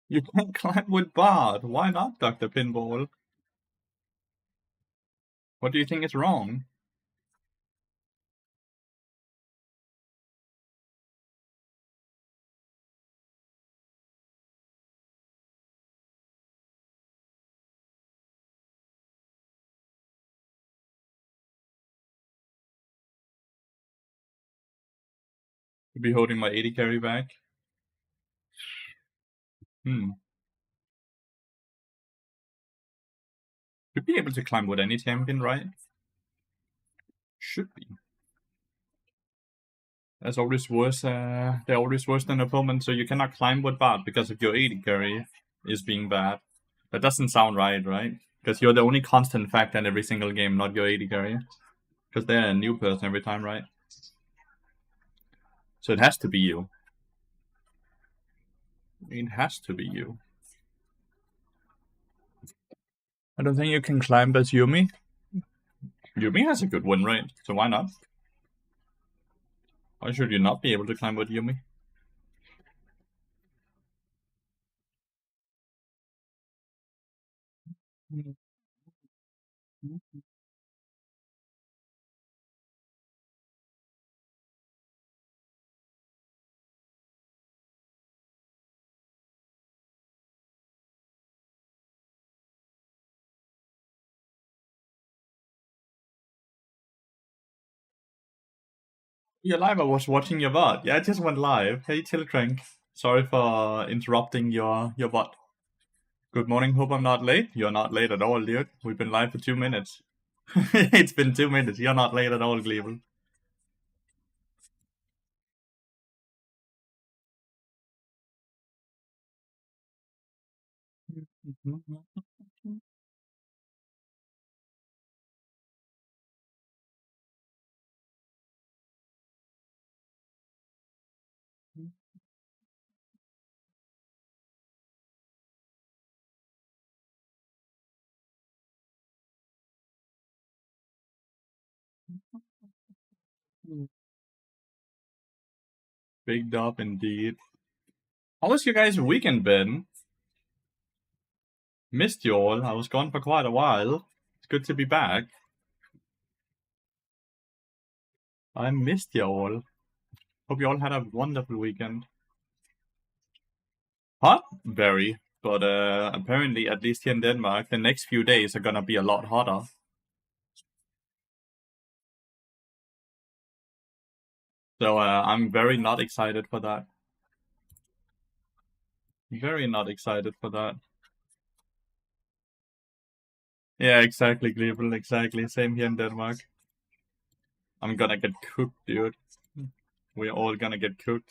You can't climb with Bart. Why not, Dr. Pinball? What do you think is wrong? To be holding my 80 carry back? Hmm. Should be able to climb with any champion, right? Should be. That's always worse. They're always worse than opponents, so you cannot climb with Bart because of your 80 carry is being bad. That doesn't sound right? Because you're the only constant factor in every single game, not your 80 carry. Because they're a new person every time, right? So it has to be you. It has to be you. I don't think you can climb as Yumi. Yumi has a good win rate, so why not? Why should you not be able to climb with Yumi? You're live. I was watching your VOD. Yeah, I just went live. Hey, Tilcrank. Sorry for interrupting your VOD. Good morning. Hope I'm not late. You're not late at all, dude. We've been live for 2 minutes. It's been 2 minutes. You're not late at all, Gleeble. Big dub indeed. How was your guys' weekend been? Missed you all. I was gone for quite a while. It's good to be back. I missed you all. Hope you all had a wonderful weekend. Hot? Very. But apparently, at least here in Denmark, the next few days are gonna be a lot hotter. So I'm very not excited for that. Very not excited for that. Yeah, exactly, Cleveland. Exactly. Same here in Denmark. I'm gonna get cooked, dude. We're all gonna get cooked.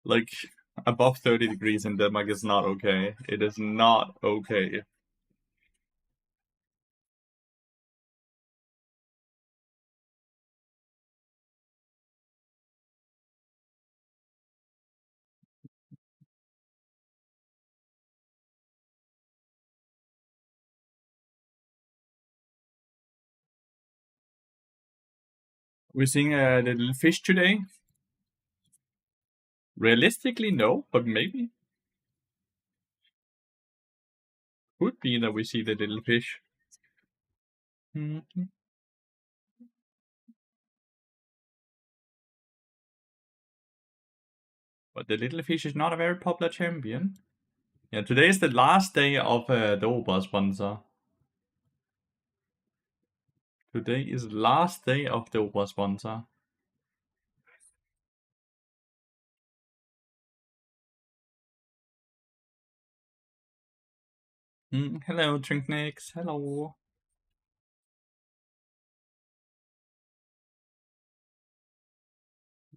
Like, above 30 degrees in Denmark is not okay. It is not okay. We're seeing the little fish today. Realistically, no, but maybe. Could be that we see the little fish. But the little fish is not a very popular champion. Yeah, today is the last day of the Oba sponsor. Today is last day of the Oba sponsor. Hello, Trinknix. Hello.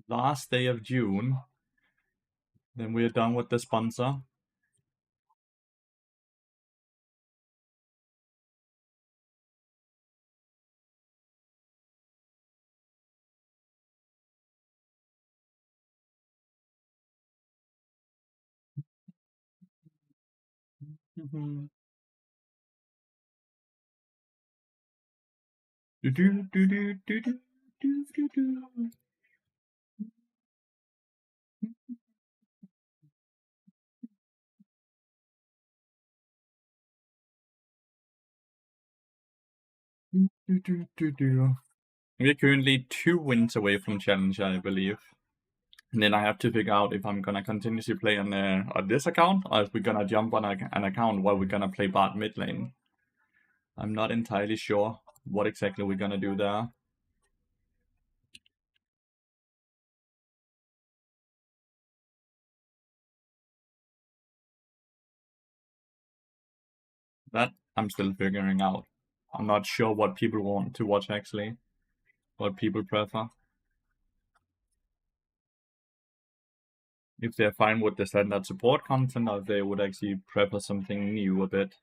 Last day of June. Then we're done with the sponsor. We're currently 2 wins away from challenge, I believe. And then I have to figure out if I'm gonna continuously play on this account, or if we're gonna jump on an account where we're gonna play bot mid lane. I'm not entirely sure what exactly we're gonna do there. That I'm still figuring out. I'm not sure what people want to watch actually, what people prefer. If they're fine with the standard support content, or if they would actually prefer something new a bit.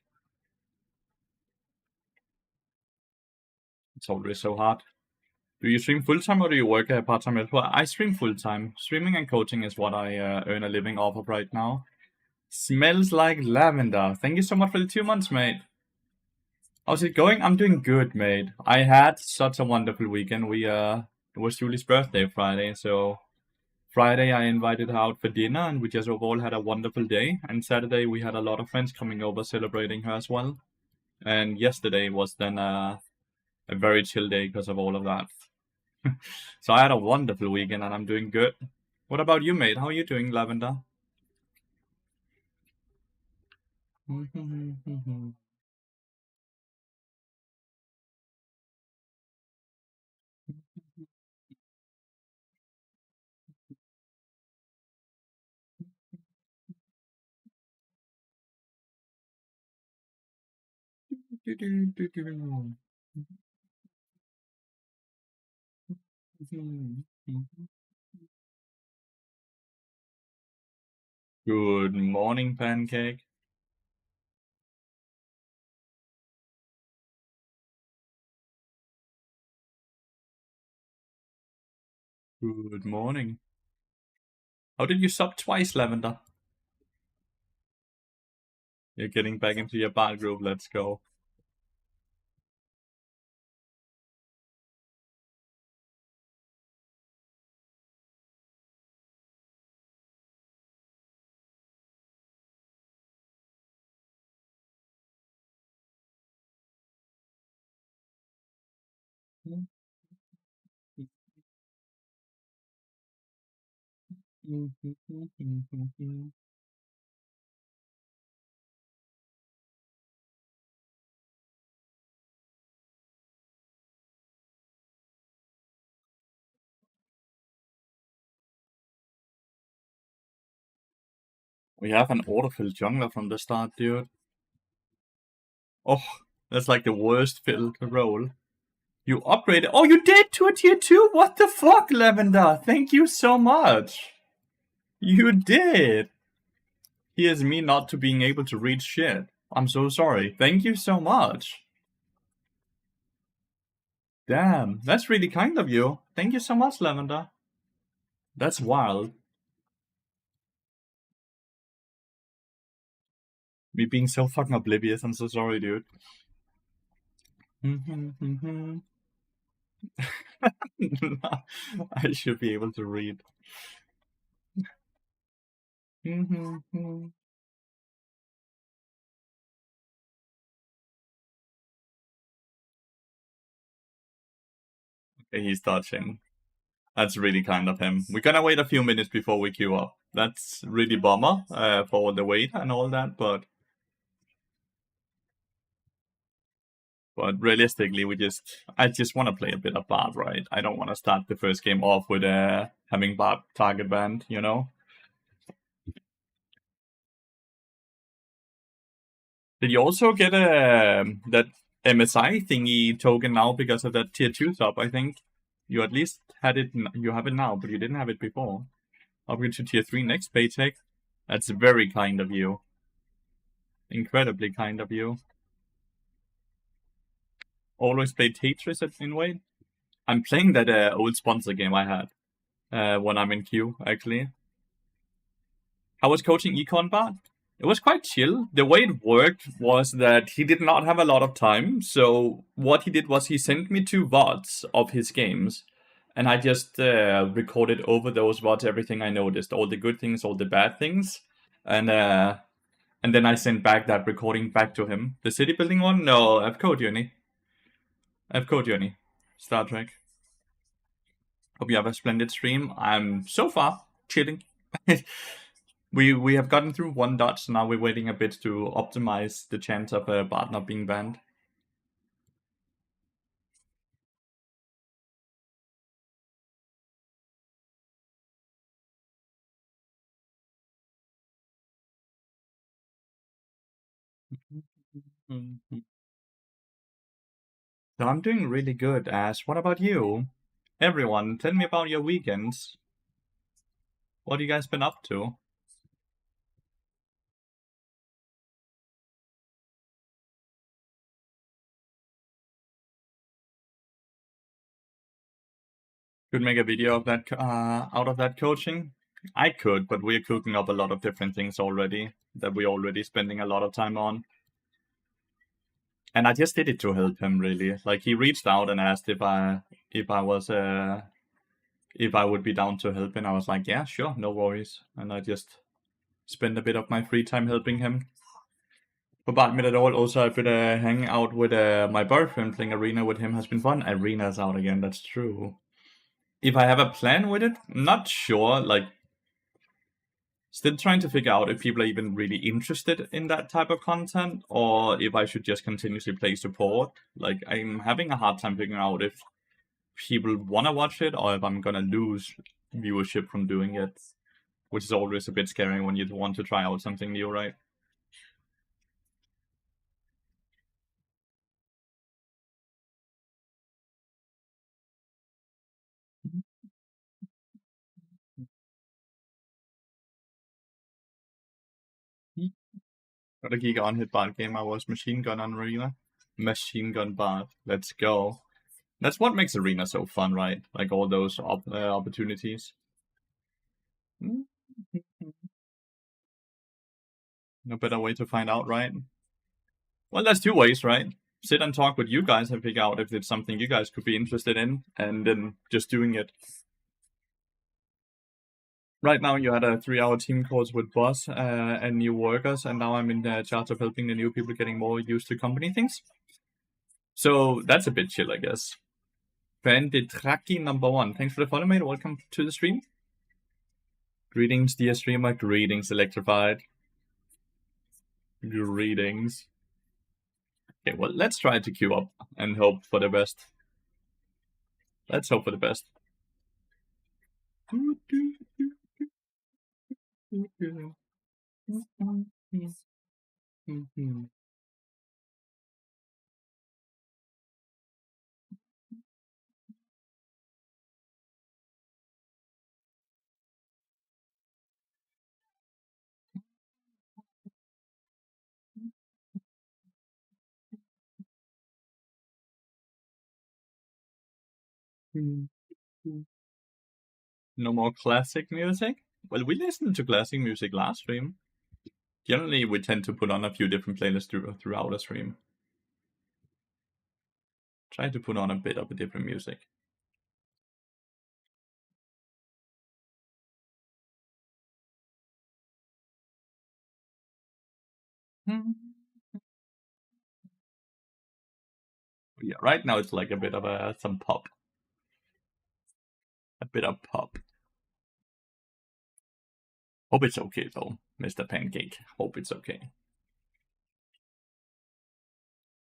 It's always so hard. Do you stream full time or do you work part time as well? I stream full time. Streaming and coaching is what I earn a living off of right now. Smells like lavender. Thank you so much for the 2 months, mate. How's it going? I'm doing good, mate. I had such a wonderful weekend. It was Julie's birthday Friday, so Friday I invited her out for dinner and we just overall had a wonderful day. And Saturday we had a lot of friends coming over celebrating her as well. And yesterday was then a very chill day because of all of that. So I had a wonderful weekend and I'm doing good. What about you, mate? How are you doing, Lavender? Good morning, Pancake. Good morning. How did you sub twice, Lavender? You're getting back into your bad group. Let's go. We have an autofill jungler from the start, dude. Oh, that's like the worst filled role. You upgraded. Oh, you did to a tier 2? What the fuck, Lavender? Thank you so much. You did. Here's me not to being able to read shit. I'm so sorry. Thank you so much. Damn, that's really kind of you. Thank you so much, Lavender. That's wild. Me being so fucking oblivious. I'm so sorry, dude. I should be able to read. Okay, he's touching. That's really kind of him. We're gonna wait a few minutes before we queue up. That's really bummer for the wait and all that, but realistically, I just want to play a bit of Bard, right? I don't want to start the first game off with having Bard target banned, you know? Did you also get that MSI thingy token now because of that tier 2 sub? I think you at least had it. You have it now, but you didn't have it before. Upgrade to tier 3 next paycheck. That's very kind of you. Incredibly kind of you. Always play Tetris at Inwade. I'm playing that old sponsor game I had when I'm in queue, actually. How was coaching Econ Bard? It was quite chill. The way it worked was that he did not have a lot of time, so what he did was he sent me 2 VODs of his games, and I just recorded over those VODs everything I noticed, all the good things, all the bad things, and then I sent back that recording back to him. The city building one? No, I've code uni. I've code uni. Star Trek. Hope you have a splendid stream. I'm so far chilling. We have gotten through 1 dot, so now we're waiting a bit to optimize the chance of a bot not being banned. So I'm doing really good, Ash. What about you? Everyone, tell me about your weekends. What have you guys been up to? Could make a video of that out of that coaching. I could, but we're cooking up a lot of different things already that we're already spending a lot of time on. And I just did it to help him, really. Like, he reached out and asked if I was if I would be down to help, and I was like, yeah, sure, no worries. And I just spent a bit of my free time helping him. About me at all. Also, I've been hanging out with my boyfriend, playing Arena with him has been fun. Arena's out again, that's true. If I have a plan with it, not sure. Like, still trying to figure out if people are even really interested in that type of content, or if I should just continuously play support. Like, I'm having a hard time figuring out if people want to watch it, or if I'm gonna lose viewership from doing it, which is always a bit scary when you want to try out something new, right? Gotta geek on hit bot game. I was machine gun on Arena. Machine gun bot. Let's go. That's what makes Arena so fun, right? Like all those opportunities. No better way to find out, right? Well, there's 2 ways, right? Sit and talk with you guys and figure out if it's something you guys could be interested in, and then just doing it. Right now, you had a 3-hour team course with boss and new workers, and now I'm in charge of helping the new people getting more used to company things. So that's a bit chill, I guess. Banditraki #1. Thanks for the follow, mate. Welcome to the stream. Greetings, dear streamer. Greetings, Electrified. Greetings. Okay, well, let's try to queue up and hope for the best. Let's hope for the best. No more classic music? Well, we listened to classic music last stream. Generally, we tend to put on a few different playlists throughout a stream. Try to put on a bit of a different music. Yeah, right now it's like a bit of some pop. A bit of pop. Hope it's okay though, Mr. Pancake. Hope it's okay.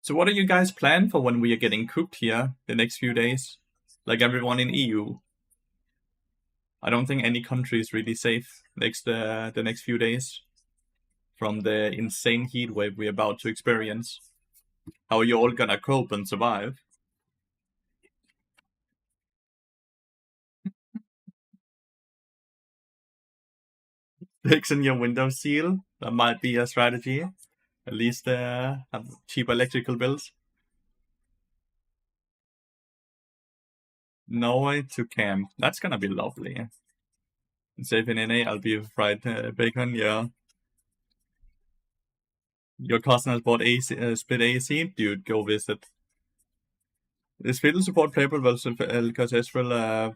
So what are you guys plan for when we are getting cooked here the next few days? Like everyone in EU. I don't think any country is really safe the next few days from the insane heat wave we're about to experience. How are you all gonna cope and survive? Fixing your window seal, that might be a strategy. At least have cheap electrical bills. Norway to camp. That's gonna be lovely. Safe in NA, I'll be fried bacon, yeah. Your cousin has bought AC, split AC? Dude, go visit. Is fiddle support playable versus because Ezreal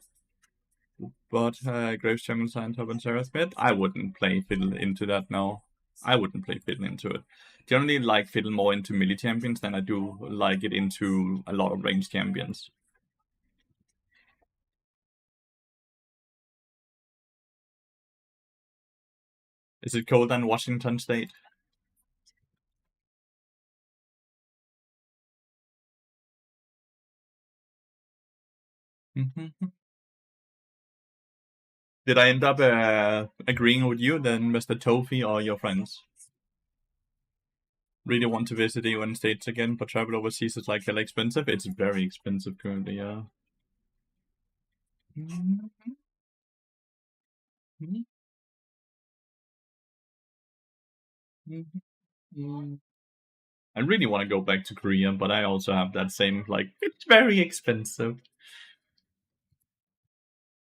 bought Graves Champion Sign Top and Sarah Smith? I wouldn't play fiddle into that now. I wouldn't play fiddle into it. Generally like fiddle more into melee champions than I do like it into a lot of ranged champions. Is it colder than Washington State? Did I end up agreeing with you then, Mr. Tofi, or your friends? Really want to visit the UN States again, but travel overseas is like hella expensive. It's very expensive currently, yeah. I really want to go back to Korea, but I also have that same, like, it's very expensive.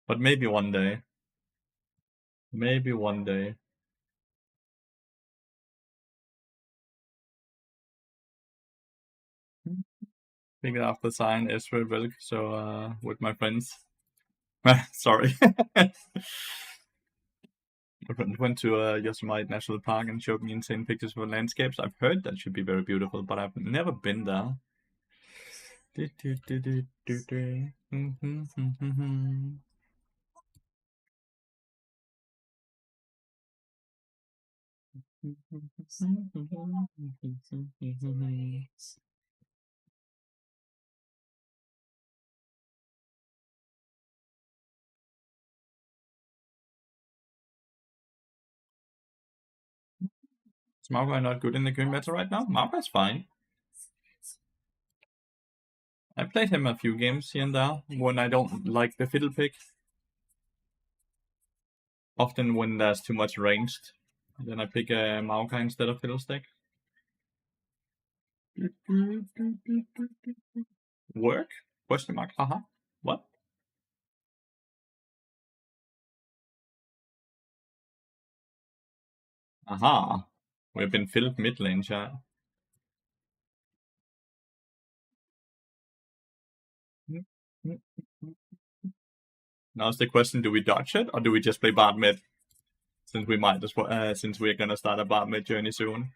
But maybe one day. Maybe one day. Figured out the sign Israel Vilk, so with my friends. Sorry. My friend went to Yosemite National Park and showed me insane pictures of landscapes. I've heard that should be very beautiful, but I've never been there. Is Maokai not good in the current meta right now? Maokai's fine. I played him a few games here and there when I don't like the fiddle pick. Often when there's too much ranged, then I pick a Maokai instead of Fiddlestick. Work? Question mark? Haha. What? Aha. We've been filled mid lane, chat. Now's the question: do we dodge it or do we just play bot mid? Since we might as well, since we're gonna start a bot mid journey soon.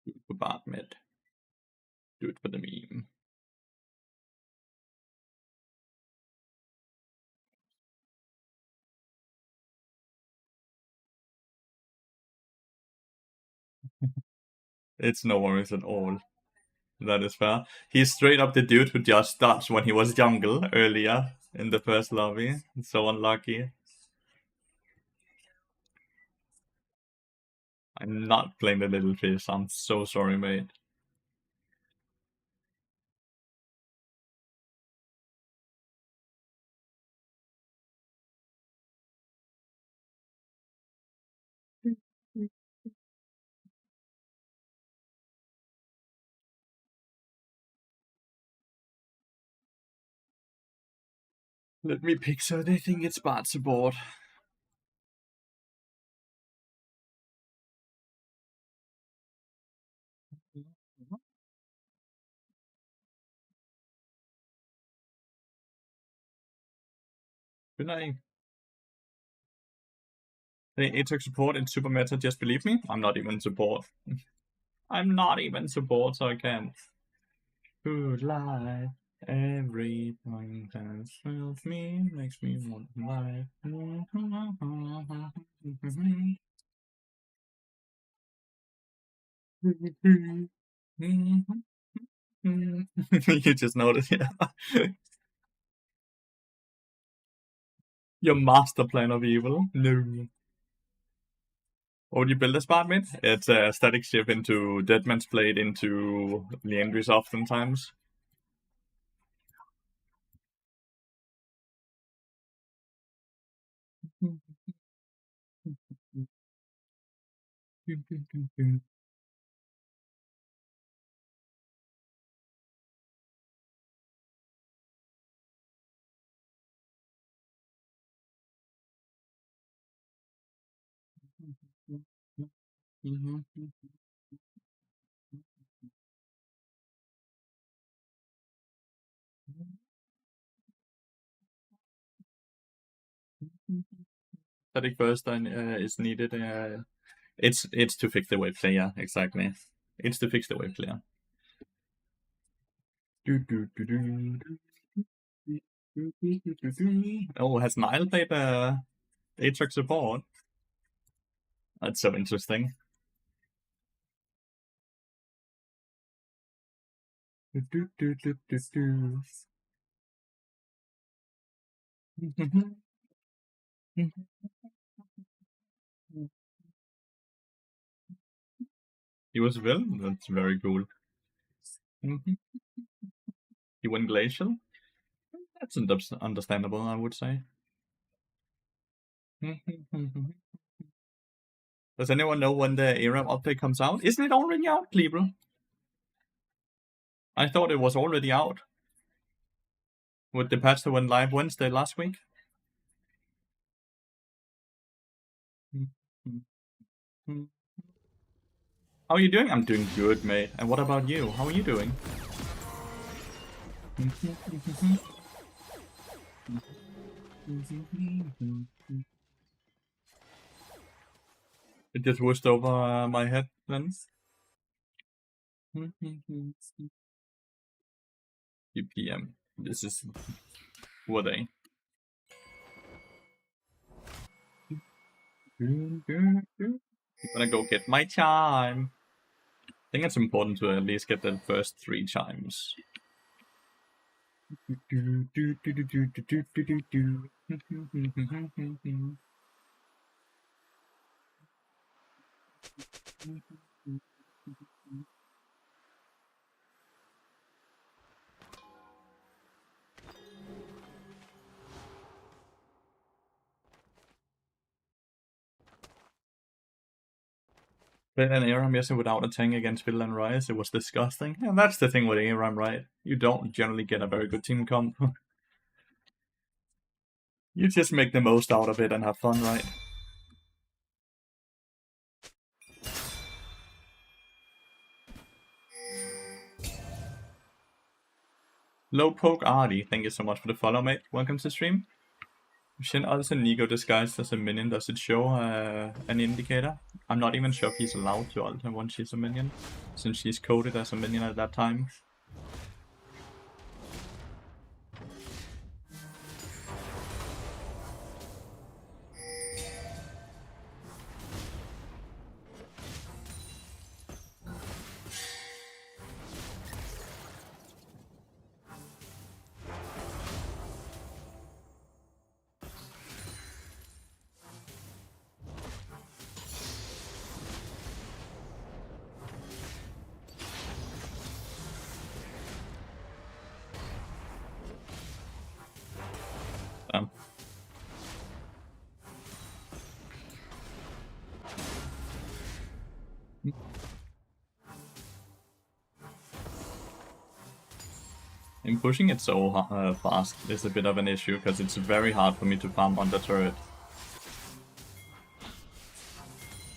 Do it for bot mid. Do it for the meme. It's no worries at all. That is fair. He's straight up the dude who just dodged when he was jungle earlier in the first lobby. So unlucky. I'm not playing the little fish. I'm so sorry, mate. Let me pick so they think it's bad support. Good night. It took support in super meta, just believe me. I'm not even support. I'm not even support, so I can't. Good life. Every point that fills me makes me want life. You just noticed, yeah. Your master plan of evil. No. What would you build a smart mid? It's a static shift into Deadman's Blade into Leandry's oftentimes. Static burst is needed. It's to fix the wave player, exactly. It's to fix the wave player. Oh, has Nile played Aatrox support? That's so interesting. He was Will? That's very cool. He went Glacial? That's understandable, I would say. Does anyone know when the ARAM update comes out? Isn't it already out, Kleber? I thought it was already out. With the patch that went live Wednesday last week. How are you doing? I'm doing good, mate. And what about you? How are you doing? It just whooshed over my head then. BPM. This is... Who are they? I'm gonna go get my chime. I think it's important to at least get the first 3 chimes. Played an ARAM yesterday without a tank against Fiddle and Rise. It was disgusting. And that's the thing with ARAM, right? You don't generally get a very good team comp. You just make the most out of it and have fun, right? Low Poke Artie, thank you so much for the follow, mate. Welcome to the stream. Shin also Nico disguised as a minion. Does it show an indicator? I'm not even sure if he's allowed to alter when she's a minion, since she's coded as a minion at that time. And pushing it so fast is a bit of an issue, because it's very hard for me to farm on the turret.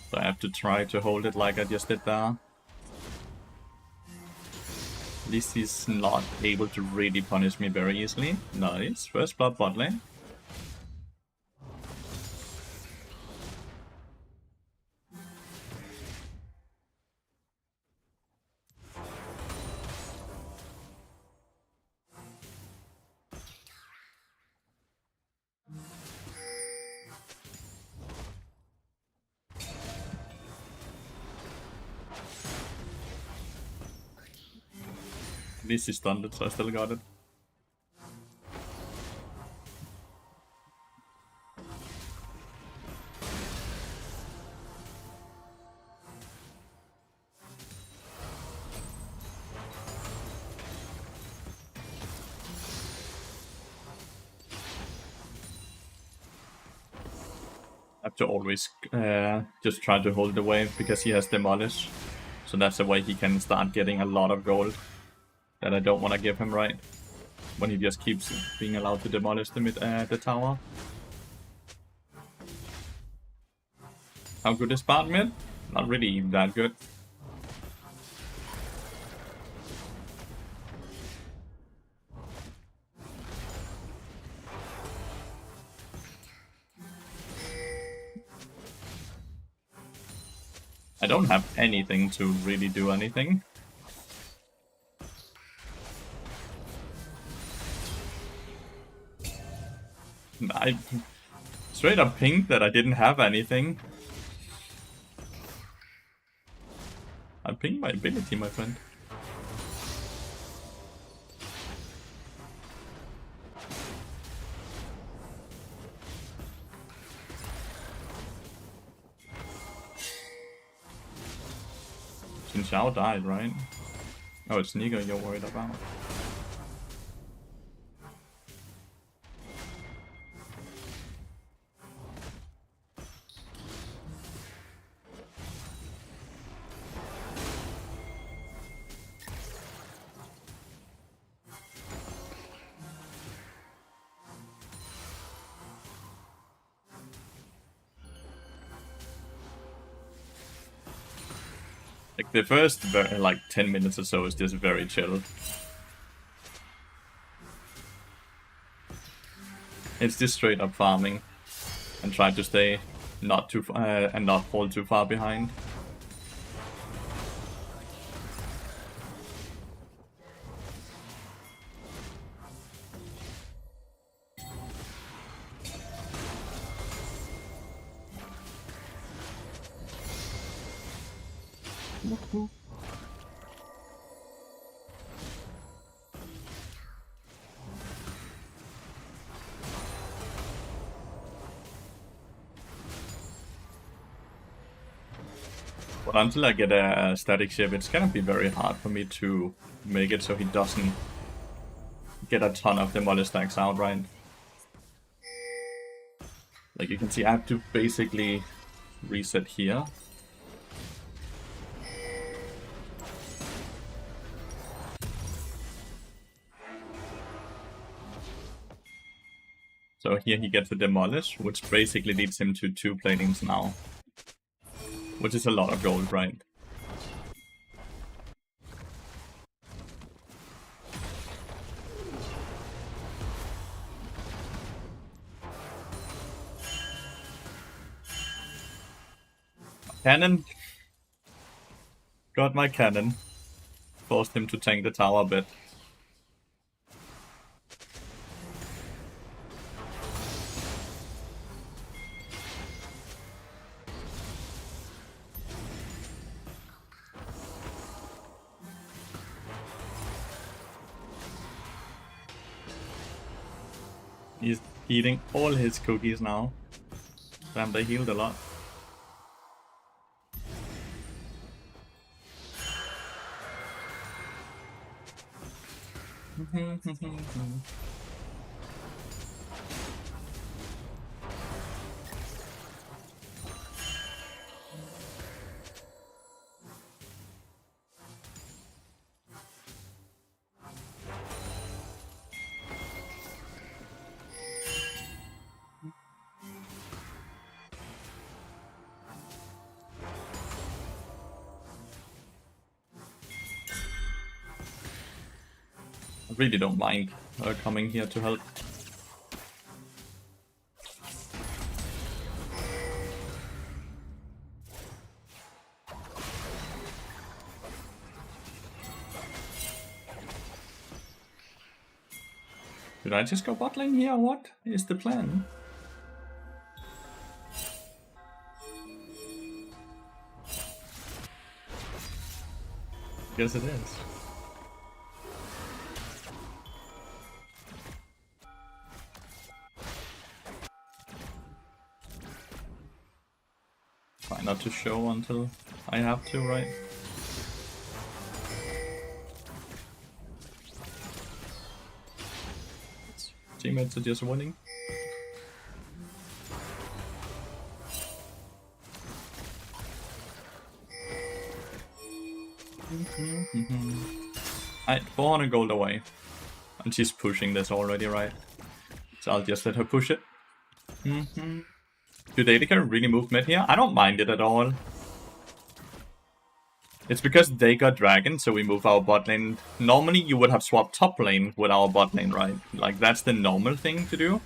So I have to try to hold it like I just did there. At least he's not able to really punish me very easily. Nice, first blood bot lane. At least he stunned it, so I still got it. I have to always just try to hold the wave, because he has Demolish. So that's the way he can start getting a lot of gold that I don't want to give him, right? When he just keeps being allowed to demolish the tower. How good is bot mid? Not really that good. I don't have anything to really do anything. I straight up pinged that I didn't have anything. I pinged my ability, my friend. Jin Xiao died, right? Oh, it's Nico you're worried about. Like the first like 10 minutes or so is just very chill. It's just straight up farming and try to stay not too and not fall too far behind. But until I get a static ship, it's gonna be very hard for me to make it so he doesn't get a ton of demolish stacks out, right? Like you can see, I have to basically reset here. So here he gets a demolish, which basically leads him to 2 planings now. Which is a lot of gold, right? Cannon! Got my cannon. Forced him to tank the tower a bit. He's eating all his cookies now. Damn, they healed a lot. I really don't mind her coming here to help. Did I just go bot lane here? What is the plan? Guess it is. Try not to show until I have to, right? Teammates are just winning. Alright, 400 gold away. And she's pushing this already, right? So I'll just let her push it. Do they really move mid here? I don't mind it at all. It's because they got dragon, so we move our bot lane. Normally, you would have swapped top lane with our bot lane, right? Like, that's the normal thing to do.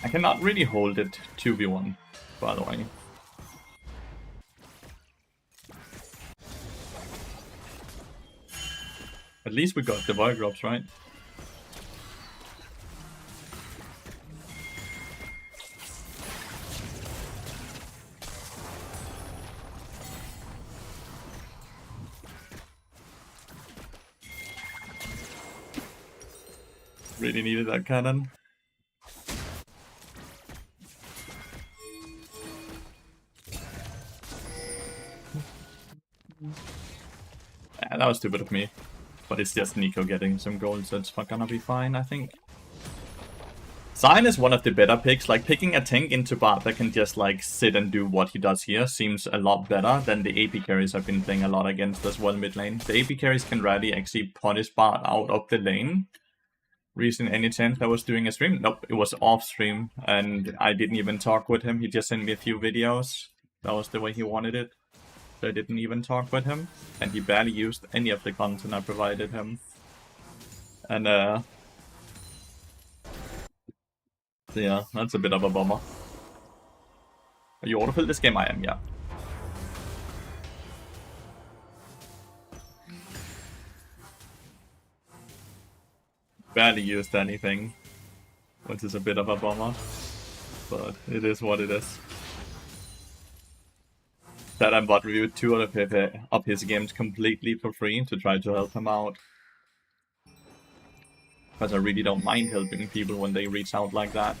I cannot really hold it 2v1, by the way. At least we got the Void drops, right? Really needed that cannon. Yeah, that was stupid of me. But it's just Nico getting some gold, so it's gonna be fine, I think. Sion is one of the better picks. Like, picking a tank into Bard that can just, like, sit and do what he does here seems a lot better than the AP carries I've been playing a lot against as well mid lane. The AP carries can really actually punish Bard out of the lane. Recent any chance I was doing a stream? Nope, it was off stream, and I didn't even talk with him. He just sent me a few videos. That was the way he wanted it. So I didn't even talk with him, and he barely used any of the content I provided him. And so yeah, that's a bit of a bummer. Are you autofill this game? I am, yeah. Barely used anything, which is a bit of a bummer. But it is what it is. That I'm bot reviewed 2 out of his games completely for free to try to help him out. Because I really don't mind helping people when they reach out like that.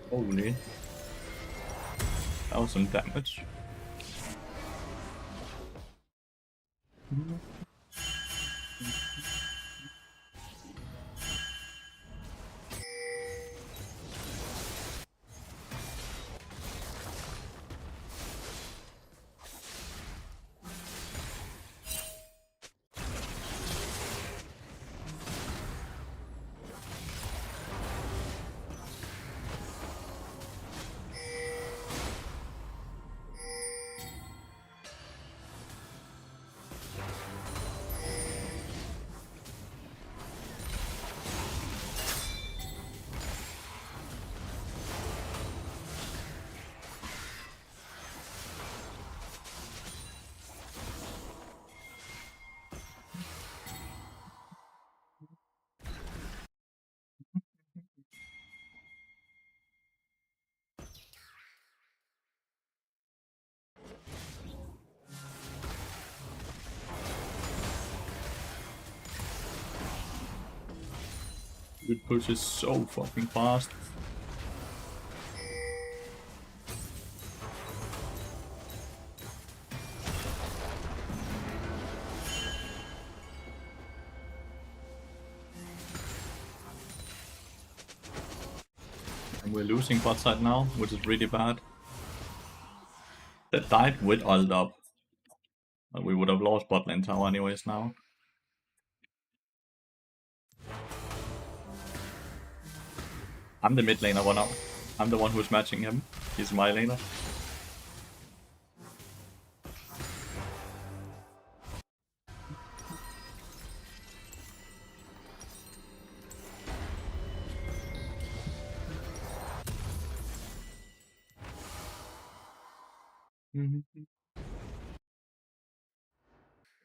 Holy. That was some damage. It pushes so fucking fast. And we're losing bot side now, which is really bad. That died with ult up. We would have lost bot lane tower anyways now. I'm the mid laner one up. I'm the one who's matching him. He's my laner.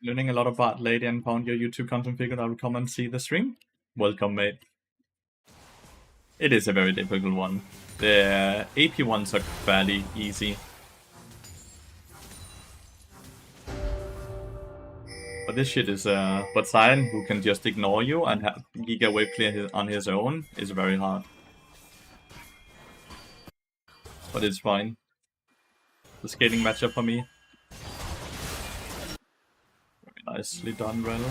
Learning a lot about lady and found your YouTube content, figured I would come and see the stream. Welcome, mate. It is a very difficult one. The AP ones are fairly easy. But this shit is, but Sion, who can just ignore you and have Giga Wave clear on his own, is very hard. But it's fine. The scaling matchup for me. Very nicely done, Rel.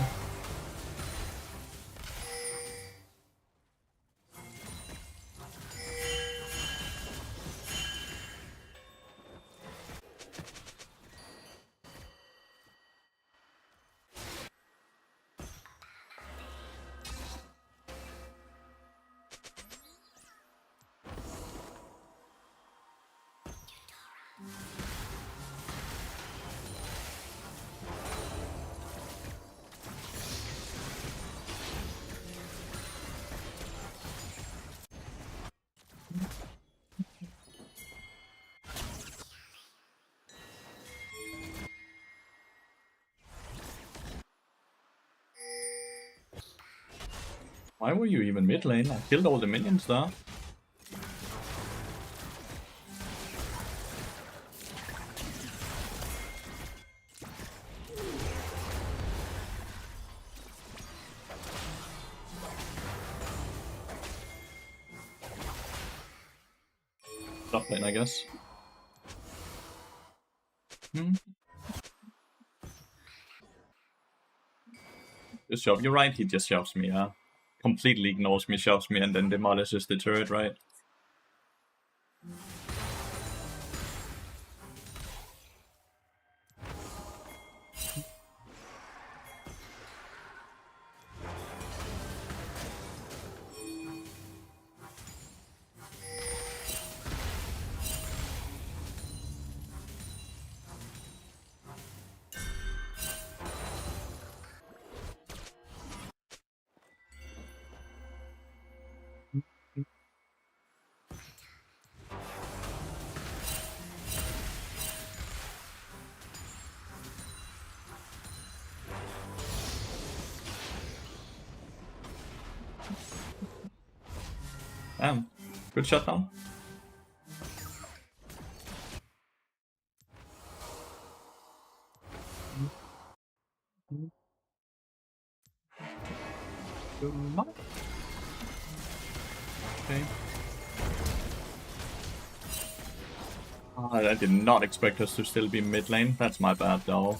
Why were you even mid lane? I killed all the minions there. Top lane, I guess. Just shove. You're right, he just shoves me, yeah. Completely ignores me, shoves me, and then demolishes the turret, right? Damn. Good shutdown. Okay. I did not expect us to still be mid lane. That's my bad though.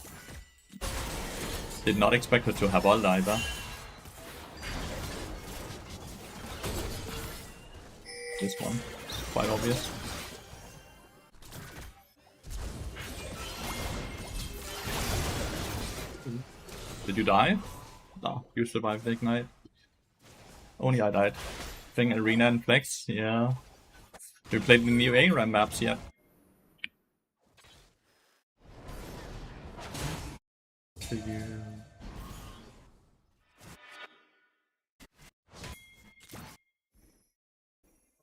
Did not expect her to have ult either. This one. It's quite obvious. Did you die? No, you survived the ignite. Only I died. Playing Arena and Flex, yeah. We played the new ARAM maps yet.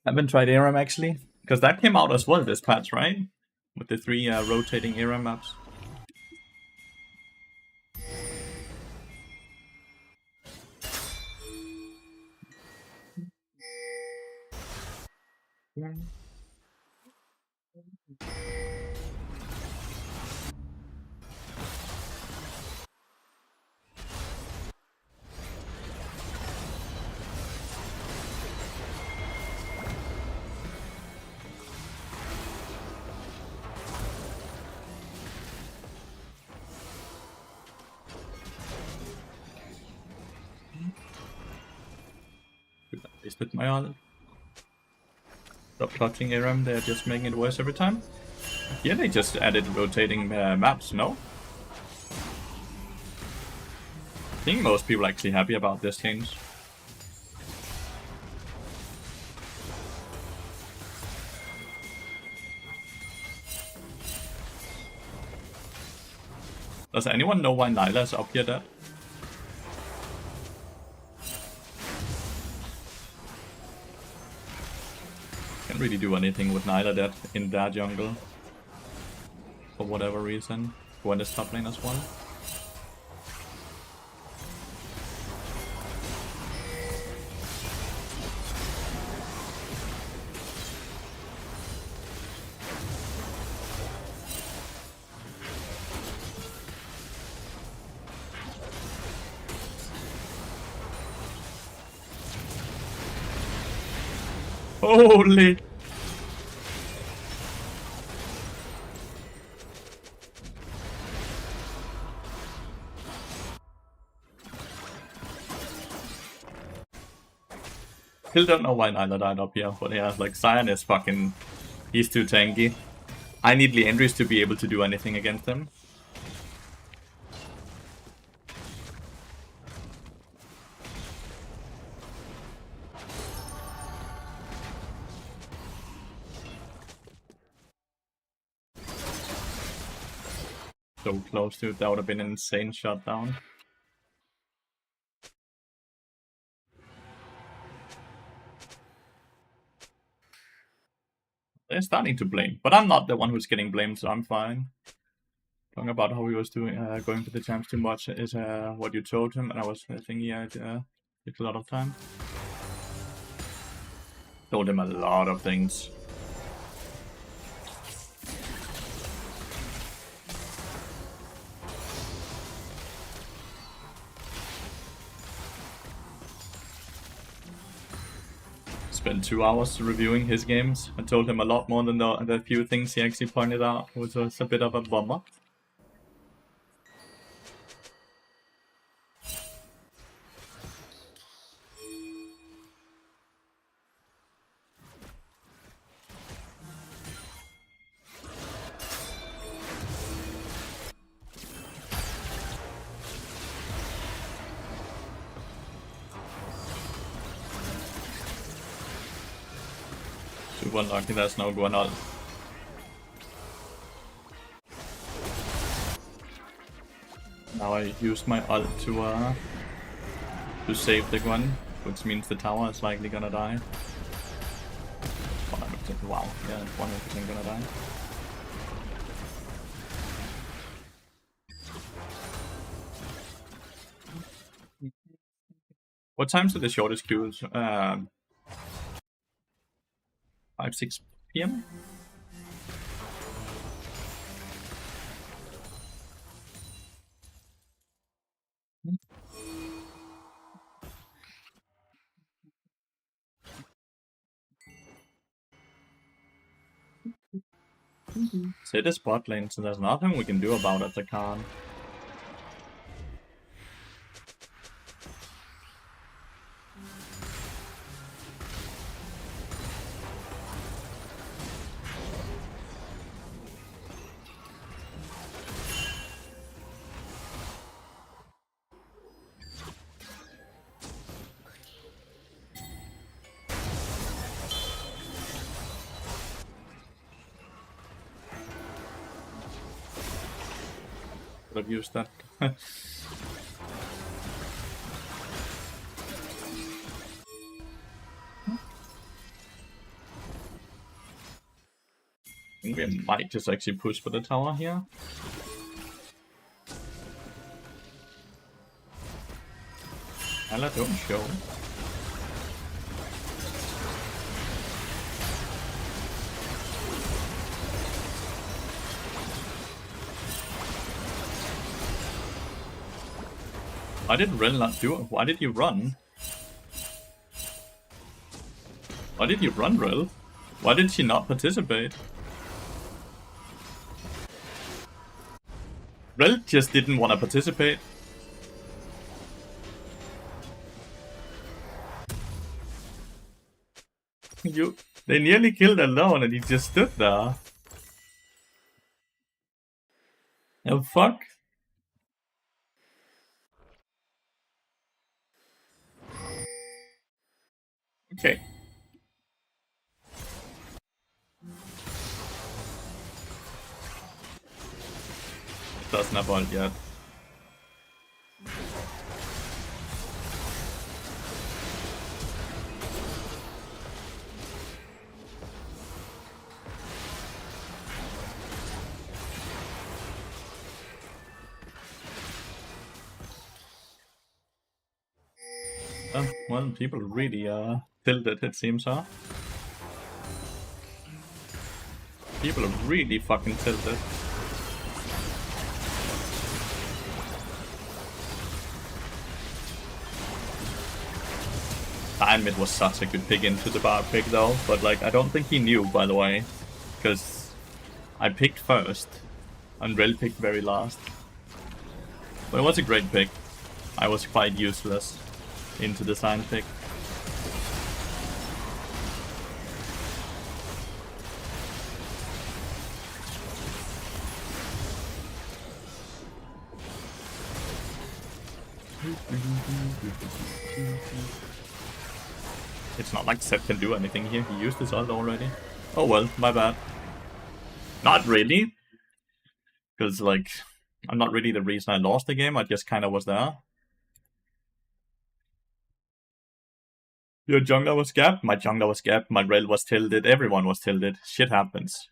Haven't tried ARAM actually, because that came out as well this patch, right? With the 3 rotating ARAM maps. Wasted my ult. Stop clutching ARAM, they're just making it worse every time. Yeah, they just added rotating maps, no? I think most people are actually happy about this change. Does anyone know why Nyla is up here dead? Can't really do anything with Nyla dead in that jungle. For whatever reason. Gwen is top lane as well. Holy! Still don't know why Nyla died up here, but yeah, like Sion is fucking... He's too tanky. I need Leandris to be able to do anything against him. So close to it, that would have been an insane shutdown. They're starting to blame, but I'm not the one who's getting blamed, so I'm fine. Talking about how he was doing, going for the champs too much is what you told him, and I was thinking, yeah, it takes a lot of time. Told him a lot of things. Spent 2 hours reviewing his games. I told him a lot more than the few things he actually pointed out, which was a bit of a bummer. Super unlucky, there's no Guanol. Now I used my ult to save the Gwen, which means the tower is likely gonna die. 100%, wow, yeah, 100% gonna die. What times are the shortest queues? 5-6 PM? Say the spot lane, so there's nothing we can do about it, I can't. Could have used that. I think we might just actually push for the tower here. Ella, don't show. Why did Ren not do it? Why did you run? Why did you run, Rel? Why did she not participate? Rel just didn't want to participate. They nearly killed alone and he just stood there. Oh fuck. Okay. Doesn't have ult yet. Well, people really tilted, it seems, huh? People are really fucking tilted. Time it was such a good pick into the bar pick though, but like I don't think he knew, by the way, because I picked first and Rel picked very last. But it was a great pick. I was quite useless into the sign pick. It's not like Seth can do anything here. He used his ult already. Oh well, my bad. Not really. Because, like, I'm not really the reason I lost the game. I just kind of was there. Your jungler was gapped. My jungler was gapped. My Rel was tilted. Everyone was tilted. Shit happens.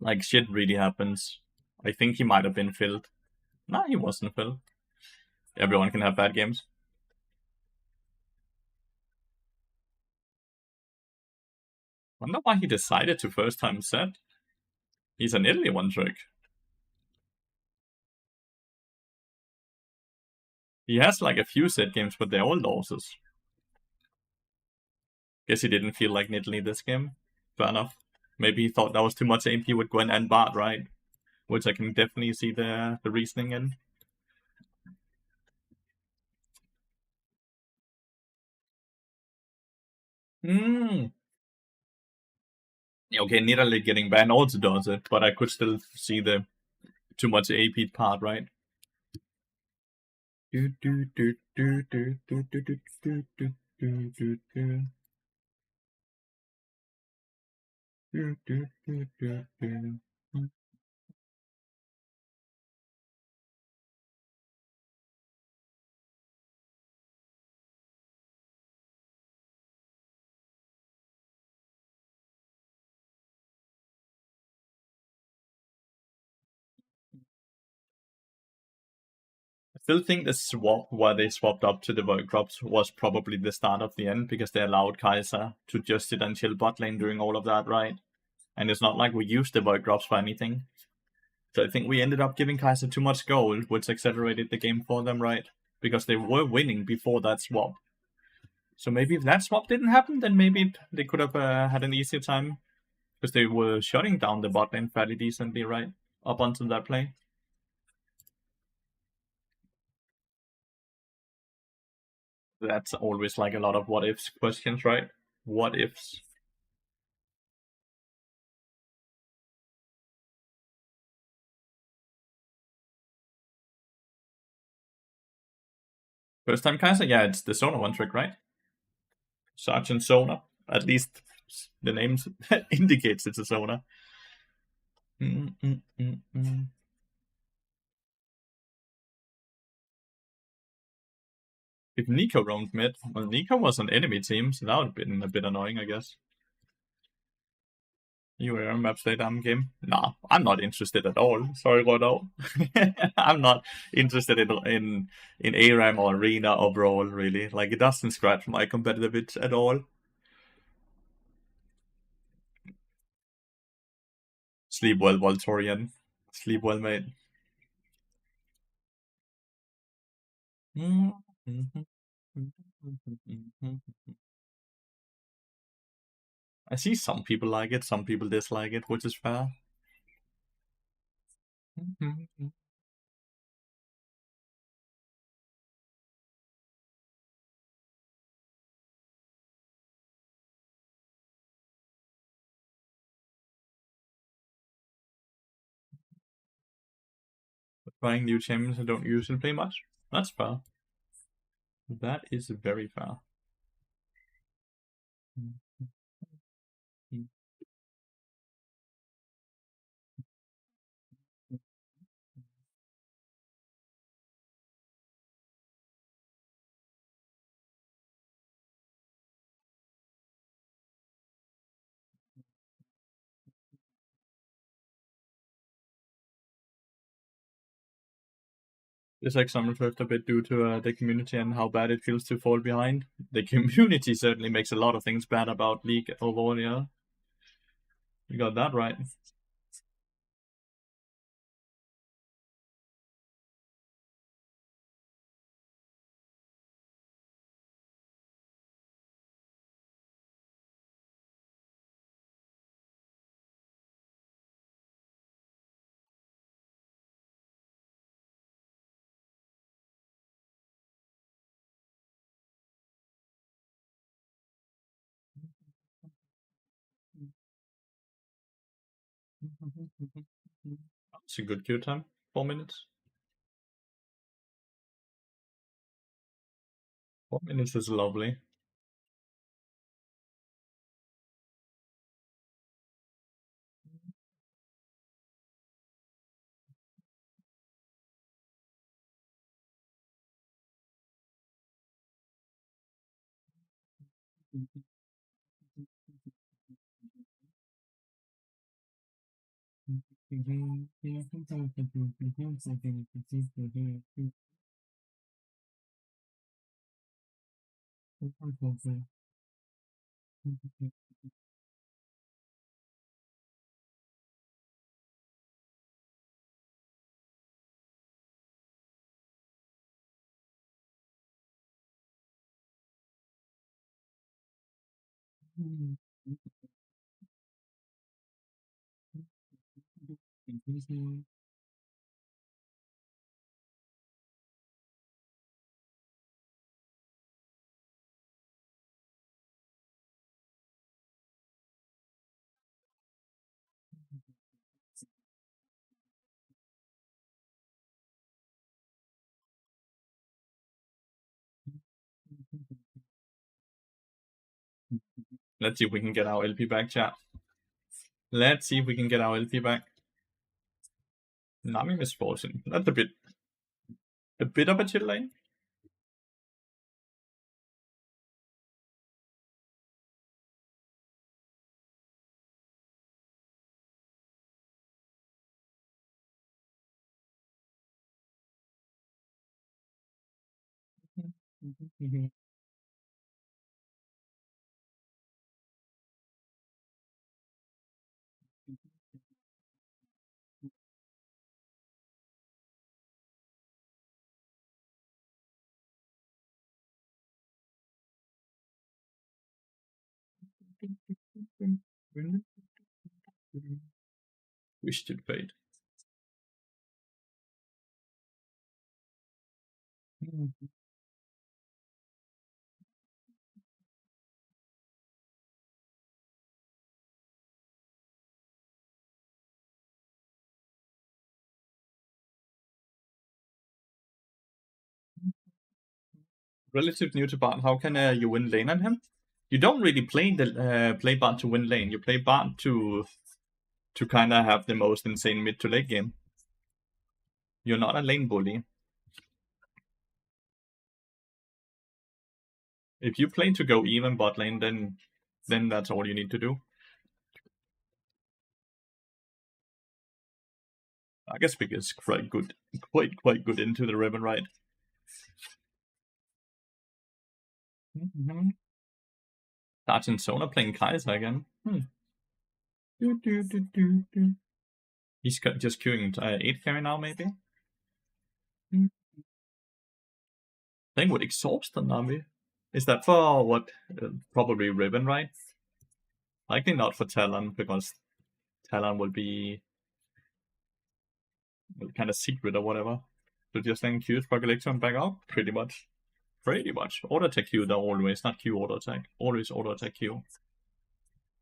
Like, shit really happens. I think he might have been filled. Nah, he wasn't filled. Everyone can have bad games. wonder why he decided to first time set. He's an Italy one trick. He has like a few set games, but they're all losses. Guess he didn't feel like Italy this game. Fair enough. Maybe he thought that was too much AP with Gwen and Bart, right? Which I can definitely see the reasoning in. Hmm. Okay, Nidalee getting banned also does it, but I could still see the too much AP part, right? Do do do do do do do do do do do do do. Do, do, do, do, do. I still think the swap where they swapped up to the Void Drops was probably the start of the end because they allowed Kai'Sa to just sit and chill bot lane during all of that, right? And it's not like we used the Void Drops for anything. So I think we ended up giving Kai'Sa too much gold, which accelerated the game for them, right? Because they were winning before that swap. So maybe if that swap didn't happen, then maybe they could have had an easier time. Because they were shutting down the bot lane fairly decently, right? Up until that play. That's always like a lot of what ifs questions, right? What ifs? First time Kai'Sa? Yeah, it's the Sona one trick, right? Sergeant Sona. At least the name indicates it's a Sona. If Nico roamed mid, well, Nico was on enemy team, so that would have been a bit annoying, I guess. You were on map stay damn game. Nah, I'm not interested at all. Sorry, Rodo. I'm not interested in ARAM or Arena overall, really. Like, it doesn't scratch my competitive itch at all. Sleep well, Voltorian. Sleep well, mate. I see some people like it, some people dislike it, which is fair. Trying new champions I don't usually play much. That's fair. That is very fair. This example first a bit due to the community and how bad it feels to fall behind. The community certainly makes a lot of things bad about League overall, yeah. You got that right. It's a good queue time. 4 minutes. 4 minutes is lovely. Let's see if we can get our LP back, chat. Let's see if we can get our LP back. Nami Misfortune. That's a bit of a chill lane. Twisted Fate. Relative new to Bard, how can you win lane on him? You don't really play Bard to win lane. You play Bard to kind of have the most insane mid to late game. You're not a lane bully. If you play to go even bot lane, then that's all you need to do. I guess Big is quite good into the ribbon, right? Sergeant Sona playing Kaiser again. He's just queuing 8 carry now, maybe? Playing with Exhaust on Nami. Is that for what? Probably Ribbon, right? Likely not for Talon, because Talon will be kind of secret or whatever. So just then Q Spark Electron back up? Pretty much. Auto attack Q though, always, not Q auto attack. Always auto attack Q.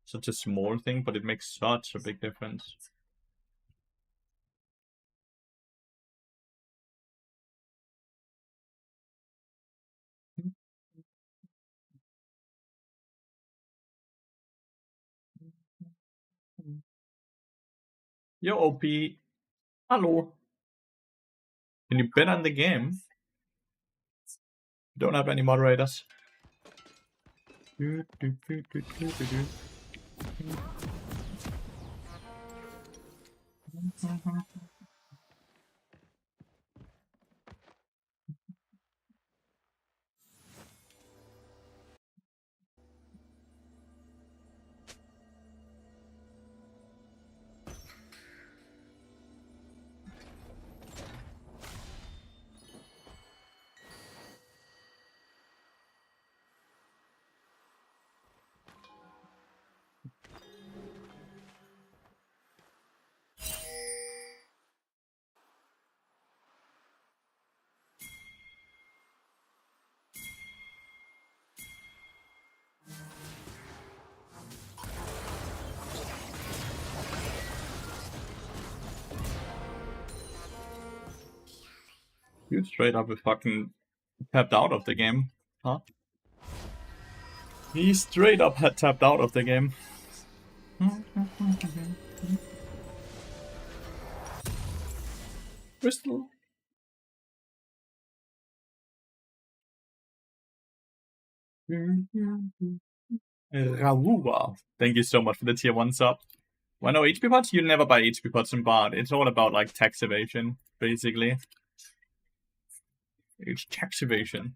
Such a small thing, but it makes such a big difference. Yo, OP. Hello. Can you bet on the game? Don't have any moderators. You straight up fucking tapped out of the game, huh? He straight up had tapped out of the game. Crystal. Rawua. Thank you so much for the tier 1 sub. Well, no, HP pots, you never buy HP pots in Bard. It's all about, like, tax evasion, basically. It's tax evasion.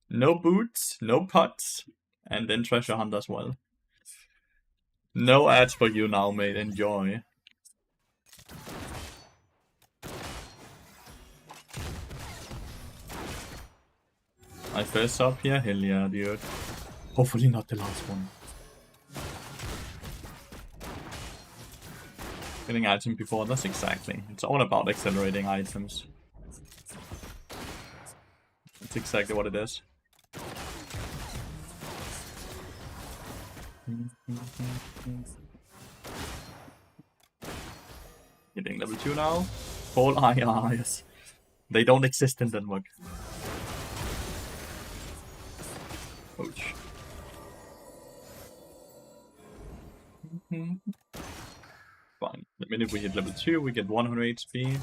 No boots, no pots, and then treasure hunt as well. No ads for you now, mate. Enjoy. My first sub here? Hell yeah, dude. Hopefully not the last one. Getting item before others, exactly. It's all about accelerating items. That's exactly what it is. Getting level 2 now. Whole IRs. They don't exist in Denmark. Ouch. Fine. The minute we hit level 2, we get 100 HP.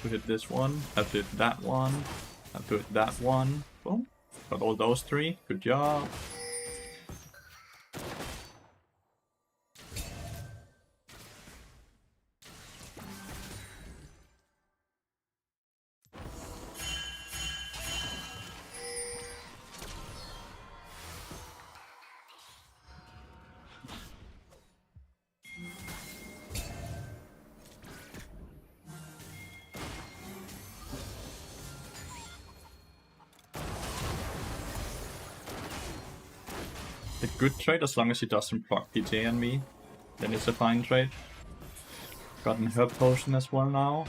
To hit this one, have to hit that one, have to hit that one. Boom. Got all those 3. Good job. A good trade as long as he doesn't proc PJ on me. Then it's a fine trade. Gotten herb potion as well now.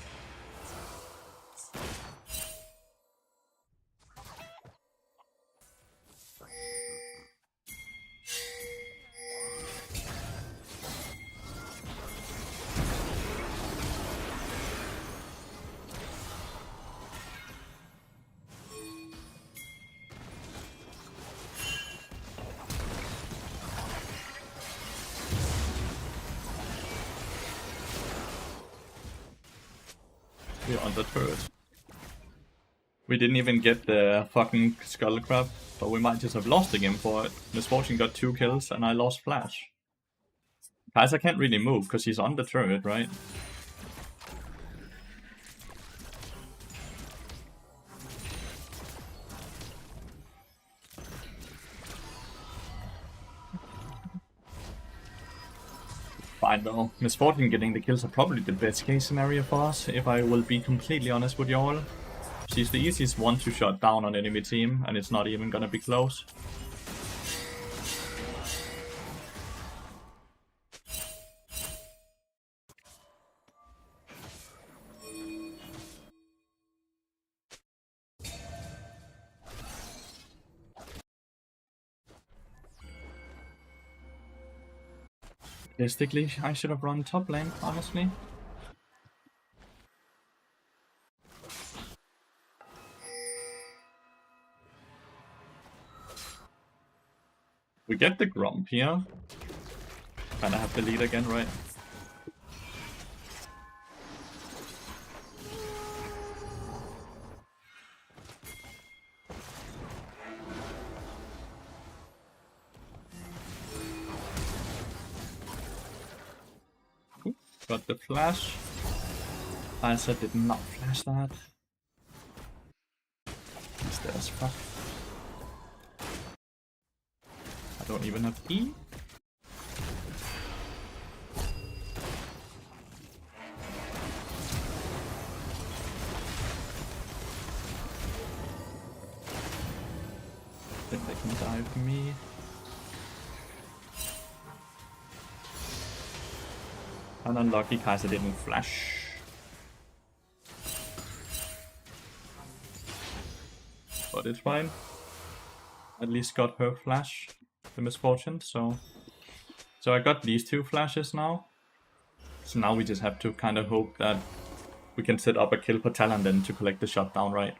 We're on the turret. We didn't even get the fucking skull crab, but we might just have lost the game for it. Misfortune got 2 kills and I lost flash. Kaiser can't really move because he's on the turret, right? Fine though. Misfortune getting the kills are probably the best case scenario for us, if I will be completely honest with y'all. She's the easiest one to shut down on enemy team, and it's not even gonna be close. Realistically, I should have run top lane, honestly. We get the Grump here. Kinda have the lead again, right? Cool. Got the flash. I said did not flash that. He's dead as fuck. I don't even have E. I think they can dive me. And unlucky Kaiser didn't flash. But it's fine. At least got her flash, the Misfortune, so I got these 2 flashes now. So now we just have to kind of hope that we can set up a kill per talent then to collect the shutdown, right?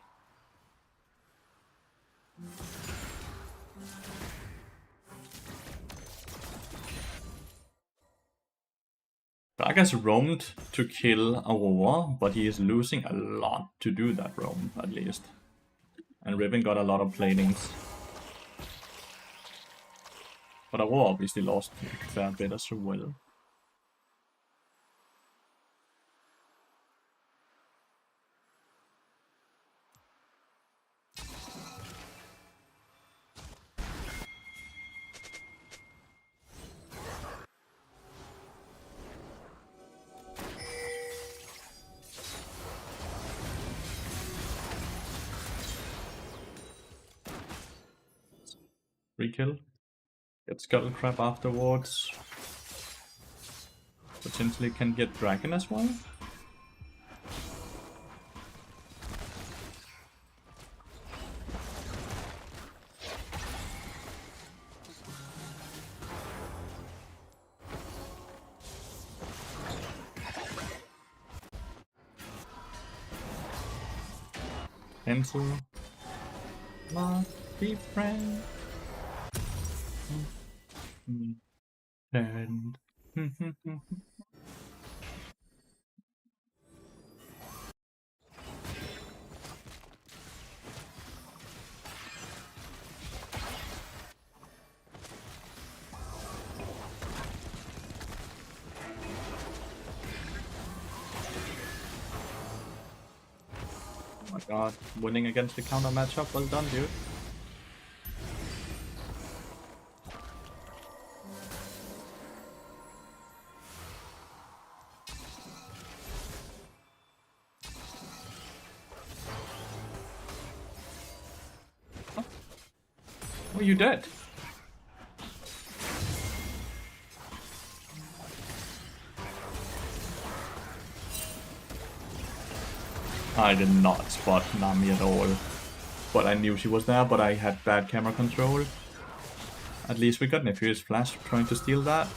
Gragas roamed to kill Aurora, but he is losing a lot to do that roam, at least. And Riven got a lot of planings. But Aurora obviously lost a fair bit as well. Re-kill. Get Scuttle Crab afterwards. Potentially can get Dragon as well. Pencil. My deep friend. And oh my god, winning against the counter matchup, well done, dude. Oh, you dead. I did not spot Nami at all. But I knew she was there, but I had bad camera control. At least we got Lathyrus flash trying to steal that.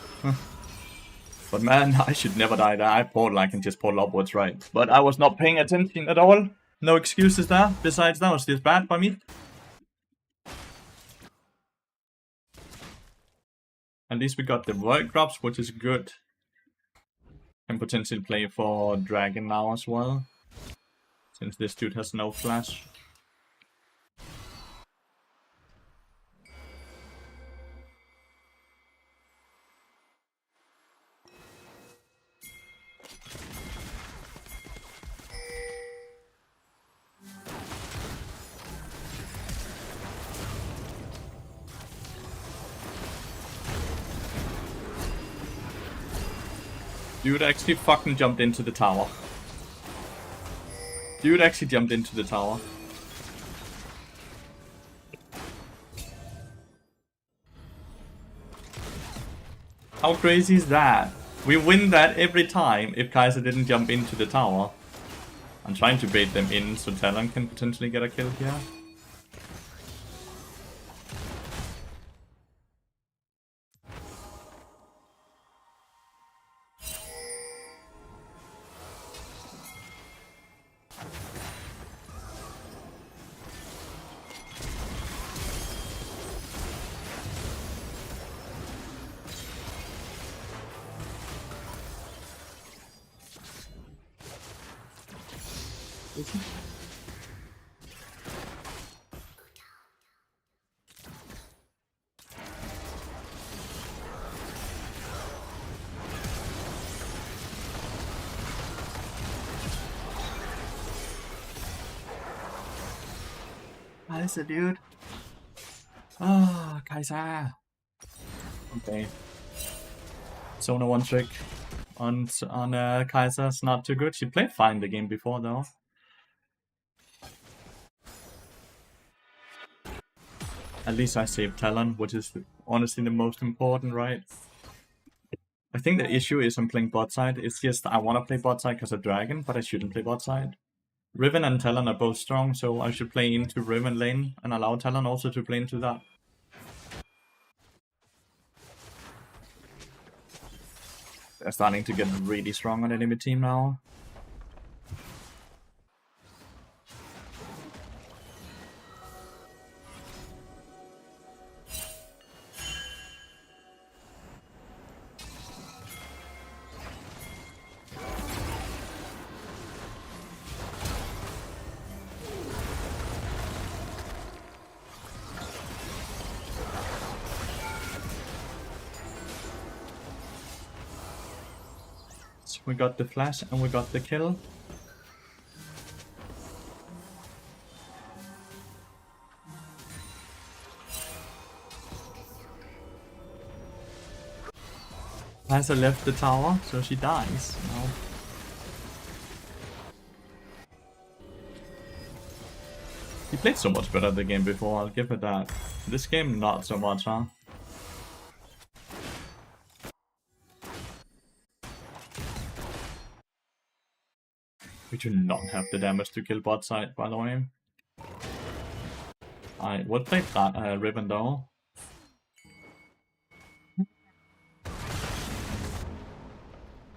But man, I should never die there. I portal, I can just portal upwards, right? But I was not paying attention at all. No excuses there. Besides, that was just bad by me. At least we got the void drops, which is good. Can potentially play for Dragon now as well. Since this dude has no flash. Dude actually fucking jumped into the tower. Dude actually jumped into the tower. How crazy is that? We win that every time if Kai'Sa didn't jump into the tower. I'm trying to bait them in so Talon can potentially get a kill here. Kai'Sa, dude. Ah, Kai'Sa. Okay. Sona one trick on Kai'Sa's not too good. She played fine the game before though. At least I saved Talon, which is honestly the most important, right? I think the issue is I'm playing bot side. It's just I want to play bot side because of Dragon, but I shouldn't play bot side. Riven and Talon are both strong, so I should play into Riven lane and allow Talon also to play into that. They're starting to get really strong on enemy team now. We got the flash and we got the kill. Kai'Sa left the tower, so she dies now. He played so much better the game before, I'll give it that. This game, not so much, huh? We do not have the damage to kill bot side, by the way. I would play Ribbon though.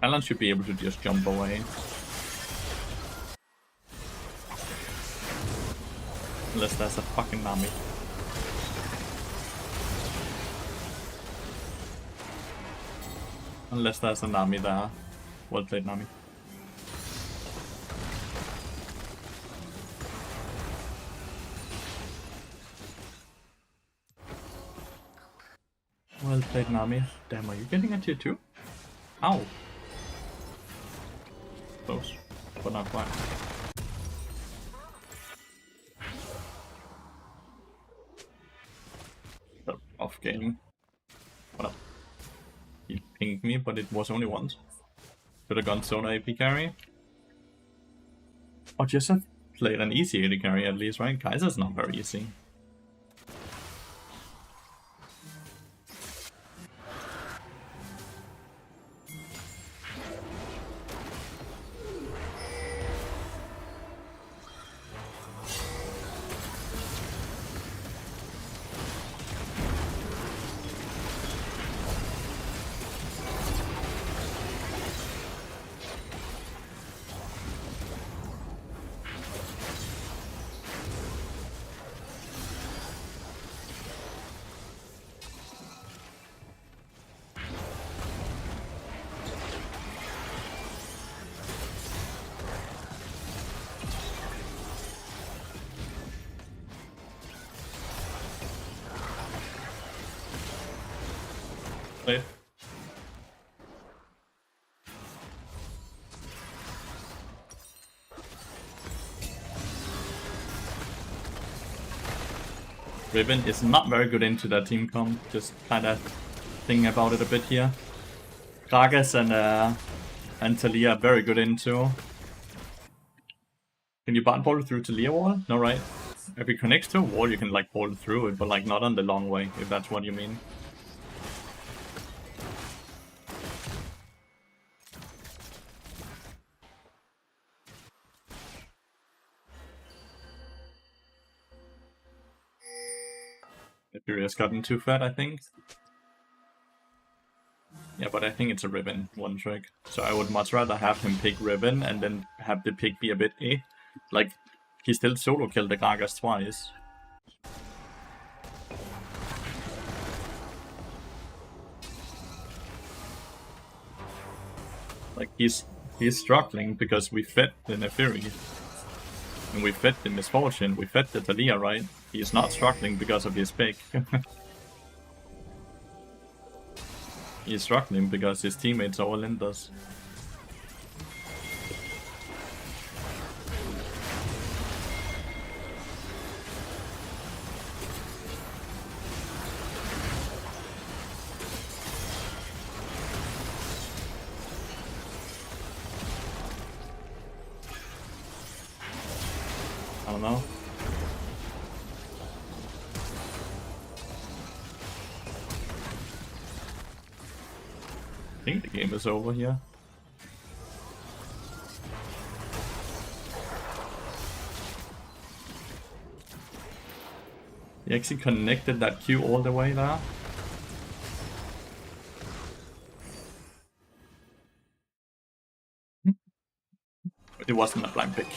Alan should be able to just jump away. Unless there's a fucking Nami. Unless there's a Nami there. Well played, Nami. Well played, Nami. Damn, are you getting a tier 2? Ow! Close, but not quite. Off game. What up? He pinged me, but it was only once. Could have gone Sona AP carry. Oh, just have played an easy AD carry at least, right? Kaiser's not very easy. Wait. Ribbon is not very good into that team comp, just kinda thinking about it a bit here. Gragas and Talia very good into. Can you bot bolt through Talia wall? No, right? If it connects to a wall you can like bolt through it, but like not on the long way, if that's what you mean. Furious gotten too fat, I think. Yeah, but I think it's a Ribbon one trick. So I would much rather have him pick Ribbon and then have the pick be a bit eh. Like, he still solo killed the Gragas twice. Like, he's struggling because we fed the Nefiri. And we fed the Misfortune, we fed the Talia, right? He is not struggling because of his pick. He is struggling because his teammates are all in this. I don't know. I think the game is over here. He actually connected that Q all the way there. But it wasn't a blind pick.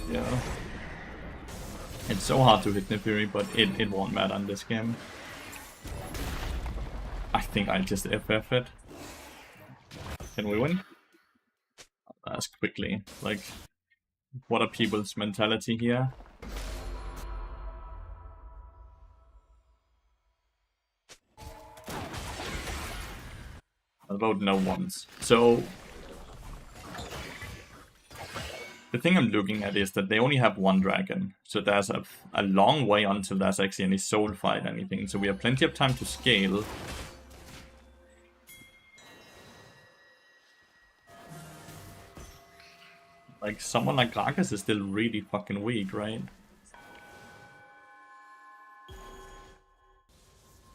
Yeah. It's so hard to hit Nefiri, but it won't matter in this game. I think I'll just FF it. Can we win? I'll ask quickly. Like, what are people's mentality here? I'll vote no once. So, the thing I'm looking at is that they only have one dragon. So there's a long way until there's actually any soul fight anything. So we have plenty of time to scale. Like, someone like Gragas is still really fucking weak, right?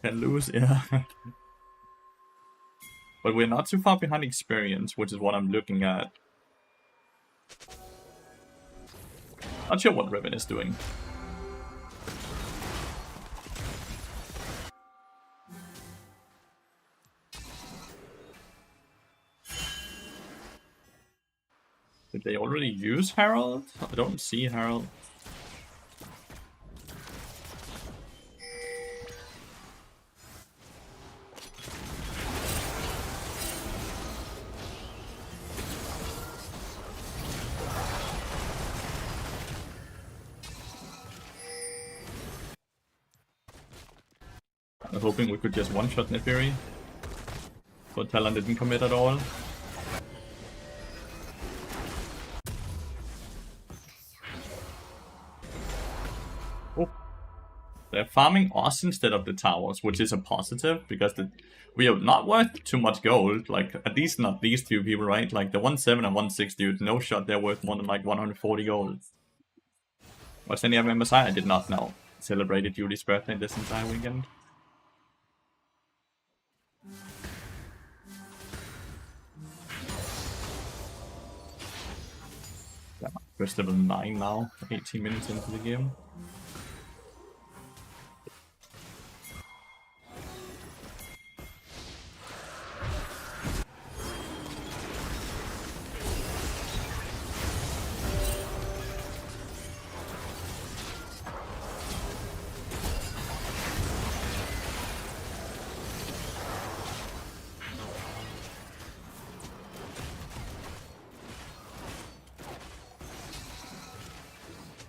Can lose, yeah. But we're not too far behind experience, which is what I'm looking at. Not sure what Riven is doing. Did they already use Herald? I don't see Herald. I'm hoping we could just one-shot Neferi. But Talon didn't commit at all. Oh. They're farming us instead of the towers, which is a positive, because we are not worth too much gold. Like, at least not these two people, right? Like, the 1-7 and 1-6 dude, no shot, they're worth more than like 140 gold. What's any of MSI? I did not know. Celebrated Judy's birthday this entire weekend. Yeah, first level 9 now, 18 minutes into the game.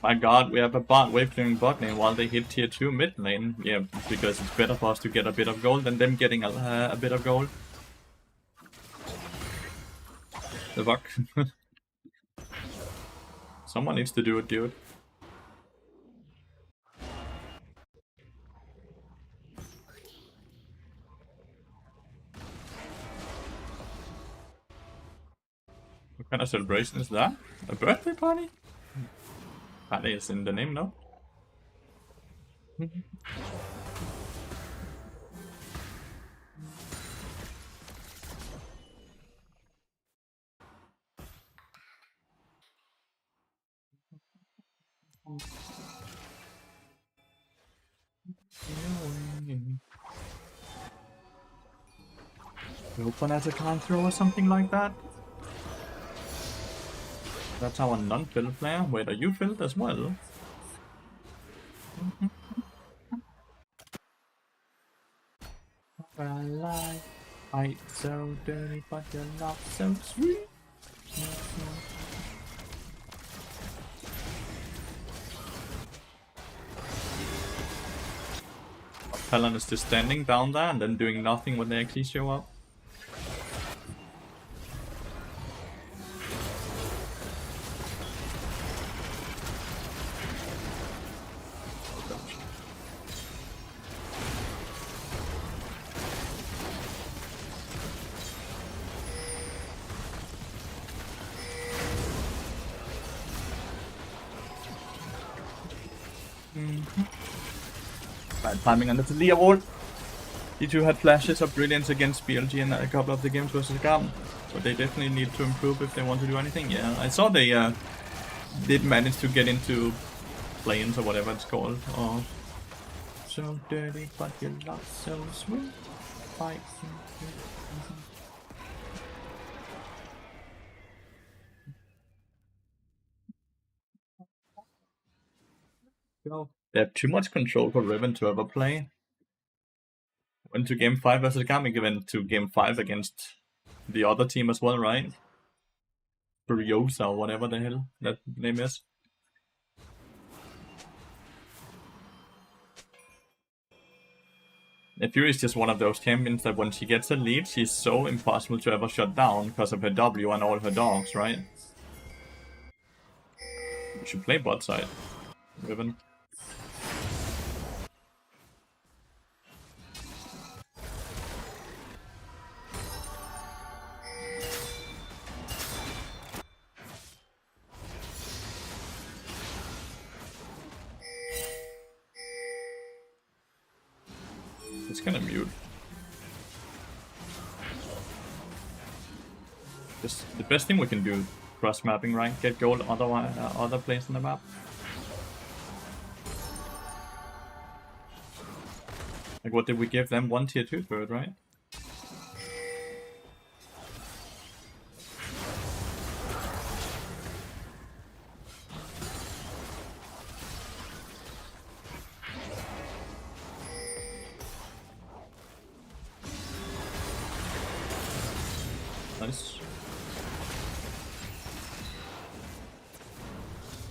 My god, we have a bot wave clearing bot lane while they hit tier 2 mid lane. Yeah, because it's better for us to get a bit of gold than them getting a bit of gold. The fuck? Someone needs to do it, dude. What kind of celebration is that? A birthday party? Party is in the name, no? Open as a counter or something like that? That's our non-filled player. Wait, are you filled as well? I like fight so dirty, but you're not so sweet. Talon is just standing down there and then doing nothing when they actually show up. Bad timing on the Talia wall. D2 had flashes of brilliance against BLG in a couple of the games versus Gam, but they definitely need to improve if they want to do anything. Yeah, I saw they did manage to get into planes or whatever it's called. Oh, so dirty, but your love so sweet. Fight. They have too much control for Riven to ever play. Went to game 5 versus Gami, went to game 5 against the other team as well, right? Furiosa or whatever the hell that name is. Fury is just one of those champions that when she gets a lead, she's so impossible to ever shut down because of her W and all her dogs, right? We should play bot side. Riven. Just gonna mute. Just the best thing we can do, cross mapping, right? Get gold other place on the map. Like what did we give them? 1 tier 2 bird, right? Nice.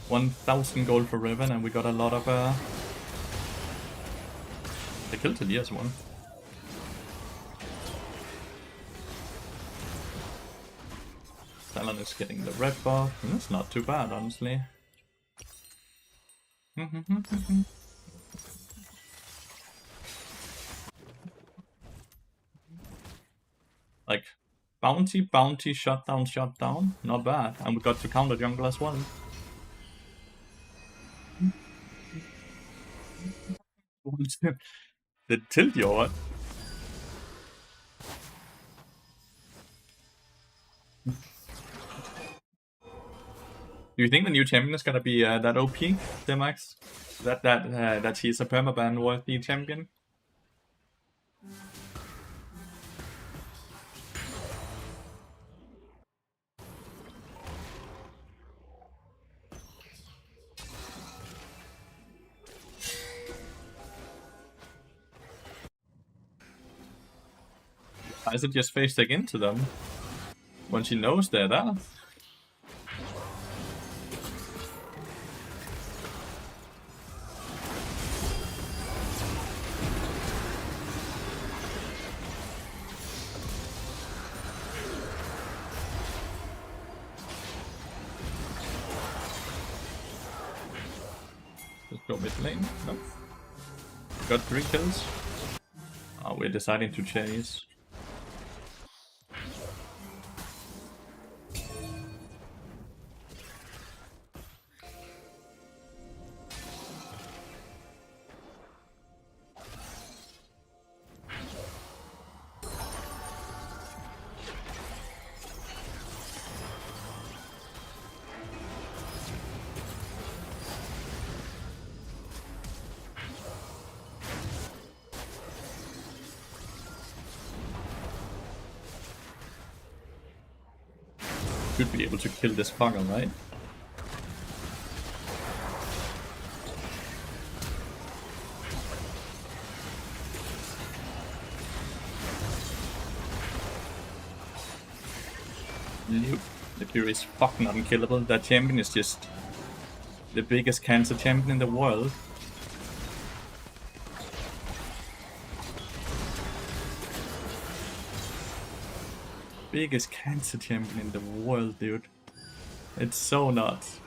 1,000 gold for Riven, and we got a lot of they killed Talia as well. Talon is getting the red buff, and that's not too bad, honestly. Like, bounty, shutdown, not bad. And we got to counter jungle as well. Did tilt you or what? Do you think the new champion is gonna be that OP, Demax? That he's a permaban worthy champion? I should just face tag into them when she knows they're there. Just go mid lane. Nope. Got 3 kills. Oh, we're deciding to chase. Should be able to kill this fucker, right? Nope. The Fury is fucking unkillable. That champion is just the biggest cancer champion in the world. Biggest cancer champion in the world, dude. It's so nuts.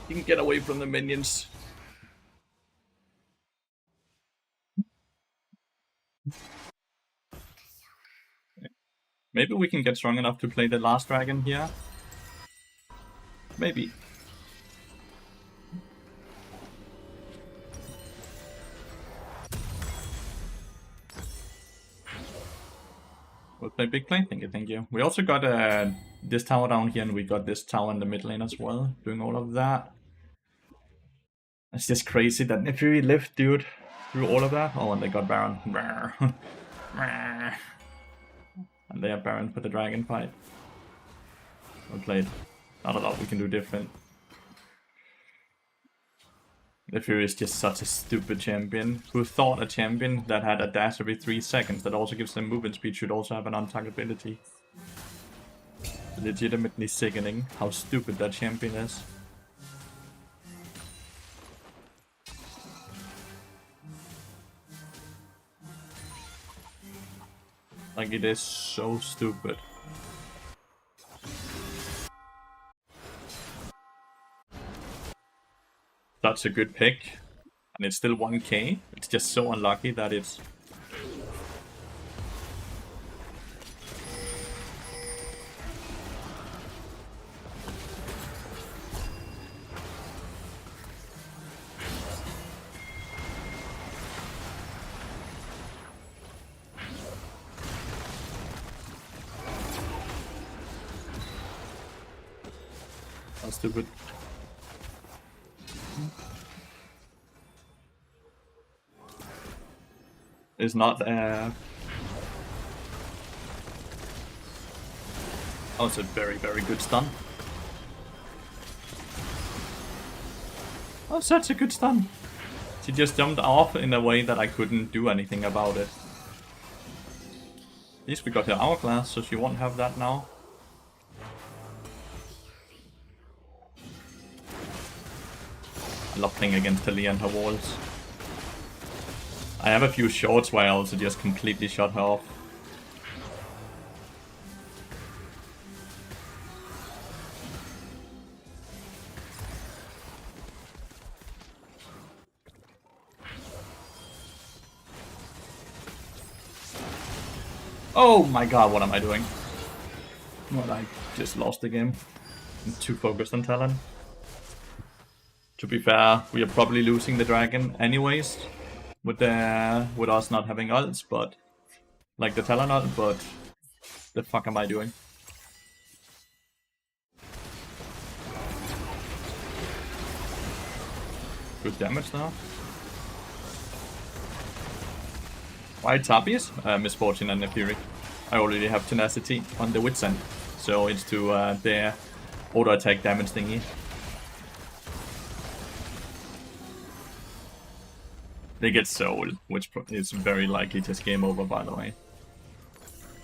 You can get away from the minions. Maybe we can get strong enough to play the last dragon here. Maybe. We'll play big plane, thank you. We also got this tower down here, and we got this tower in the mid lane as well, doing all of that. It's just crazy that Nefiri lived, dude, through all of that. Oh, and they got Baron. And they have Baron for the dragon fight. Well played. Not a lot we can do different. Lathyrus is just such a stupid champion. Who thought a champion that had a dash every 3 seconds that also gives them movement speed should also have an untargetability? Legitimately sickening how stupid that champion is. Like, it is so stupid. That's a good pick. And it's still 1k. It's just so unlucky that it's... That's stupid. It's not Oh, it's a very, very good stun. Oh, such a good stun. She just jumped off in a way that I couldn't do anything about it. At least we got her hourglass, so she won't have that now. I love playing against Talia and her walls. I have a few shorts where I also just completely shut her off. Oh my god, what am I doing? Well, I just lost the game. I'm too focused on Talon. To be fair, we are probably losing the dragon anyways, with us not having ults, but like the Talon ult, but the fuck am I doing? Good damage now. Why Tapies? Misfortune and the Fury. I already have tenacity on the Wit's End, so it's to their auto attack damage thingy. They get soul, which is very likely just game over, by the way.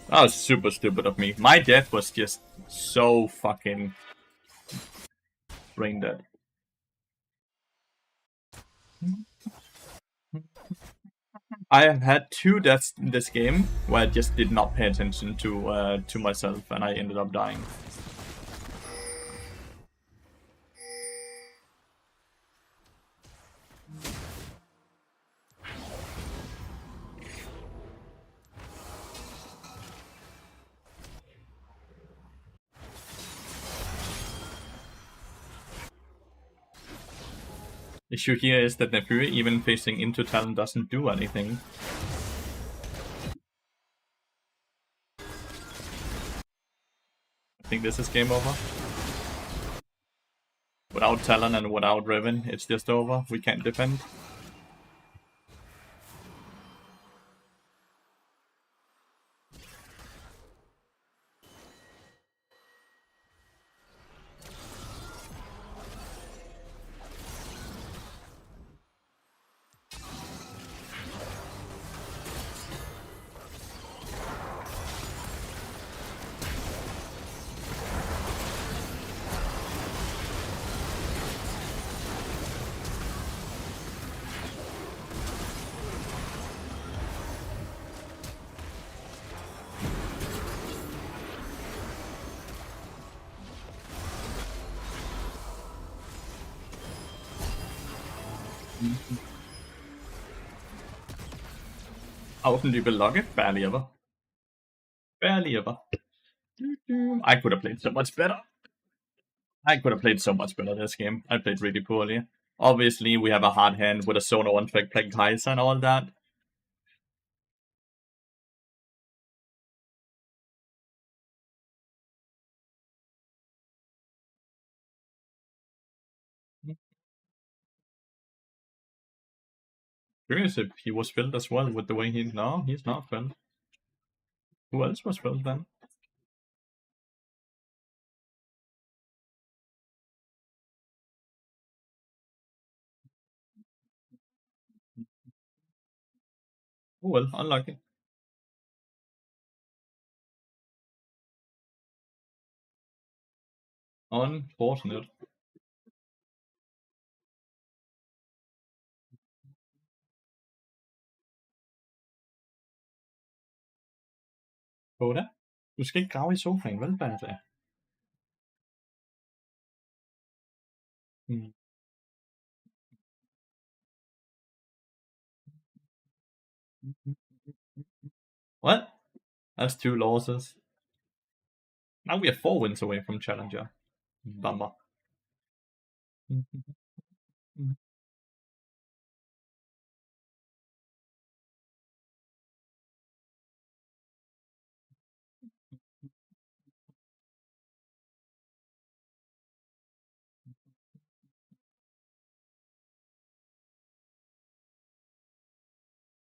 That was super stupid of me. My death was just so fucking brain dead. I have had 2 deaths in this game where I just did not pay attention to myself, and I ended up dying. The issue here is that Lathyrus, even facing into Talon, doesn't do anything. I think this is game over. Without Talon and without Riven, it's just over. We can't defend. How often do you build Locket? Barely ever. Barely ever. I could have played so much better. I could have played so much better this game. I played really poorly. Obviously, we have a hard hand with a Sono one track play Kaiser and all that. Curious if he was filled as well with the way he... No, he's not filled. Who else was filled then? Oh well, unlucky. Unfortunate. Koda, du skal ikke grave i sofaen, vel, Bertha? Hmm. What? That's 2 losses. Now we are 4 wins away from Challenger. Bummer.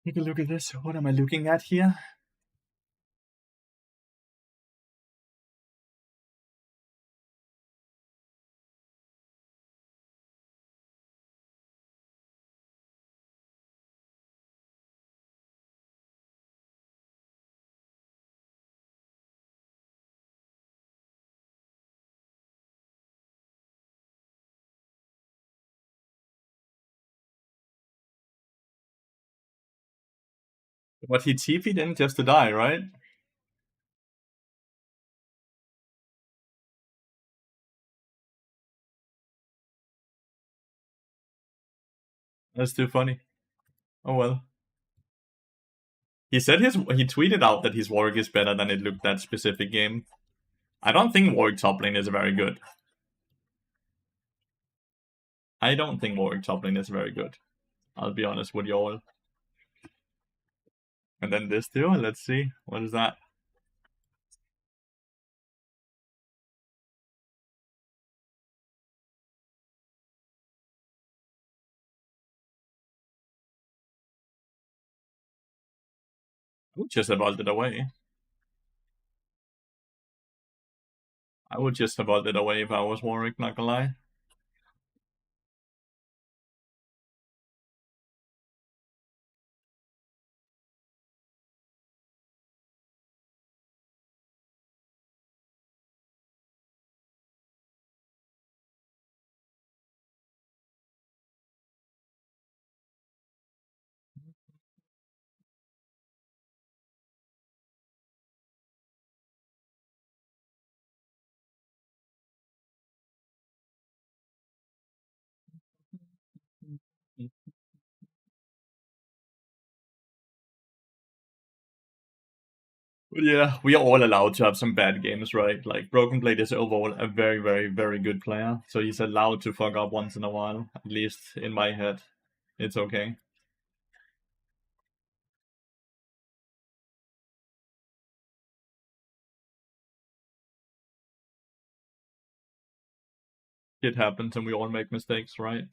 Take a look at this. What am I looking at here? What, he TP'd in just to die, right? That's too funny. Oh well. He said he tweeted out that his Warwick is better than it looked that specific game. I don't think Warwick top lane is very good. I don't think Warwick top lane is very good. I'll be honest with you all. And then this too, let's see. What is that? I would just have ulted away. I would just have ulted away if I was Warwick, not gonna lie. Yeah, we are all allowed to have some bad games, right? Like, Broken Blade is overall a very, very, very good player, so he's allowed to fuck up once in a while, at least in my head. It's okay. It happens and we all make mistakes, right?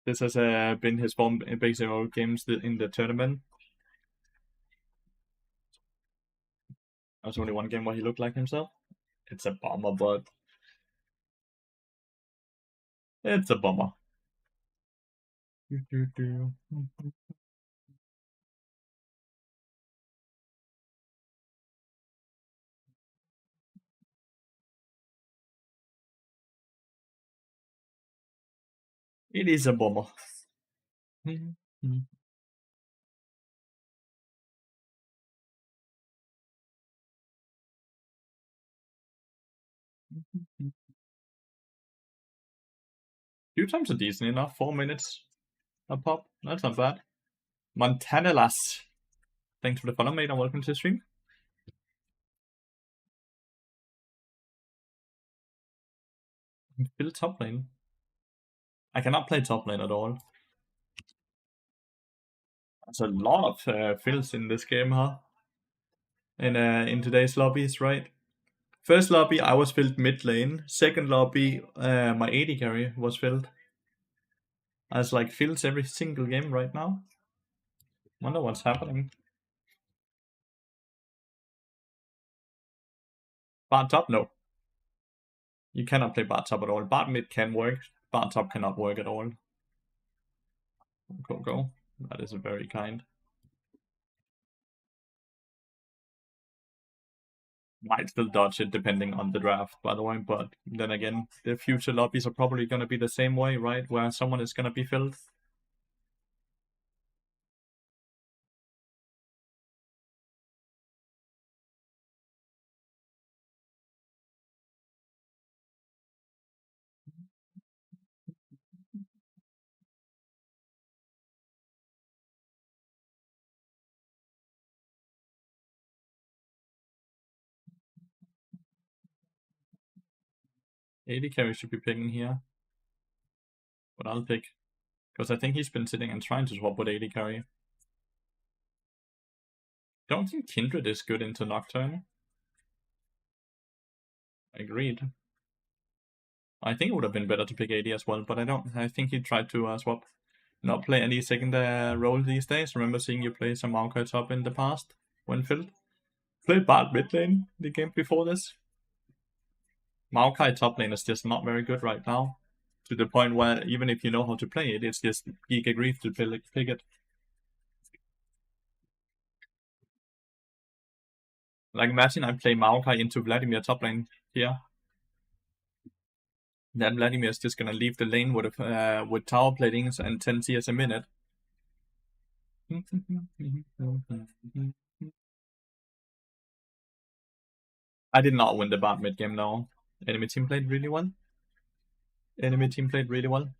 This has been his form in basically all games in the tournament. There's only one game where he looked like himself. It's a bummer, but it's a bummer. It is a bummer. Few times are decent enough. 4 minutes a pop. That's not bad. Montanelas. Thanks for the follow, mate, and welcome to the stream. Build top lane. I cannot play top lane at all. There's a lot of fills in this game, huh? In today's lobbies, right? First lobby, I was filled mid lane. Second lobby, my AD carry was filled. I was like fills every single game right now. Wonder what's happening. Bart top? No. You cannot play Bart top at all. Bart mid can work. Bart top cannot work at all. Go. That is very kind. Might still dodge it depending on the draft, by the way, but then again, the future lobbies are probably going to be the same way, right? Where someone is going to be filled. AD carry should be picking here. But I'll pick. Because I think he's been sitting and trying to swap with AD carry. Don't think Kindred is good into Nocturne. Agreed. I think it would have been better to pick AD as well, but I don't. I think he tried to swap. Not play any second role these days. Remember seeing you play some Maokai top in the past when filled. Played bad mid lane the game before this. Maokai top lane is just not very good right now. To the point where even if you know how to play it, it's just giga grief to pick it. Like imagine I play Maokai into Vladimir top lane here. Then Vladimir is just gonna leave the lane with tower platings and 10 CS a minute. I did not win the bot mid game, no. Enemy team played really well. Enemy team played really well.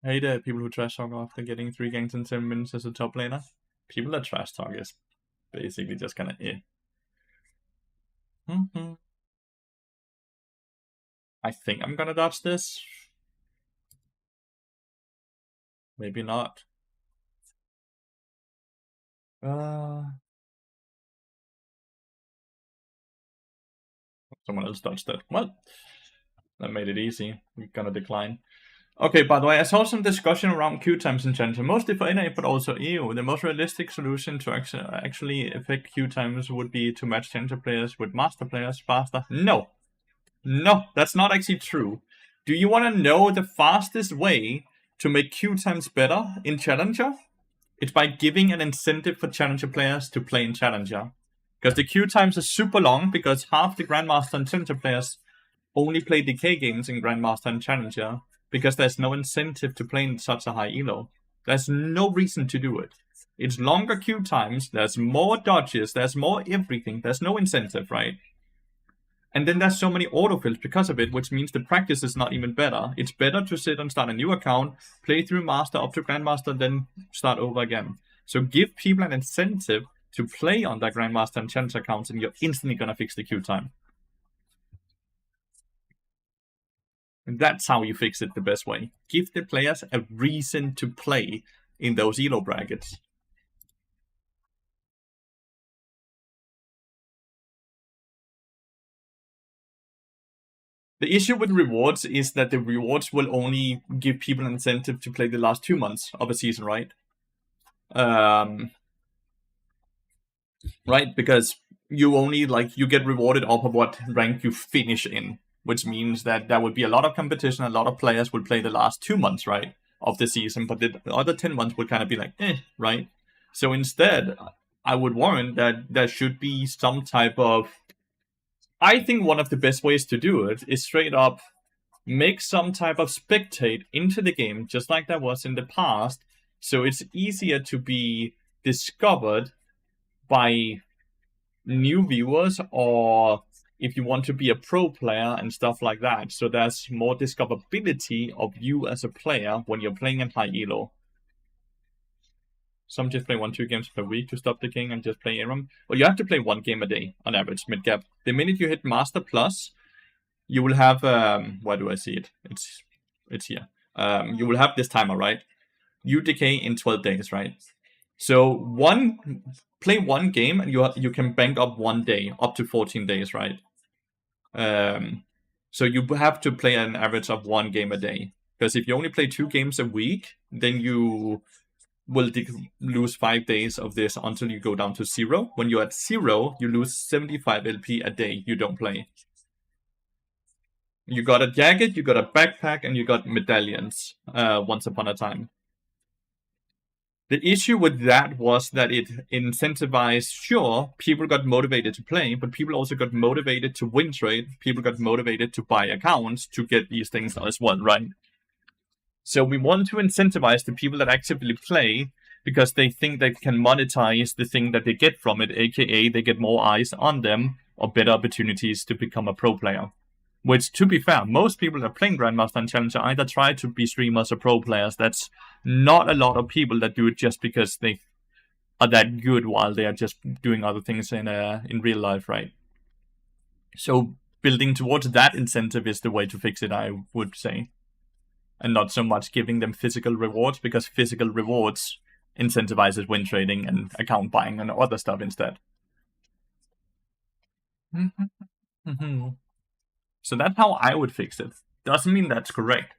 I hate people who trash talk after getting 3 ganks in 7 minutes as a top laner. People that trash talk is basically just kinda I think I'm gonna dodge this. Maybe not. Someone else dodged it. Well, that made it easy. We're gonna decline. Okay, by the way, I saw some discussion around Q times in Challenger, mostly for NA, but also EU. The most realistic solution to actually affect Q times would be to match Challenger players with Master players faster. No, that's not actually true. Do you want to know the fastest way to make Q times better in Challenger? It's by giving an incentive for Challenger players to play in Challenger. Because the Q times are super long, because half the Grandmaster and Challenger players only play DK games in Grandmaster and Challenger, because there's no incentive to play in such a high elo. There's no reason to do it. It's longer queue times, there's more dodges, there's more everything, there's no incentive, right? And then there's so many autofills because of it, which means the practice is not even better. It's better to sit and start a new account, play through Master up to Grandmaster, then start over again. So give people an incentive to play on their Grandmaster and Challenger accounts, and you're instantly gonna fix the queue time. And that's how you fix it the best way. Give the players a reason to play in those elo brackets. The issue with rewards is that the rewards will only give people an incentive to play the last 2 months of a season, right? Right, because you only you get rewarded off of what rank you finish in, which means that there would be a lot of competition. A lot of players will play the last 2 months, right, of the season, but the other 10 months would kind of be like, right? So instead, I would warrant that there should be some type of. I think one of the best ways to do it is straight up make some type of spectate into the game, just like there was in the past, so it's easier to be discovered by new viewers, or if you want to be a pro player and stuff like that. So there's more discoverability of you as a player when you're playing in high elo. Some just play 1-2 games per week to stop the king and just play Aram. Well, you have to play 1 game a day on average mid gap. The minute you hit Master Plus, you will have where do I see it? It's here. You will have this timer, right? You decay in 12 days, right? So play 1 game and you can bank up 1 day, up to 14 days, right? So you have to play an average of 1 game a day. Because if you only play 2 games a week, then you will lose 5 days of this until you go down to 0. When you're at 0, you lose 75 LP a day you don't play. You got a jacket, you got a backpack, and you got medallions. Once upon a time. The issue with that was that it incentivized, sure, people got motivated to play, but people also got motivated to win trade. People got motivated to buy accounts to get these things as well, right? So we want to incentivize the people that actively play because they think they can monetize the thing that they get from it, aka they get more eyes on them or better opportunities to become a pro player. Which, to be fair, most people that are playing Grandmaster and Challenger either try to be streamers or pro players. That's not a lot of people that do it just because they are that good while they are just doing other things in real life, right? So building towards that incentive is the way to fix it, I would say. And not so much giving them physical rewards, because physical rewards incentivizes win trading and account buying and other stuff instead. So that's how I would fix it. Doesn't mean that's correct.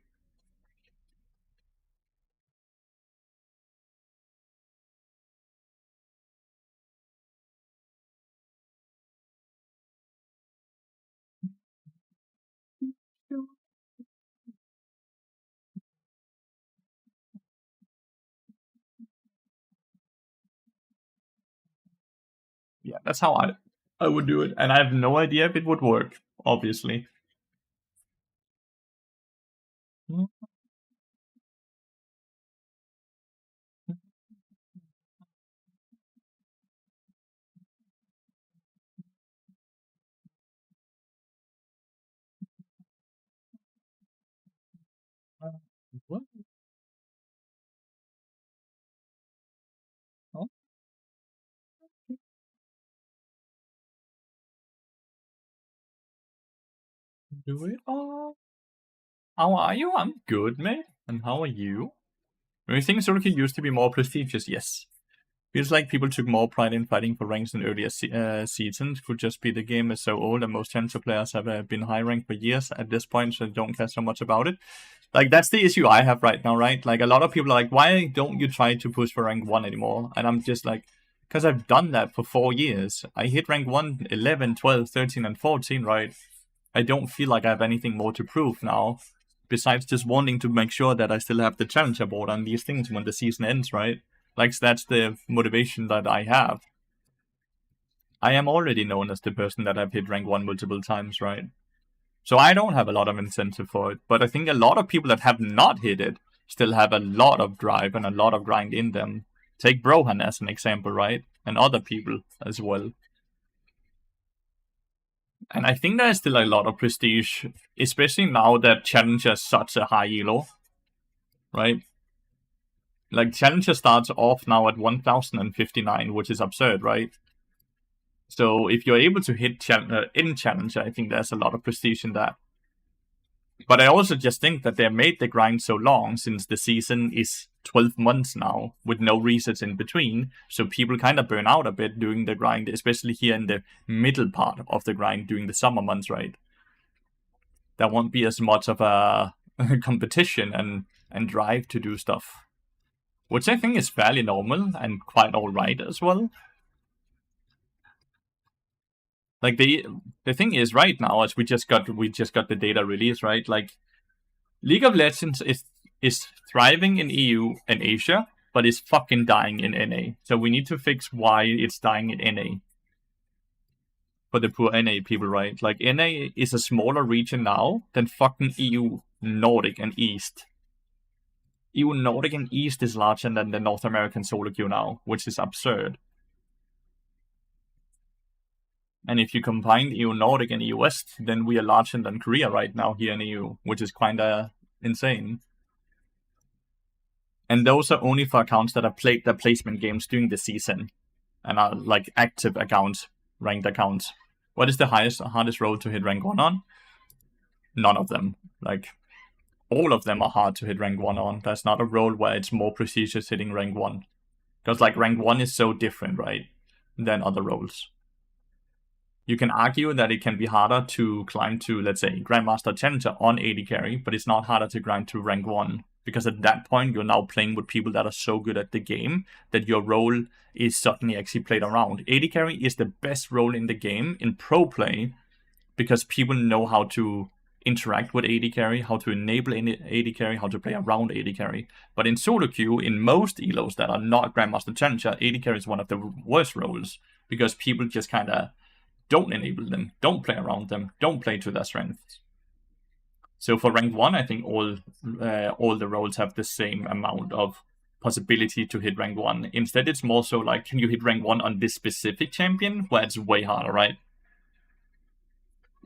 Yeah, that's how I would do it. And I have no idea if it would work, obviously. What? Oh, do it all. How are you? I'm good, mate. And how are you? Do you think Soroki used to be more prestigious? Yes. Feels like people took more pride in fighting for ranks in earlier seasons. Could just be the game is so old and most challenger players have been high ranked for years at this point, so don't care so much about it. Like, that's the issue I have right now, right? Like, a lot of people are like, why don't you try to push for rank 1 anymore? And I'm just like, because I've done that for 4 years. I hit rank 1, 11, 12, 13, and 14, right? I don't feel like I have anything more to prove now, besides just wanting to make sure that I still have the challenger board on these things when the season ends, right? Like, that's the motivation that I have. I am already known as the person that have hit rank 1 multiple times, right? So I don't have a lot of incentive for it. But I think a lot of people that have not hit it still have a lot of drive and a lot of grind in them. Take Brohan as an example, right? And other people as well. And I think there's still a lot of prestige, especially now that Challenger is such a high elo, right? Like, Challenger starts off now at 1059, which is absurd, right? So if you're able to hit in Challenger, I think there's a lot of prestige in that. But I also just think that they made the grind so long, since the season is 12 months now, with no resets in between, so people kind of burn out a bit doing the grind, especially here in the middle part of the grind during the summer months, right? There won't be as much of a competition and drive to do stuff, which I think is fairly normal and quite alright as well. Like, the thing is, right now, as we just got the data release, right? Like, League of Legends is thriving in EU and Asia, but is fucking dying in NA. So we need to fix why it's dying in NA. For the poor NA people, right? Like, NA is a smaller region now than fucking EU, Nordic, and East. EU Nordic and East is larger than the North American solo queue now, which is absurd. And if you combine EU Nordic and EU West, then we are larger than Korea right now here in EU, which is kinda insane. And those are only for accounts that have played their placement games during the season and are like active accounts, ranked accounts. What is the hardest role to hit rank 1 on? None of them. Like, all of them are hard to hit rank 1 on. There's not a role where it's more prestigious hitting rank 1. Because, like, rank 1 is so different, right, than other roles. You can argue that it can be harder to climb to, let's say, Grandmaster Challenger on AD carry, but it's not harder to grind to rank 1. Because at that point, you're now playing with people that are so good at the game that your role is suddenly actually played around. AD carry is the best role in the game in pro play because people know how to interact with AD carry, how to enable AD carry, how to play around AD carry. But in solo queue, in most elos that are not Grandmaster Challenger, AD carry is one of the worst roles because people just kind of don't enable them, don't play around them, don't play to their strengths. So for rank 1, I think all the roles have the same amount of possibility to hit rank 1. Instead, it's more so like, can you hit rank 1 on this specific champion, where it's way harder, right?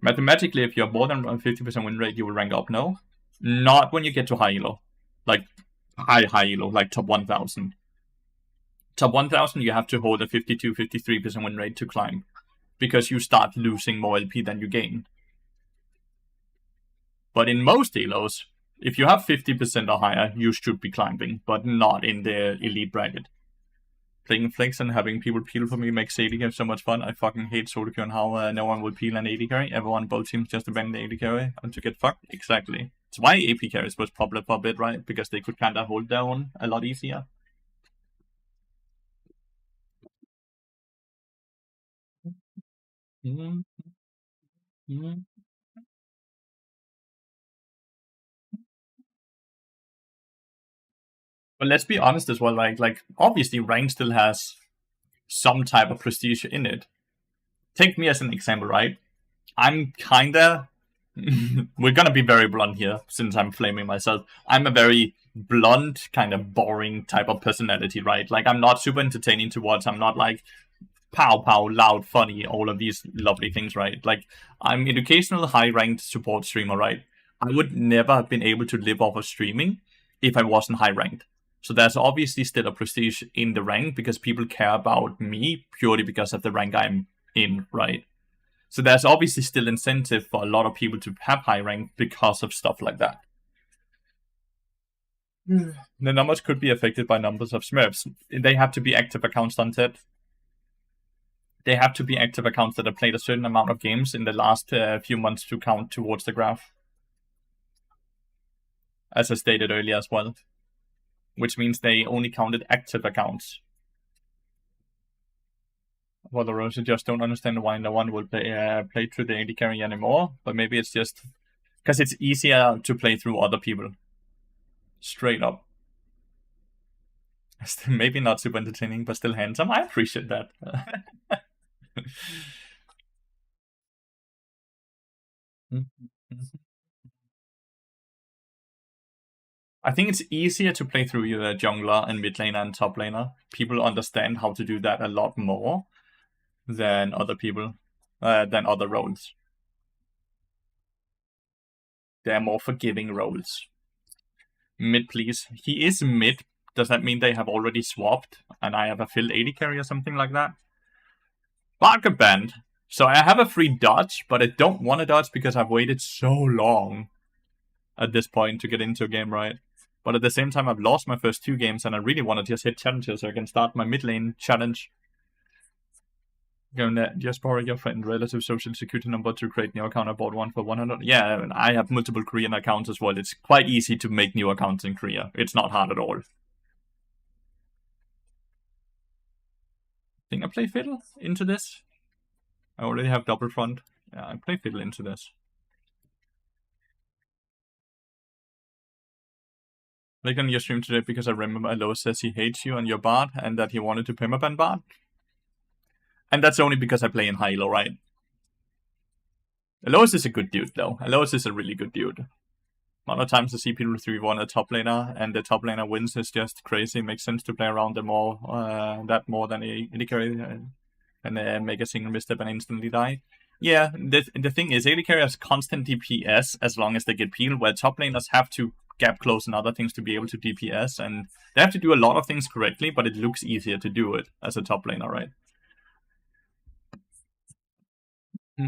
Mathematically, if you're more than 50% win rate, you will rank up, no? Not when you get to high elo. Like, high elo, like top 1000. Top 1000, you have to hold a 52-53% win rate to climb, because you start losing more LP than you gain. But in most elos, if you have 50% or higher, you should be climbing, but not in the elite bracket. Playing flex and having people peel for me makes AD carry so much fun. I fucking hate solo queue and how no one will peel an AD carry. Everyone, both teams just abandon the AD carry and to get fucked. Exactly. It's why AP carries was popular for a bit, right? Because they could kind of hold down a lot easier. But let's be honest as well, like obviously rank still has some type of prestige in it. Take me as an example, right? I'm kinda we're gonna be very blunt here, since I'm flaming myself. I'm a very blunt, kind of boring type of personality, right? Like, I'm not super entertaining to watch. I'm not like pow pow, loud, funny, all of these lovely things, right? Like, I'm educational, high-ranked support streamer, right? I would never have been able to live off of streaming if I wasn't high-ranked. So there's obviously still a prestige in the rank because people care about me purely because of the rank I'm in, right? So there's obviously still incentive for a lot of people to have high rank because of stuff like that. The numbers could be affected by numbers of Smurfs. They have to be active accounts, Stunted. They have to be active accounts that have played a certain amount of games in the last few months to count towards the graph. As I stated earlier as well. Which means they only counted active accounts. Well, the Rosa just don't understand why no one will play through the AD carry anymore. But maybe it's just because it's easier to play through other people. Straight up. Maybe not super entertaining, but still handsome. I appreciate that. I think it's easier to play through your jungler and mid laner and top laner. People understand how to do that a lot more than other people, than other roles. They're more forgiving roles. Mid, please. He is mid. Does that mean they have already swapped and I have a filled AD carry or something like that? Barker banned. So I have a free dodge, but I don't want to dodge because I've waited so long at this point to get into a game, right? But at the same time, I've lost my first 2 games and I really want to just hit challenges so I can start my mid lane challenge. Gonna just borrow your friend relative social security number to create new account. I bought one for 100. Yeah, I have multiple Korean accounts as well. It's quite easy to make new accounts in Korea. It's not hard at all. I think I play Fiddle into this. I already have double front. Yeah, I play Fiddle into this. Like on your stream today because I remember Alo says he hates you and your bard and that he wanted to permaban bard. And that's only because I play in high elo, right? Alois is a good dude, though. Alois is a really good dude. A lot of times I see people 3v1 a top laner, and the top laner wins is just crazy. It makes sense to play around them more, more than a AD carry and make a single misstep and instantly die. Yeah, the thing is, AD carry has constant DPS as long as they get peeled, where top laners have to gap close and other things to be able to DPS, and they have to do a lot of things correctly, but it looks easier to do it as a top laner, right? Why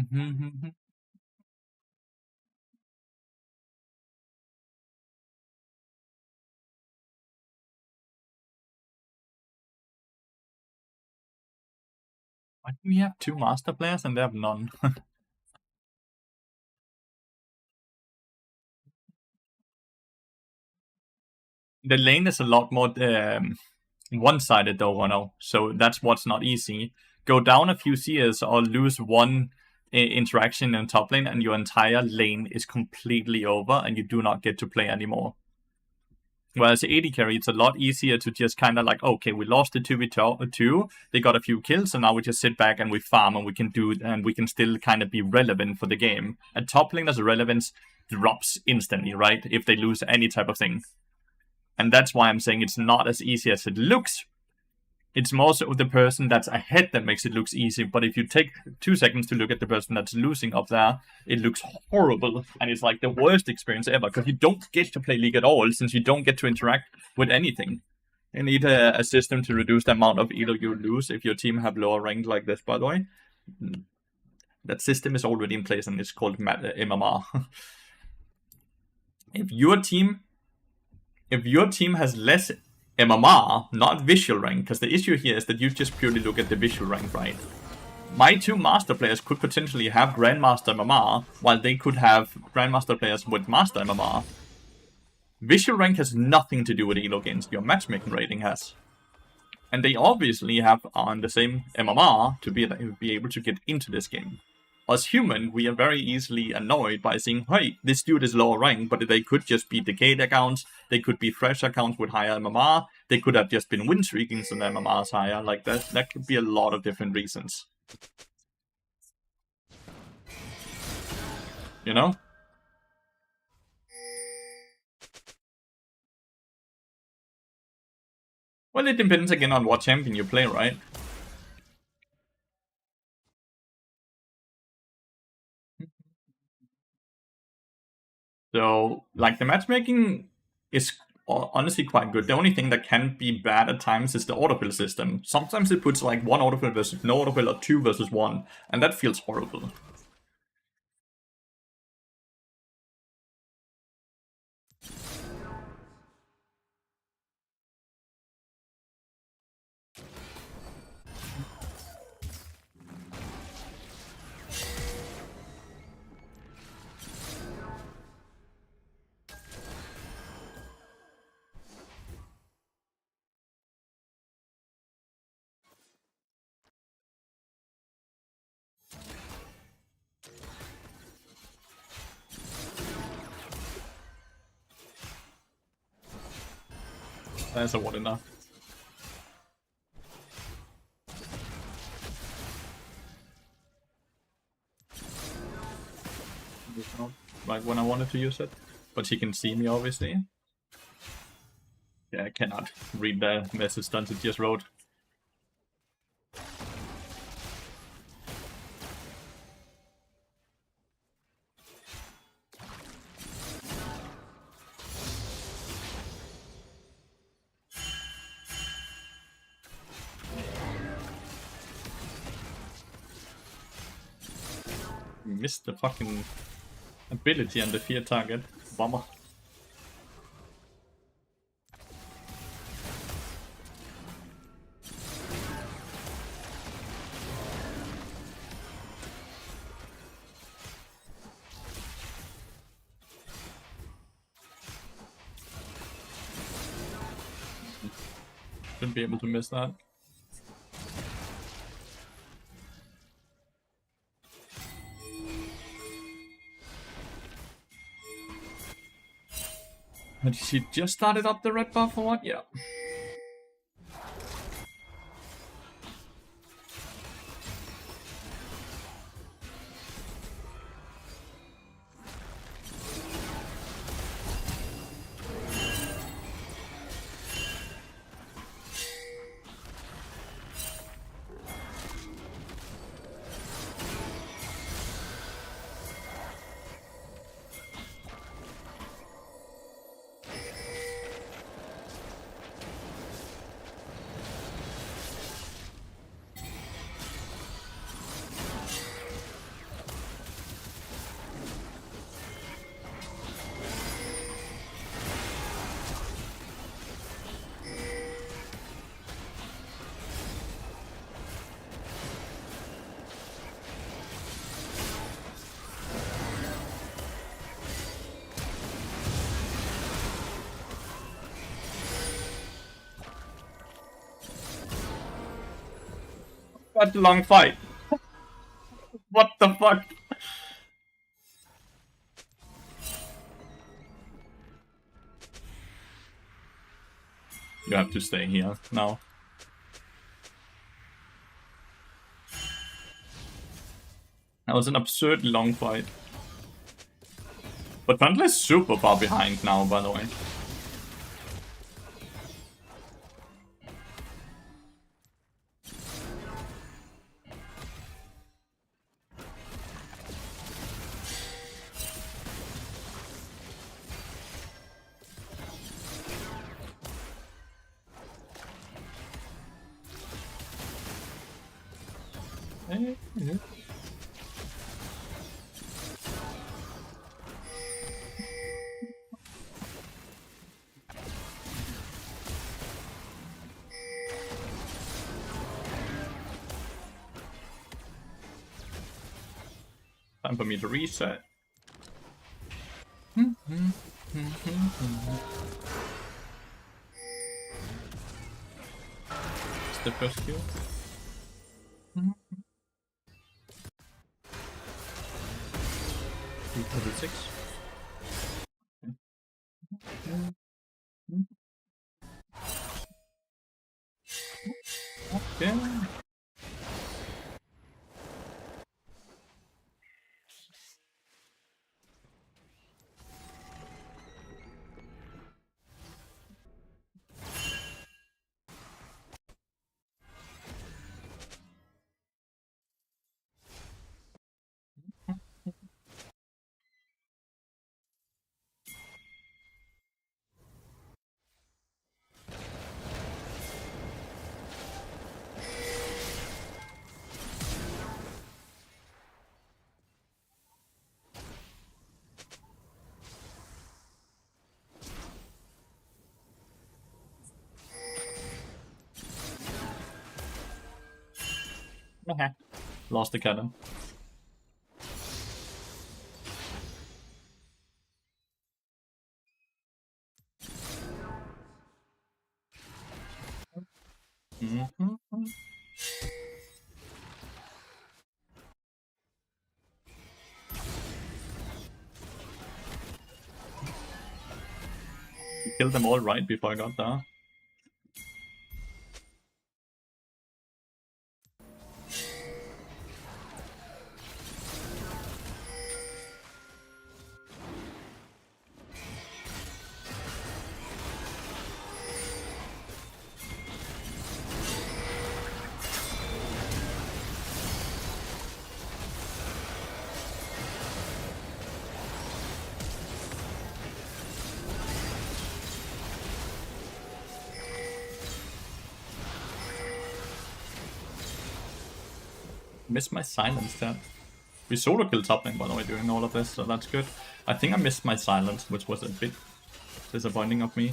do we have 2 master players and they have none? The lane is a lot more one-sided though, so that's what's not easy. Go down a few CS or lose one interaction in top lane, and your entire lane is completely over, and you do not get to play anymore. Whereas the AD carry, it's a lot easier to just kind of like, okay, we lost the 2v2, they got a few kills, and now we just sit back and we farm, and we can still kind of be relevant for the game. At top lane, the relevance drops instantly, right? If they lose any type of thing. And that's why I'm saying it's not as easy as it looks. It's more so the person that's ahead that makes it look easy. But if you take 2 seconds to look at the person that's losing up there, it looks horrible. And it's like the worst experience ever. Because you don't get to play League at all, since you don't get to interact with anything. You need a system to reduce the amount of elo you lose if your team have lower rank like this, by the way. That system is already in place, and it's called MMR. If your team has less MMR, not visual rank, because the issue here is that you just purely look at the visual rank, right? My 2 master players could potentially have Grandmaster MMR, while they could have Grandmaster players with Master MMR. Visual rank has nothing to do with elo gains, your matchmaking rating has. And they obviously have on the same MMR to be able to get into this game. As human, we are very easily annoyed by saying, hey, this dude is lower rank, but they could just be decayed accounts, they could be fresh accounts with higher MMR, they could have just been win streaking so the MMR is higher, like that could be a lot of different reasons. You know? Well, it depends again on what champion you play, right? So, like, the matchmaking is honestly quite good. The only thing that can be bad at times is the autofill system. Sometimes it puts like 1 autofill versus no autofill, or 2 versus 1, and that feels horrible. That's a what enough. Like when I wanted to use it, but she can see me obviously. Yeah, I cannot read the message Stunted just wrote. Missed the fucking ability and the fear target. Bummer. Shouldn't be able to miss that. Had she just started up the red buff or what? Yeah. That's a long fight. What the fuck? You have to stay here now. That was an absurdly long fight. But Bundle is super far behind now, by the way. Time for me to reset. It's the first kill. Level 6. Okay. Okay. Lost the cannon. Killed them all right before I got there. Missed my silence there. We solo killed top lane, by the way, during all of this, so that's good. I think I missed my silence, which was a bit disappointing of me.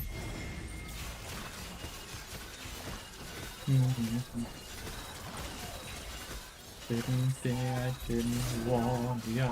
Didn't think I didn't want ya.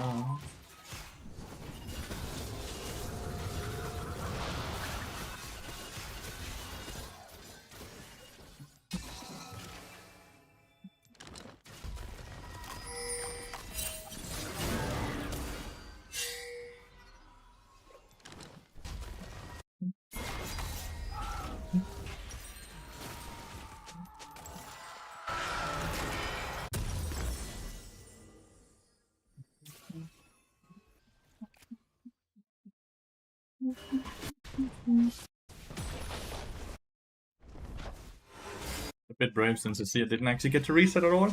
A bit brave since I see I didn't actually get to reset at all.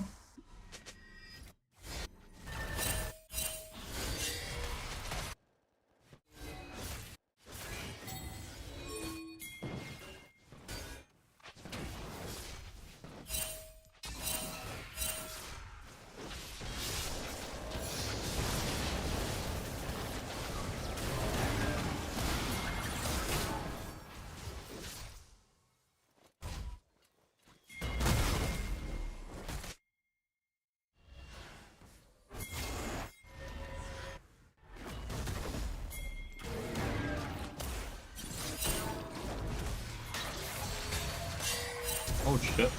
Oh shit.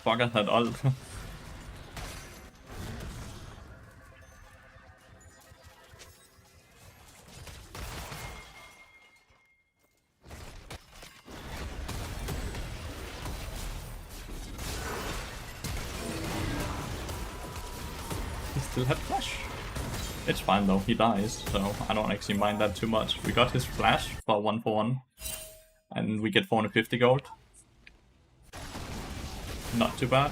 Fuck, I had ult. still have flash. It's fine though, he dies, so I don't actually mind that too much. We got his flash for 1 and we get 450 gold. Not too bad.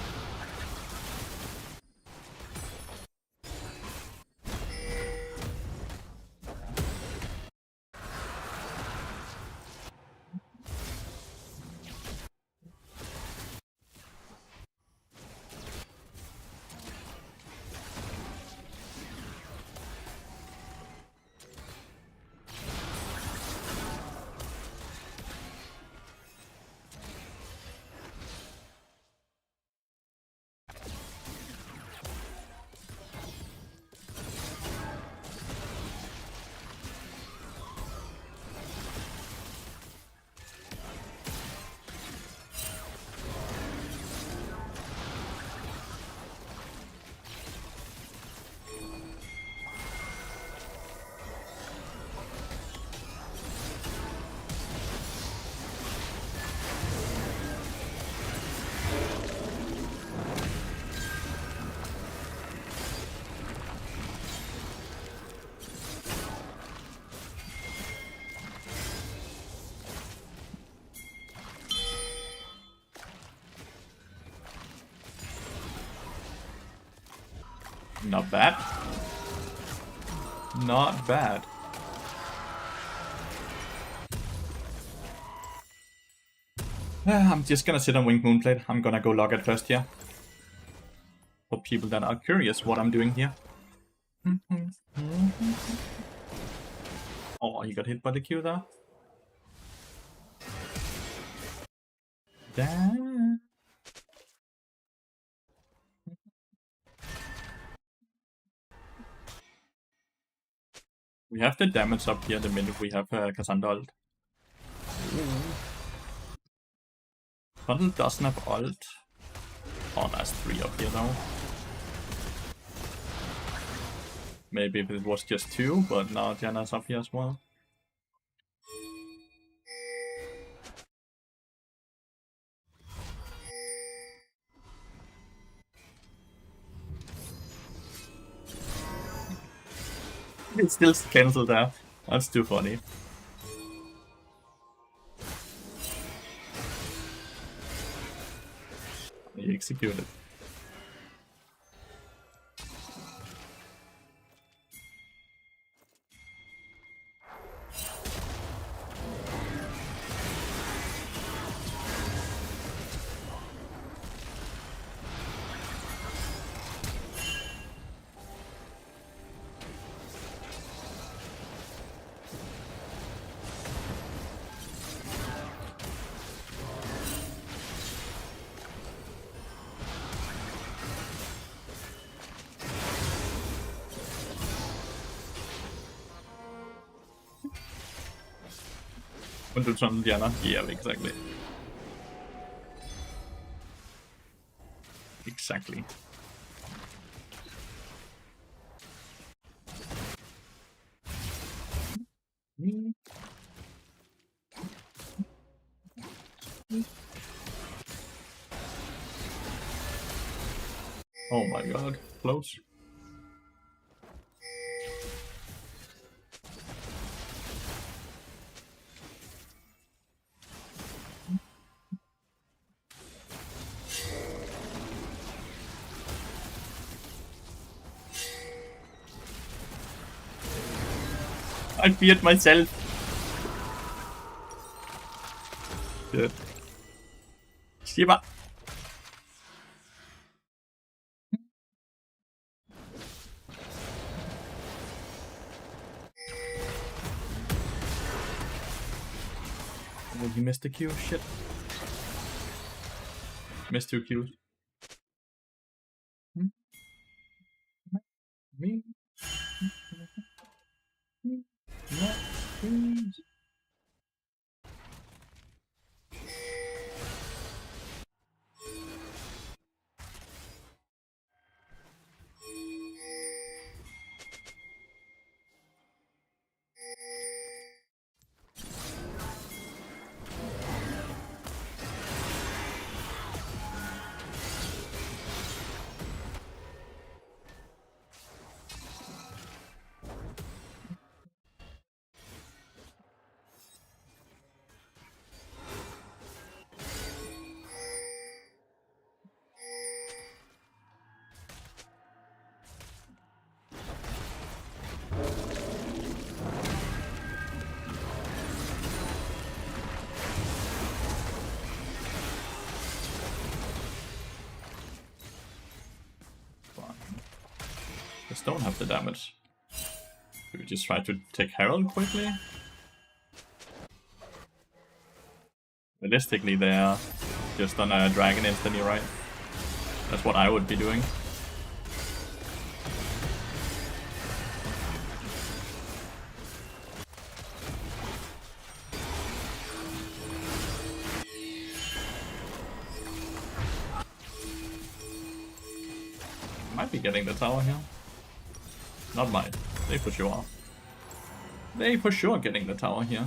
Not bad. Not bad. I'm just gonna sit on Winged Moonplate. I'm gonna go log it first here. For people that are curious what I'm doing here. Oh, he got hit by the Q there. Damn. We have the damage up here the minute we have Cassandra ult. Bundle doesn't have ult. Oh, that's 3 up here though. Maybe if it was just 2, but now Janna's up here as well. It's still cancelled there. That's too funny. He executed. Diana. Yeah, exactly. Exactly. Oh my god, close. I feared myself. Yeah. Shiba. Oh, he missed the Q. Shit. Missed 2 Qs. Me. Just don't have the damage. Do we just try to take Herald quickly? Realistically, they are just on a dragon instantly, right? That's what I would be doing. Might be getting the tower here. Not mine. They for sure are. They for sure getting the tower here.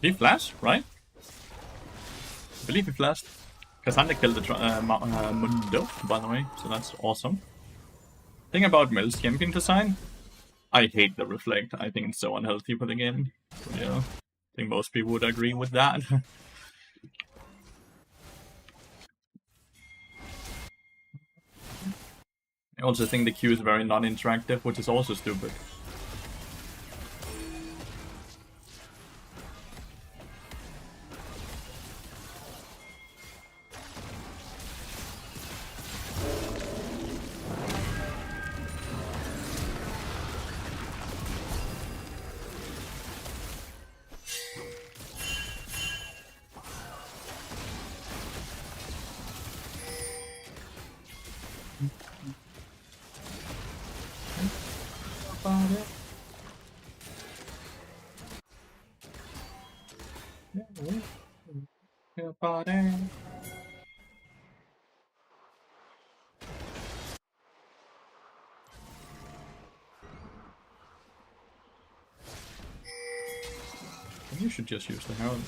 He flashed, right? I believe he flashed. Cassandra killed the Mundo, by the way, so that's awesome. Thing about Mel's champion design, I hate the reflect. I think it's so unhealthy for the game. But, yeah, I think most people would agree with that. I also think the Q is very non-interactive, which is also stupid. You should just use the Herald.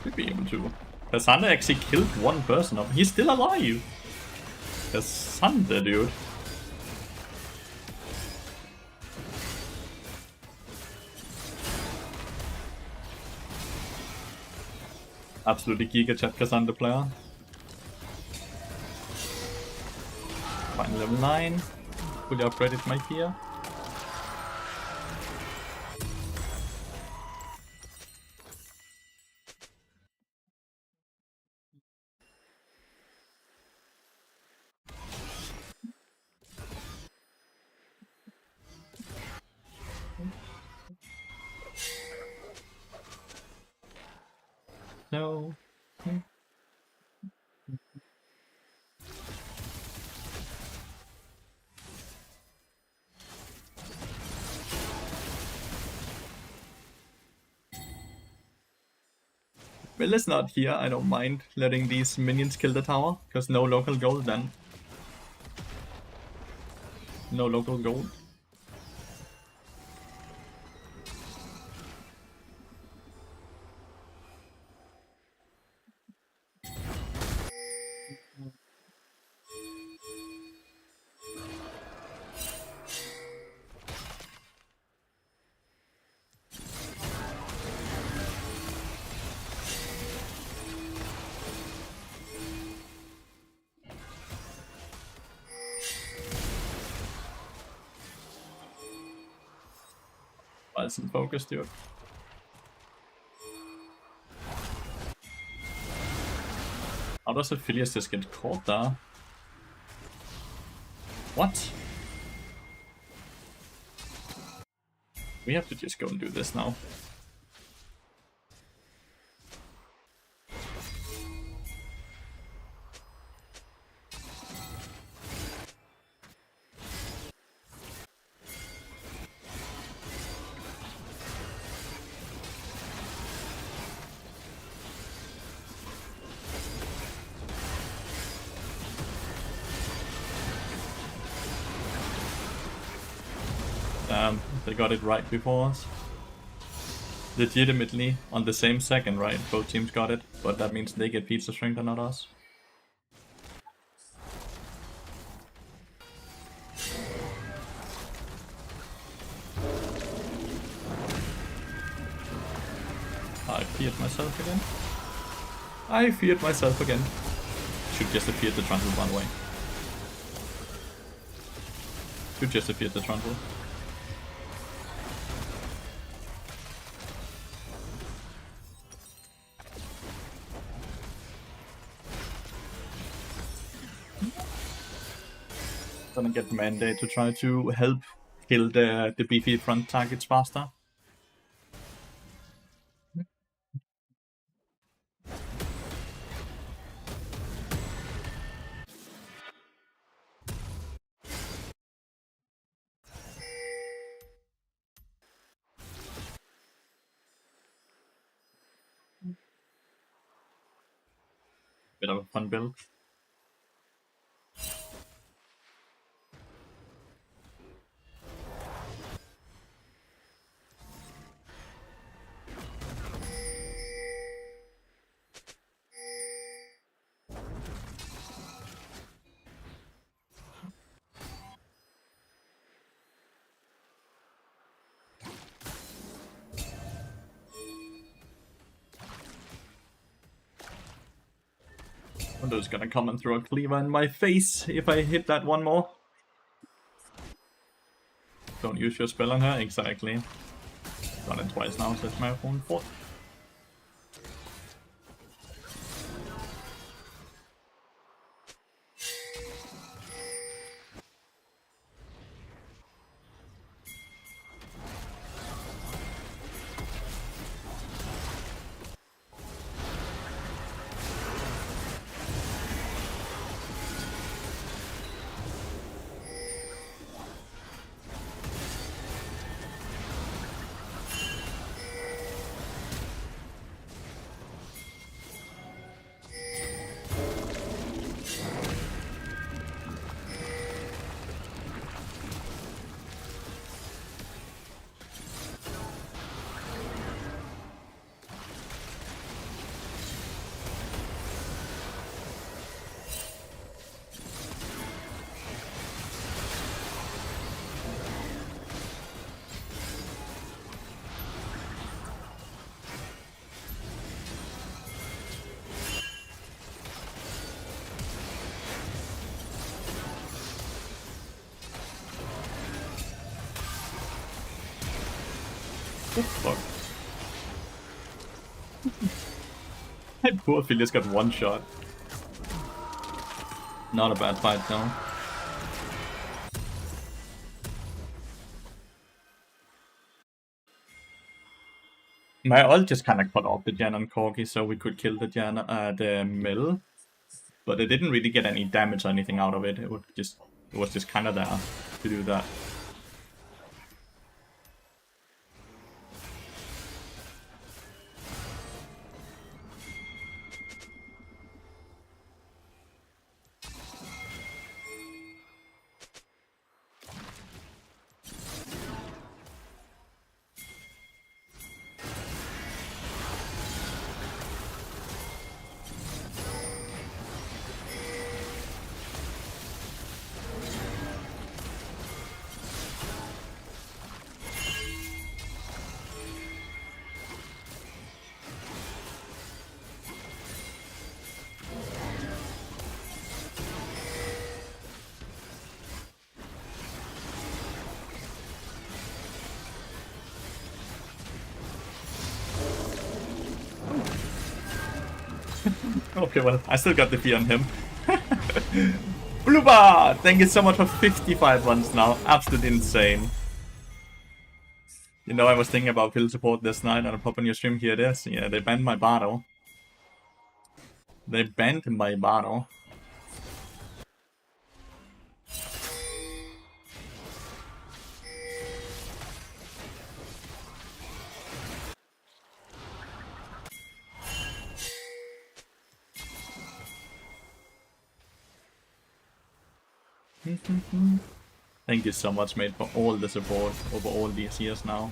Could be able to. Cassandra actually killed one person. He's still alive. Cassandra, dude. Absolutely giga chat Cassandra player. Fine, level 9. Fully upgraded my gear. No. Well, it's not here. I don't mind letting these minions kill the tower, because no local gold then. No local gold. It's in focus, dude. How does Lathyrus just get caught there? What? We have to just go and do this now. They got it right before us. Legitimately on the same second, right? Both teams got it, but that means they get pizza strength and not us. I feared myself again. I feared myself again. Should just have feared the trundle, by the way. Should just have feared the trundle. Gonna get mandate to try to help kill the beefy front targets faster. Bit of a fun build. Window's gonna come and throw a cleaver in my face if I hit that one more. Don't use your spell on her, exactly. Done it twice now, so it's my own fault. Oh, fuck. Poor Phileas got one shot. Not a bad fight though. My ult just kind of cut off the Jan and Corgi so we could kill the Jan the mill. But it didn't really get any damage or anything out of it. It was just kind of there to do that. Okay, well, I still got the fear on him. Blue bar! Thank you so much for 55 ones now. Absolutely insane. You know, I was thinking about field support this night and I pop on your stream. Here it is. Yeah, they banned my battle. They banned my battle. Thank you so much, mate, for all the support over all these years now.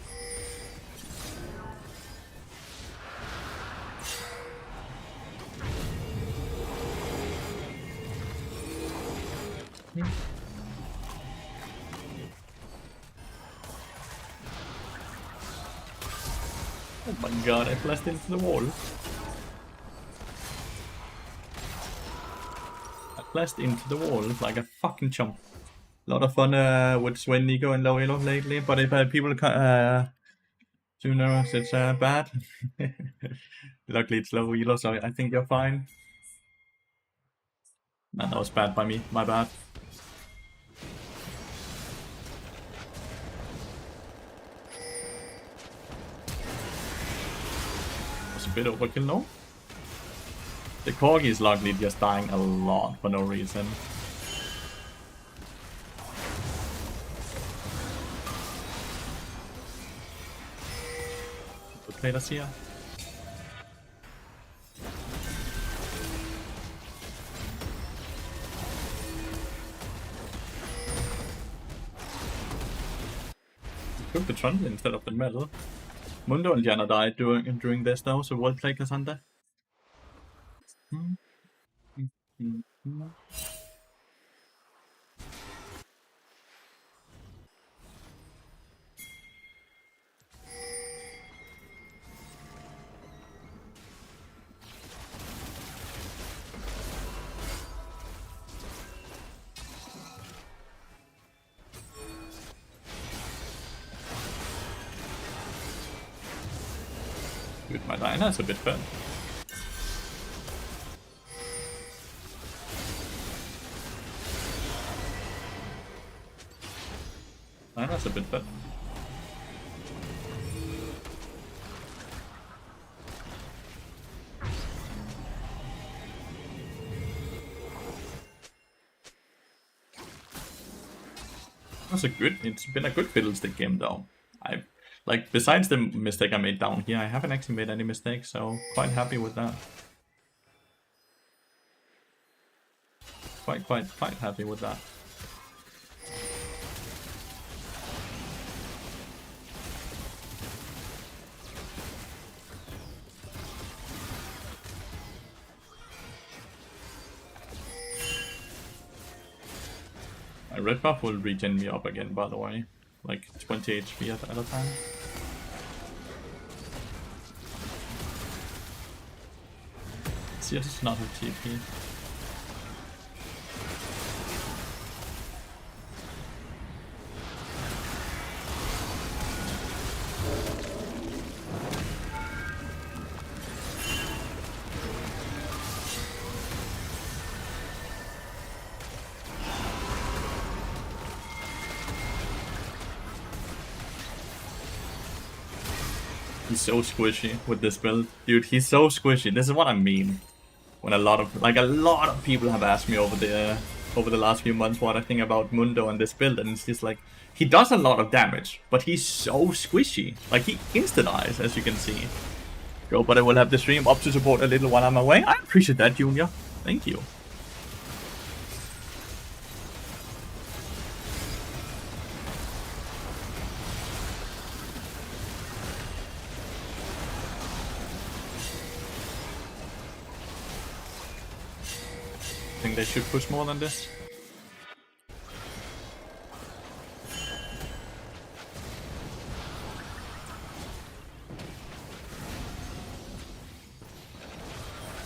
Oh my god, I flashed into the wall. I flashed into the wall like a fucking chump. A lot of fun with Swain, Nico, and low elo lately, but if people sooner it's bad. Luckily it's low elo, so I think you're fine. Man, that was bad by me. My bad. Was a bit overkill, no? The Corgi is luckily just dying a lot for no reason. Good play, let's see ya. Took the trundle instead of the metal. Mundo and Jana died during this though, so well played, Cassandra. Dude, my Diana's a bit fed. Diana's a bit fed. It's been a good fiddlestick game though. Like, besides the mistake I made down here, I haven't actually made any mistakes, so quite happy with that. Quite happy with that. My red buff will regen me up again, by the way. Like 20 HP at a time. See, does not have TP. He's so squishy with this build. Dude, he's so squishy. This is what I mean. When a lot of people have asked me over the last few months what I think about Mundo and this build, and it's just like, he does a lot of damage, but he's so squishy. Like, he insta-dies, as you can see. Go, but I will have the stream up to support a little while I'm away. I appreciate that, Junior. Thank you. I think they should push more than this.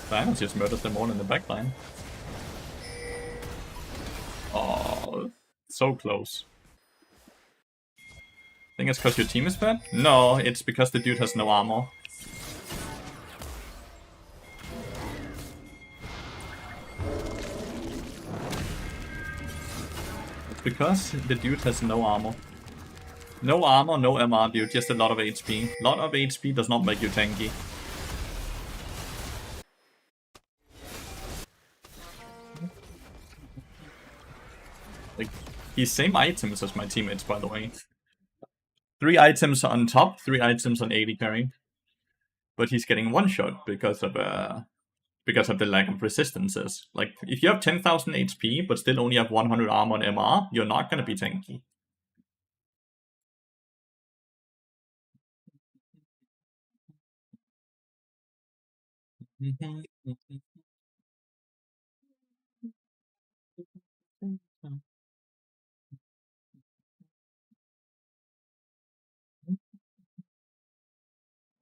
Diamond just murders them all in the backline. Oh, so close. Think it's because your team is bad? No, it's because the dude has no armor. because the dude has no armor. No armor, no MR, dude, just a lot of HP. A lot of HP does not make you tanky. Like, he's same items as my teammates, by the way. 3 items on top, 3 items on 80 carry. But he's getting one shot because of the lack of resistances. Like, if you have 10,000 HP but still only have 100 armor and MR, you're not gonna be tanky.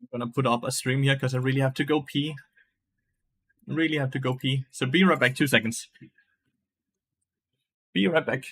I'm gonna put up a stream here because I really have to go pee. Really have to go pee. So be right back, 2 seconds. Be right back.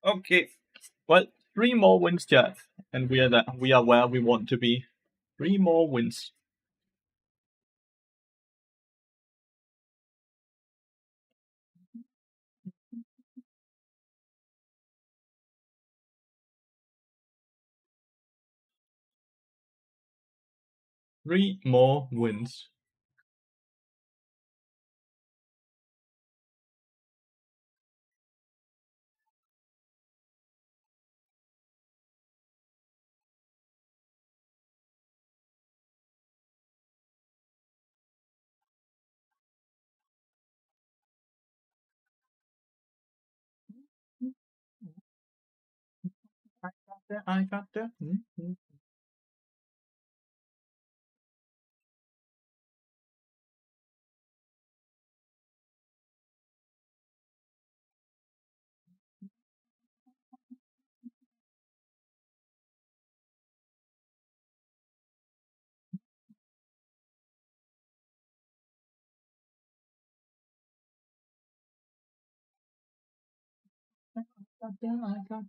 Okay. Well, 3 more wins, chat, and we are where we want to be. 3 more wins. Three more wins. I got that. I got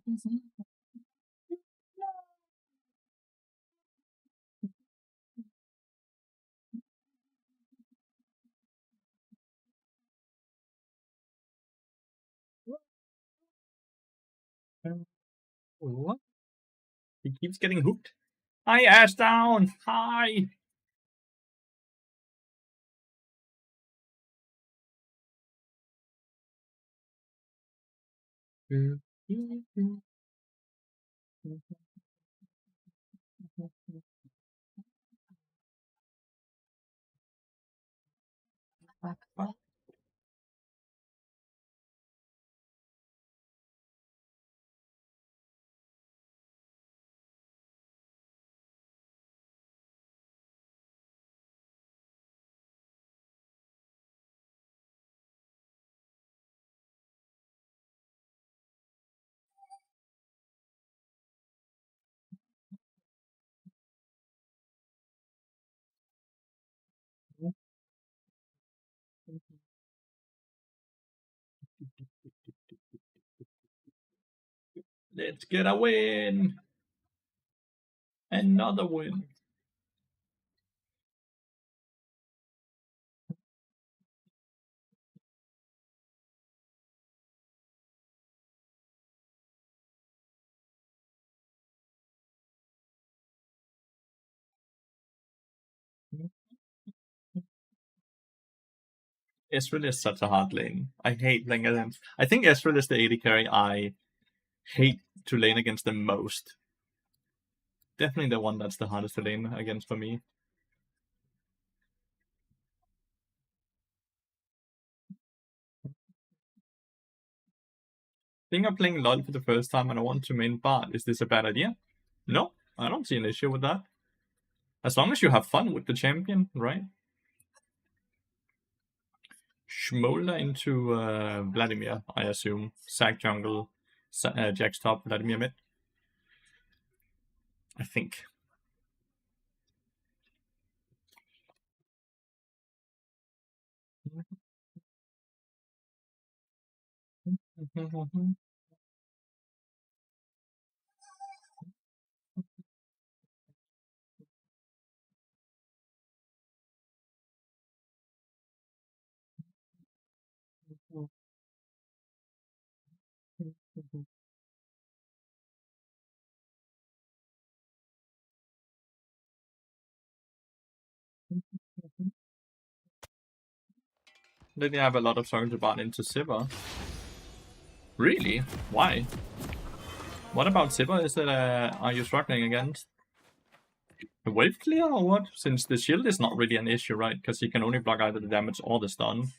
this. What? He keeps getting hooked. Hi, ass down! Hi! Let's get a win! Another win! Ezreal is such a hard lane. I hate playing against. I think Ezreal is the AD carry I hate to lane against the most. Definitely the one that's the hardest to lane against for me. I think I'm playing LoL for the first time and I want to main bot. Is this a bad idea? No, I don't see an issue with that. As long as you have fun with the champion, right? Smolder into Vladimir, I assume. Sack jungle, Jack's top, Vladimir mid. I think. Then you have a lot of songs about into Sivir. Really? Why? What about Sivir is it are you struggling against? The wave clear or what? Since the shield is not really an issue, right? Because he can only block either the damage or the stun.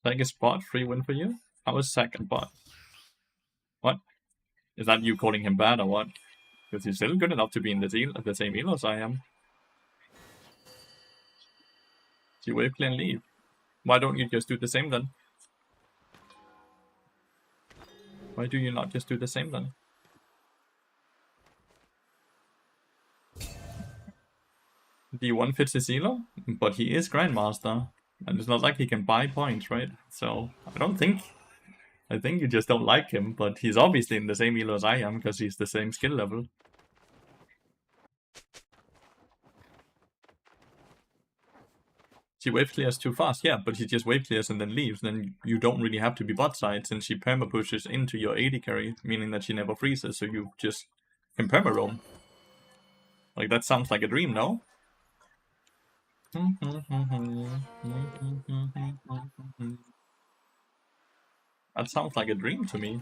Like a spot, free win for you? How is second bot? What? Is that you calling him bad or what? Because he's still good enough to be in the same elo as I am. So you wave clear and leave. Why don't you just do the same then? Why do you not just do the same then? D1 fits his elo, but he is Grandmaster. And it's not like he can buy points, right? So, I think you just don't like him, but he's obviously in the same elo as I am, because he's the same skill level. She wave clears too fast, yeah, but he just wave clears and then leaves, then you don't really have to be bot side, since she perma pushes into your AD carry, meaning that she never freezes, so you just can perma roam. Like, that sounds like a dream, no? That sounds like a dream to me.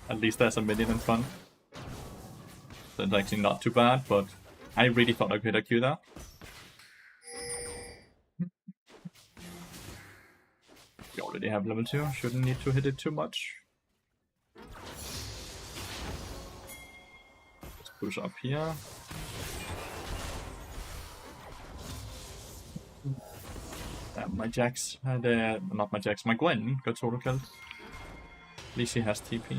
At least there's a minion in front. That's actually not too bad, but I really thought I could Q that. We already have level 2, shouldn't need to hit it too much. Let's push up here. My Jax had not my Jax, my Gwen got solo killed. At least he has TP.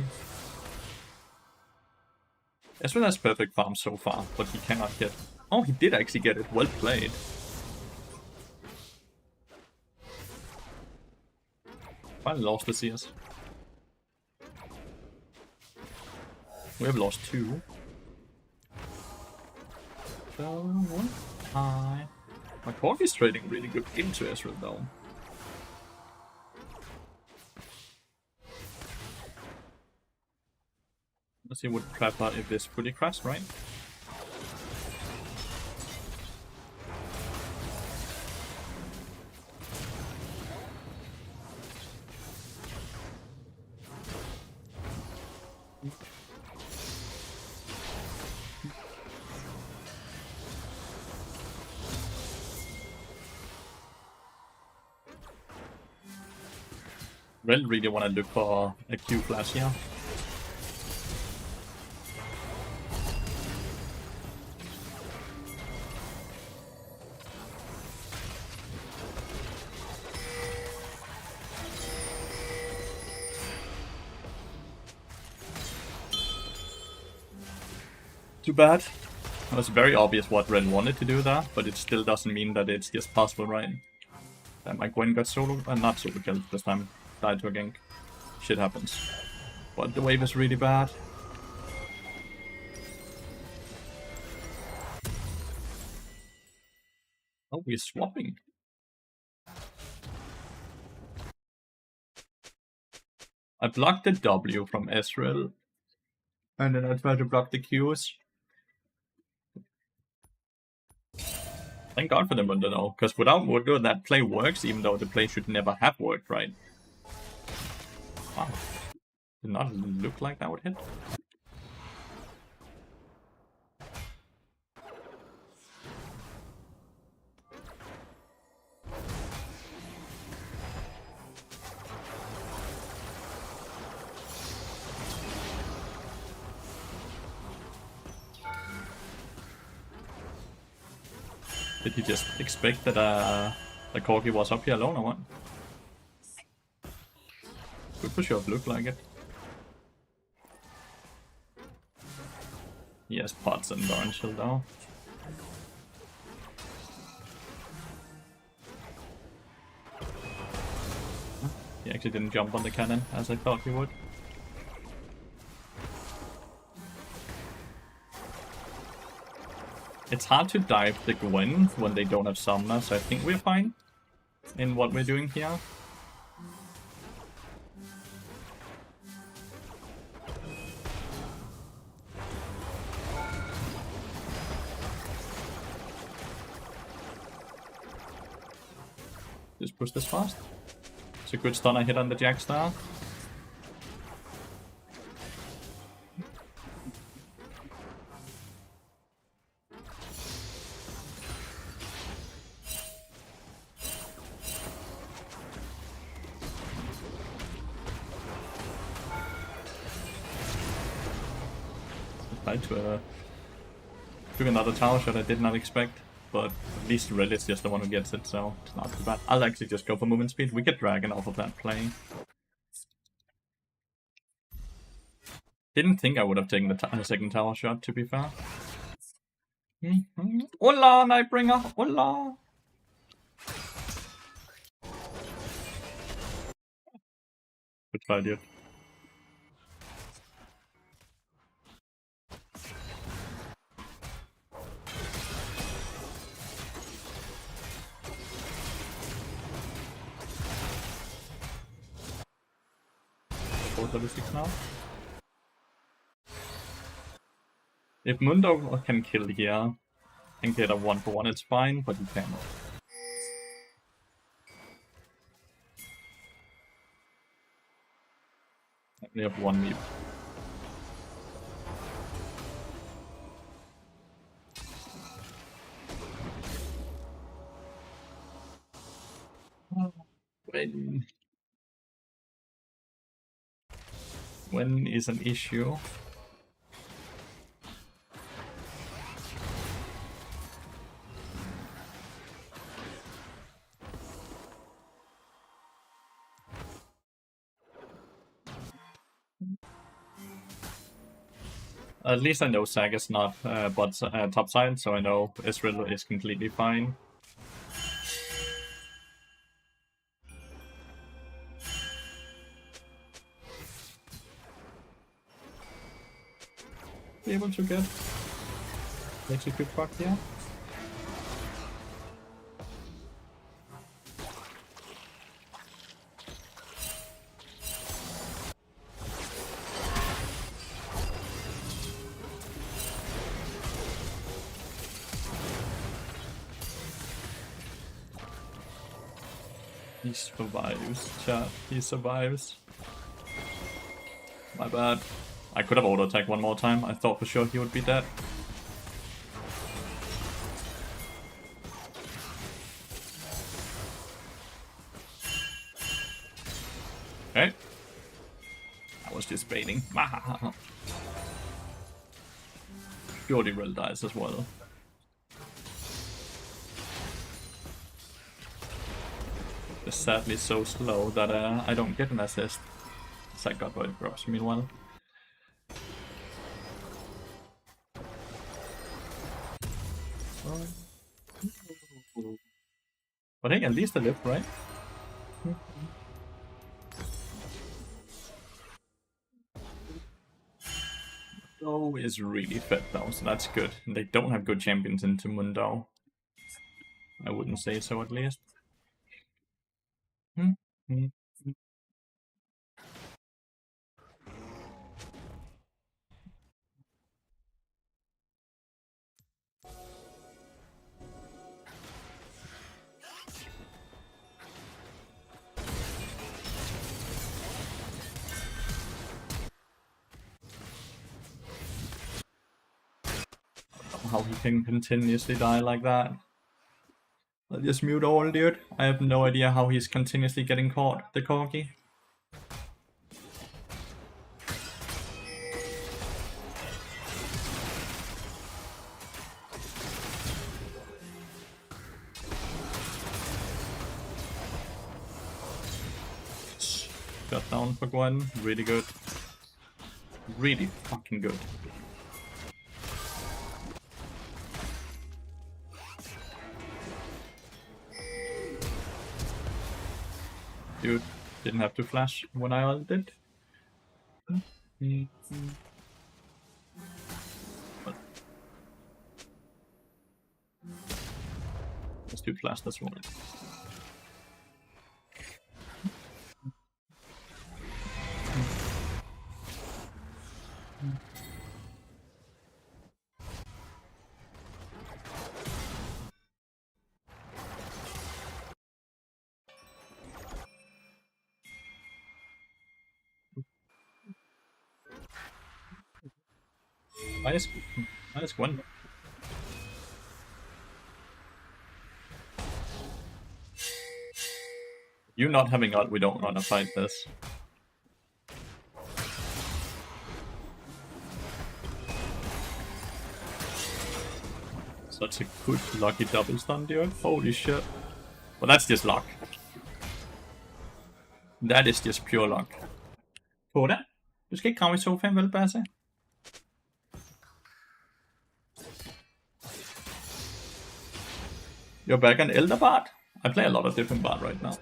Ezreal has perfect farm so far, but he cannot get... Oh, he did actually get it. Well played. Finally lost the CS. We have lost 2. So, hi. My Cork is trading really good into Ezreal though. Let's see what trap out if this fully crashed, right? Really want to look for a Q flash here. Too bad. It was very obvious what Ren wanted to do there, but it still doesn't mean that it's just possible, right? And my Gwen got solo, not solo killed this time. Died to a gank. Shit happens. But the wave is really bad. Oh, we're swapping. I blocked the W from Ezreal. And then I tried to block the Qs. Thank God for the Mundo though, because without Mundo that play works, even though the play should never have worked, right? Wow. Did not look like that would hit. Did he just expect that the Corgi was up here alone or what? Could for sure look like it. He has pots and Baron Shield now. He actually didn't jump on the cannon as I thought he would. It's hard to dive the Gwen when they don't have Summoner, so I think we're fine in what we're doing here. Just push this fast. It's a good stun I hit on the Jack Star. Tried to took another tower shot I did not expect, but at least Red is just the one who gets it, so it's not too bad. I'll actually just go for movement speed. We get Dragon off of that play. Didn't think I would have taken the second tower shot, to be fair. Hola, Nightbringer! Hola! Good try, dude. Both level 6 now. If Mundo can kill here and get a 1-for-1, it's fine, but he can't. We have 1 meep. When is an issue? At least I know Zag is not top side, so I know Israel is completely fine. Be able to get execute fuck here. He survives, chat. He survives. My bad. I could have auto-attacked one more time. I thought for sure he would be dead. Okay. I was just baiting. Purely Rill dies as well. It's sadly so slow that I don't get an assist. Zag got void drops meanwhile. But hey, at least I live, right? Mundo is really fed though, so that's good. They don't have good champions into Mundo. I wouldn't say so, at least. How he can continuously die like that. I'll just mute all, dude. I have no idea how he's continuously getting caught, the corgi. Shut down for Gwen. Really good. Really fucking good. Dude, didn't have to flash when I ulted. Let's do flash this one. Nice Gwen. You not having ult, we don't wanna fight this. Such a good lucky double stun, dude. Holy shit. Well, that's just luck. That is just pure luck. Koda, du skal ikke komme i sofaen, vel, Basse? You're back on Elder Bard? I play a lot of different Bard right now.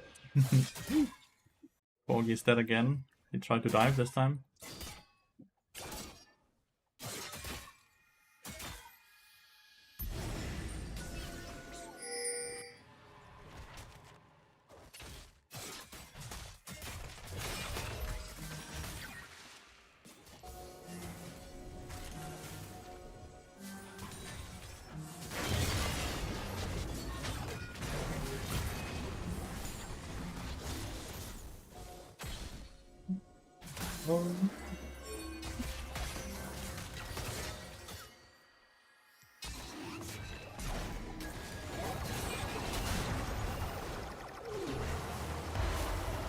Corgi is dead again. He tried to dive this time.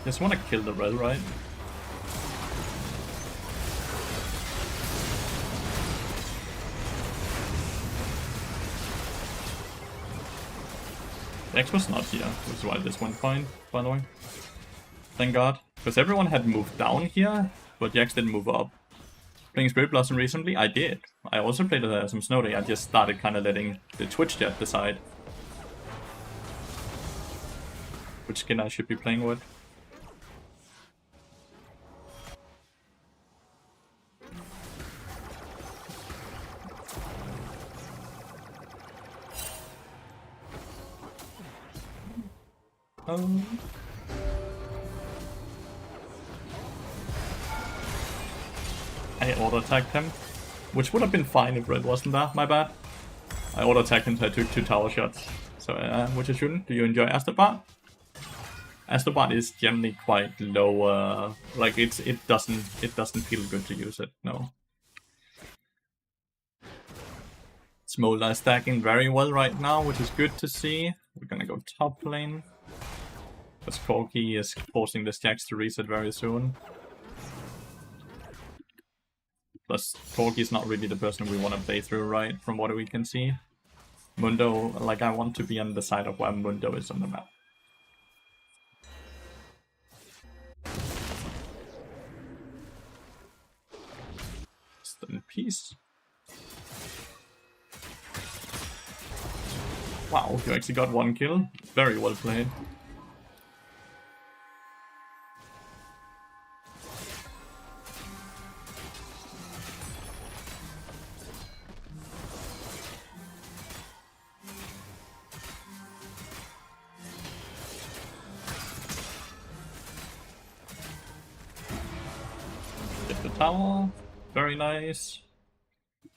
Just want to kill the red, right? X was not here, which is why this went fine, by the way. Thank God. Because everyone had moved down here, but Jax didn't move up. playing Spirit Blossom recently? I did. I also played some Snow Day. I just started kind of letting the Twitch chat decide which skin I should be playing with. I auto-attacked him, which would have been fine if red wasn't there, my bad. I auto-attacked him so I took 2 tower shots, so which I shouldn't. Do you enjoy Astrobot? Astrobot is generally quite low, like it doesn't feel good to use it, no. Smolder is stacking very well right now, which is good to see. We're gonna go top lane. Because Corki is forcing the stacks to reset very soon. Plus, Corki is not really the person we want to play through, right? From what we can see. Mundo, like, I want to be on the side of where Mundo is on the map. Just in peace. Wow, you actually got 1 kill. Very well played. Get the tower. Very nice.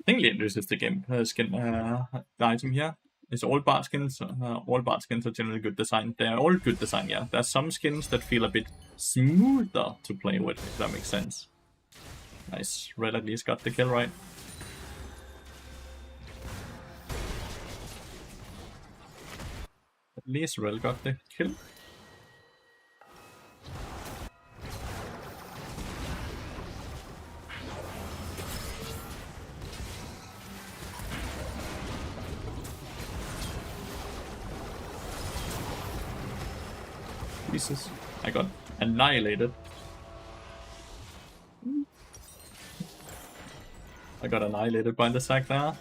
I think Lathyrus is the game skin the item here. It's all bard skins. All bard skins are generally good design. They're all good design, yeah. There's some skins that feel a bit smoother to play with, if that makes sense. Nice. Red at least got the kill right. At least Red got the kill. Jesus, I got annihilated. I got annihilated by the sack there.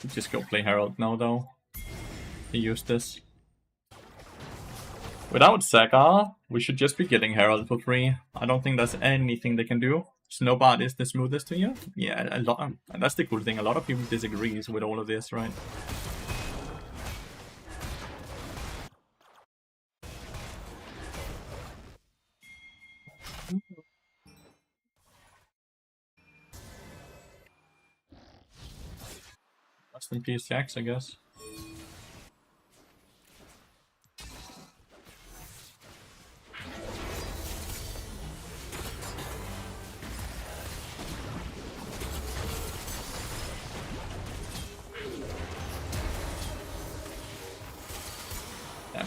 Just go play Herald now though. He used this. Without Saga, we should just be getting Herald for free. I don't think there's anything they can do. Snowbard is the smoothest to you? Yeah, a lot. And that's the cool thing. A lot of people disagree with all of this, right? Rest in peace, Jax, I guess.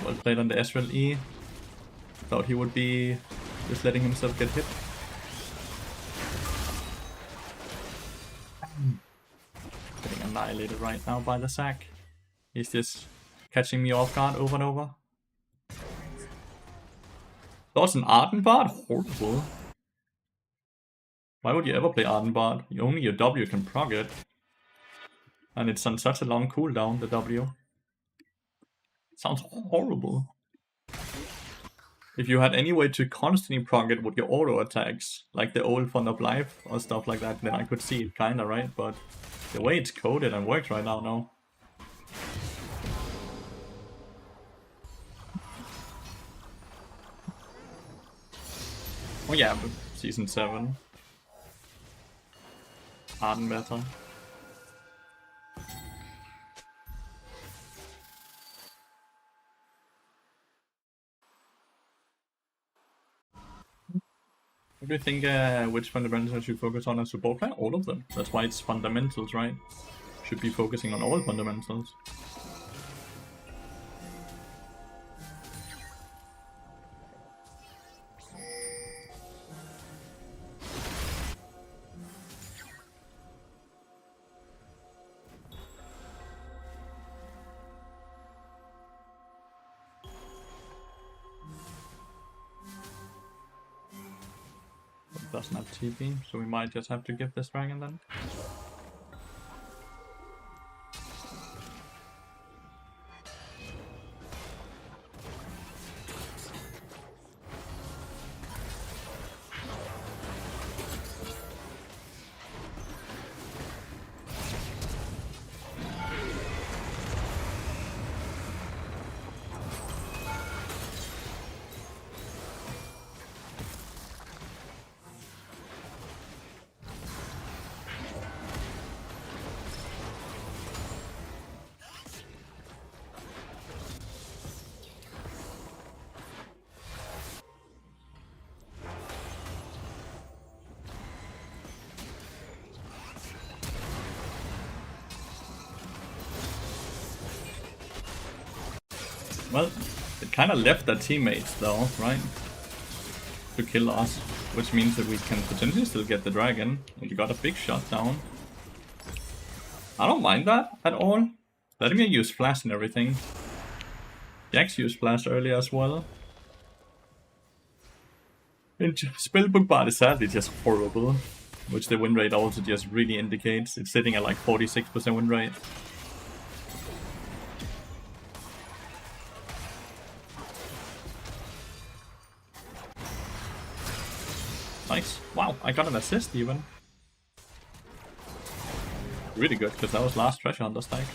Well played on the Ezreal E. Thought he would be just letting himself get hit. Getting annihilated right now by the sack. He's just catching me off guard over and over. That was an Arden Bard? Horrible. Why would you ever play Arden Bard? Only your W can proc it. And it's on such a long cooldown, the W. Sounds horrible. If you had any way to constantly proc it with your auto attacks, like the old Fond of Life or stuff like that, then I could see it kinda, right? But the way it's coded and works right now, no. Oh yeah, but Season 7. Arden meta. What do you think, which fundamentals I should focus on as support player? All of them. That's why it's fundamentals, right? Should be focusing on all fundamentals. Doesn't have TP, so we might just have to give this dragon then. Well, it kind of left their teammates though, right? To kill us, which means that we can potentially still get the dragon. And we got a big shot down. I don't mind that at all. Letting me use flash and everything. Jax used flash earlier as well. And Spellbook Bard is sadly just horrible, which the win rate also just really indicates. It's sitting at like 46% win rate. Nice. Wow, I got an assist even. Really good, because that was last treasure on the stack.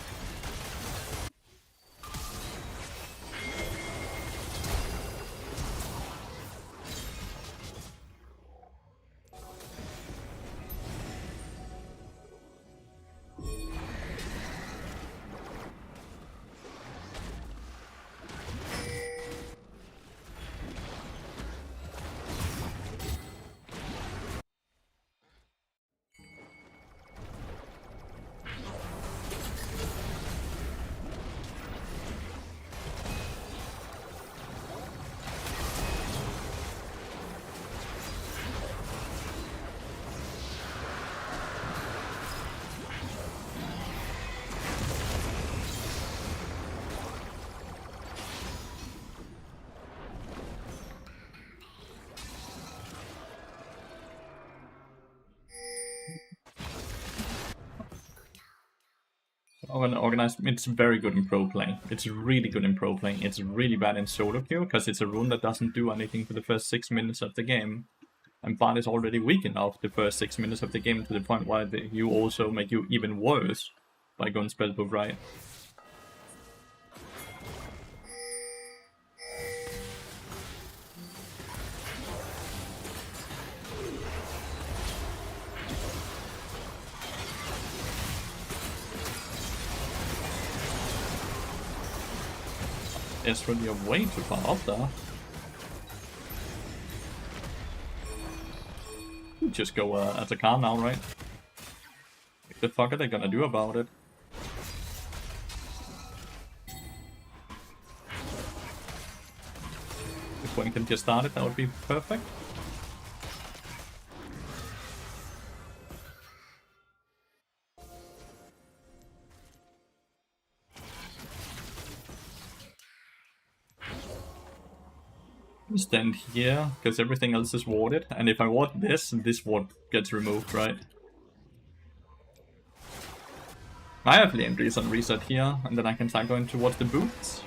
Organized, it's very good in pro play. It's really good in pro play. It's really bad in solo queue because it's a rune that doesn't do anything for the first 6 minutes of the game. And Bard is already weak enough the first 6 minutes of the game to the point where you also make you even worse by going Spellbook right. It's really way too far up there. Just go at the car now, right? What the fuck are they gonna do about it? If one can just start it, that would be perfect. Stand here, because everything else is warded, and if I ward this ward gets removed, right? I have Lathyrus on reset here, and then I can start going towards the boots.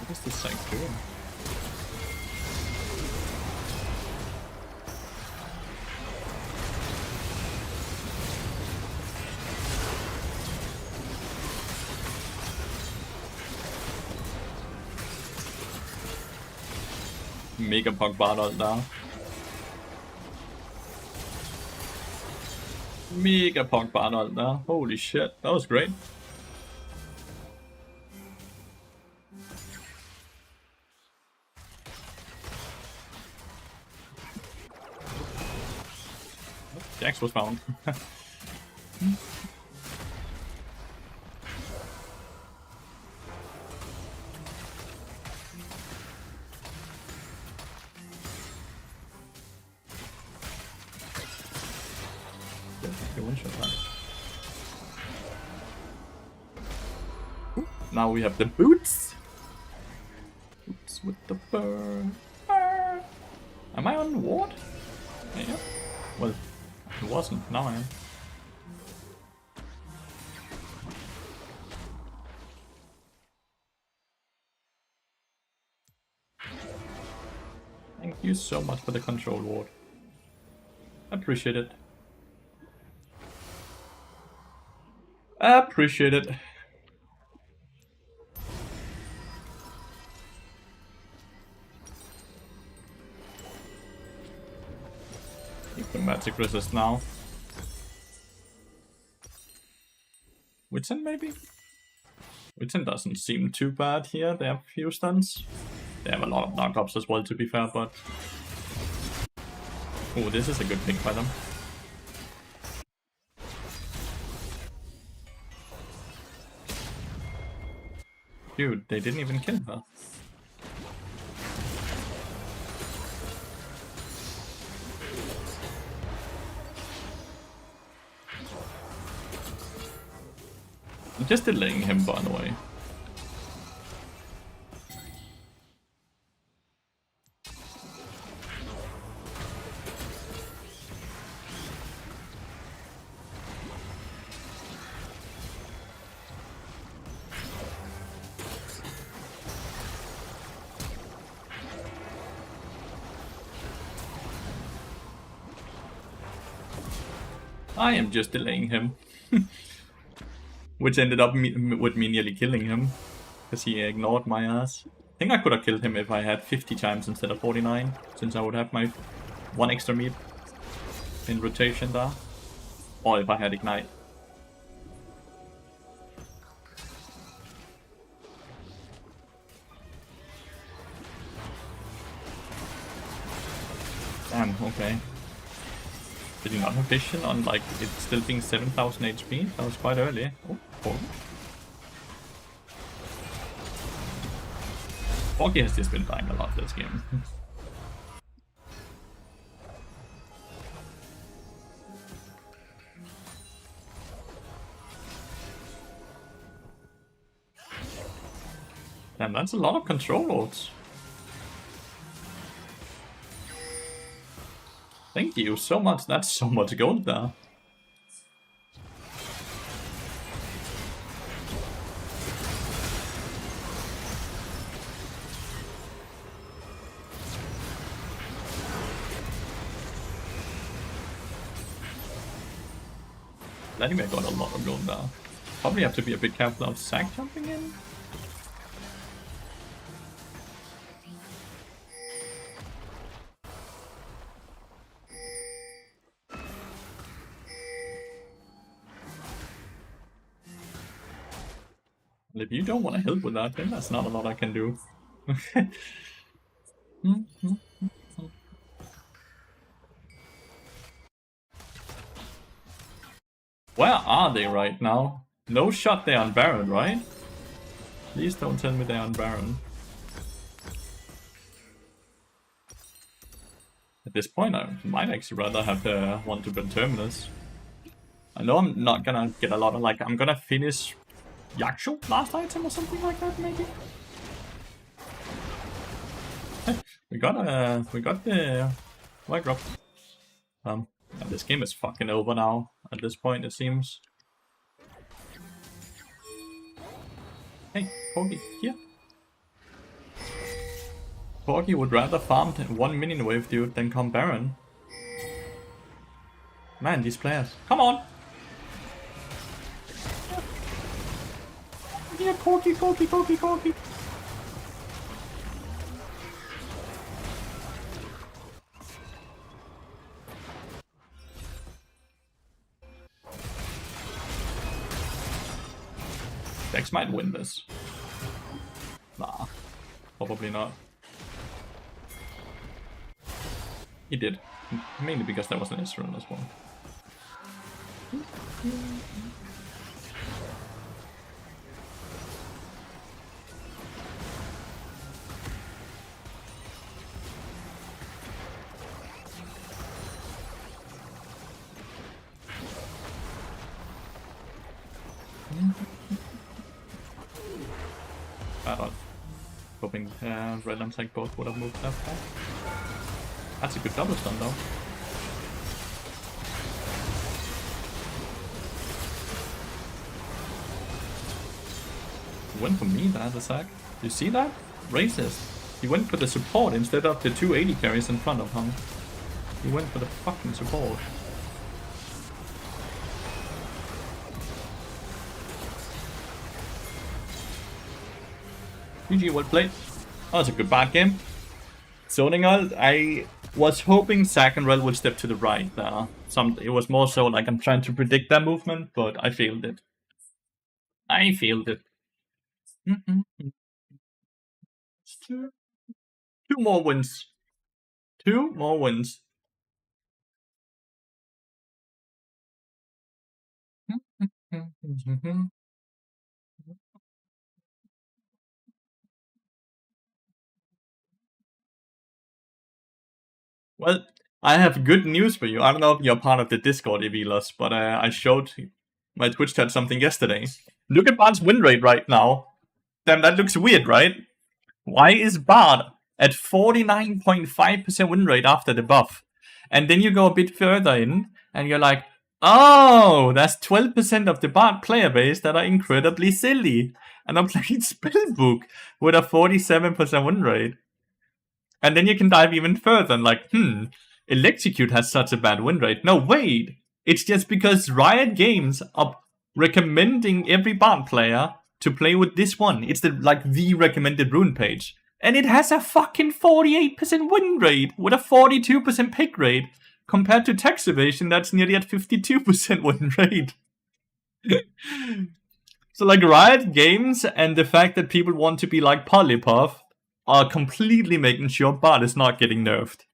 What is this thing doing? Mega Pog Bard ult now. Mega Pog Bard ult now. Holy shit, that was great. Jax was found. Now we have the boots. Boots with the fur. Am I on ward? Yeah. Well, it wasn't. Now I am. Thank you so much for the control ward. Appreciate it. Appreciate it. You can magic resist now. Witten maybe? Witten doesn't seem too bad here. They have a few stuns. They have a lot of knockups as well, to be fair, but... Oh, this is a good pick by them. Dude, they didn't even kill her. I'm just delaying him, by the way. I am just delaying him. Which ended up with me nearly killing him. Because he ignored my ass. I think I could have killed him if I had 50 times instead of 49. Since I would have my 1 extra meat in rotation there. Or if I had Ignite. Damn, okay. Did you not have vision on, like, it still being 7000 HP? That was quite early. Oh, cool. Foggy has just been dying a lot this game. Damn, that's a lot of control lords. Thank you so much, that's so much gold there. Anyway, I got a lot of gold there. Probably have to be a bit careful of sack jumping in. And if you don't want to help with that, then that's not a lot I can do. Where are they right now? No shot they're on Baron, right? Please don't tell me they're on Baron. At this point, I might actually rather have one to build Terminus. I know I'm not gonna get a lot of, like, I'm gonna finish Yakshu last item or something like that, maybe? we got the white drop. This game is fucking over now, at this point, it seems. Hey, Porky, here. Porky would rather farm 1 minion wave, dude, than come Baron. Man, these players. Come on! Yeah, Porky, Porky, Porky, Porky. Dex might win this. Nah, probably not. He did. Mainly because there was an Israel as well. Bad. Hoping Red and Tank both would have moved that back. That's a good double stun though. Went for me that attack. You see that? Racist. He went for the support instead of the 280 carries in front of him. He went for the fucking support. GG, well played. That was a good bad game. Zoning ult, I was hoping Zac and Rel would step to the right there. It was more so like I'm trying to predict their movement, but I failed it. I failed it. Two more wins. 2 more wins. Well, I have good news for you. I don't know if you're part of the Discord, Evilas, but I showed my Twitch chat something yesterday. Look at Bard's win rate right now. Damn, that looks weird, right? Why is Bard at 49.5% win rate after the buff? And then you go a bit further in, and you're like, oh, that's 12% of the Bard player base that are incredibly silly. And I'm playing Spellbook with a 47% win rate. And then you can dive even further and like, Electrocute has such a bad win rate. No, wait. It's just because Riot Games are recommending every Bard player to play with this one. It's the recommended rune page. And it has a fucking 48% win rate with a 42% pick rate compared to Text Evasion that's nearly at 52% win rate. So like Riot Games and the fact that people want to be like Polypuff are completely making sure Bard is not getting nerfed.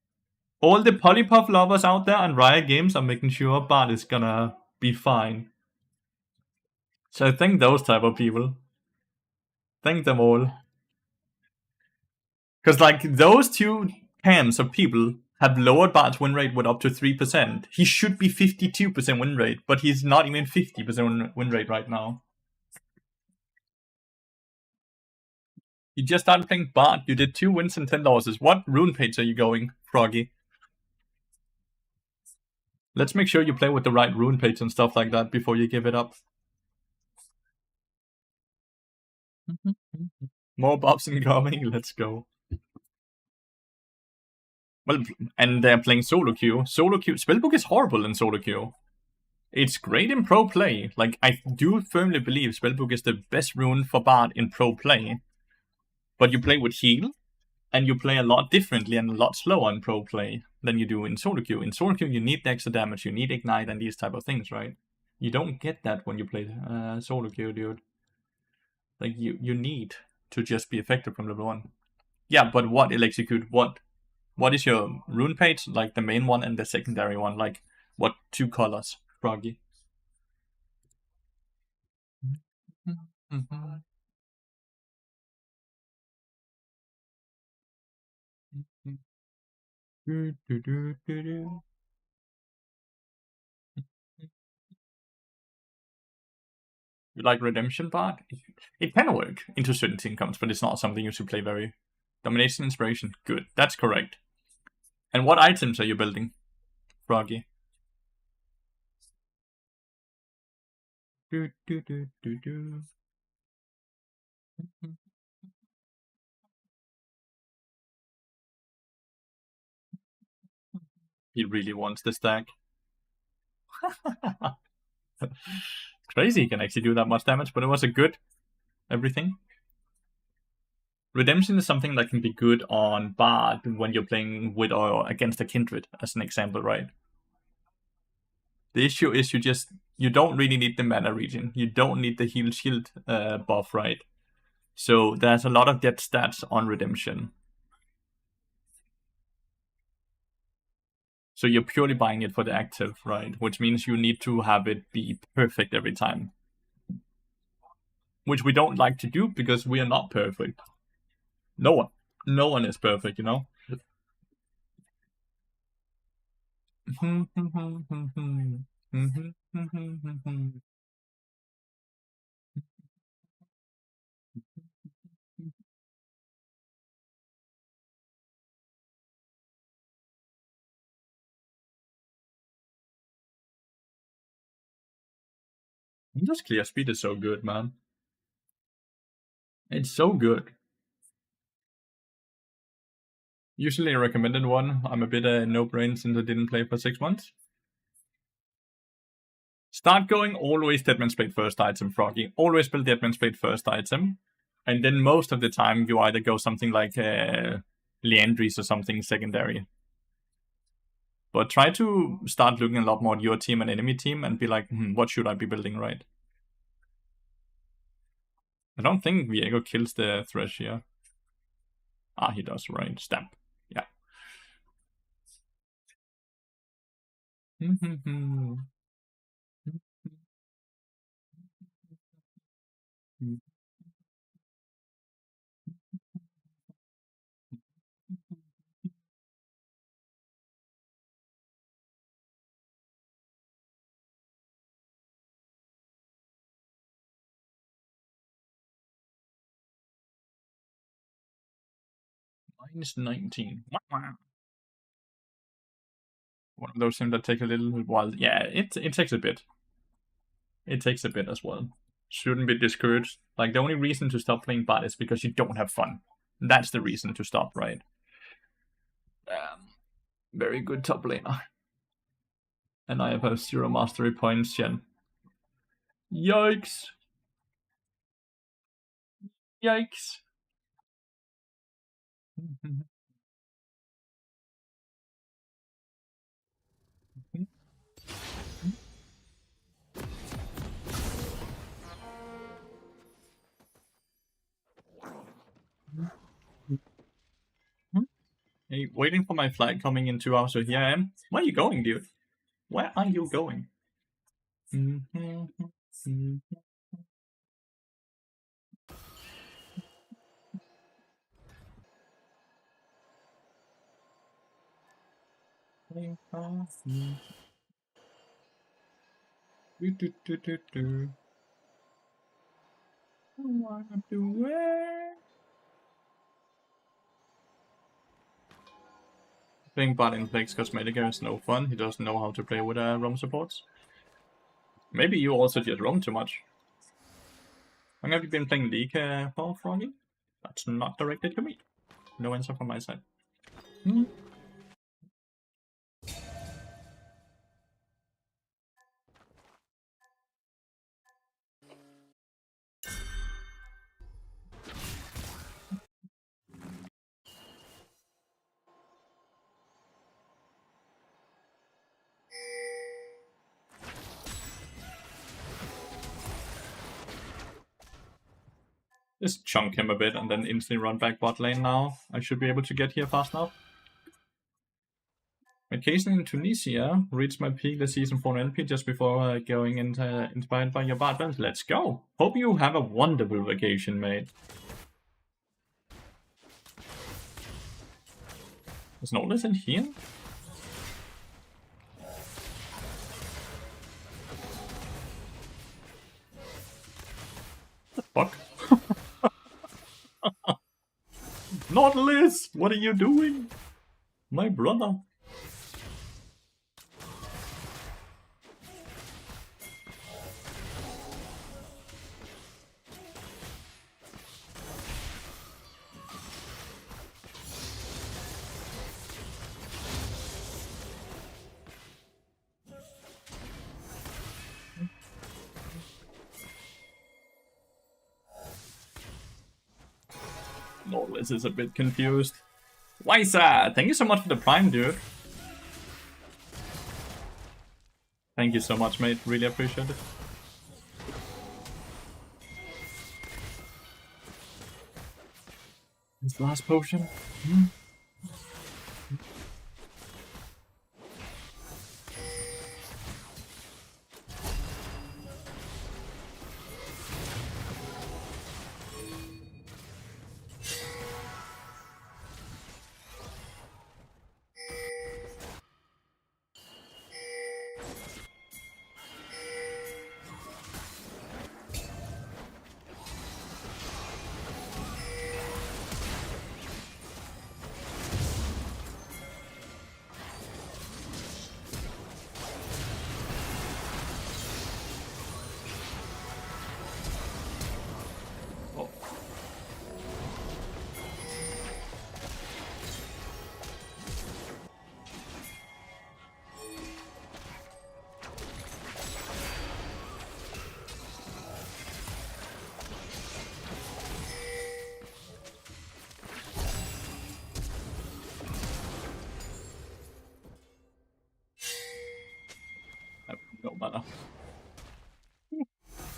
All the Polypuff lovers out there and Riot Games are making sure Bard is gonna be fine. So thank those type of people. Thank them all. Because like those two camps of people have lowered Bard's win rate with up to 3%. He should be 52% win rate, but he's not even 50% win rate right now. You just started playing Bard. You did 2 wins and 10 losses. What rune page are you going, Froggy? Let's make sure you play with the right rune page and stuff like that before you give it up. More buffs incoming. Let's go. Well, and they're playing solo queue. Solo queue. Spellbook is horrible in solo queue. It's great in pro play. Like, I do firmly believe Spellbook is the best rune for Bard in pro play. But you play with heal, and you play a lot differently and a lot slower in pro play than you do in solo queue. In solo queue, you need the extra damage, you need ignite and these type of things, right? You don't get that when you play solo queue, dude. Like, you need to just be effective from level 1. Yeah, but what Electrocute? What is your rune page? Like the main one and the secondary one? Like, what 2 colors, Froggy? You like Redemption Bard? It can work into certain incomes, but it's not something you should play very. Domination Inspiration, good. That's correct. And what items are you building, Froggy? He really wants the stack. Crazy he can actually do that much damage, but it was a good everything. Redemption is something that can be good on Bard when you're playing with or against a Kindred, as an example, right? The issue is you don't really need the mana regen. You don't need the heal shield buff, right? So there's a lot of dead stats on Redemption. So you're purely buying it for the active, right? Which means you need to have it be perfect every time. Which we don't like to do because we are not perfect. No one is perfect, you know? This clear speed is so good, man. It's so good. Usually a recommended one. I'm a bit no-brain since I didn't play for 6 months. Start going, always Deadman's Blade first item, Froggy. Always build Deadman's Blade first item. And then most of the time you either go something like Leandries or something secondary. But try to start looking a lot more at your team and enemy team and be like, what should I be building, right? I don't think Viego kills the Thresh here. Ah, he does, right? Stamp. Yeah. Minus 19. One of those things that take a little while. Yeah, it takes a bit. It takes a bit as well. Shouldn't be discouraged. Like, the only reason to stop playing bot is because you don't have fun. That's the reason to stop, right? Very good top laner. And I have 0 mastery points, Jen. Yikes. Yikes. Hey, waiting for my flight coming in 2 hours, so here I am. Where are you going, dude? Where are you going? Playing bot in Plague's Cosmetica is no fun. He doesn't know how to play with roam supports. Maybe you also just roam too much. How long have you been playing League for, Froggy? That's not directed to me. No answer from my side. Just chunk him a bit and then instantly run back bot lane now. I should be able to get here fast enough. Vacation in Tunisia. Reached my peak this season for an LP just before going into inspired by your bot. Let's go. Hope you have a wonderful vacation, mate. Is Nordless in here? What the fuck? Nautilus! What are you doing? My brother. Nautilus is a bit confused. Wysa, thank you so much for the prime, dude. Thank you so much, mate. Really appreciate it. His last potion.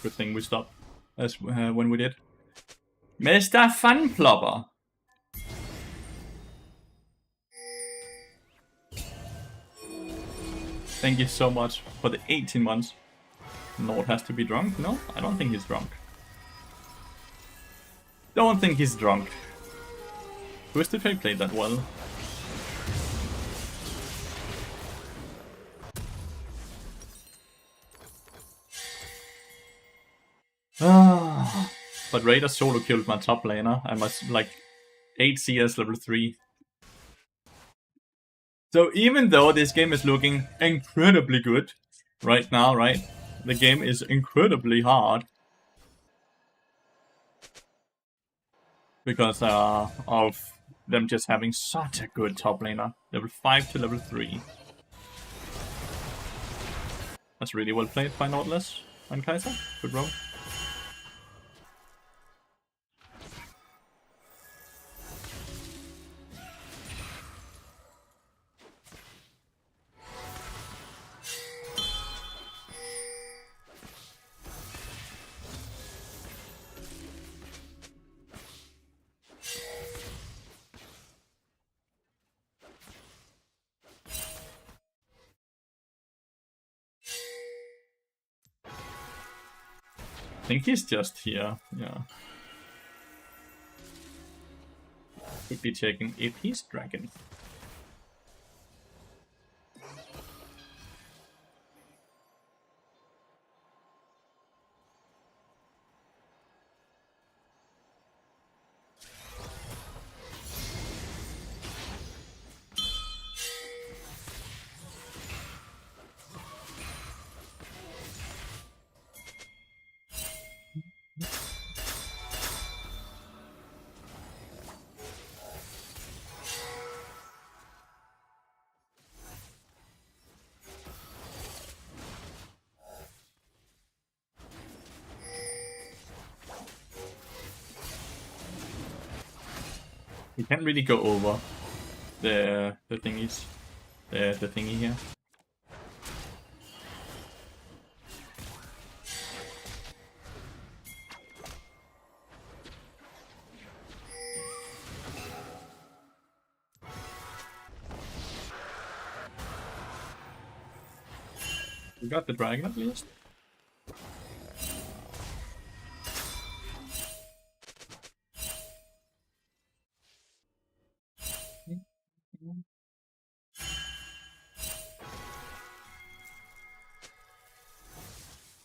Good thing we stopped as when we did. Mr. Funplopper. Thank you so much for the 18 months. Nord has to be drunk? No, I don't think he's drunk. Don't think he's drunk. Twisted Fate played that well. But Raider solo killed my top laner. I must like 8 CS level 3. So even though this game is looking incredibly good right now, right? The game is incredibly hard. Because of them just having such a good top laner. Level 5 to level 3. That's really well played by Nautilus and Kaiser. Good roll. I think he's just here, yeah. Could be checking if he's dragon. We can't really go over the thingies. The thingy here. We got the dragon at least.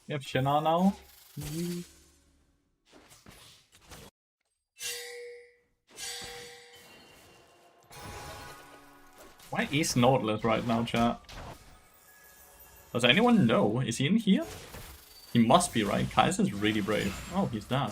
We have Shana now. Why is Nautilus right now, chat? Does anyone know? Is he in here? He must be, right? Kaiser's really brave. Oh, he's there.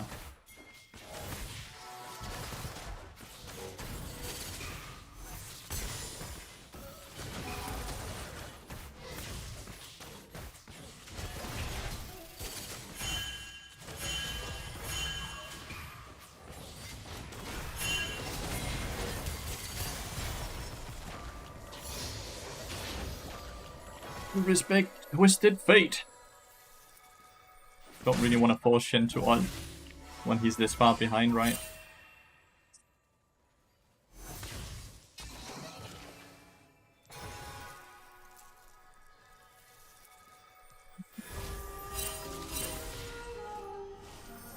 Respect Twisted Fate. Don't really want to force Shen to ult when he's this far behind, right?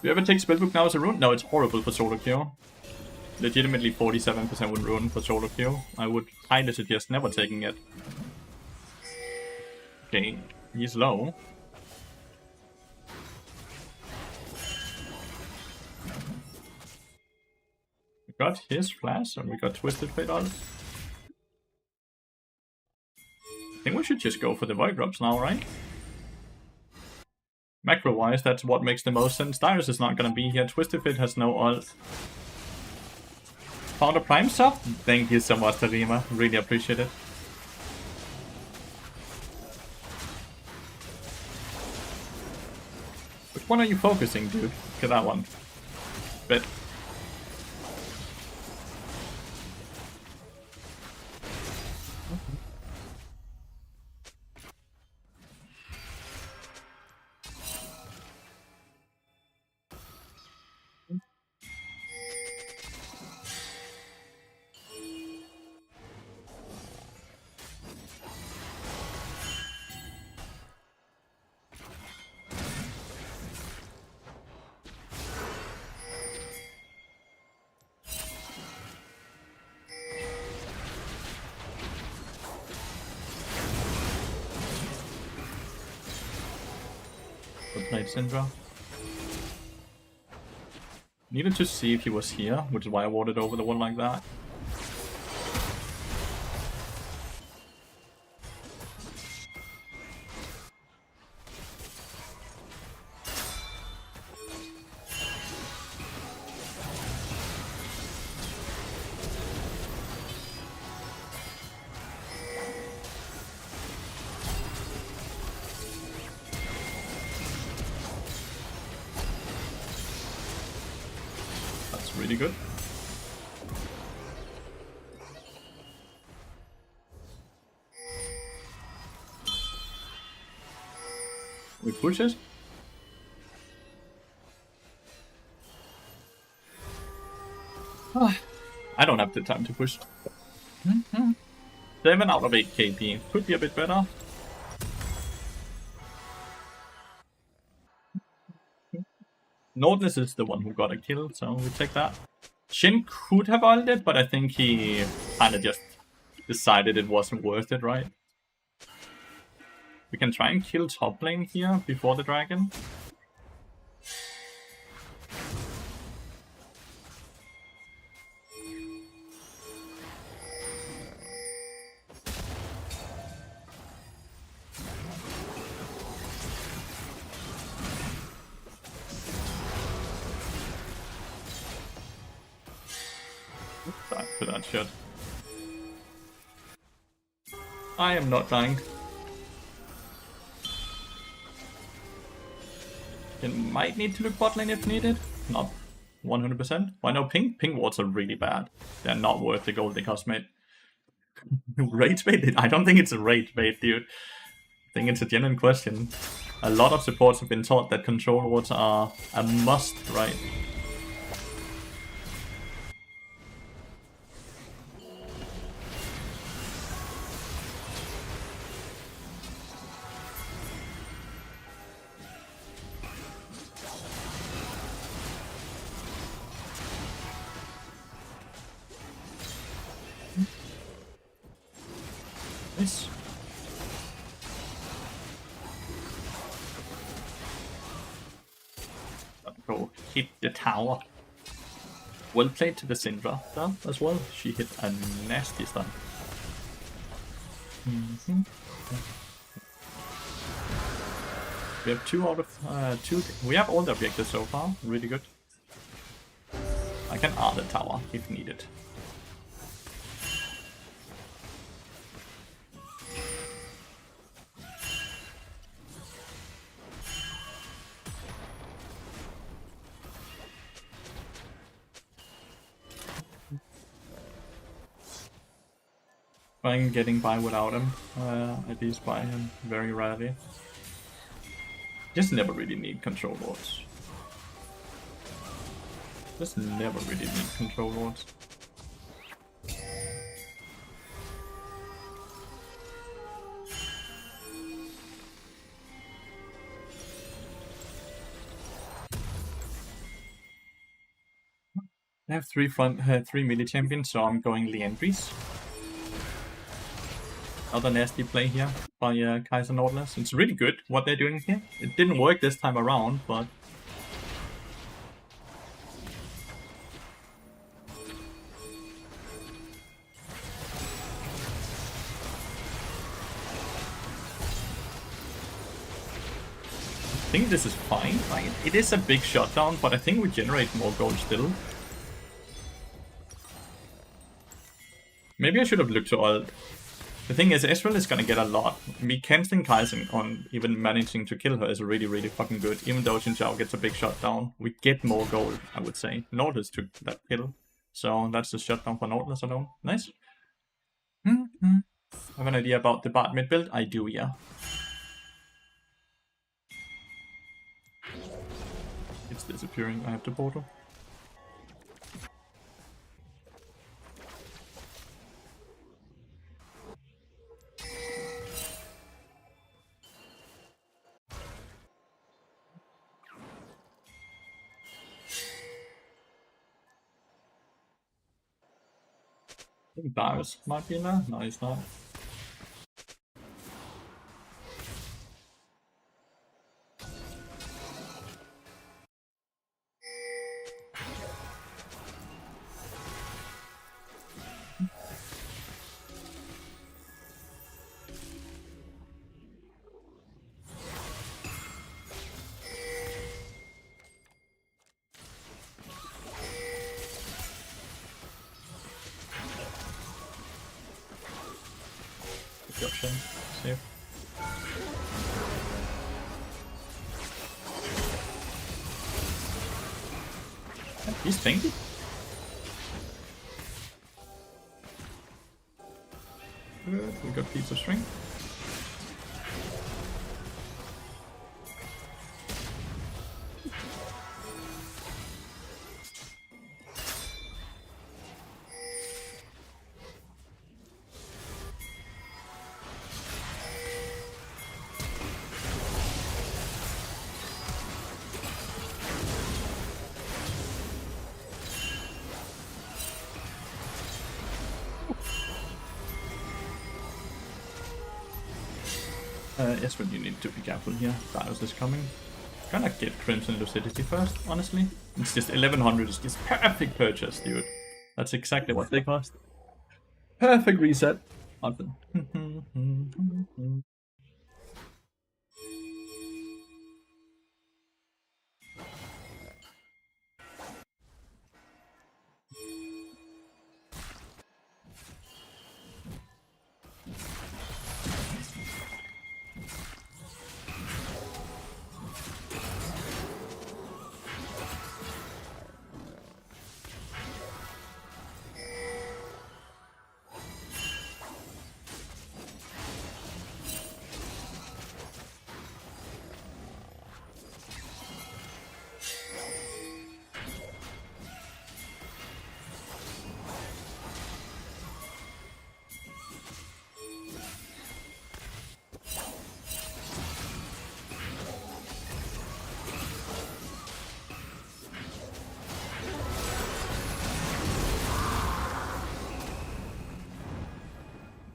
Do you ever take Spellbook now as a rune? No, it's horrible for solo kill. Legitimately 47% with rune for solo kill. I would highly suggest never taking it. Okay, he's low. We got his flash and we got Twisted Fate ult. I think we should just go for the Void Drops now, right? Macro-wise, that's what makes the most sense. Lathyrus is not gonna be here. Twisted Fate has no ult. Found a Prime sub? Thank you so much, Tarima. Really appreciate it. Which one are you focusing, dude? Look at that one. Bit. played Syndra. Needed to see if he was here, which is why I warded over the wall like that. That's really good. We push it. I don't have the time to push. 7 out of 8 KP. Could be a bit better. Nautilus is the one who got a kill, so we take that. Shin could have ulted, but I think he kind of just decided it wasn't worth it, right? We can try and kill top lane here before the dragon. Die for that shit. I am not dying. It might need to look bot lane if needed. Not 100%. Why no ping? Ping wards are really bad. They're not worth the gold they cost, mate. Rage bait? I don't think it's a rage bait, dude. I think it's a genuine question. A lot of supports have been taught that control wards are a must, right? Nice. Go hit the tower. Well played to the Syndra though, as well. She hit a nasty stun. We have 2 out of 2. We have all the objectives so far. Really good. I can R the tower if needed. I'm getting by without him, at least by him very rarely. Just never really need control wards. Just never really need control wards. I have 3 melee champions, so I'm going Lathyrus. Another nasty play here by Kaiser Nautilus. It's really good what they're doing here. It didn't work this time around, but... I think this is fine. Like, it is a big shutdown, but I think we generate more gold still. Maybe I should have looked to ult. The thing is, Ezreal is gonna get a lot. Me canceling Kai'Sa on even managing to kill her is really, really fucking good. Even though Xin Zhao gets a big shutdown, we get more gold, I would say. Nautilus took that kill, so that's the shutdown for Nautilus alone. Nice. Have an idea about the bot mid build? I do, yeah. It's disappearing. I have the portal. I think Lathyrus might be in there. No, he's not. 10. Safe. He's tanky. Good. We got piece of string. Yes, but you need to be careful here. Lathyrus is coming. Gonna get Crimson Lucidity first, honestly. It's just 1100 is just perfect purchase, dude. That's exactly what they cost. Perfect reset. Awesome.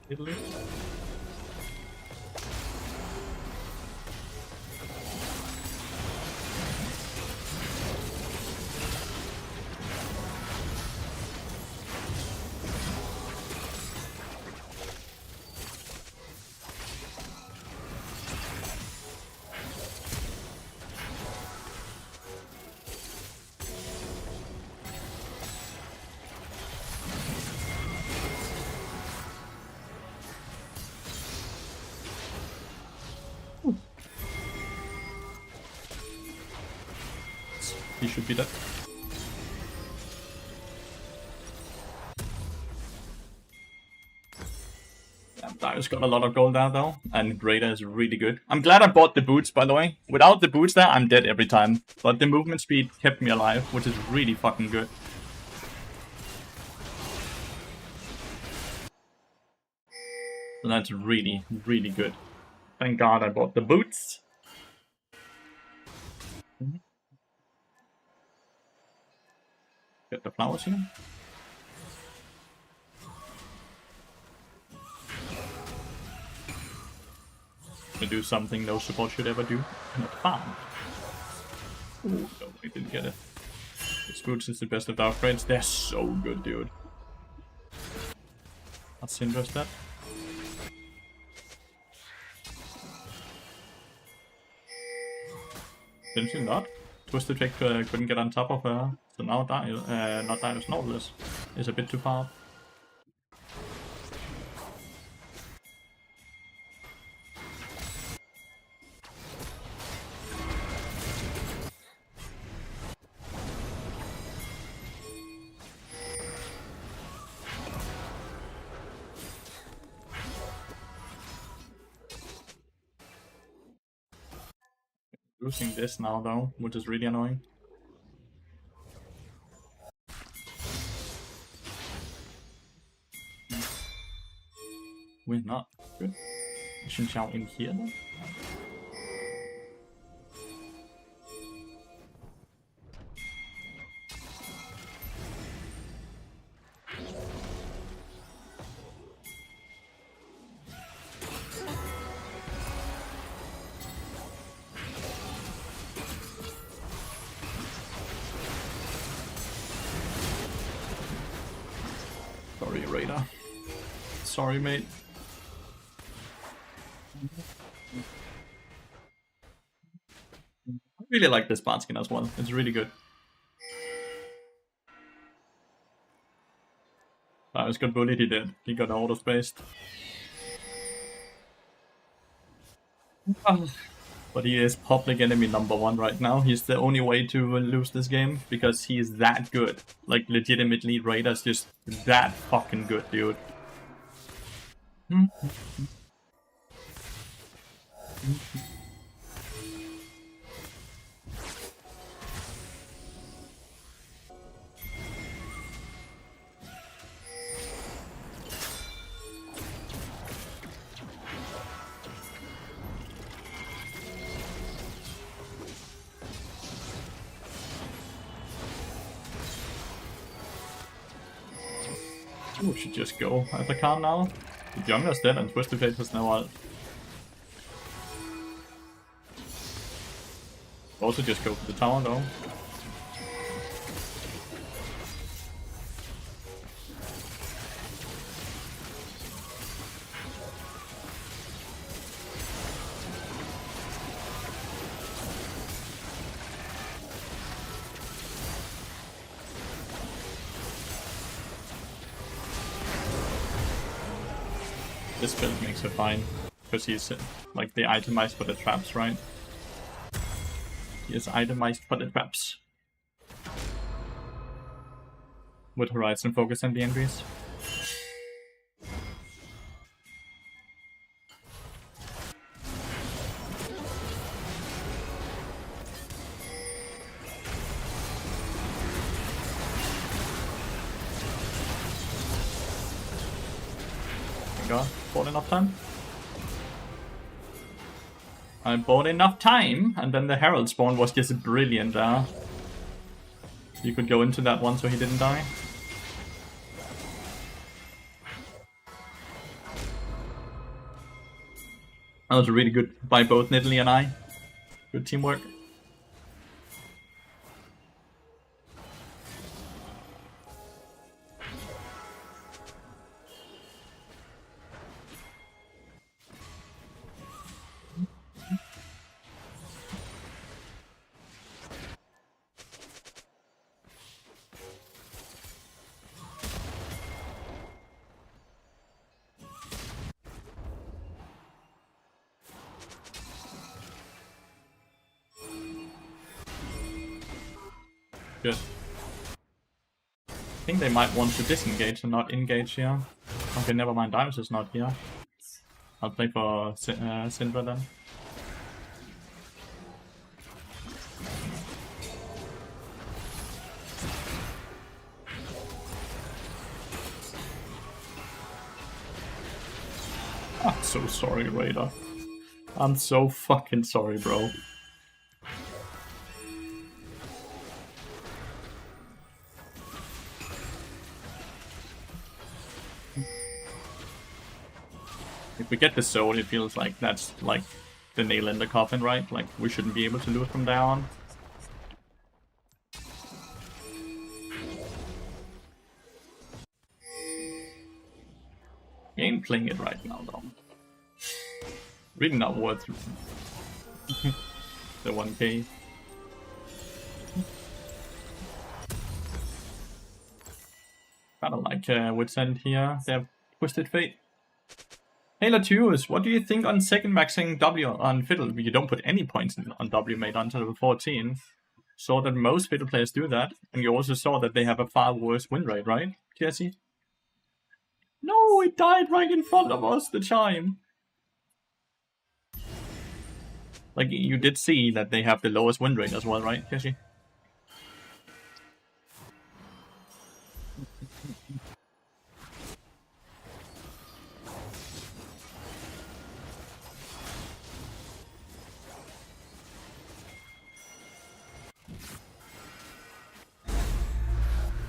Italy. He should be dead. Lathyrus got a lot of gold now though, and Raider is really good. I'm glad I bought the boots, by the way. Without the boots there, I'm dead every time. But the movement speed kept me alive, which is really fucking good. So that's really, really good. Thank God I bought the boots. Get the flowers here. To do something no support should ever do. Not farm. Ooh, no, I didn't get it. This boots is the best of Dark Friends. They're so good, dude. Let's interest that. Didn't she not? Twisted Fake couldn't get on top of her, so now not Lathyrus Nautilus is a bit too far. Losing this now though, which is really annoying. We're not good. Xin Xiao in here then? Sorry, Raider. Sorry, mate. I really like this bard skin as well. It's really good. Lathyrus got bullied, he did. He got auto-spaced. But he is public enemy #1 right now. He's the only way to lose this game because he is that good. Like, legitimately, Raider's just that fucking good, dude. We should just go as I can now. The jungler's dead and Twisted Fate has no ult. Also just go for the tower though. This build makes it fine, because he's like they itemized for the traps, right? He is itemized for the traps. With Horizon focus and the entries. Bought enough time? I bought enough time, and then the Herald spawn was just brilliant there. You could go into that one so he didn't die. That was really good by both Nidalee and I. Good teamwork. Good. I think they might want to disengage and not engage here. Okay, never mind, Lathyrus is not here. I'll play for Syndra then. I'm so sorry, Raider. I'm so fucking sorry, bro. If we get the soul, it feels like that's like the nail in the coffin, right? Like we shouldn't be able to lose from there on. He ain't playing it right now though. Really not worth the 1k. Kinda like Wit's End here. They have Twisted Fate. Hey Lathyrus, what do you think on second maxing W on Fiddle? You don't put any points on W made until level 14. Saw that most Fiddle players do that, and you also saw that they have a far worse win rate, right, Jesse? No, it died right in front of us, the chime. Like, you did see that they have the lowest win rate as well, right, Jesse?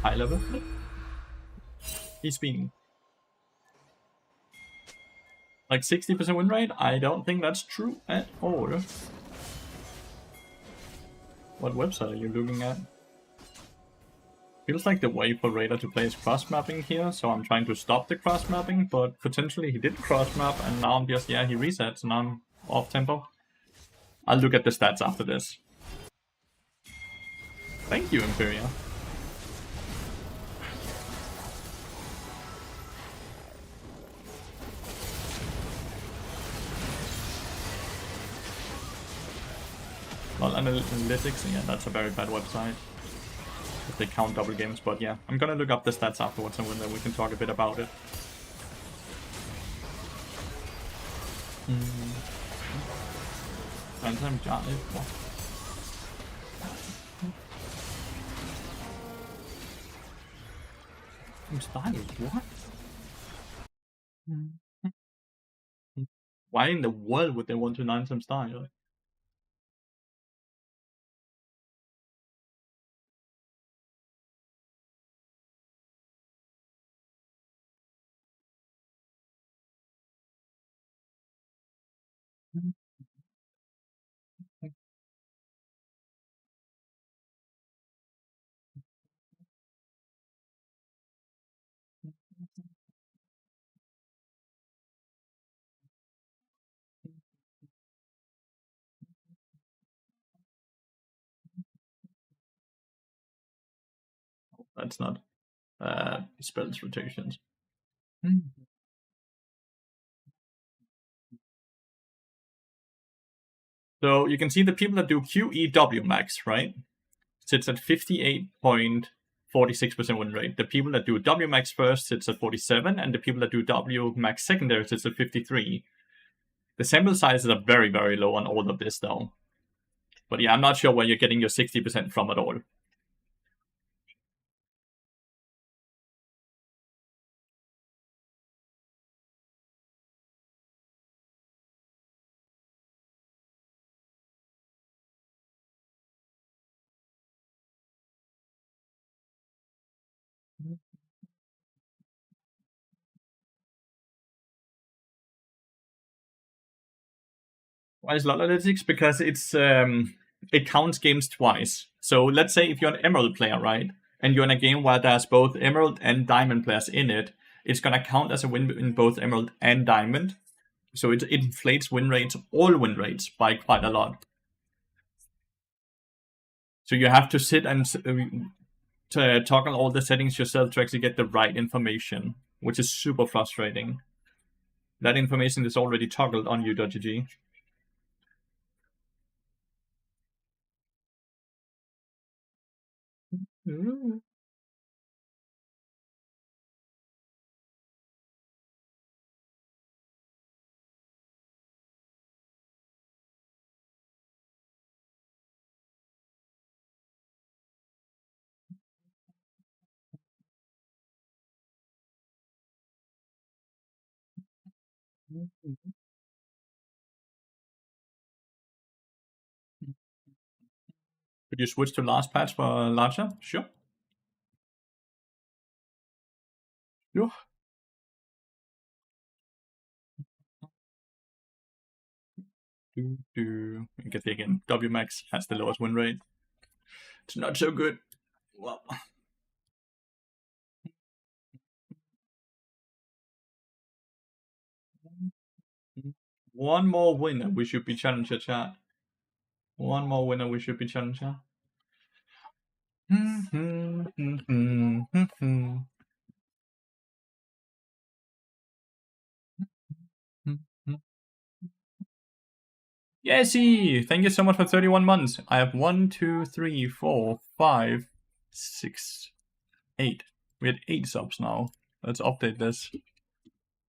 High level. He's been like 60% win rate. I don't think that's true at all. What website are you looking at? Feels like the way for Raider to play is cross mapping here, so I'm trying to stop the cross mapping, but potentially he did cross map and now I'm just, yeah, he resets and I'm off tempo. I'll look at the stats after this. Thank you, Imperia. Well, analytics, yeah, that's a very bad website. If they count double games, but yeah, I'm gonna look up the stats afterwards and then we can talk a bit about it. Time Johnny. Style, what? Why in the world would they want to 9 some style? That's not spells rotations. So you can see the people that do QEW max, right? Sits at 58.46% win rate. The people that do W max first sits at 47, and the people that do W max secondary sits at 53. The sample sizes are very, very low on all of this, though. But yeah, I'm not sure where you're getting your 60% from at all. Why is lot analytics? Because it counts games twice. So let's say if you're an Emerald player, right, and you're in a game where there's both Emerald and Diamond players in it, it's gonna count as a win in both Emerald and Diamond. So it inflates win rates, all win rates, by quite a lot. So you have to sit and to toggle all the settings yourself to actually get the right information, which is super frustrating. That information is already toggled on u.gg. Could you switch to last patch for larger? Sure. Yeah. You can see again, WMAX has the lowest win rate. It's not so good. Well, one more winner, we should be challenger, chat. One more winner, we should be challenger. Yesy! Thank you so much for 31 months. I have 1, 2, 3, 4, 5, 6, 8. We had 8 subs now. Let's update this.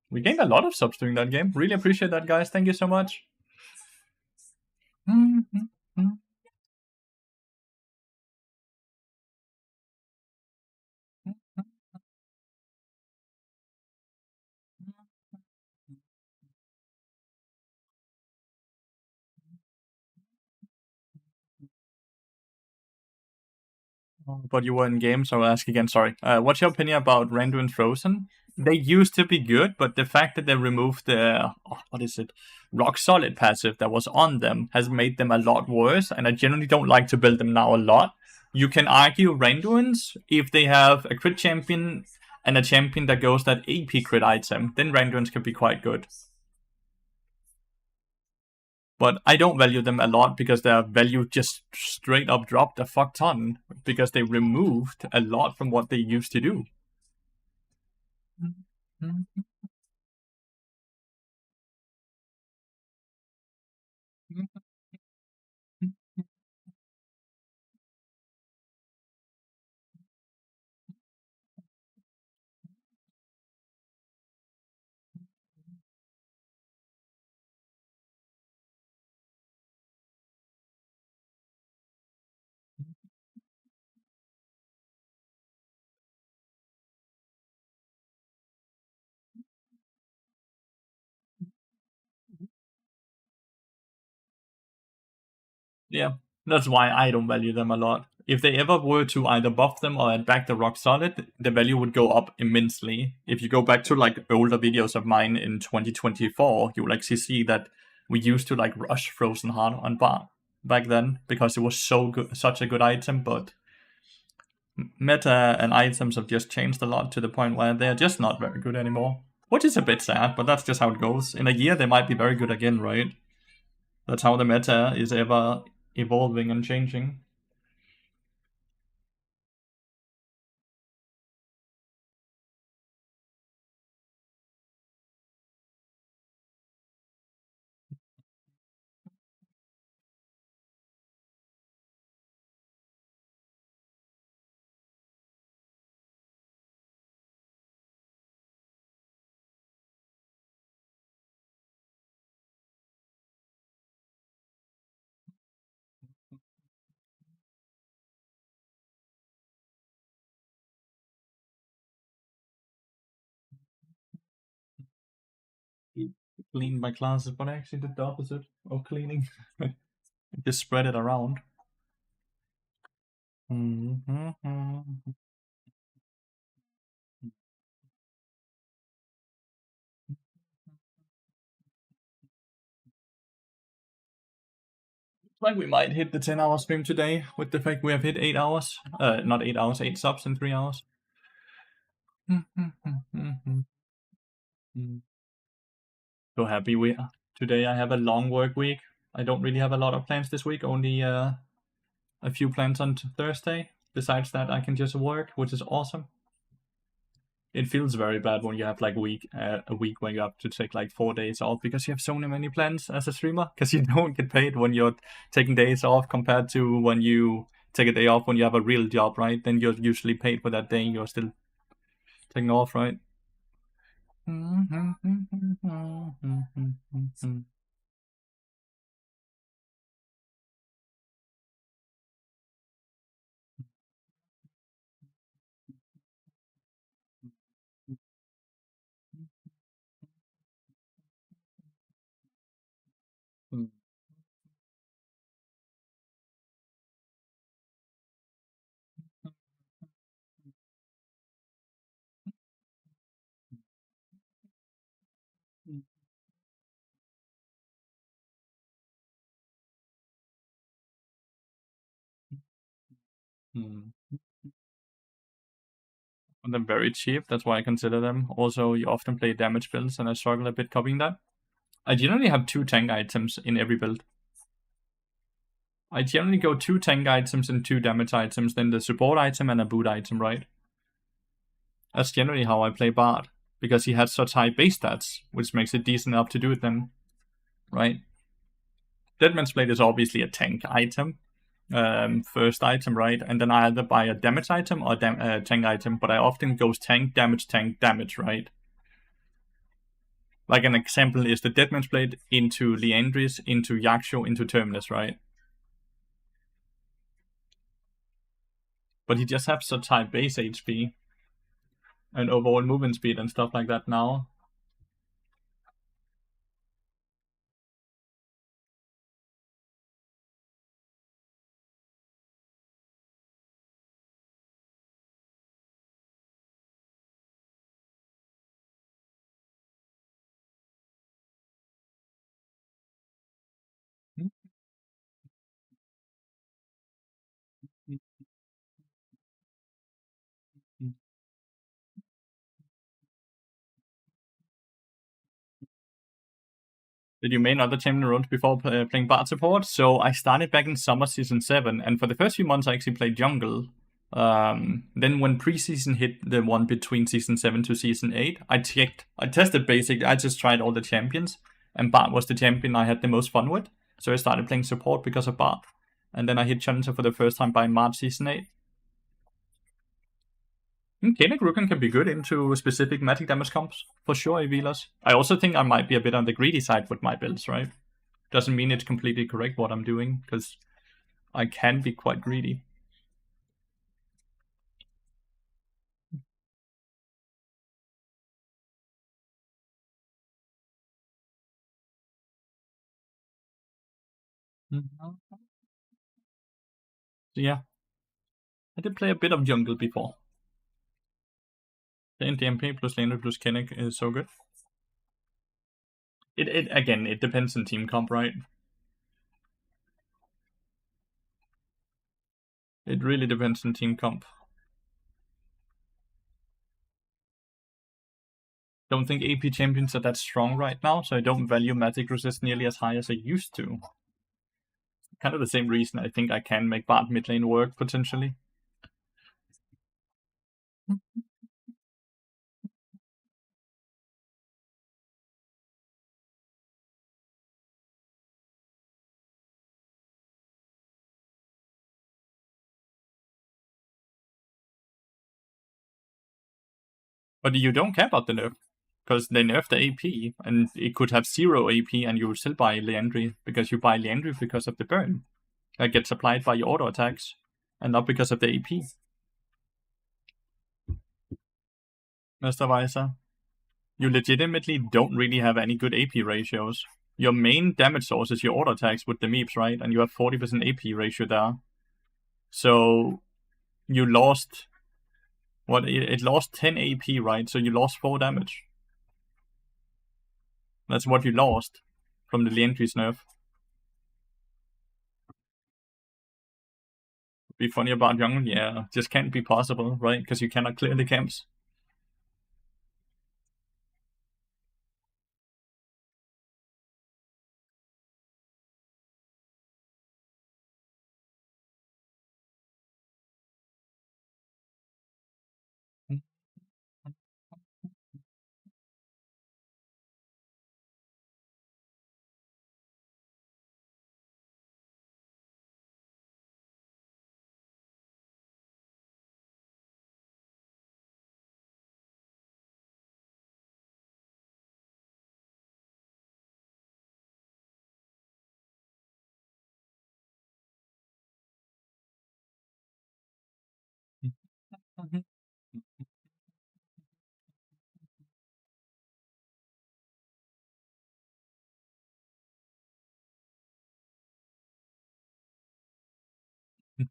We gained a lot of subs during that game. Really appreciate that, guys. Thank you so much. But you were in game, so I'll ask again. Sorry. What's your opinion about Randuin Frozen? They used to be good, but the fact that they removed the rock solid passive that was on them has made them a lot worse. And I generally don't like to build them now a lot. You can argue Randuins if they have a crit champion and a champion that goes that AP crit item, then Randuins can be quite good. But I don't value them a lot because their value just straight up dropped a fuck ton because they removed a lot from what they used to do. Yeah, that's why I don't value them a lot. If they ever were to either buff them or add back the rock solid, the value would go up immensely. If you go back to like older videos of mine in 2024, you will actually see that we used to like rush Frozen Heart on bar back then because it was so good, such a good item. But meta and items have just changed a lot to the point where they're just not very good anymore, which is a bit sad. But that's just how it goes. In a year, they might be very good again, right? That's how the meta is ever evolving and changing. Clean my classes, but I actually did the opposite of cleaning. Just spread it around. Like we might hit the 10-hour stream today with the fact we have hit 8 hours. Not 8 hours, 8 subs in 3 hours. So happy we are. Today I have a long work week. I don't really have a lot of plans this week, only a few plans on Thursday. Besides that, I can just work, which is awesome. It feels very bad when you have like a week where you have to take like 4 days off because you have so many plans as a streamer, because you don't get paid when you're taking days off compared to when you take a day off when you have a real job, right? Then you're usually paid for that day you're still taking off, right? And they're very cheap, that's why I consider them. Also, you often play damage builds, and I struggle a bit copying that. I generally have 2 tank items in every build. I generally go 2 tank items and 2 damage items, then the support item and a boot item, right? That's generally how I play Bard, because he has such high base stats, which makes it decent enough to do it then, right? Deadman's Blade is obviously a tank item, first item, right? And then I either buy a damage item or a tank item, but I often goes tank, damage, right? Like an example is the Deadman's Blade into Liandris, into Yaksho, into Terminus, right? But he just has such high base HP and overall movement speed and stuff like that now. Did you main other champion runes before playing Bard support? So I started back in summer season 7, and for the first few months I actually played jungle. Then when preseason hit, the one between season 7 to season 8, I tested basic, I just tried all the champions, and Bard was the champion I had the most fun with. So I started playing support because of Bard. And then I hit Challenger for the first time by March season 8. Kaenic Rukan can be good into specific magic damage comps, for sure, Evilas. I also think I might be a bit on the greedy side with my builds, right? Doesn't mean it's completely correct what I'm doing, because I can be quite greedy. So yeah, I did play a bit of jungle before. The DMP plus laner plus Kinnick is so good. It again, it depends on team comp, right? It really depends on team comp. Don't think AP champions are that strong right now, so I don't value magic resist nearly as high as I used to. Kind of the same reason I think I can make Bard mid lane work potentially. But you don't care about the nerf, because they nerfed the AP, and it could have 0 AP, and you would still buy Leandry, because you buy Leandry because of the burn that gets applied by your auto attacks, and not because of the AP. Mr. Weiser, you legitimately don't really have any good AP ratios. Your main damage source is your auto attacks with the meeps, right? And you have 40% AP ratio there. So you lost what? It lost 10 AP, right? So you lost 4 damage. That's what you lost from the Leandry's nerf. Be funny about jungle? Yeah, just can't be possible, right? Because you cannot clear the camps.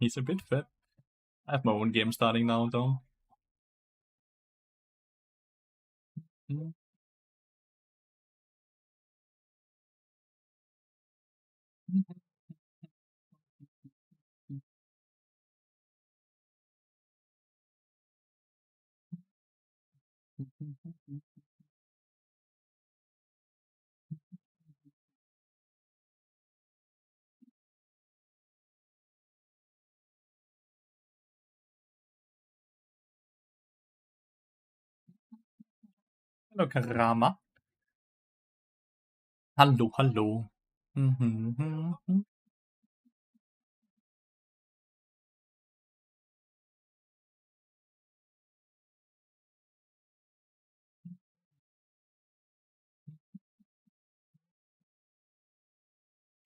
He's a bit fat. I have my own game starting now, though. Mm. ฮัลโหลครับฮัลโหลฮัลโหล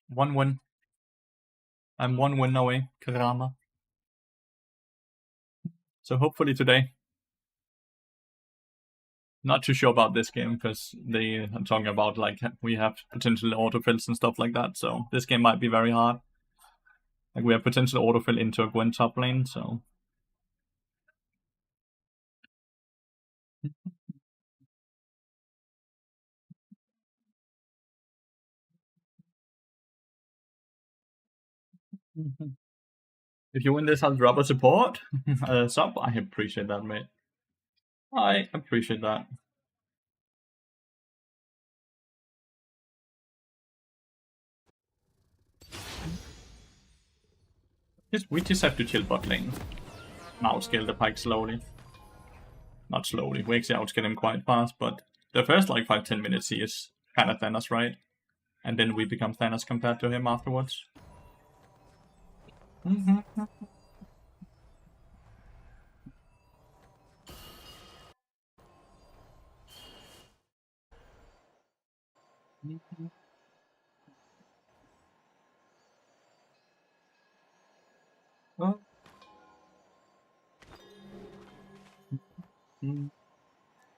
One win. I'm 1 win away, Karama. So hopefully today. Not too sure about this game because they are talking about like we have potential autofills and stuff like that. So this game might be very hard. Like we have potential autofill into a Gwen top lane. So if you win this, I'll drop a support sub. I appreciate that, mate. I appreciate that. We just have to chill bot lane. Now scale the pike slowly. Not slowly. We actually outscale him quite fast, but the first like 5-10 minutes he is kind of Thanos, right? And then we become Thanos compared to him afterwards.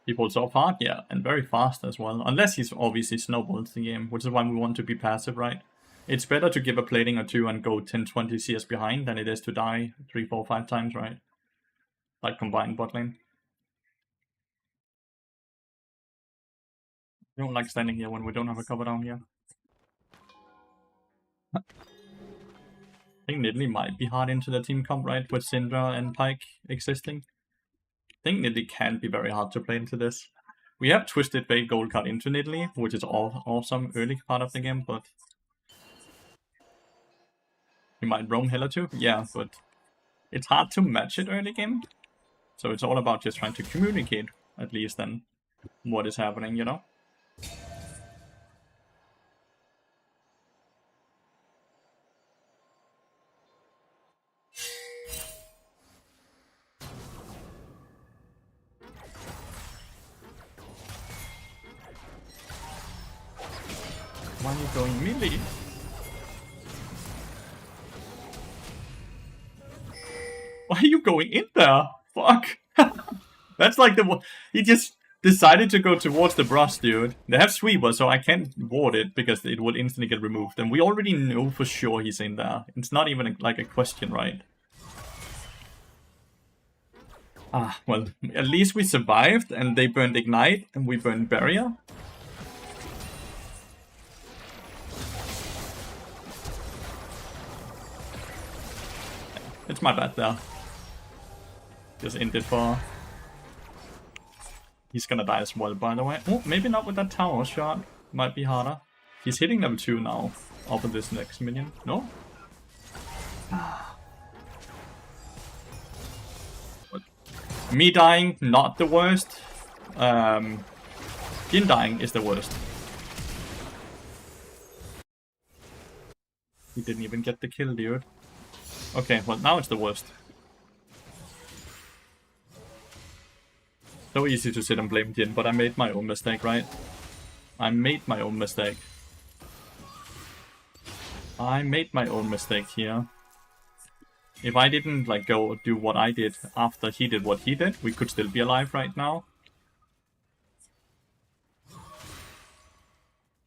He pulls off hard, yeah, and very fast as well. Unless he's obviously snowballs the game, which is why we want to be passive, right? It's better to give a plating or two and go 10-20 CS behind than it is to die 3, 4, 5 times, right? Like combined bot lane. I don't like standing here when we don't have a cover down here. I think Nidalee might be hard into the team comp, right? With Syndra and Pyke existing. I think Nidalee can be very hard to play into this. We have Twisted Fate gold card into Nidalee, which is awesome early part of the game, but you might roam Hela too. Yeah, but it's hard to match it early game. So it's all about just trying to communicate, at least, then what is happening, you know? Why are you going melee? Why are you going in there? Fuck. That's like the... He just decided to go towards the brush, dude. They have Sweeper, so I can't ward it because it will instantly get removed. And we already know for sure he's in there. It's not even like a question, right? Ah, well, at least we survived and they burned Ignite and we burned Barrier. It's my bad there. Just ended for... He's gonna die as well, by the way. Oh, maybe not with that tower shot. Might be harder. He's hitting level 2 now. Off of this next minion. No? Me dying, not the worst. Jin dying is the worst. He didn't even get the kill, dude. Okay, well now it's the worst. So easy to sit and blame Jin, but I made my own mistake, right? I made my own mistake. I made my own mistake here. If I didn't like go do what I did after he did what he did, we could still be alive right now.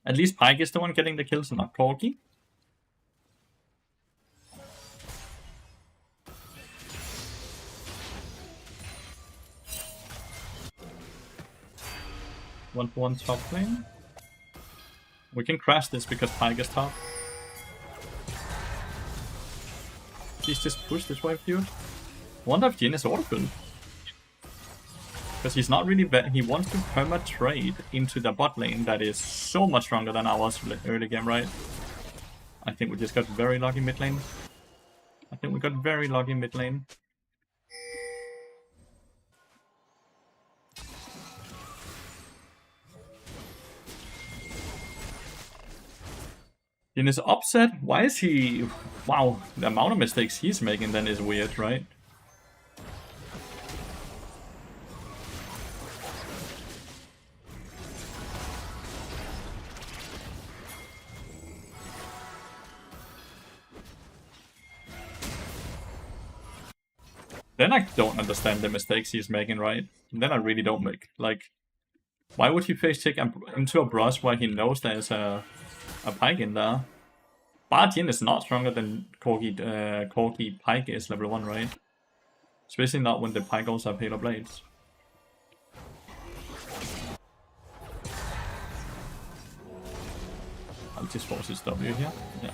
At least Pyke is the one getting the kills and not Corki. One for one top lane. We can crash this because Pyke is top. Please just push this wave, dude. Wonder if Jin is auto-filled. Because he's not really bad. He wants to perma-trade into the bot lane that is so much stronger than ours early game, right? I think we just got very lucky mid lane. I think we got very lucky mid lane. Jin is upset. Why is he... Wow, the amount of mistakes he's making then is weird, right? Then I don't understand the mistakes he's making, right? Then I really don't make. Like, why would he face check into a brush where he knows there's a Pyke in there? But Jin is not stronger than Corki Pyke is level 1, right? Especially not when the Pyke also have Halo Blades. I'll just force his W here. Yeah.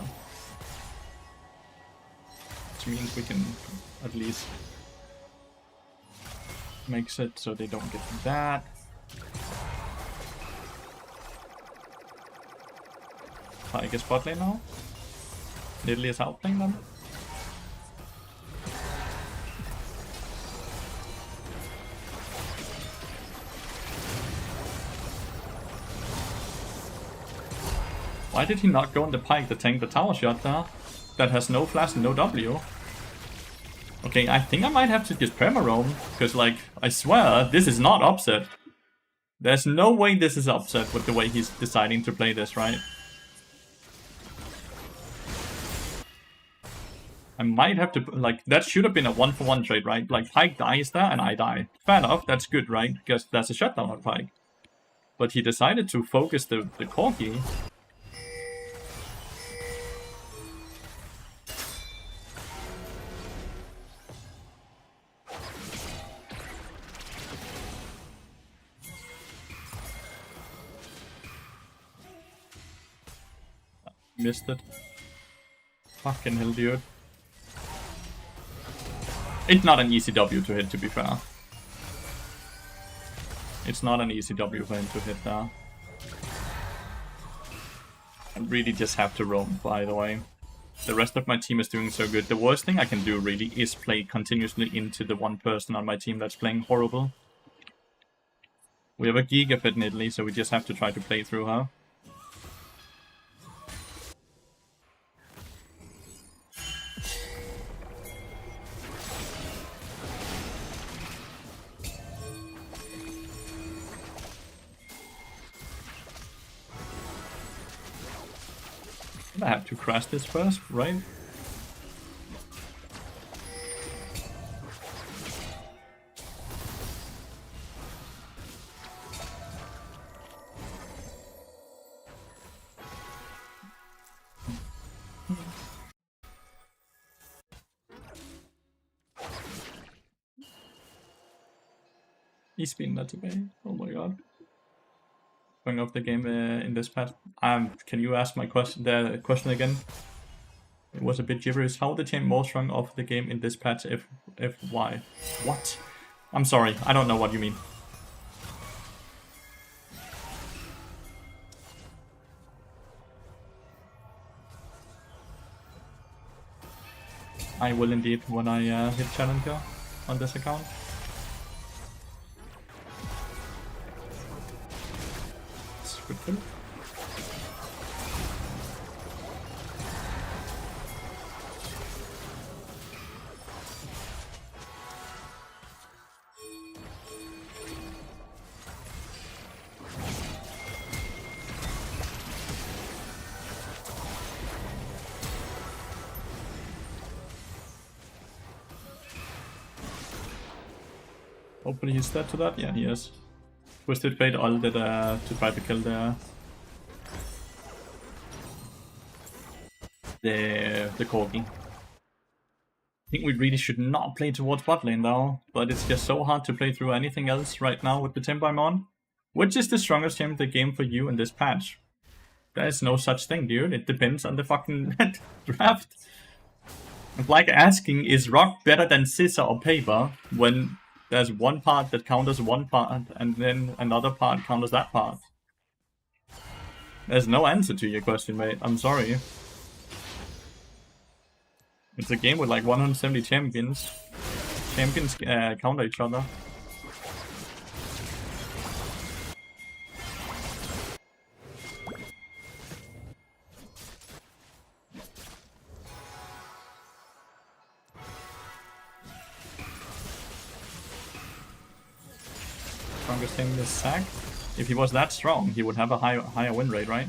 Which means we can at least make it so they don't get that. Pyke is bot lane now. Nidalee is outplaying them. Why did he not go on the Pyke to tank the tower shot there? That has no flash and no W. Okay, I think I might have to just perma-roam. Because, like, I swear, this is not upset. There's no way this is upset with the way he's deciding to play this, right? I might have to, like, that should have been a 1-for-1 trade, right? Like, Pyke dies there and I die. Fair enough, that's good, right? Because that's a shutdown on Pyke. But he decided to focus the Corki. Missed it. Fucking hell, dude. It's not an easy W to hit, to be fair. It's not an easy W for him to hit there. I really just have to roam, by the way. The rest of my team is doing so good. The worst thing I can do, really, is play continuously into the one person on my team that's playing horrible. We have a Gigafit in Italy, so we just have to try to play through her. I have to crash this first, right? He's been that today. Oh my god. Going off the game in this patch. Can you ask my question? The question again? It was a bit gibberish. How the team more strong off the game in this patch? If why? What? I'm sorry. I don't know what you mean. I will indeed when I hit Challenger on this account. It's good kill. Hopefully he's dead to that. Yeah, he is. Twisted Fate ulted to try to kill the Corgi. I think we really should not play towards bot lane though, but it's just so hard to play through anything else right now with the tempo I'm on. Which is the strongest team in the game for you in this patch? There's no such thing, dude. It depends on the fucking draft. It's like asking, is rock better than scissor or paper when there's one part that counters one part and then another part counters that part? There's no answer to your question, mate. I'm sorry. It's a game with like 170 champions. Champions counter each other. Strongest thing is Sack. If he was that strong, he would have a higher win rate, right?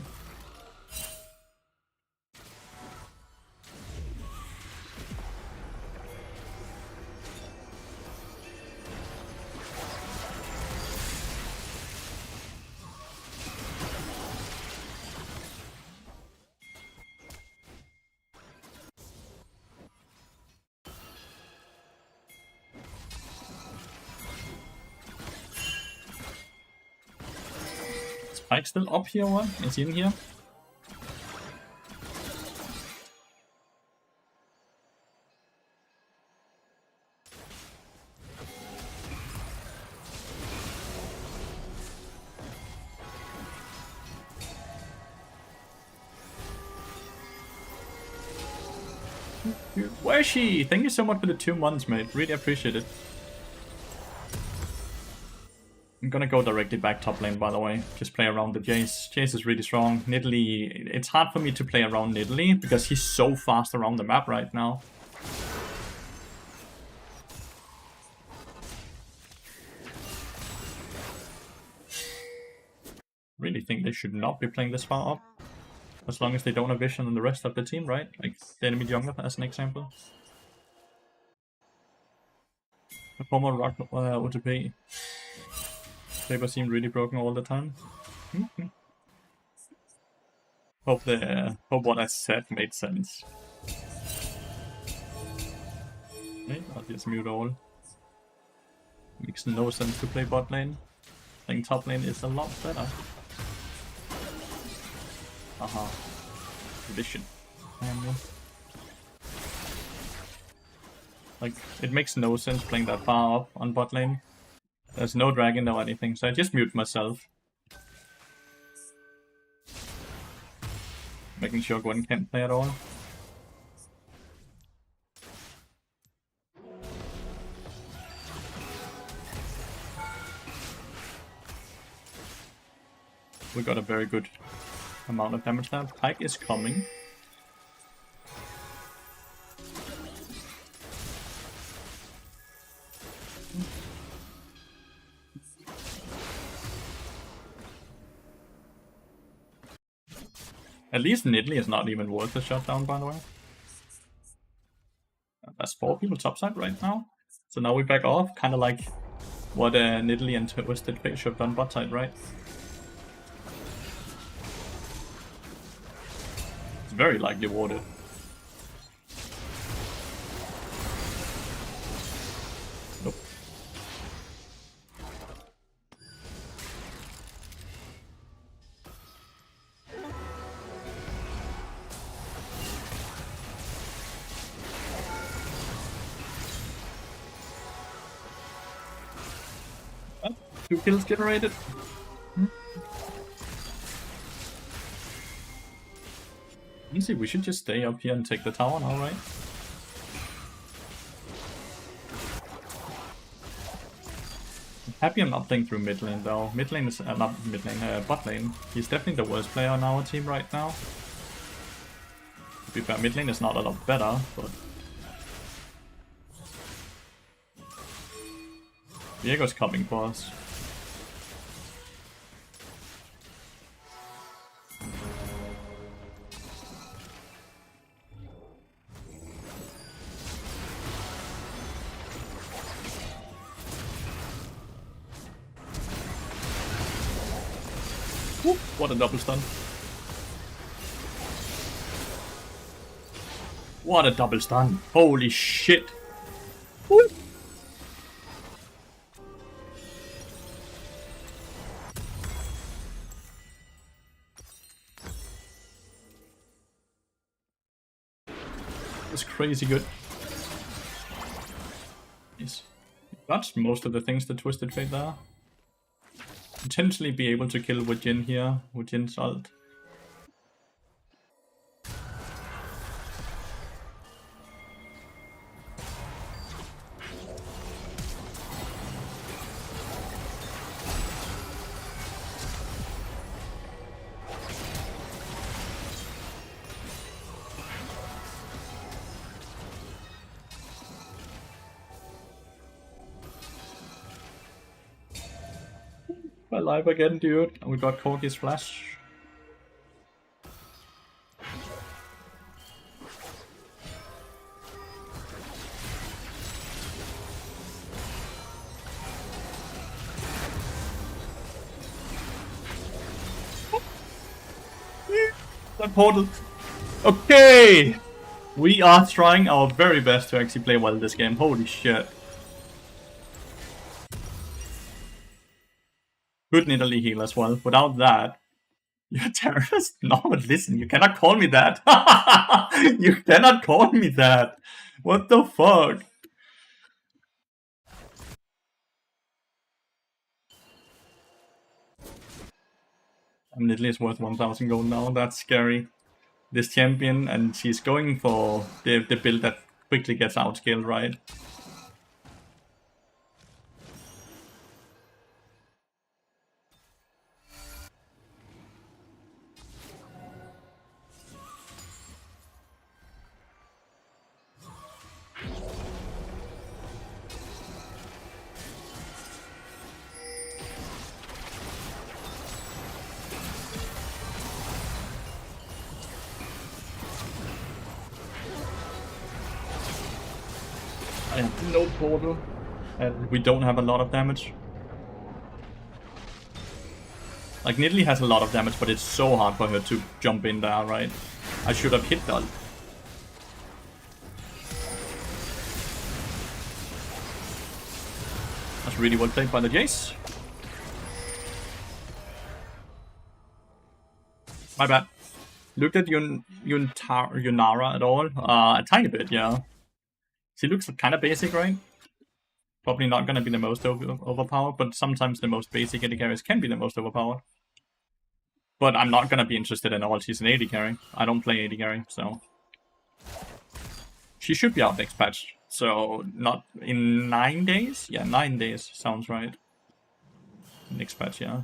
Spike still up here, one? Is he in here? Where is she? Thank you so much for the 2 months, mate. Really appreciate it. I'm gonna go directly back top lane, by the way. Just play around the Jace. Jace is really strong. Nidalee, it's hard for me to play around Nidalee because he's so fast around the map right now. Really think they should not be playing this far up. As long as they don't have vision on the rest of the team, right? Like the enemy jungle as an example. The former rock OTP. Paper seemed really broken all the time. Hope what I said made sense. Okay, I'll just mute all. Makes no sense to play bot lane. I think top lane is a lot better. Haha. Vision. Like, it makes no sense playing that far up on bot lane. There's no dragon or anything, so I just mute myself. Making sure Gwen can't play at all. We got a very good amount of damage there. Pike is coming. At least Nidalee is not even worth a shutdown, by the way. There's 4 people topside right now. So now we back off, kind of like what Nidalee and Twisted Fate should have done bot side, right? It's very likely warded. Nope. What? 2 kills generated. Easy, we should just stay up here and take the tower now, right? I'm happy I'm not playing through mid lane though. Mid lane is not mid lane, bot lane. He's definitely the worst player on our team right now. To be fair, mid lane is not a lot better, but Diego's coming for us. Woo, what a double stun. What a double stun. Holy shit. Woo. That's crazy good. Yes. That's most of the things that Twisted Fate there. Potentially be able to kill with Jhin here, with Jhin's ult. We're alive again, dude. And we got Corgi's flash. That portal. Okay! We are trying our very best to actually play well this game. Holy shit. Good Nidalee heal as well. Without that, you're a terrorist? No, but listen, you cannot call me that. You cannot call me that. What the fuck? Nidalee is worth 1000 gold now. That's scary. This champion, and she's going for the build that quickly gets outscaled, right? I have no portal, and we don't have a lot of damage. Like, Nidalee has a lot of damage, but it's so hard for her to jump in there, right? I should have hit that. That's really well played by the Jace. My bad. Looked at Yunara at all? A tiny bit, yeah. She looks kind of basic, right? Probably not gonna be the most overpowered, but sometimes the most basic AD carries can be the most overpowered. But I'm not gonna be interested in all. She's an AD carry. I don't play AD carry, so... She should be out next patch. So, not in 9 days? Yeah, 9 days sounds right. Next patch, yeah.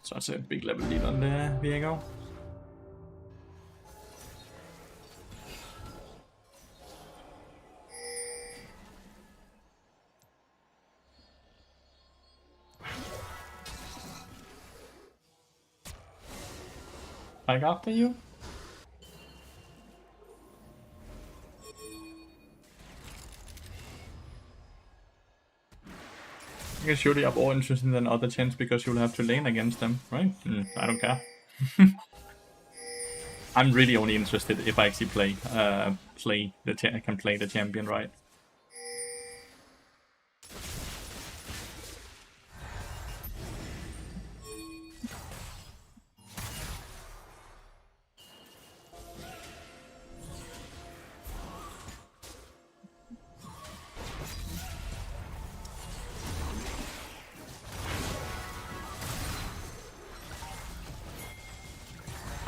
Such a big level lead on the Viego. Back after you? You can surely have more interesting than other champs because you'll have to lane against them, right? I don't care. I'm really only interested if I actually can play the champion right.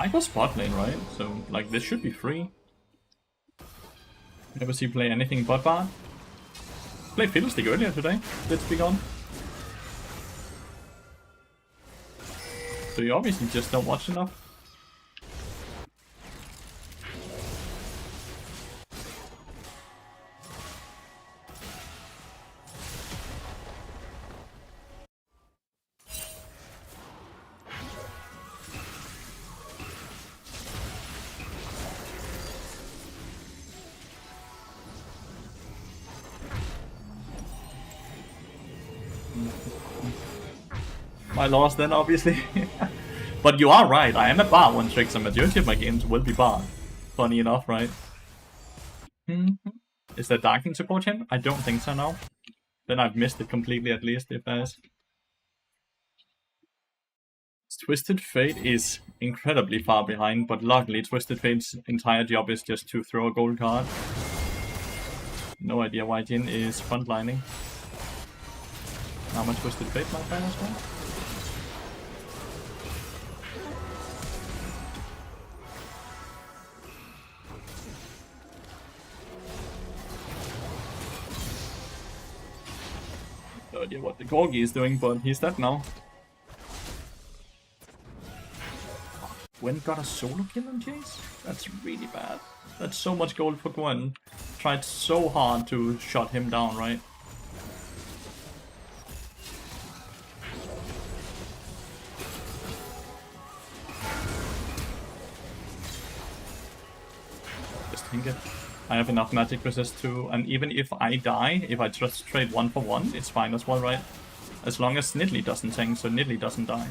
I go spot lane, right? So, like, this should be free. Never see play anything but bar. Played Fiddlestick earlier today. Let's be gone. So you obviously just don't watch enough. My loss then, obviously. But you are right, I am a bar one trick, so majority of my games will be bar. Funny enough, right? Is there Darking support him? I don't think so, no. Then I've missed it completely, at least, if there is. Twisted Fate is incredibly far behind, but luckily Twisted Fate's entire job is just to throw a gold card. No idea why Jin is frontlining. Now I'm a Twisted Fate, my friend, as well. No idea what the Corgi is doing, but he's dead now. Gwen got a solo kill on Chase? That's really bad. That's so much gold for Gwen. Tried so hard to shut him down, right? Just think it. I have enough magic resist to, and even if I die, if I just trade 1 for 1, it's fine as well, right? As long as Nidalee doesn't tank, so Nidalee doesn't die.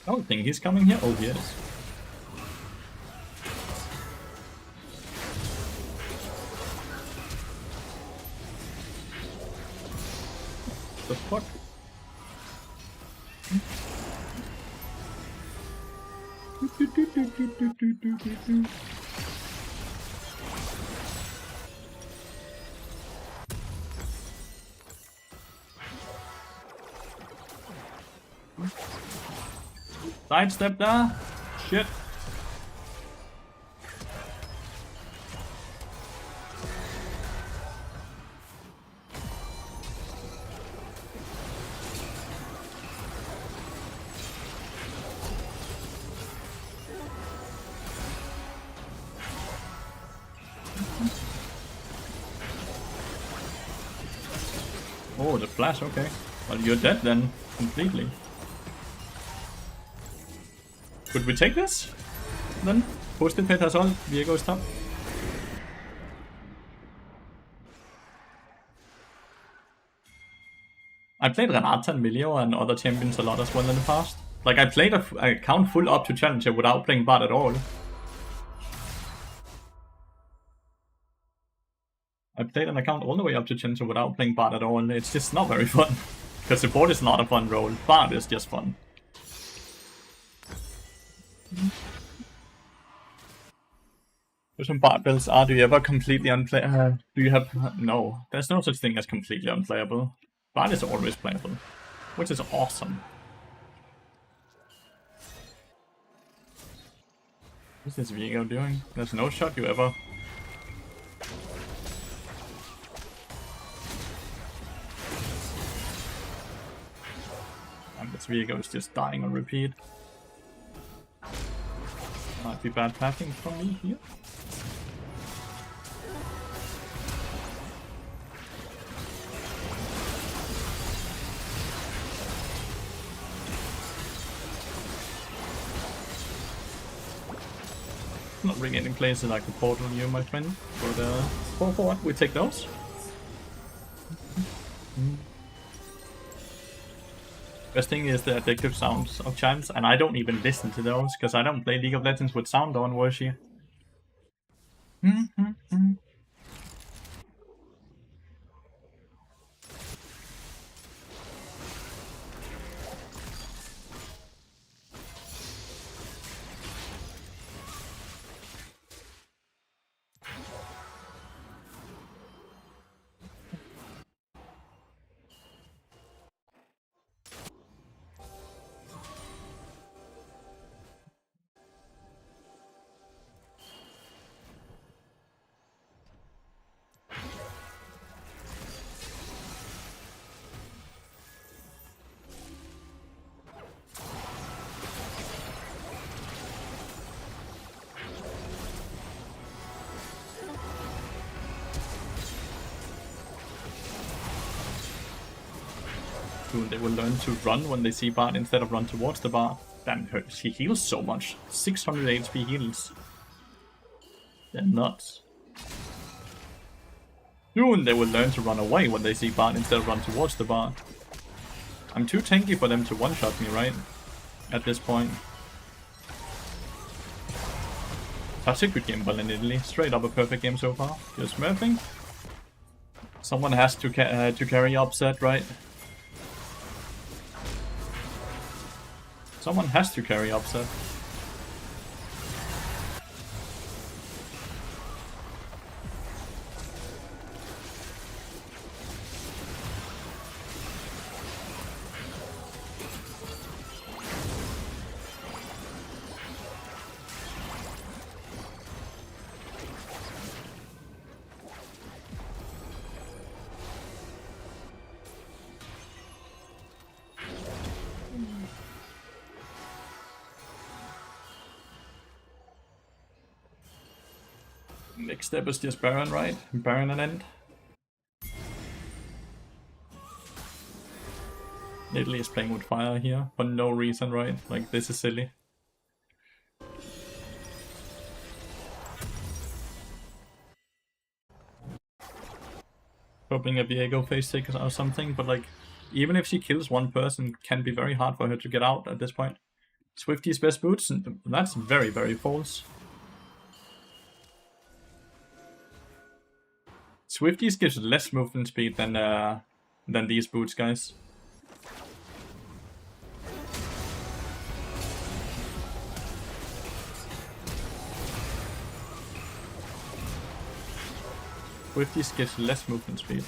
I don't think he's coming here. Oh, he is. The fuck? Sidestep there. Shit. Oh, the flash, okay. Well, you're dead then, completely. Could we take this? Then? Posted pet has all, Viego's top. I played Renata and Milio and other champions a lot as well in the past. Like, I played an account full up to Challenger without playing bot at all. I played an account all the way up to Challenger without playing bot at all. It's just not very fun. Because support is not a fun role. Bot is just fun. Some bot builds are, do you ever completely unplayable? Do you have... No, there's no such thing as completely unplayable. Bot is always playable. Which is awesome. What's this Viego doing? There's no shot you ever... And this Viego is just dying on repeat. Might be bad pathing from me here. Not really any places like the portal you, my friend. But 4-4, we take those. Best thing is the addictive sounds of chimes, and I don't even listen to those because I don't play League of Legends with sound on, Worshie. They will learn to run when they see Bart instead of run towards the Bart. Damn, she heals so much. 600 HP heals. They're nuts. Soon they will learn to run away when they see Bart instead of run towards the Bart. I'm too tanky for them to one-shot me, right? At this point. Such a good game, but in Italy. Straight up a perfect game so far. Just smurfing. Someone has to carry upset, right? Someone has to carry upset. Next step is just Baron, right? Baron and end. Italy is playing with fire here, for no reason, right? Like, this is silly. Hoping a Viego face take or something, but like, even if she kills one person, it can be very hard for her to get out at this point. Swifty's best boots, and that's very, very false. Swifties gives less movement speed than these boots, guys. Swifties gives less movement speed.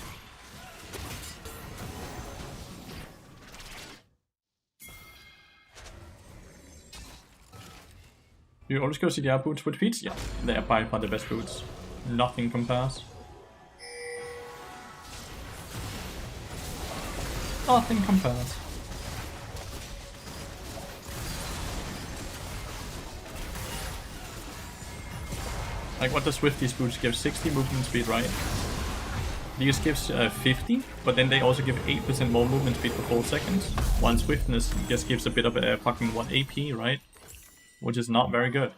You always go CDR boots with feet? Yeah, they are by far the best boots. Nothing compares. Nothing compares. Like, what does Swifty's boots give? 60 movement speed, right? These gives 50, but then they also give 8% more movement speed for 4 seconds. While swiftness just gives a bit of a fucking 1 AP, right? Which is not very good.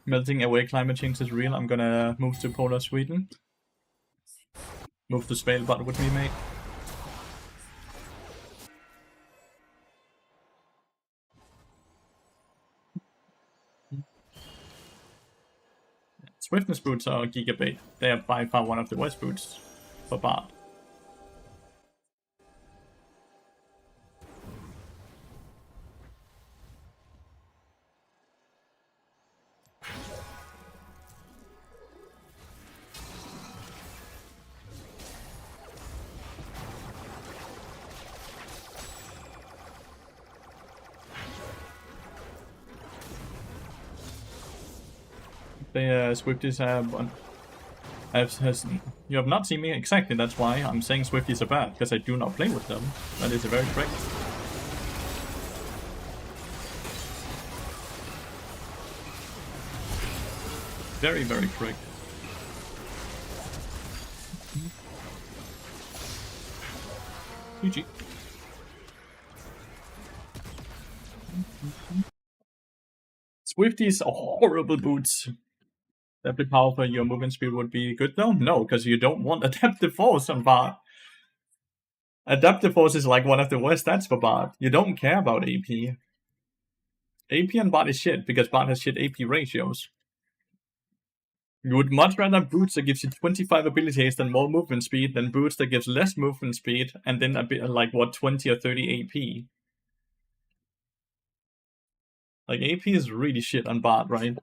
Melting away climate change is real. I'm gonna move to polar Sweden. Move to Svalbard with me, mate. Swiftness boots are gigabait. They are by far one of the worst boots for Bard. The Swifties have one. You have not seen me exactly. That's why I'm saying Swifties are bad, because I do not play with them. That is very correct. Very, very correct. GG. Swifties are horrible boots. Adaptive power for your movement speed would be good though? No, because you don't want adaptive force on Bard. Adaptive force is like one of the worst stats for Bard. You don't care about AP. AP and Bard is shit because Bard has shit AP ratios. You would much rather boots that gives you 25 ability haste and more movement speed than boots that gives less movement speed and then a bit like what 20 or 30 AP. Like AP is really shit on Bard, right?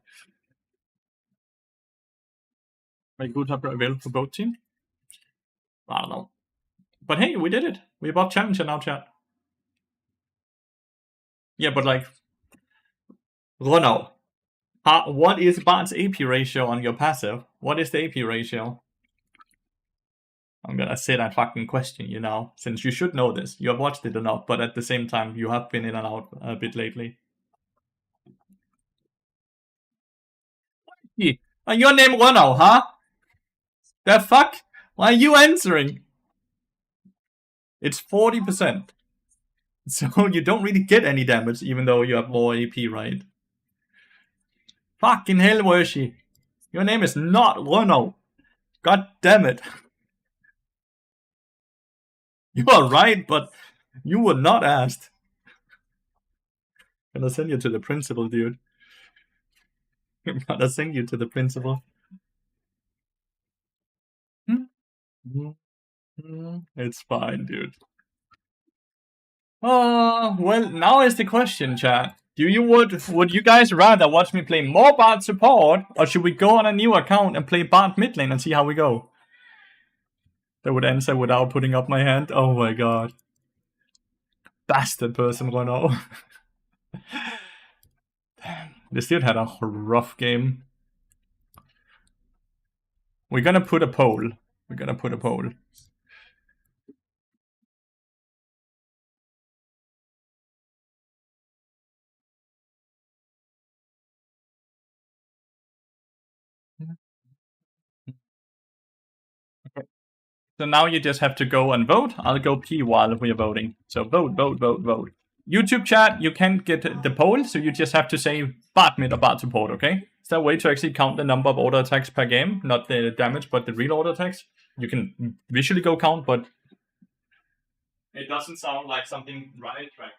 Like boots are available for both teams? I don't know. But hey, we did it. We're above challenger now, chat. Yeah, but like Renault. What is Bard's AP ratio on your passive? What is the AP ratio? I'm gonna say that fucking question, you know, since you should know this. You have watched it enough, but at the same time, you have been in and out a bit lately. Yeah. And your name Renault, huh? The fuck? Why are you answering? It's 40%. So you don't really get any damage, even though you have more AP, right? Fucking hell, Worshi. Your name is not Renault. God damn it. You are right, but you were not asked. I'm gonna send you to the principal, dude. I'm gonna send you to the principal. It's fine, dude. Well, now is the question, chat. Would you guys rather watch me play more Bard support, or should we go on a new account and play Bard mid lane and see how we go? That would answer without putting up my hand. Oh my god. Bastard person, Renault. This dude had a rough game. We're gonna put a poll. So now you just have to go and vote. I'll go pee while we're voting. So vote, vote, vote, vote. YouTube chat, you can't get the poll, so you just have to say Bard mid or Bard support, okay? Is there a way to actually count the number of auto attacks per game? Not the damage, but the real auto attacks? You can visually go count, but it doesn't sound like something right track.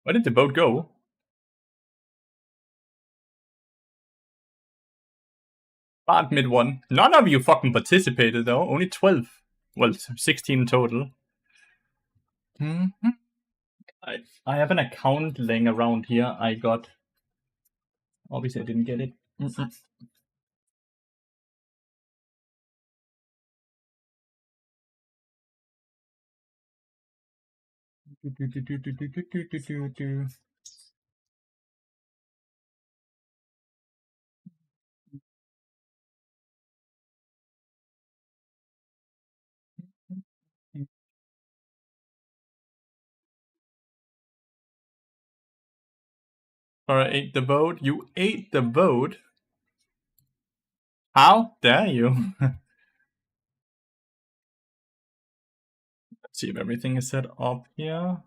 Where did the boat go? Bart mid one. None of you fucking participated though. Only 12. Well, 16 total. I have an account laying around here. I got. Obviously, I didn't get it. Or ate the boat. You ate the boat. How dare you? Let's see if everything is set up here.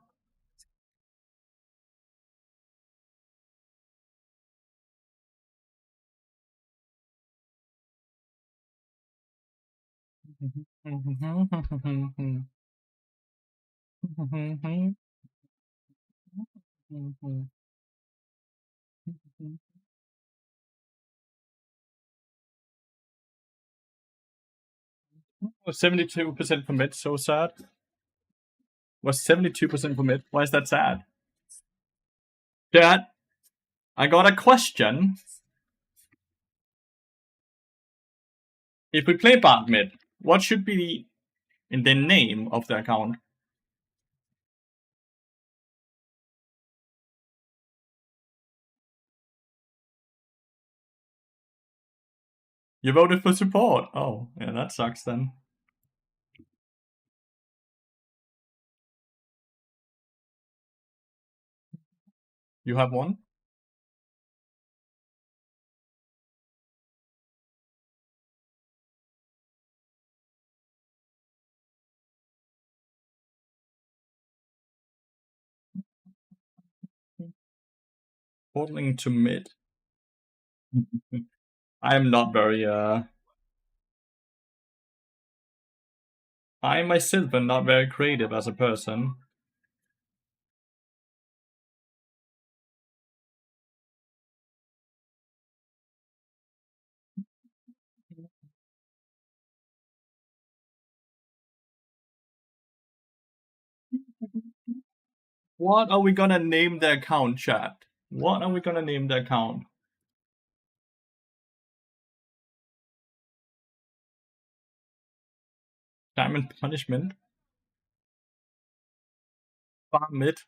Was 72% commit, so sad. Was 72% commit. Why is that sad? Dad, I got a question. If we play bot mid, what should be in the name of the account? You voted for support. Oh, yeah, that sucks then. You have one? Portling to mid. I am not very, I myself am not very creative as a person. What are we gonna name the account, chat? What are we gonna name the account? Diamond Punishment? Bar mid?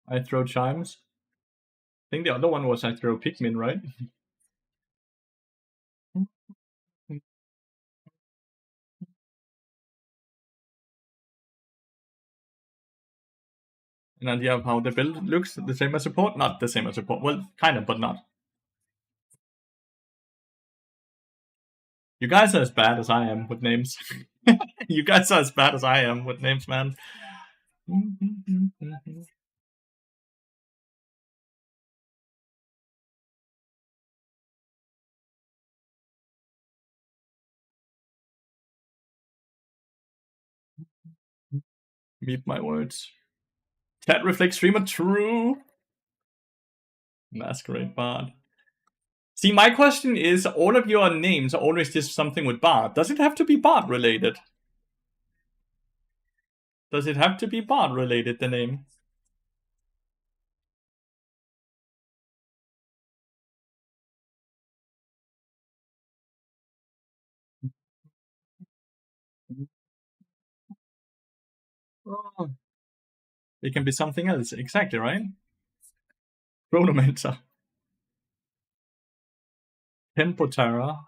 I throw chimes? I think the other one was I throw Pikmin, right? An idea of how the build looks, the same as support? Not the same as support. Well, kind of, but not. You guys are as bad as I am with names. You guys are as bad as I am with names, man. Meet my words. Cat reflect streamer, true. Masquerade bard. See, my question is, all of your names are always just something with bard. Does it have to be bard related? Does it have to be bard related, the name? Oh. It can be something else. Exactly, right? Chronomancer. Tempotara.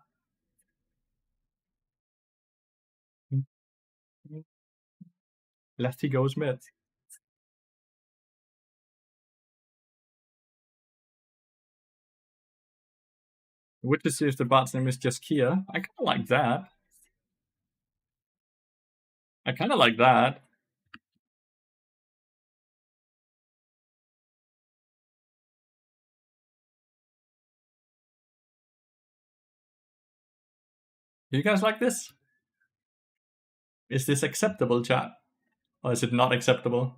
Lefty goes mid. Witness if the bard's name is just Kia. I kind of like that. I kind of like that. Do you guys like this? Is this acceptable, chat? Or is it not acceptable?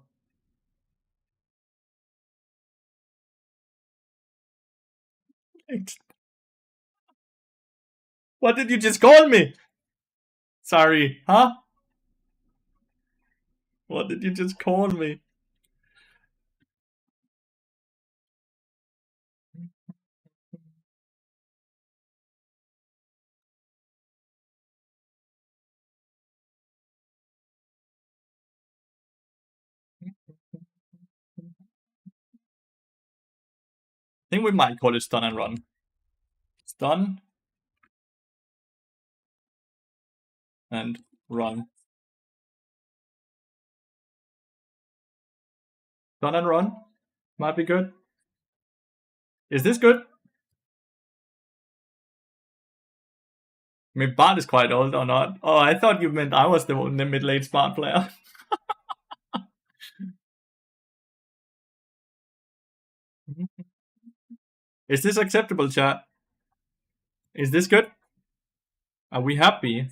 What did you just call me? Sorry, huh? What did you just call me? I think we might call it stun and run. Stun and run. Stun and run might be good. Is this good? I mean, Bart is quite old or not? Oh, I thought you meant I was the mid-late Bart player. Is this acceptable, chat? Is this good? Are we happy?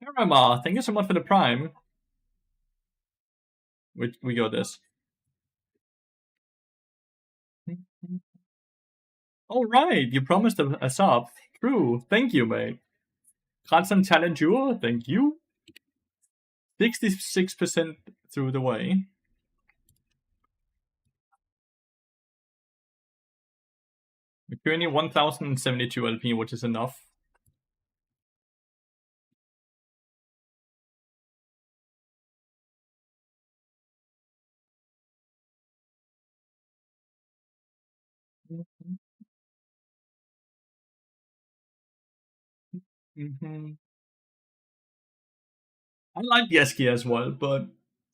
Karamar, thank you so much for the prime. We got this. All right, you promised a sub. True. Thank you, mate. Constant challenge you. Thank you. 66% through the way. We're only 1072 LP, which is enough. I like Yeski as well, but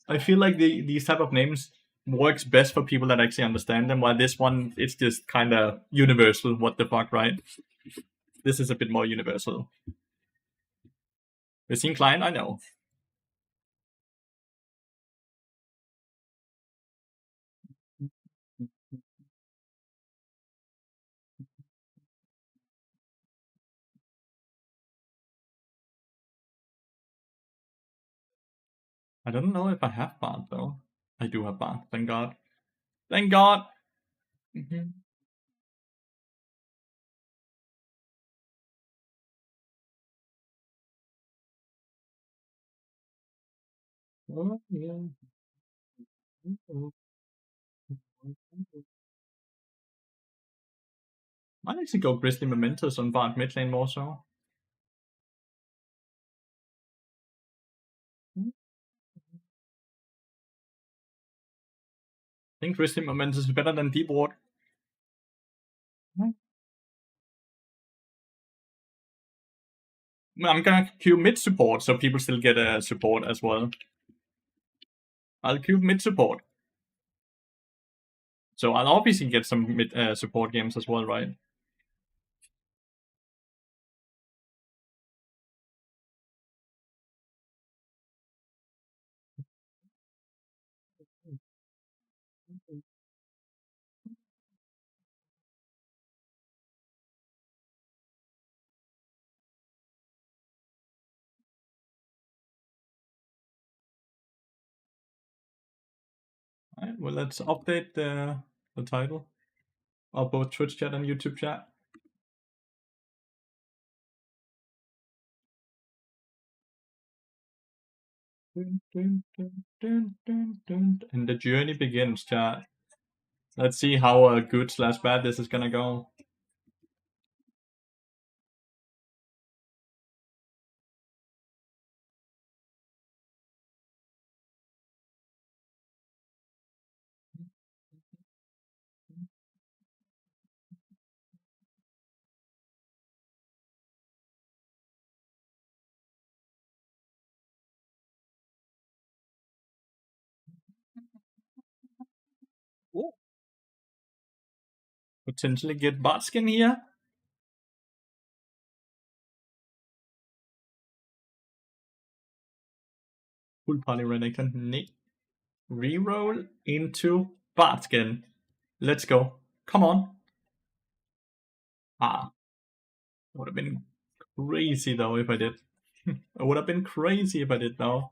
I feel like these type of names works best for people that actually understand them, while this one, it's just kind of universal. What the fuck, right? This is a bit more universal. Machine client, I know. I don't know if I have Bard, though. I do have Bard, thank God. Thank God! Oh, yeah. Might actually go Grizzly Mementos on Bard mid lane more so. I think Grizzly Mementos is better than Deep Ward. I'm gonna queue mid support so people still get a support as well. I'll queue mid support. So I'll obviously get some mid support games as well, right? Alright, well, let's update the title of both Twitch chat and YouTube chat. And the journey begins, chat. Let's see how good / bad this is gonna go. Ooh. Potentially get bot skin here. Full party Renekton. Reroll into Bard skin. Let's go. Come on. Ah. Would have been crazy though if I did. It would have been crazy if I did though.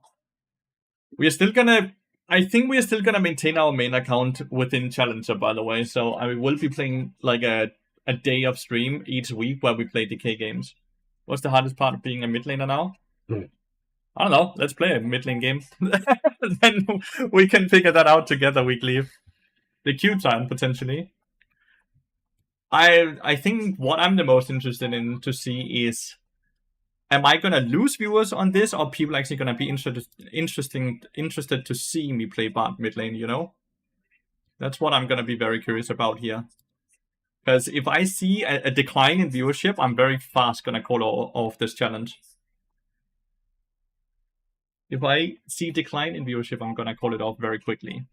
We're still gonna. I think we're still gonna maintain our main account within Challenger, by the way. So I will be playing like a day of stream each week where we play DK games. What's the hardest part of being a mid laner now? I don't know. Let's play a mid lane game. Then we can figure that out together weekly. The queue time potentially. I think what I'm the most interested in to see is, am I gonna lose viewers on this, or people actually gonna be interested to see me play Bard mid lane? You know, that's what I'm gonna be very curious about here. Because if I see a decline in viewership, I'm very fast gonna call off this challenge. If I see decline in viewership, I'm gonna call it off very quickly.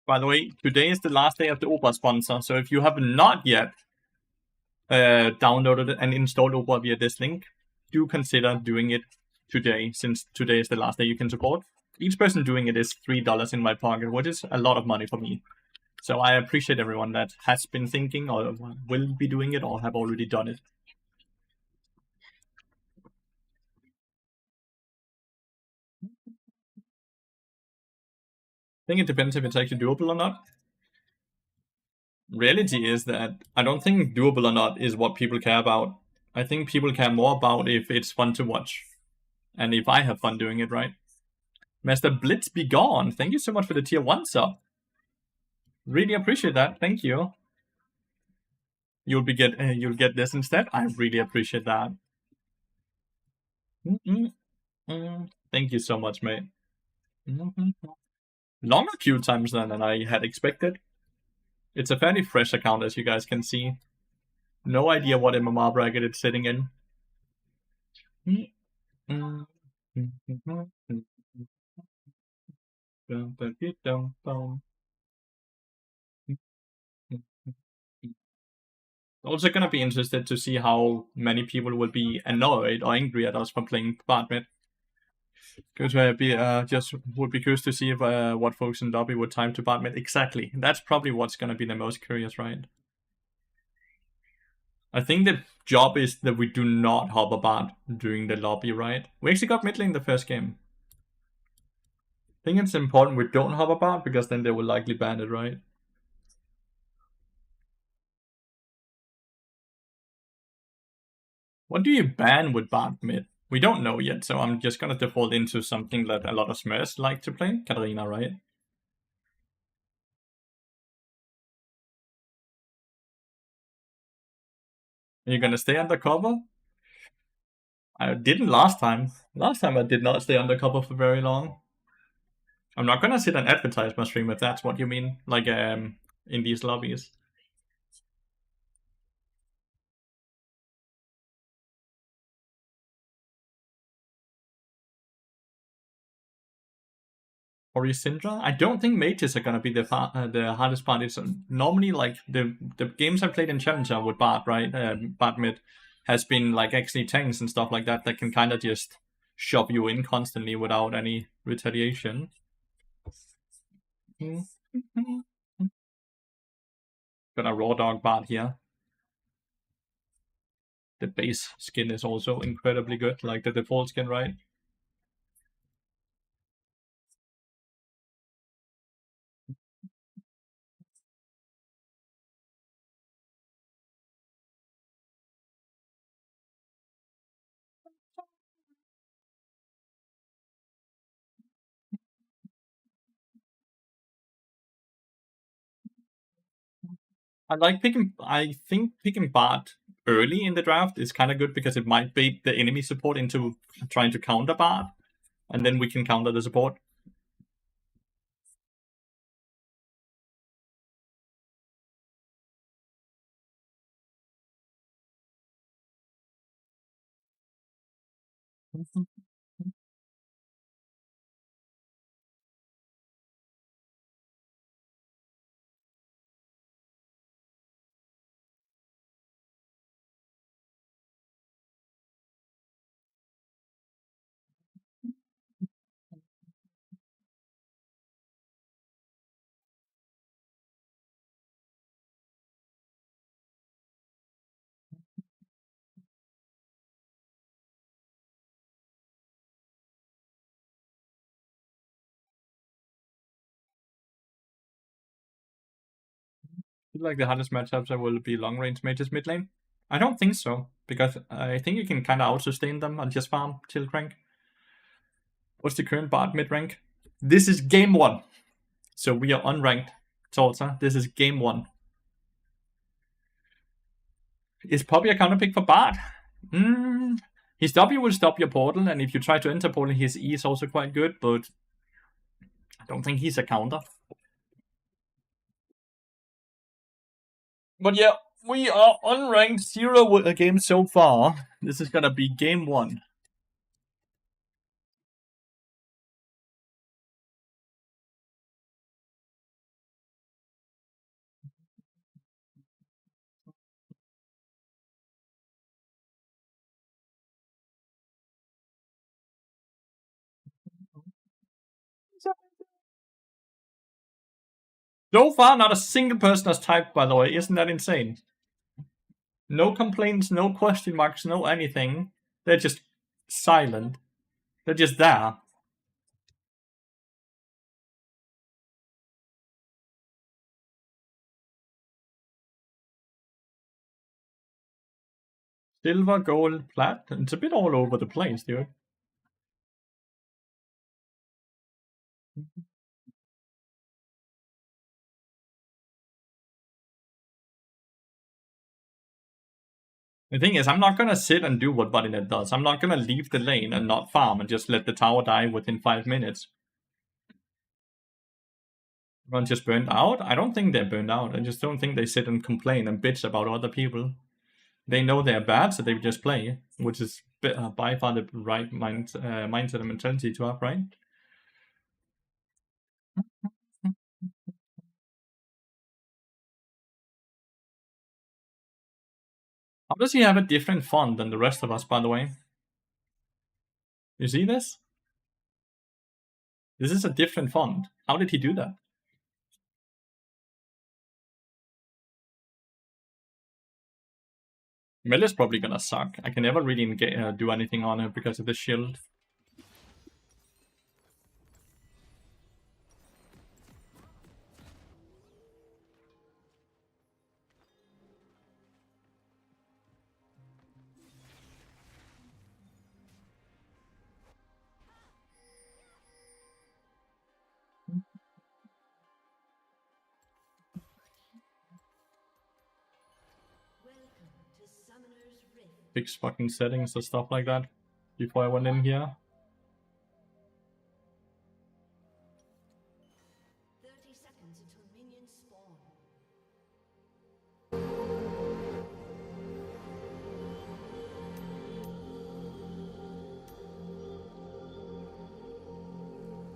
By the way, today is the last day of the Opera sponsor, so if you have not yet downloaded and installed Opera via this link, do consider doing it today, since today is the last day you can support. Each person doing it is $3 in my pocket, which is a lot of money for me. So I appreciate everyone that has been thinking or will be doing it or have already done it. I think it depends if it's actually doable or not. Reality is that I don't think doable or not is what people care about. I think people care more about if it's fun to watch and if I have fun doing it, right? Master Blitz be gone. Thank you so much for the tier 1 sub. Really appreciate that. Thank you. You'll get this instead. I really appreciate that. Thank you so much, mate. Longer queue times than I had expected. It's a fairly fresh account, as you guys can see. No idea what MMR bracket it's sitting in. Also gonna be interested to see how many people will be annoyed or angry at us for playing Bard mid. Just would be curious to see if what folks in lobby would time to Bard mid. Exactly. That's probably what's gonna be the most curious, right? I think the job is that we do not hover Bard during the lobby, right? We actually got mid lane the first game. I think it's important we don't hover Bard because then they will likely ban it, right? What do you ban with Bard mid? We don't know yet, so I'm just gonna default into something that a lot of Smurfs like to play. Katarina, right? Are you gonna stay undercover? I didn't last time. Last time I did not stay undercover for very long. I'm not gonna sit and advertise my stream if that's what you mean, like in these lobbies. Or Syndra? I don't think mages are gonna be the hardest part. It's normally like the games I played in Challenger with Bard, right? Bard mid has been like actually tanks and stuff like that can kind of just shove you in constantly without any retaliation. Got a raw dog Bard here. The base skin is also incredibly good, like the default skin, right? I think picking Bard early in the draft is kind of good because it might bait the enemy support into trying to counter Bard, and then we can counter the support. feel like the hardest matchups will be long range mages mid lane. I don't think so, because I think you can kind of out-sustain them and just farm till crank. What's the current bard mid rank? This is game 1. So we are unranked. Torta, this is game 1. Is Poppy a counter pick for bard? His W will stop your portal, and if you try to enter portal, his E is also quite good, but I don't think he's a counter. But yeah, we are unranked 0 games so far. This is gonna be game 1. So far, not a single person has typed, by the way. Isn't that insane? No complaints, no question marks, no anything. They're just silent. They're just there. Silver, gold, plat. It's a bit all over the place, dude. The thing is, I'm not gonna sit and do what bodynet does. I'm not gonna leave the lane and not farm and just let the tower die within 5 minutes. Everyone just burned out? I don't think they're burned out. I just don't think they sit and complain and bitch about other people. They know they're bad, so they just play, which is by far the right mindset and mentality to have, right? How does he have a different font than the rest of us, by the way? You see this? This is a different font. How did he do that? Mel is probably gonna suck. I can never really do anything on her because of the shield. Fix fucking settings and stuff like that before I went in here. 30 seconds until minions spawn.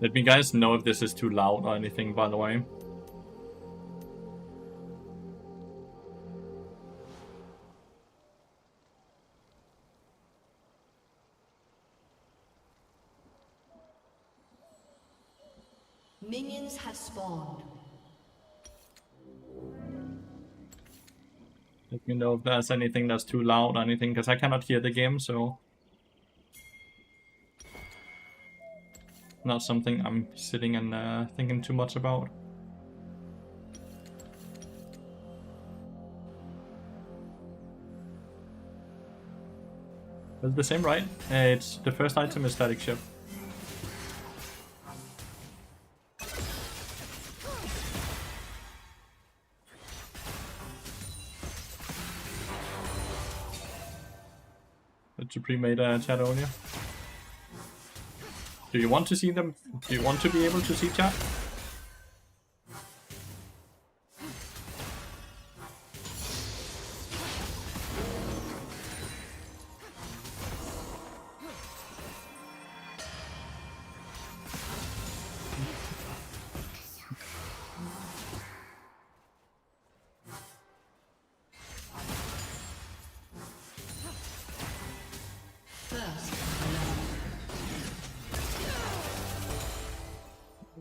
Let me guys know if this is too loud or anything, by the way. Minions have spawned. Let me know if there's anything that's too loud or anything, because I cannot hear the game, so... Not something I'm sitting and thinking too much about. It's the same, right? It's the first item is static ship. That's a pre-made chat earlier. Do you want to see them? Do you want to be able to see chat?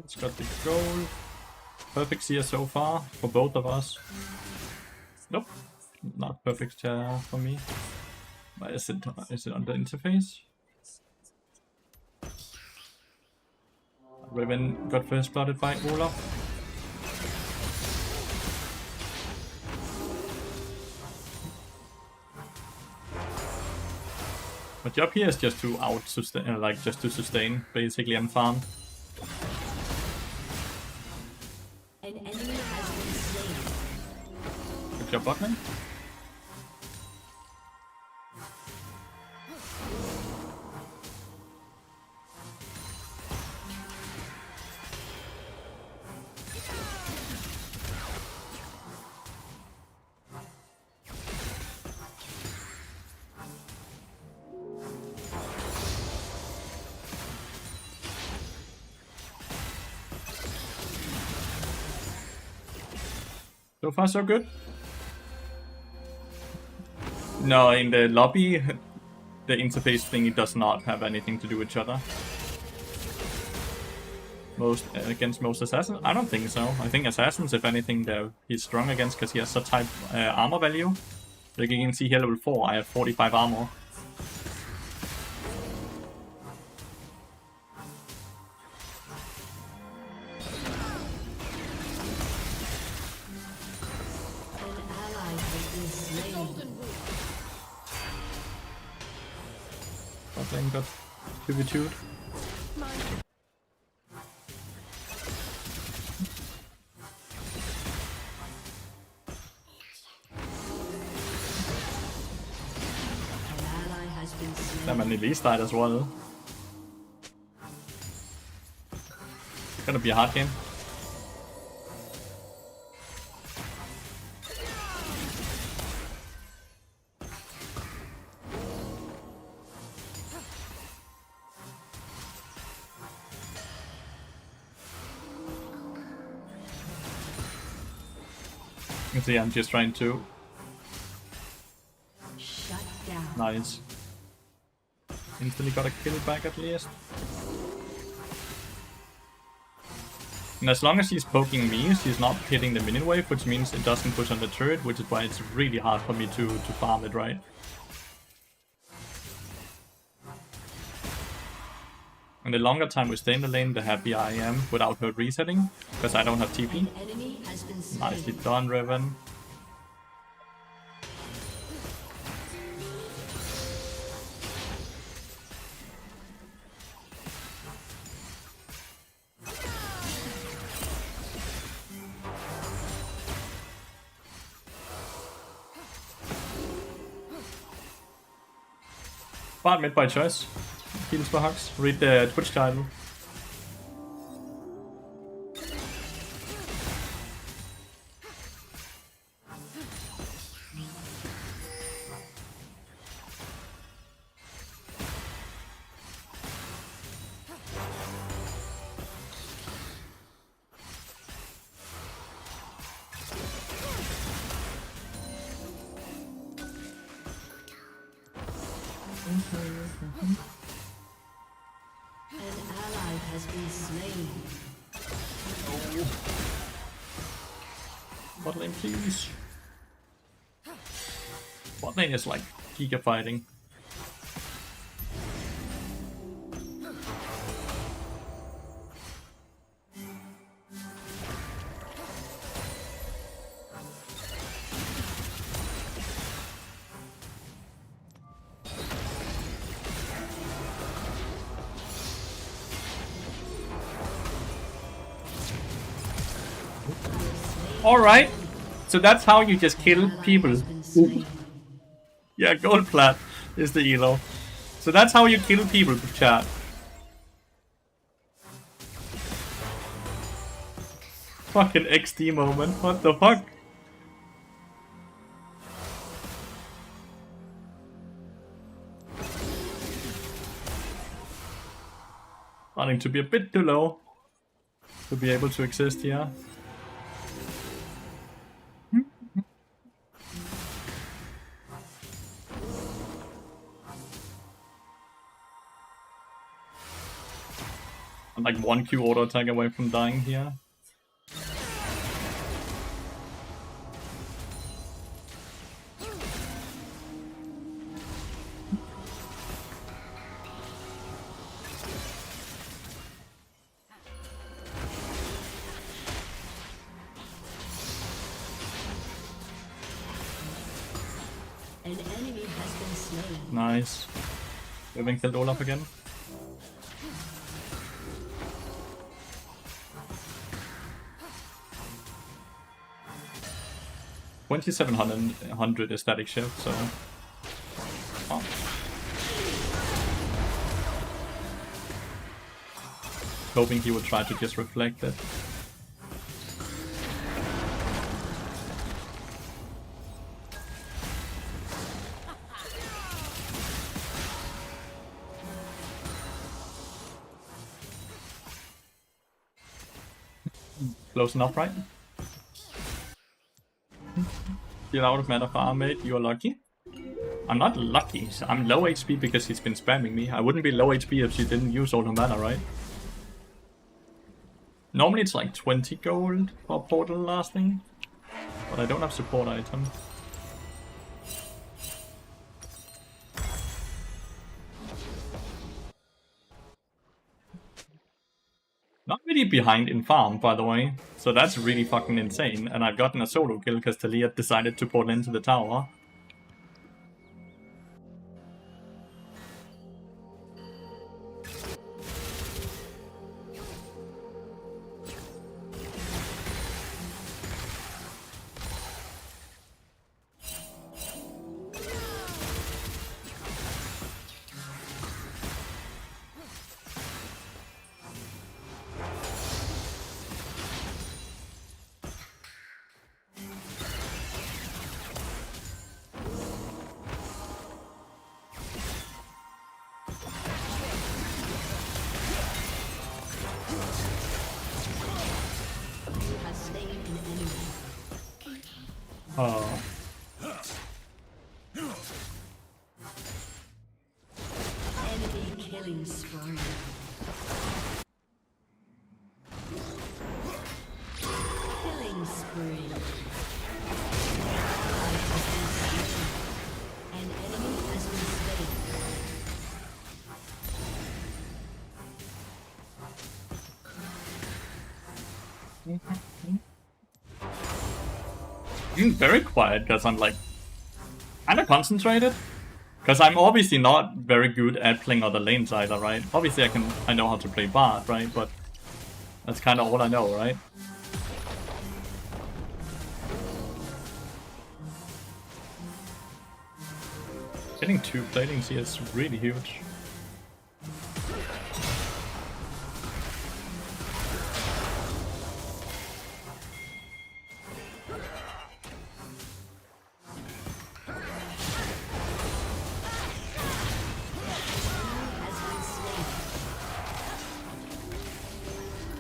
It's got the gold. Perfect CS so far for both of us. Nope, not perfect for me. But is it on the interface? Raven got first blooded by Olaf. My job here is just to sustain, like just to sustain basically and farm. An enemy has been slain. Good job, bot lane. So far, so good. No, in the lobby, the interface thingy does not have anything to do with each other. Against most assassins? I don't think so. I think assassins, if anything, he's strong against because he has such high armor value. Like you can see here, level 4, I have 45 armor. Lane got 2v2'd. Damn, and Elise died as well. It's gonna be a hard game. You can see I'm just trying to. Shut down. Nice. Instantly got a kill back at least. And as long as she's poking me, she's not hitting the minion wave, which means it doesn't push on the turret, which is why it's really hard for me to farm it, right? And the longer time we stay in the lane, the happier I am without her resetting, because I don't have TP. Nicely done, Riven. Bot mid by choice. Heals for Hux. Read the Twitch title. An ally has been slain. Bot lane, please. Bot lane is like giga fighting. Alright, so that's how you just kill people. Yeah, gold plat is the elo. So that's how you kill people, chat. Fucking XD moment, what the fuck? Starting to be a bit too low to be able to exist here. I'm like 1Q auto attack away from dying here. An enemy has been slain. Nice. We haven't killed Olaf again. $2,700 static shift, so. Oh. Hoping he would try to just reflect it. Close enough, right? You're out of mana farm, mate. You are lucky. I'm not lucky. I'm low HP because he's been spamming me. I wouldn't be low HP if she didn't use all her mana, right? Normally it's like 20 gold for portal lasting, but I don't have support item. Not really behind in farm, by the way, so that's really fucking insane. And I've gotten a solo kill because Talia decided to portal into the tower. Oh. Enemy killing spree. Killing spree. An enemy has been slain. I'm very quiet because I'm like kinda concentrated. Because I'm obviously not very good at playing other lanes either, right? Obviously I know how to play Bard, right? But that's kinda all I know, right? Getting 2 platings here is really huge.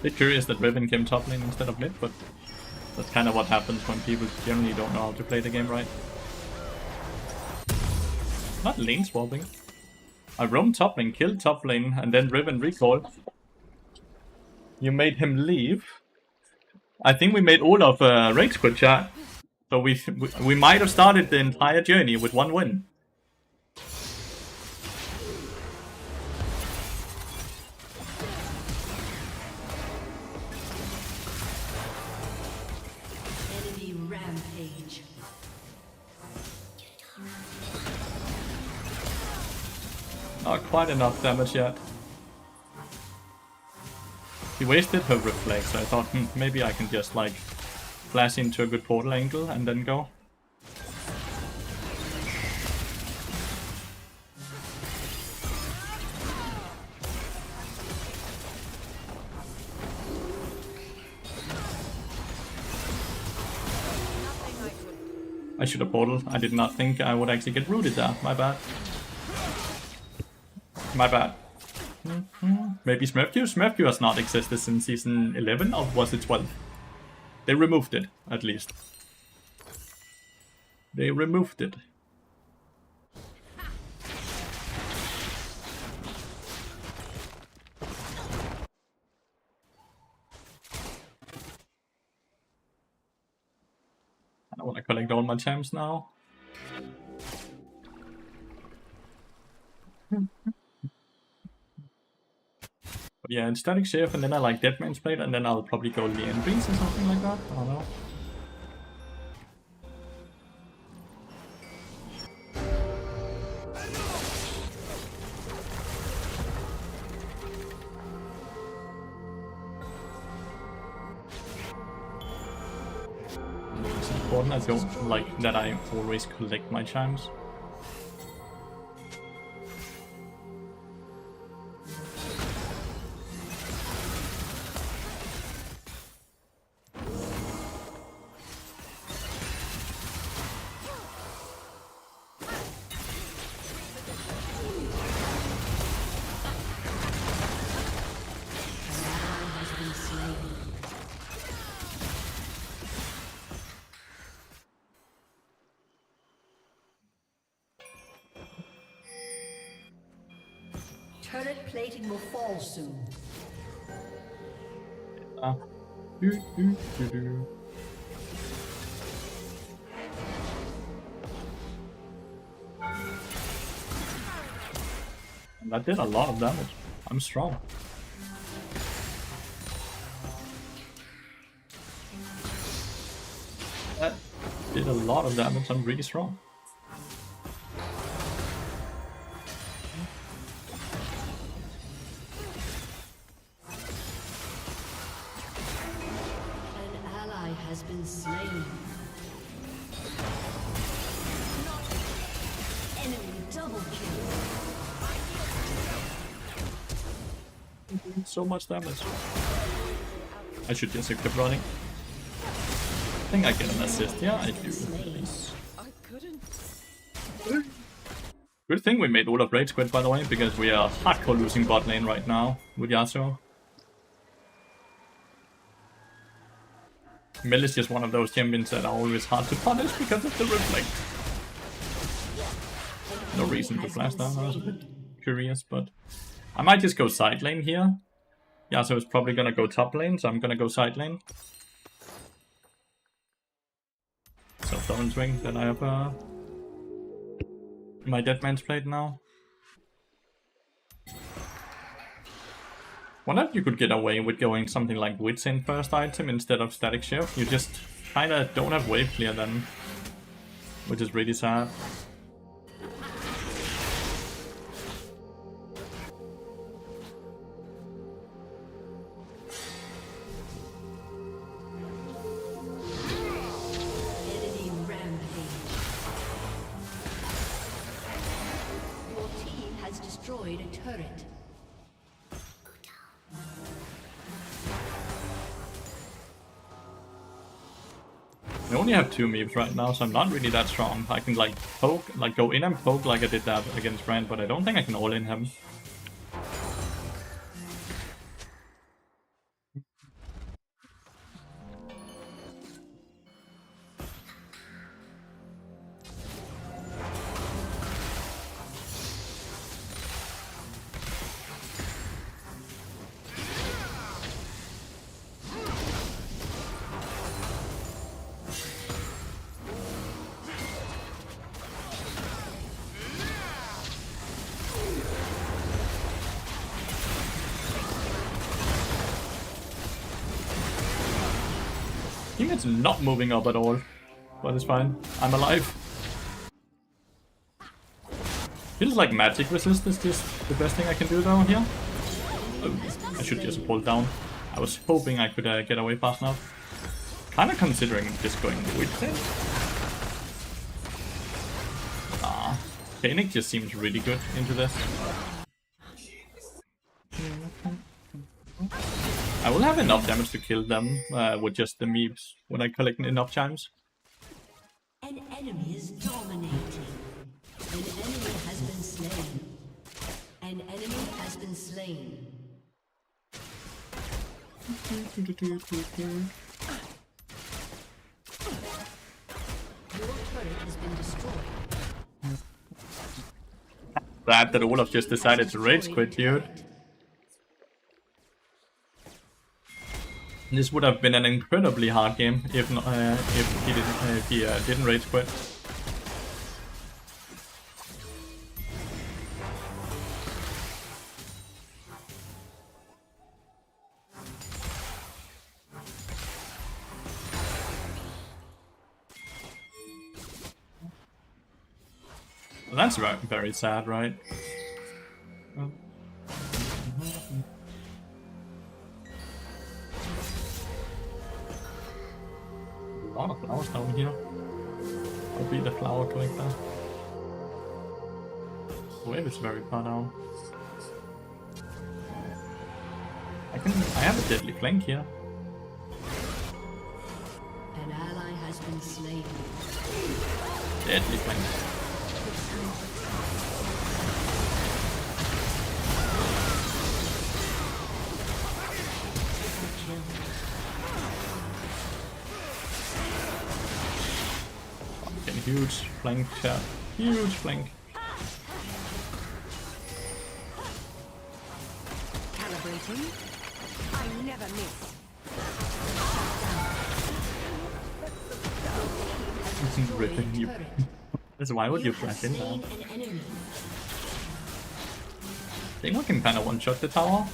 Bit curious that Riven came top lane instead of mid, but that's kind of what happens when people generally don't know how to play the game right. Not lane swapping. I roamed top lane, killed top lane, and then Riven recalled. You made him leave. I think we made Olaf rage quit, chat. So we might have started the entire journey with 1 win. Enemy rampage. Not quite enough damage yet. He wasted her reflex, so I thought, maybe I can just like flash into a good portal angle and then go. I should have portaled. I did not think I would actually get rooted there. My bad. My bad. Maybe Smurfq? Smurfq has not existed since season 11, or was it 12? They removed it, at least. They removed it. I want to collect all my champs now. But yeah, it's static shift, and then I like Deadman's Blade, and then I'll probably go Lian Beans or something like that. I don't know. important. I don't like that I always collect my chimes. Turret plating will fall soon. Do, do, do, do. And that did a lot of damage. I'm strong. That did a lot of damage. I'm really strong. Has been slain. Enemy double kill. So much damage. I should just keep running. I think I get an assist. Yeah, I do. Please. Good thing we made all of Rage Quit, by the way, because we are hardcore losing bot lane right now with Yasuo. Mel is just one of those champions that are always hard to punish because of the reflect. No reason to flash down, I was a bit curious, but I might just go side lane here. Yasuo is probably gonna go top lane, so I'm gonna go side lane. So Thorn's Ring, then I have my Dead Man's Plate now. Wonder if you could get away with going something like Wits in first item instead of Static Shift. You just kinda don't have wave clear then, which is really sad. Enemy rampage. Your team has destroyed a turret. I only have 2 meeps right now, so I'm not really that strong. I can like poke, like go in and poke like I did that against Brand, but I don't think I can all in him. Teammate's not moving up at all, but it's fine. I'm alive. Feels like magic resist is just the best thing I can do though here. Oh, I should just pull down. I was hoping I could get away fast enough. Kinda considering just going with it. Phoenix just seems really good into this. I will have enough damage to kill them with just the meeps when I collect enough chimes. An enemy is dominating. An enemy has been slain. An enemy has been slain. Your turret has been destroyed. Glad that Olaf just decided to rage quit, dude. This would have been an incredibly hard game if he didn't rage quit. Well, that's very sad, right? A lot of flowers down here. I'll be the flower collector. The wave is very far down. I have a deadly flank here. An ally has been slain. Deadly flank. Fucking huge flank chat. Huge flank. Calibrating. I never miss. Ripping you. That's why would you flash in now? I think we can kind of one-shot the tower.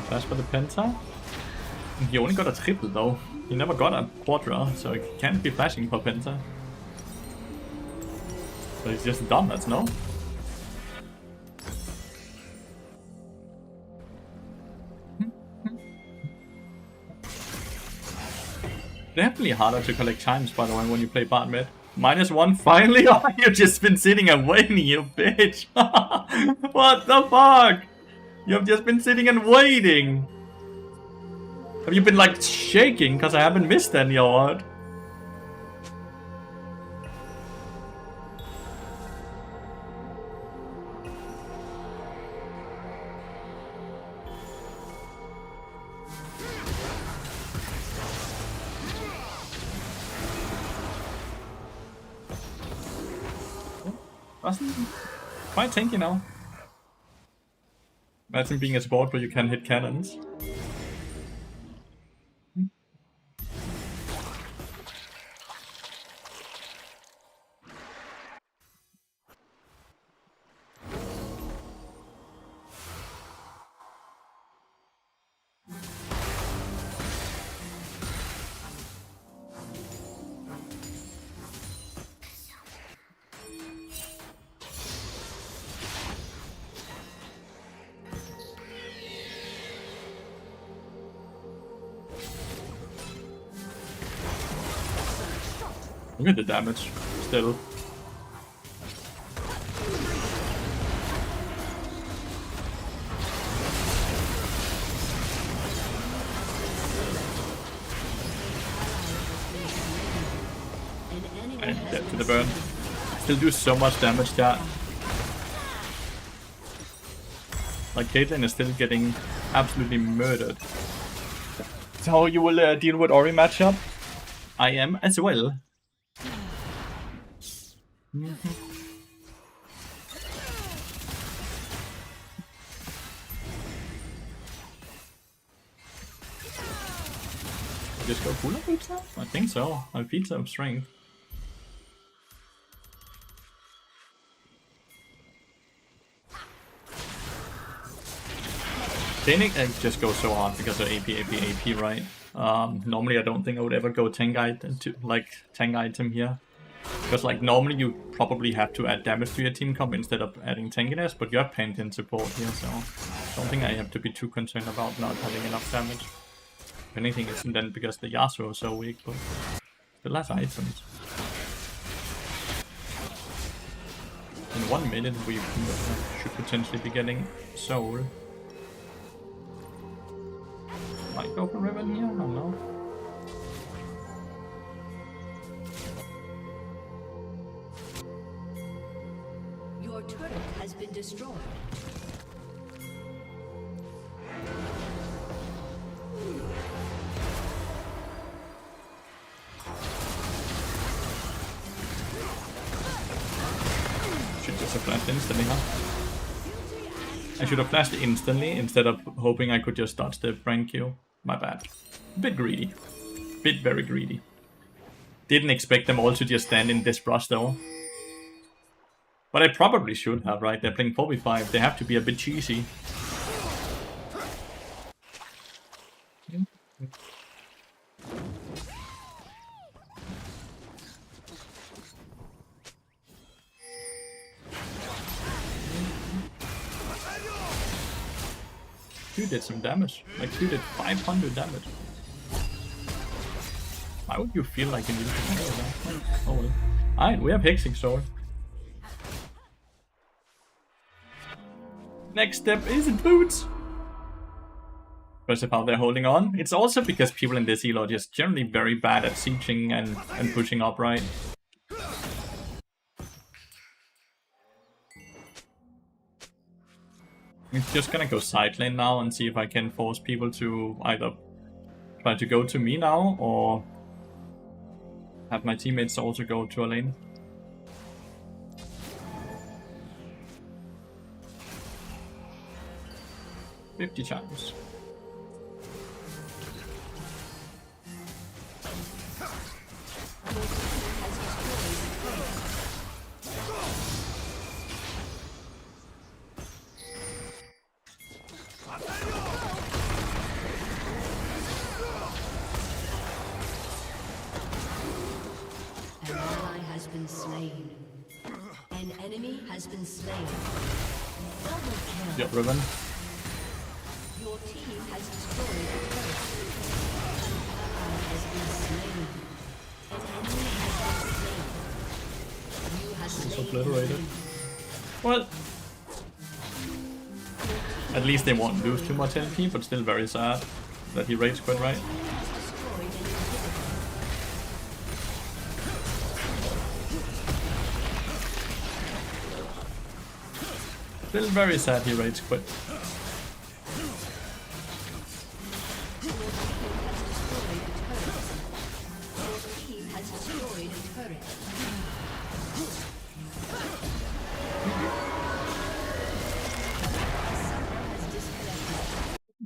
Flash for the Penta. He only got a triple though. He never got a quadra, so he can't be flashing for Penta. So he's just dumb, that's no? Definitely harder to collect chimes, by the way, when you play bot mid. -1 finally? Oh, you've just been sitting and waiting, you bitch! What the fuck? You've just been sitting and waiting! Have you been like shaking because I haven't missed any or what? Wasn't quite tanky now. Imagine being a support where you can hit cannons. Look at the damage, still. I'm dead to the burn. Still do so much damage, chat. Like, Caitlyn is still getting absolutely murdered. So you will deal with Ori matchup? I am as well. Just go cooler boots now? I think so. I feel some strength. Danik just goes so hard because of AP, right? Normally I don't think I would ever go tank item here. Because like normally you probably have to add damage to your team comp instead of adding tankiness, but you have Pantheon support here, so I don't think I have to be too concerned about not having enough damage. If anything, it's then because the Yasuo is so weak, but still has items. In 1 minute we should potentially be getting Soul. Might go for Riven here, I don't know. Your turret has been destroyed. Should just have flashed instantly, huh? I should have flashed instantly instead of hoping I could just dodge the Frank Q. My bad. Bit greedy. Bit very greedy. Didn't expect them all to just stand in this brush though. But I probably should have, right? They're playing 4v5. They have to be a bit cheesy. You did some damage. Like, you did 500 damage. Why would you feel like you need to know that? Oh well. Alright, we have Hexing Sword. Next step is boots. Because of how they're holding on. It's also because people in this elo are just generally very bad at sieging and pushing up, right? I'm just gonna go side lane now and see if I can force people to either try to go to me now or have my teammates also go to a lane. $50 times. An ally has been slain. An enemy has been slain. Double kill. Yep, Riven. Your team has destroyed a turret. An ally has been slain. An enemy has been slain. You have slain. Obliterated. Well, at least they won't lose too much LP, but still very sad that he rage quit, right? Still very sad he rage quit.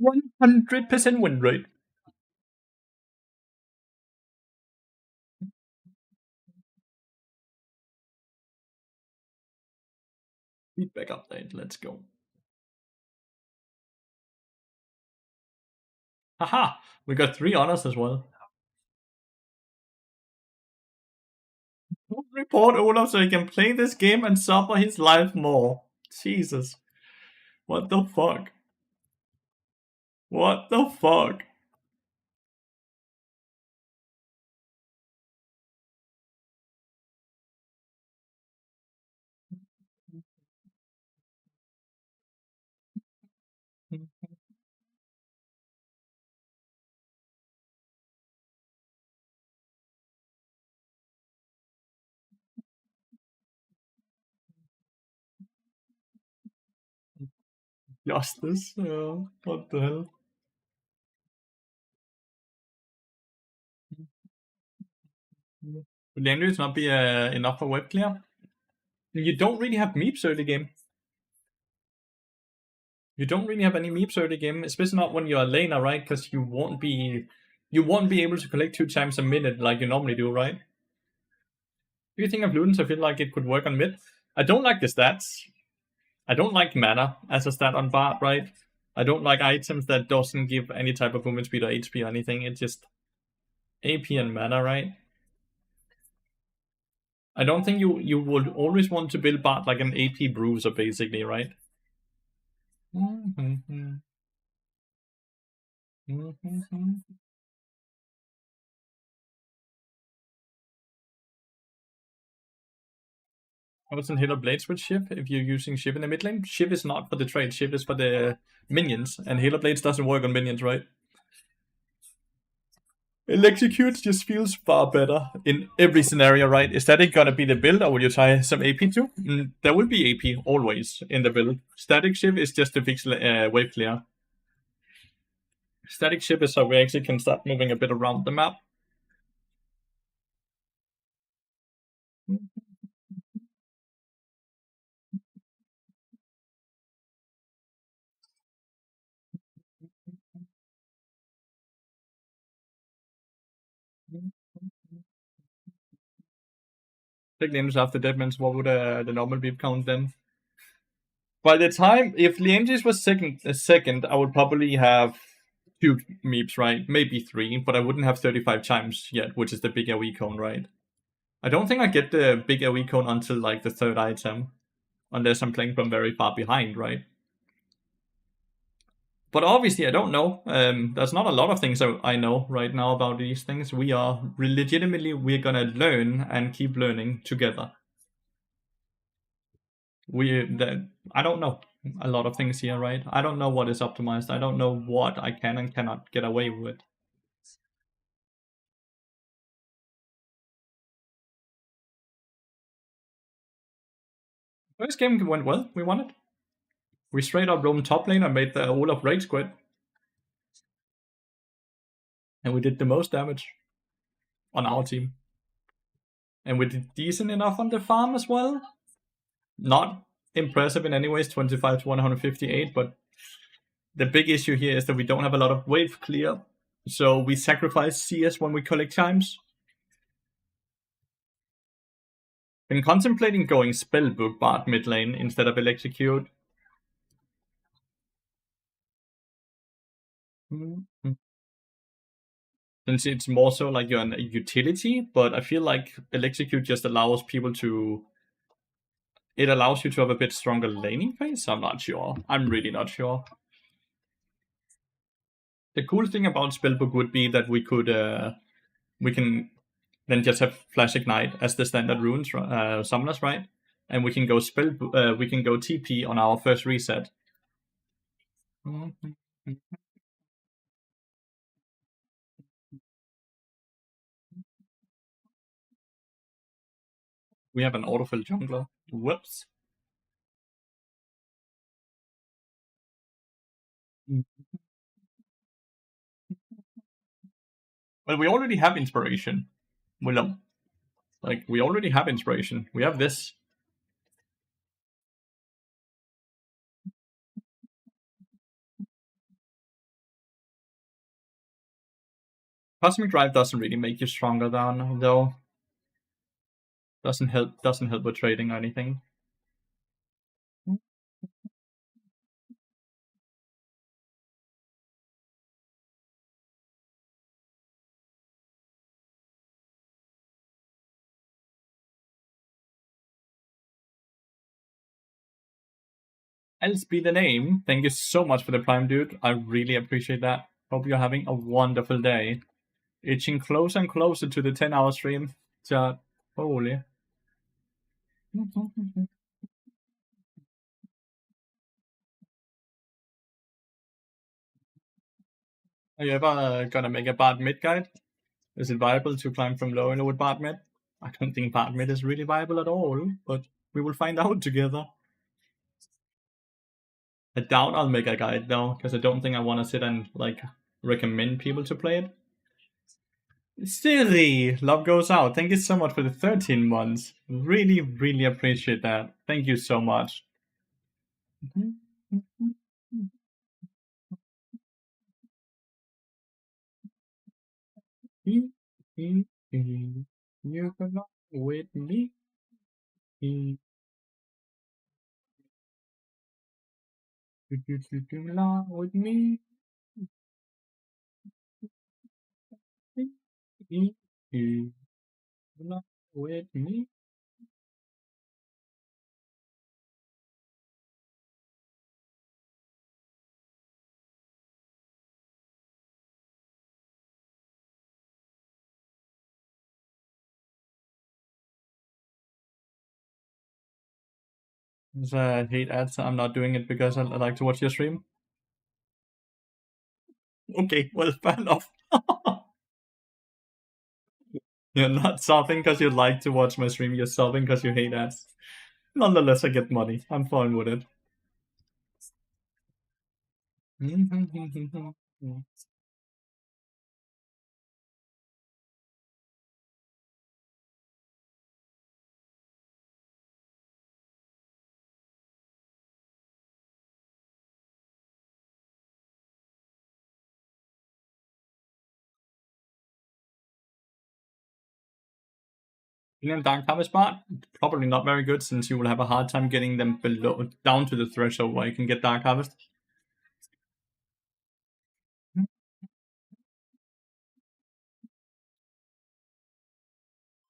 One 100% win rate. Feedback update, let's go. Haha, we got 3 honors as well. Report Olaf so he can play this game and suffer his life more. Jesus. What the fuck? What the fuck? Justice? What the hell? Would Lathyrus not be enough for web clear? You don't really have meeps early game. You don't really have any meeps early game, especially not when you're a laner, right? Because you won't be able to collect 2 times a minute like you normally do, right? Do you think of Ludens? I feel like it could work on mid. I don't like the stats. I don't like mana as a stat on Bard, right? I don't like items that doesn't give any type of movement speed or HP or anything. It's just AP and mana, right? I don't think you would always want to build Bard like an AP bruiser, basically, right? I wasn't Healer Blades with Shiv if you're using Shiv in the mid lane. Shiv is not for the trade, Shiv is for the minions, and Healer Blades doesn't work on minions, right? Execute just feels far better in every scenario, right? Is that it gonna be the build, or will you try some AP too? There will be AP always in the build. Static Shiv is just to fix wave clear. Static Shiv is so we actually can start moving a bit around the map. Take names after Deadmans, what would the normal beep count then? By the time, if Lienges was second, I would probably have 2 meeps, right? Maybe 3, but I wouldn't have 35 chimes yet, which is the big AoE cone, right? I don't think I get the big AoE cone until like the 3rd item, unless I'm playing from very far behind, right? But obviously, I don't know. There's not a lot of things I know right now about these things. We are legitimately, we're gonna learn and keep learning together. I don't know a lot of things here, right? I don't know what is optimized. I don't know what I can and cannot get away with. First game went well. We won it. We straight up roamed top lane and made the Olaf Rage quit. And we did the most damage on our team. And we did decent enough on the farm as well. Not impressive in any ways, 25 to 158, but the big issue here is that we don't have a lot of wave clear. So we sacrifice CS when we collect chimes. Been contemplating going Spellbook Bard mid lane instead of Electrocute. Since it's more so like you're a utility, but I feel like Electrocute just allows people to. It allows you to have a bit stronger laning phase. I'm not sure. I'm really not sure. The cool thing about Spellbook would be that we can then just have Flash Ignite as the standard runes summoners, right? And we can go we can go TP on our first reset. We have an autofill jungler. Whoops. Well, we already have inspiration. Willow. Like, we already have inspiration. We have this. Cosmic Drive doesn't really make you stronger down, though. Doesn't help with trading or anything. Else be the name. Thank you so much for the Prime, dude. I really appreciate that. Hope you're having a wonderful day. Itching closer and closer to the 10-hour stream. Chat. Holy. Are you ever gonna make a bad mid guide? Is it viable to climb from low with bad mid? I don't think bad mid is really viable at all, but we will find out together. I doubt I'll make a guide though, because I don't think I want to sit and like recommend people to play it. Siri, love goes out. Thank you so much for the 13 months. Really, really appreciate that. Thank you so much. You belong with me. You belong with me. You belong with me. I hate ads. I'm not doing it because I like to watch your stream. Okay, well, fair enough. You're not sobbing because you like to watch my stream. You're sobbing because you hate ads. Nonetheless, I get money. I'm fine with it. Dark Harvest Bard, probably not very good since you will have a hard time getting them down to the threshold where you can get Dark Harvest.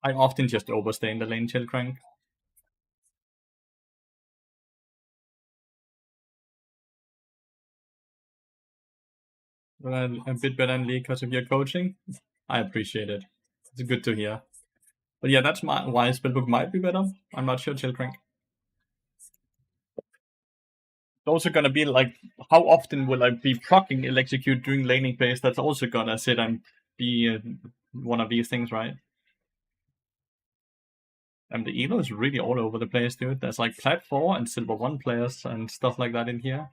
I often just overstay in the lane chill crank. Well, a bit better in league because of your coaching. I appreciate it. It's good to hear. But yeah, that's why spellbook might be better. I'm not sure chill crank. It's also gonna be like, how often will I be proccing execute during laning phase? That's also gonna sit and be one of these things, right? And the elo is really all over the place, dude. There's like Plat 4 and Silver 1 players and stuff like that in here.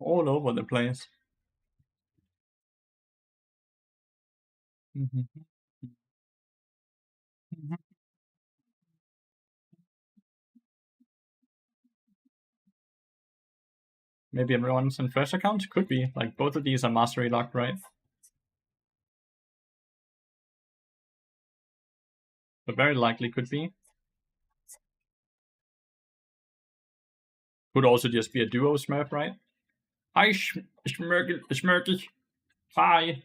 All over the place. Maybe everyone's in fresh accounts? Could be. Like, both of these are mastery locked, right? But very likely could be. Could also just be a duo smurf, right? Hi, Schmirky. Hi.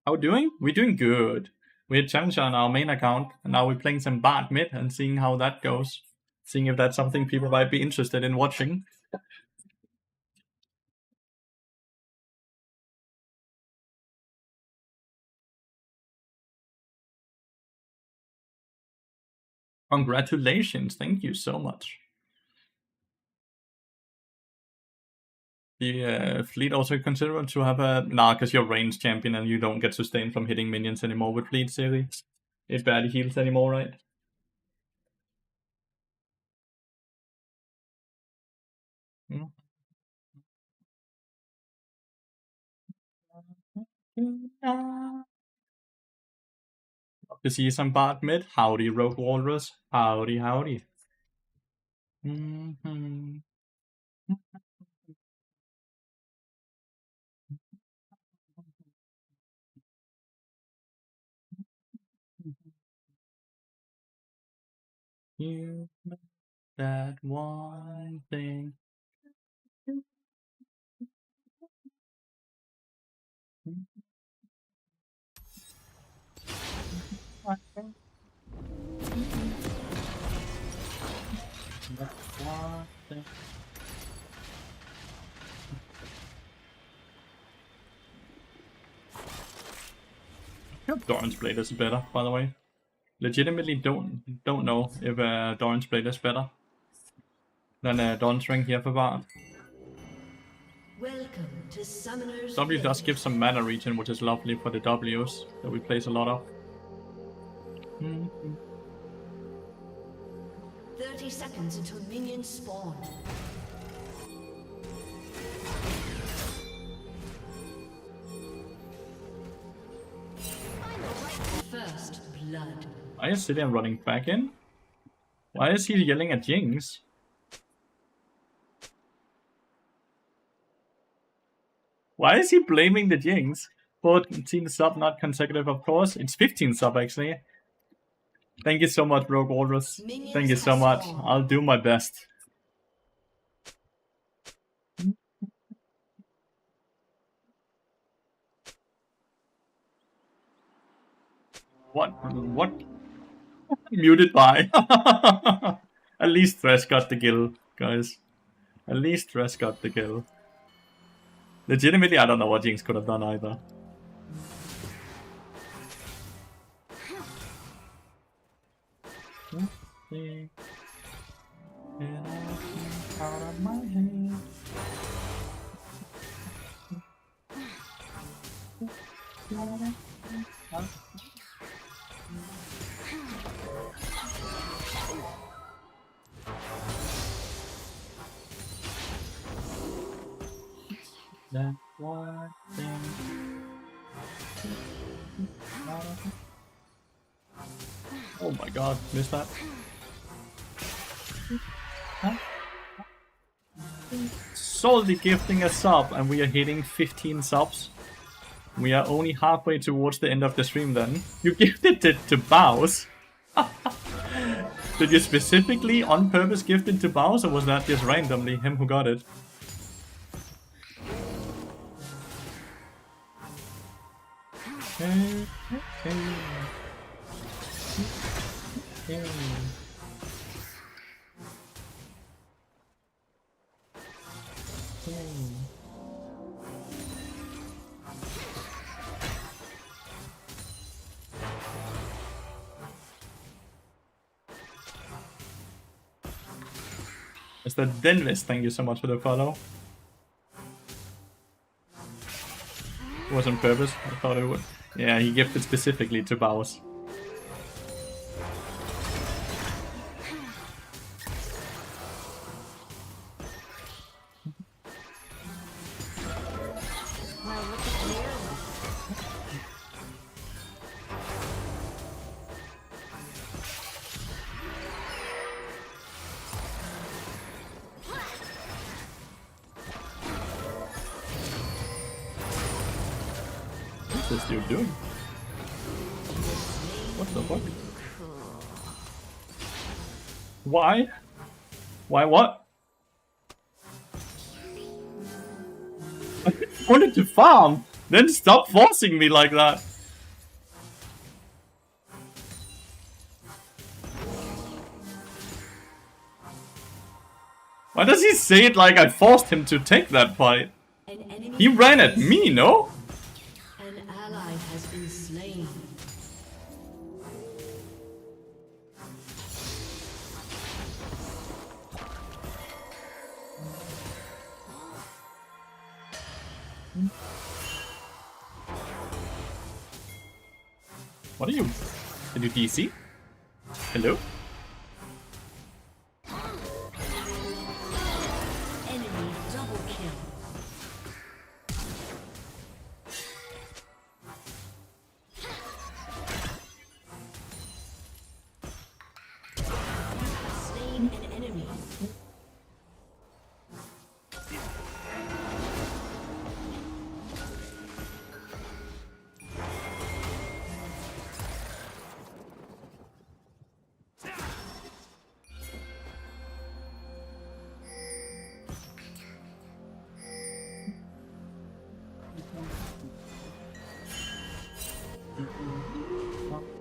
How we doing? We're doing good. We had challenge on our main account, and now we're playing some bot mid and seeing how that goes. Seeing if that's something people might be interested in watching. Congratulations, thank you so much. The fleet also consider to have a... Nah, because you're range champion and you don't get sustained from hitting minions anymore with fleet series. It barely heals anymore, right? Love to see some bot mid. Howdy, Rogue Walrus. Howdy, howdy. You make that one thing. I hope Doran's Blade is better, by the way. Legitimately don't know if Doran's Blade is better than Dawn's Ring here for Bard. Welcome to Summoner's W Rift. does give some mana regen, which is lovely for the Ws that we place a lot of. 30 seconds until minions spawn. First blood. Why is Cillian running back in? Why is he yelling at Jinx? Why is he blaming the Jinx? 14 sub, not consecutive, of course. It's 15 sub, actually. Thank you so much, Rogue Walrus. Thank you so much. I'll do my best. What? Muted by. At least Thresh got the kill, guys. At least Thresh got the kill. Legitimately, I don't know what Jinx could have done either. Out of my head. That one thing. Oh my god, missed that. Huh? Solely gifting a sub, and we are hitting 15 subs. We are only halfway towards the end of the stream then. You gifted it to Bows. Did you specifically on purpose gift it to Baus, or was that just randomly him who got it? Okay. Mr. Denvis, thank you so much for the follow. It was on purpose, I thought it would. Yeah, he gifted specifically to Baus. Well, look at here. What's this dude doing? What the fuck? Why? Why what? I wanted to farm! Then stop forcing me like that! Why does he say it like I forced him to take that fight? An enemy He ran at me, no? An ally has been slain. What are you? Did you DC? Hello? Enemy double kill. Slain an enemy.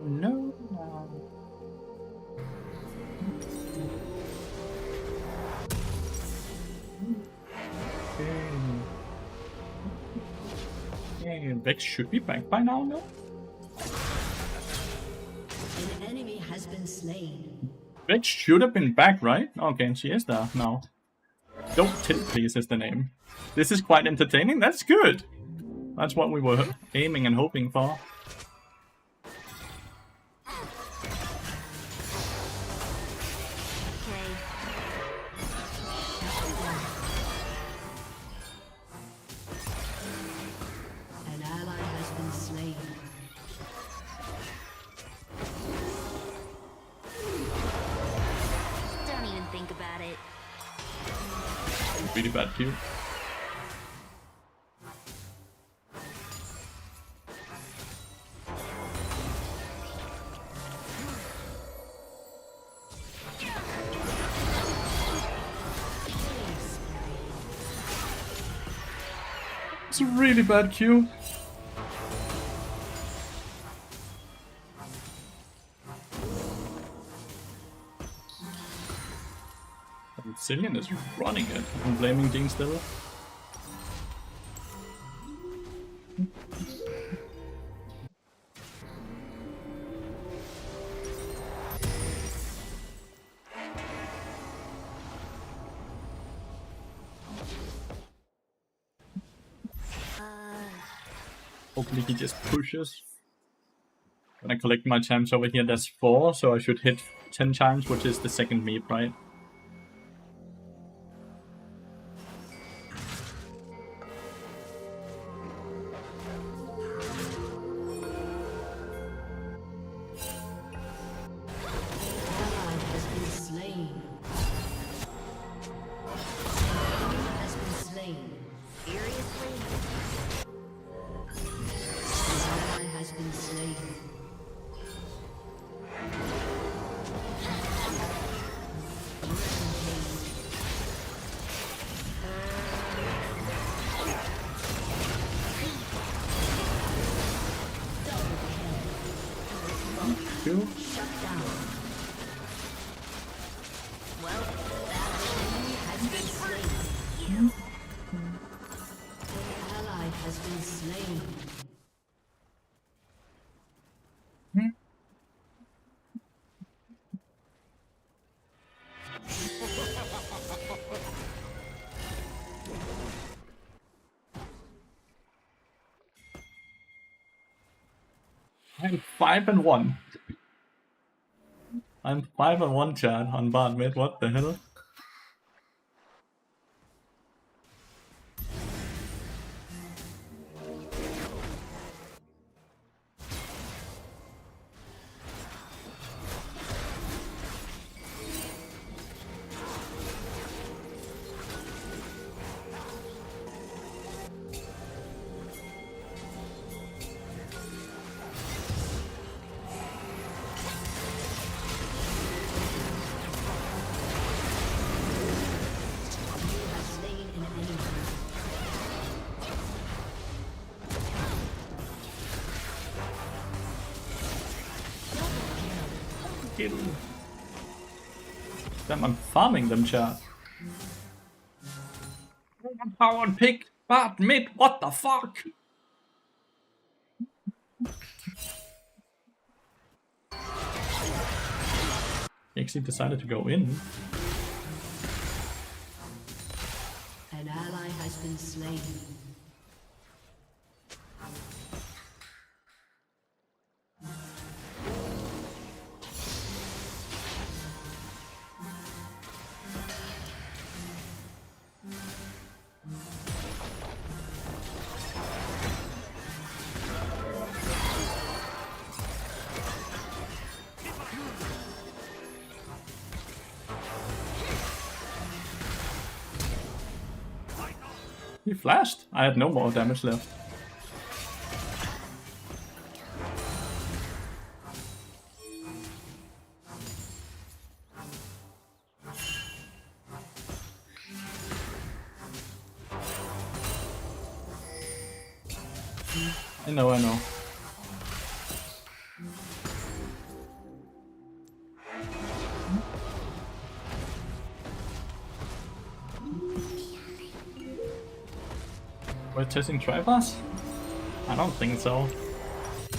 No. Okay, Vex should be back by now, no? An enemy has been slain. Vex should have been back, right? Okay, and she is there now. Don't Tilt Please is the name. This is quite entertaining, that's good! That's what we were aiming and hoping for. Okay. An ally has been slain. Don't even think about it. Really bad cue. It's a really bad cue. Cillian is running it. I'm blaming Dean still. Hopefully he just pushes. When I collect my times over here, that's 4, so I should hit 10 times, which is the second meep, right? Ally has been slain. Enemy has been slain. Seriously? An ally has been slain. too. Shut down. Well, Enemy has been slain. An ally has been slain. I'm 5-1. I'm 5-1, chat, on bot mid. What the hell? You have slain an enemy. Kill. Damn, I'm farming them, chat. Powered pick, bot mid. What the fuck? He actually decided to go in. An ally has been slain. He flashed. I had no more damage left. I know. We're testing Triforce? I don't think so.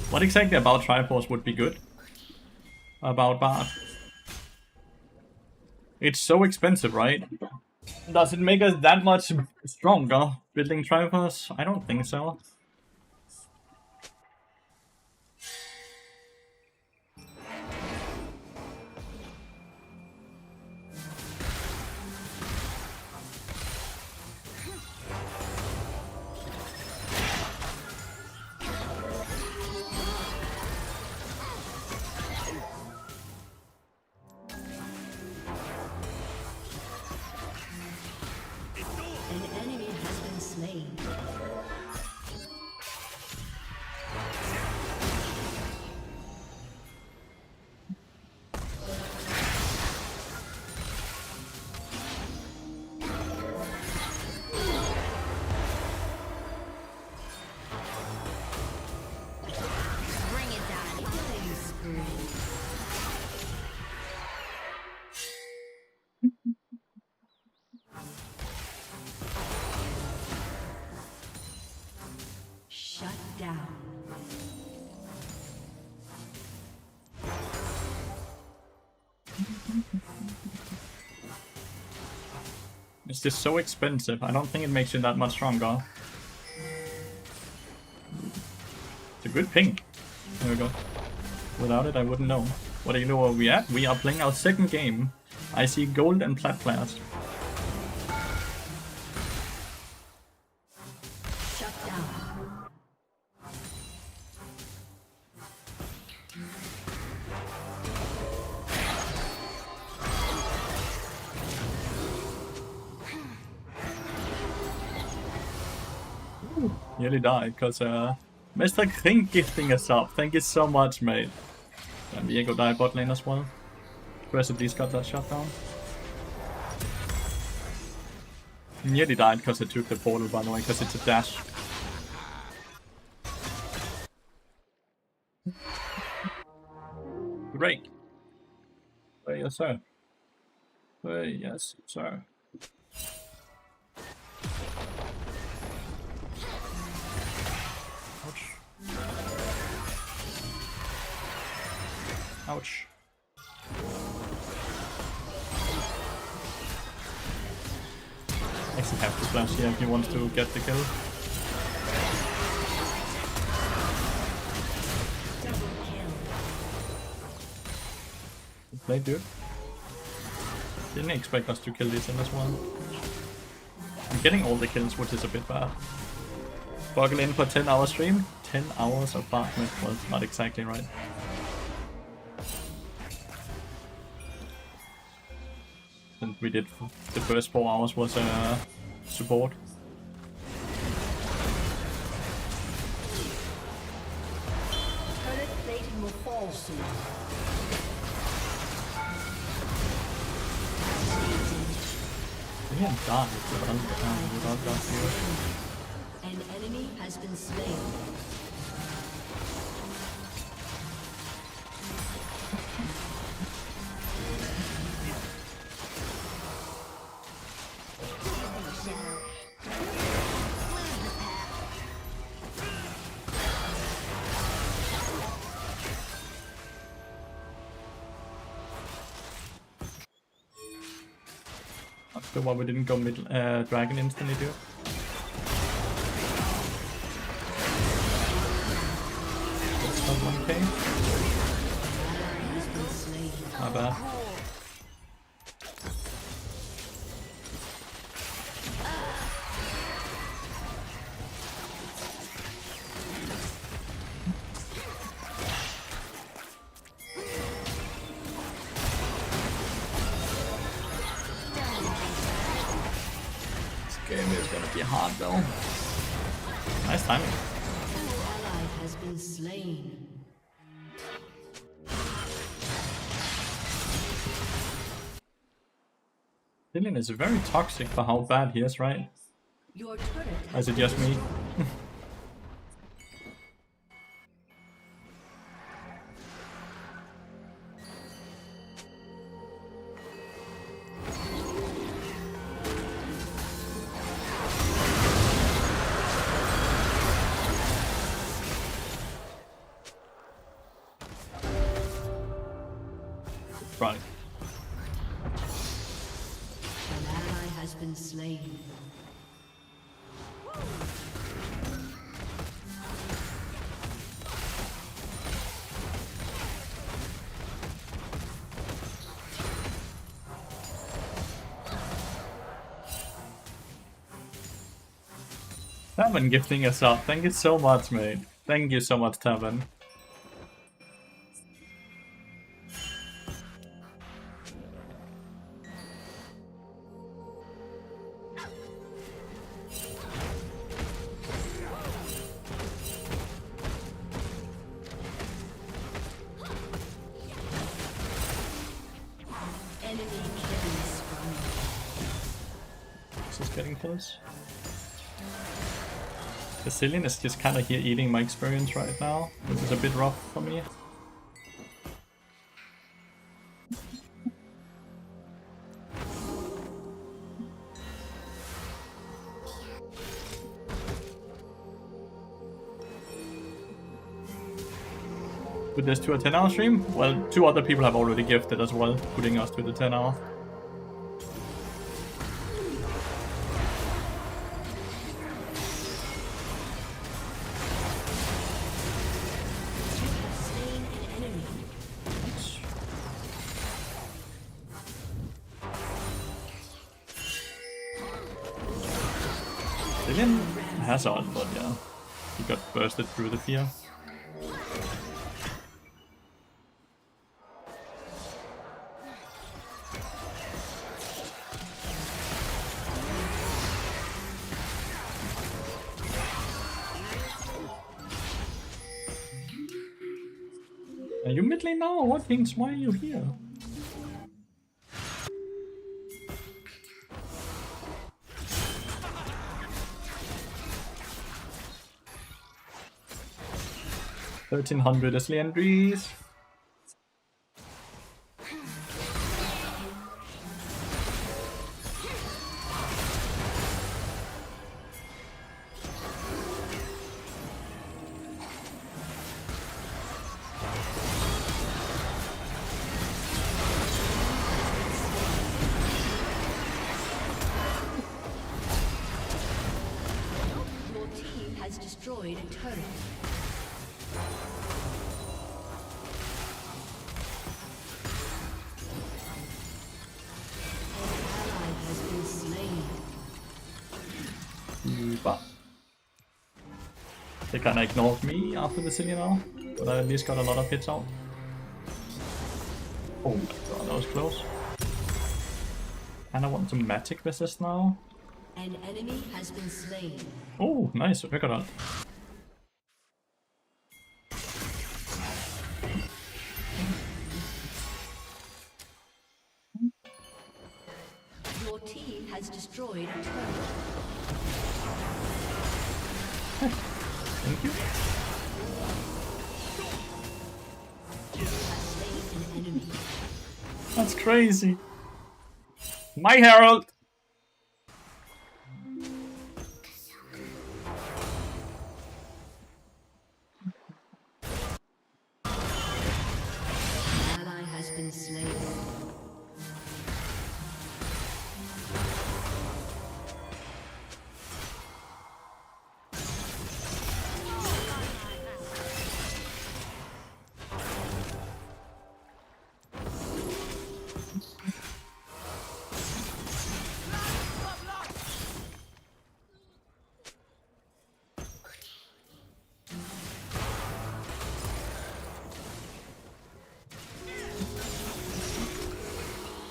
What exactly about Triforce would be good? About Bard? It's so expensive, right? Does it make us that much stronger building Triforce? I don't think so. An enemy has been slain. bring it down. Killing spree. Shut down. It's just so expensive. I don't think it makes you that much stronger. It's a good ping. There we go. Without it, I wouldn't know. What do you know where we at? We are playing our second game. I see gold and plat players. Shut down. Nearly died because Mr. Krink gifting us up. Thank you so much, mate. And Diego died bot lane as well. Rest at least got that shot down. Nearly died because it took the portal, by the way, because it's a dash. Great. Yes, sir. Yes, sir. Ouch. Ouch. Actually have to flash here if he wants to get the kill. Good play, dude. Didn't expect us to kill this in this one. I'm getting all the kills, which is a bit bad. Buckle in for 10-hour stream. 10 hours of Barkman was not exactly right. And we did the first 4 hours was support. Turret plating will fall soon. We can't die without that here. An enemy has been slain. Not sure why we didn't go mid dragon instantly, dude. That's not 1k. Not bad. This game is gonna be hard though. Nice timing. Ally has been slain. Dylan is very toxic for how bad he is, right? Your turret Or has is it just me? Right. An ally has been slain. Tavern gifting us up. Thank you so much, mate. Thank you so much, Tavern. Enemy killing spree. This is getting close. Brazilian is just kind of here eating my experience right now, which is a bit rough for me. Put this to a 10-hour stream? Well, 2 other people have already gifted as well, putting us to the 10-hour. Slain an enemy. Brazilian has ult, but yeah, he got bursted through the fear. Are you mid lane now or what, Kings? Why are you here? $1,300 as Leandries. destroyed a turret. An ally has been slain. But they kinda ignored me after the Cillian now, but I at least got a lot of hits out. Oh my god, that was close. And I want some magic resist now. An enemy has been slain. Oh, nice, Vigorant. Your team has destroyed a turret. Thank you. You have slain an enemy. That's crazy. My Herald! Ally has been slain.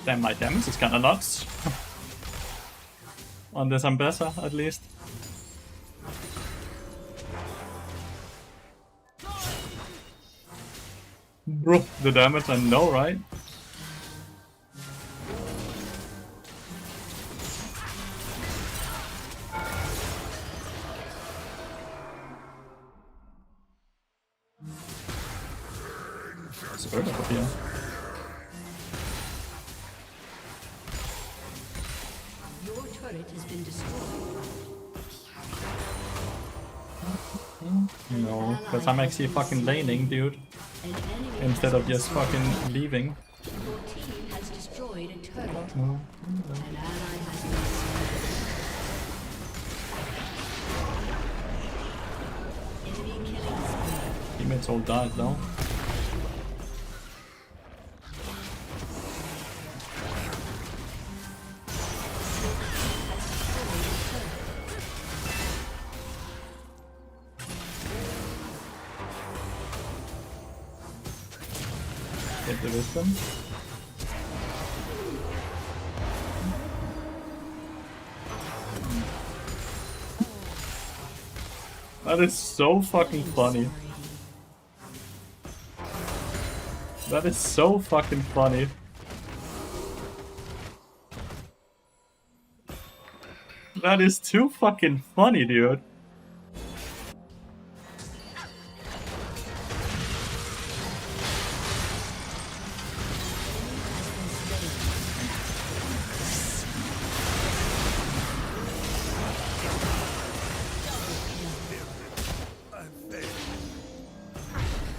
Damn, my damage is kinda nuts. On this Ambessa, at least. Bro, the damage I know, right? It's bird up here. Your turret has been destroyed. No, because I'm actually fucking laning, dude. An enemy Instead of just fucking leaving. Your team has destroyed a turret. No. An ally has been slain. Enemy killing spree. Teammates all died though. Get the wisdom. That is so fucking funny. That is so fucking funny. That is too fucking funny, dude.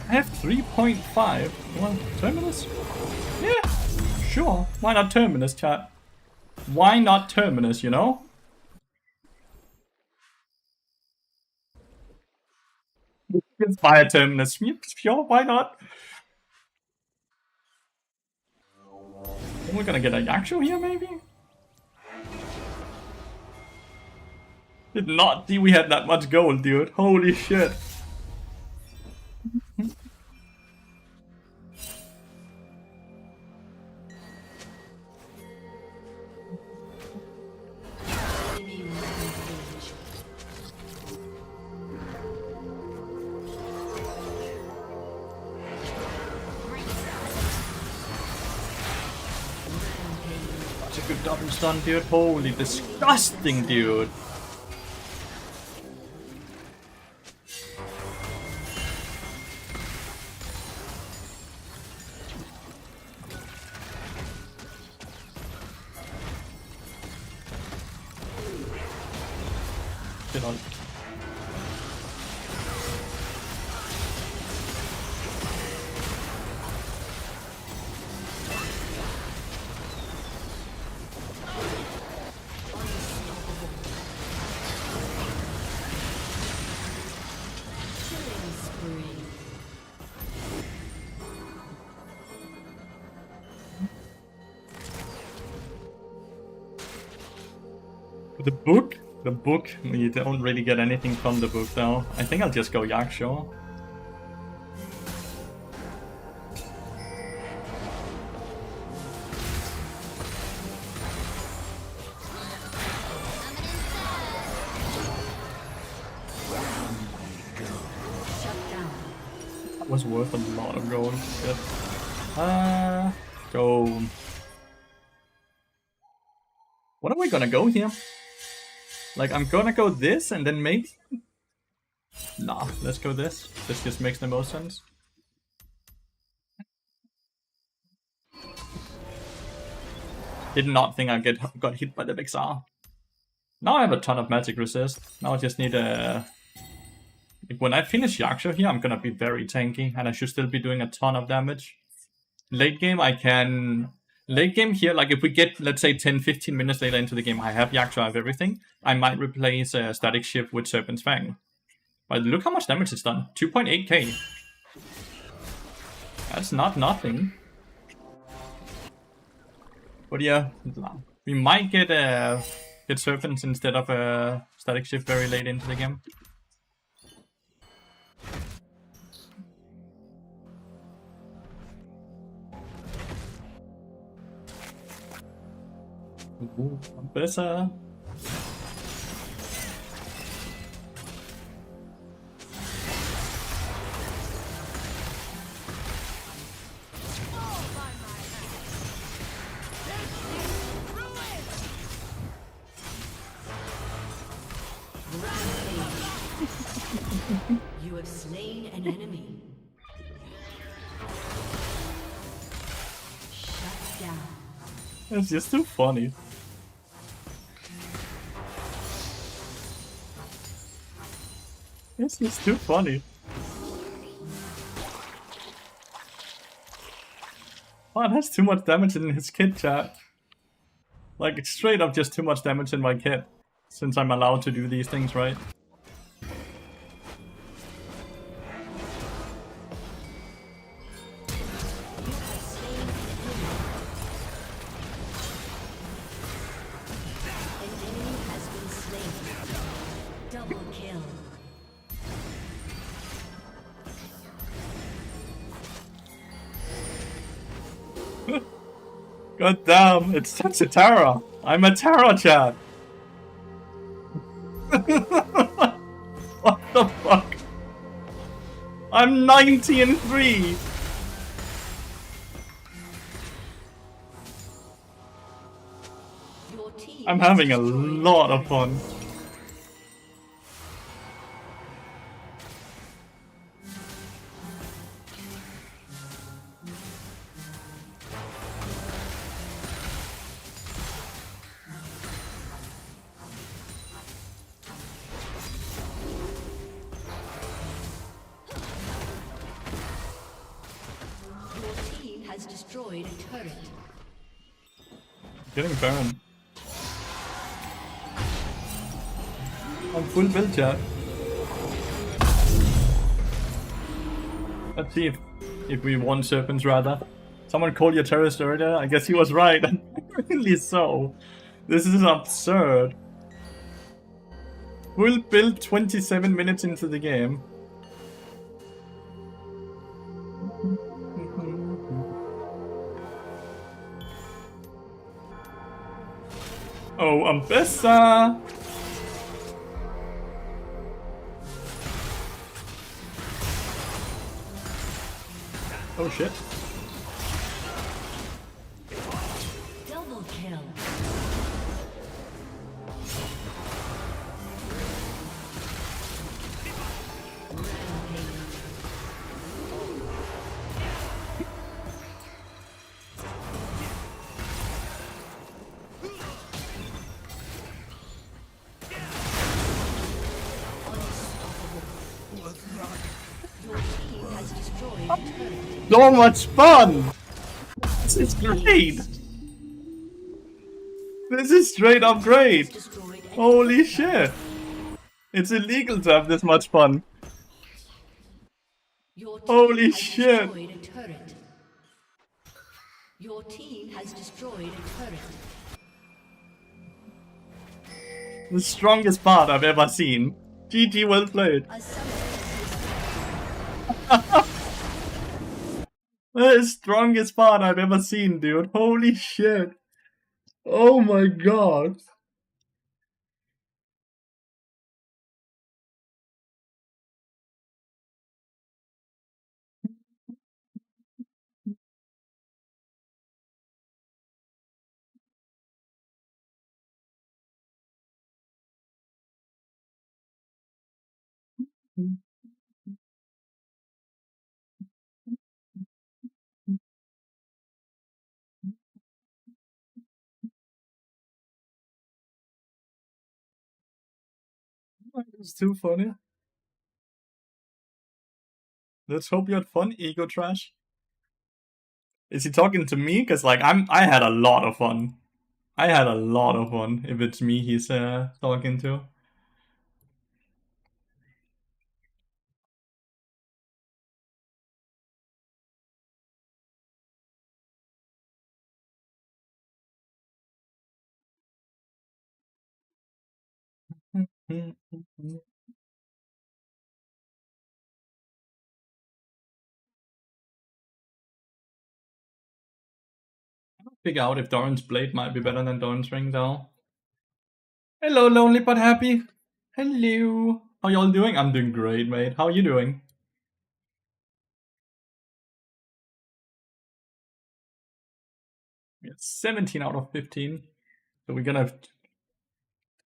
I have 3.5. You want Terminus? Yeah, sure. Why not Terminus, chat? Why not Terminus, you know? Let's buy a Terminus. Sure, why not? We're gonna get a Yaksho here, maybe? Did not see we had that much gold, dude. Holy shit. Enemy rampage. Such a good double stun, dude. Holy disgusting, dude. Get on. The book? The book? You don't really get anything from the book though. I think I'll just go Yakshaw. That was worth a lot of gold. Shit. Go. What are we gonna go here? Like, I'm gonna go this and then maybe... Nah, let's go this. This just makes the most sense. Did not think I got hit by the Vexar. Now I have a ton of magic resist. Now I just need a... When I finish Yaksha here, I'm gonna be very tanky, and I should still be doing a ton of damage. Late game, I can... Late game here, like if we get, let's say, 10-15 minutes later into the game, I have Yaksha, I have everything, I might replace a Static Shift with Serpent's Fang. But look how much damage it's done. 2.8k. That's not nothing. But yeah, we might get Serpents instead of a Static Shift very late into the game. Ooh, better. You have slain an enemy. Shut down. It's just too funny. It's just too funny. Oh, it has too much damage in his kit, chat. Like, straight up just too much damage in my kit. Since I'm allowed to do these things, right? God damn, it's such a Tara. I'm a Tara, chat. What the fuck? I'm 90-3. I'm having a lot of fun. Has destroyed a turret. Getting burned. I'm full build, chat. Let's see if we want Serpents rather. Someone called you a terrorist earlier. I guess he was right. Really so. This is absurd. Full build 27 minutes into the game. Oh, Ambessa! Oh shit. Double kill. So much fun! This is great! This is straight up great! Holy shit! It's illegal to have this much fun. Holy shit! Your team has destroyed a turret. The strongest part I've ever seen. GG, well played. A summoner The strongest part I've ever seen, dude. Holy shit. Oh my god. It's too funny. Let's hope you had fun, Ego Trash. Is he talking to me? Cause like I had a lot of fun. I had a lot of fun. If it's me he's talking to. Figure out if Doran's blade might be better than Doran's ring though. Hello, lonely but happy. Hello. How y'all doing? I'm doing great, mate. How are you doing? We got 17 out of 15. So we're gonna have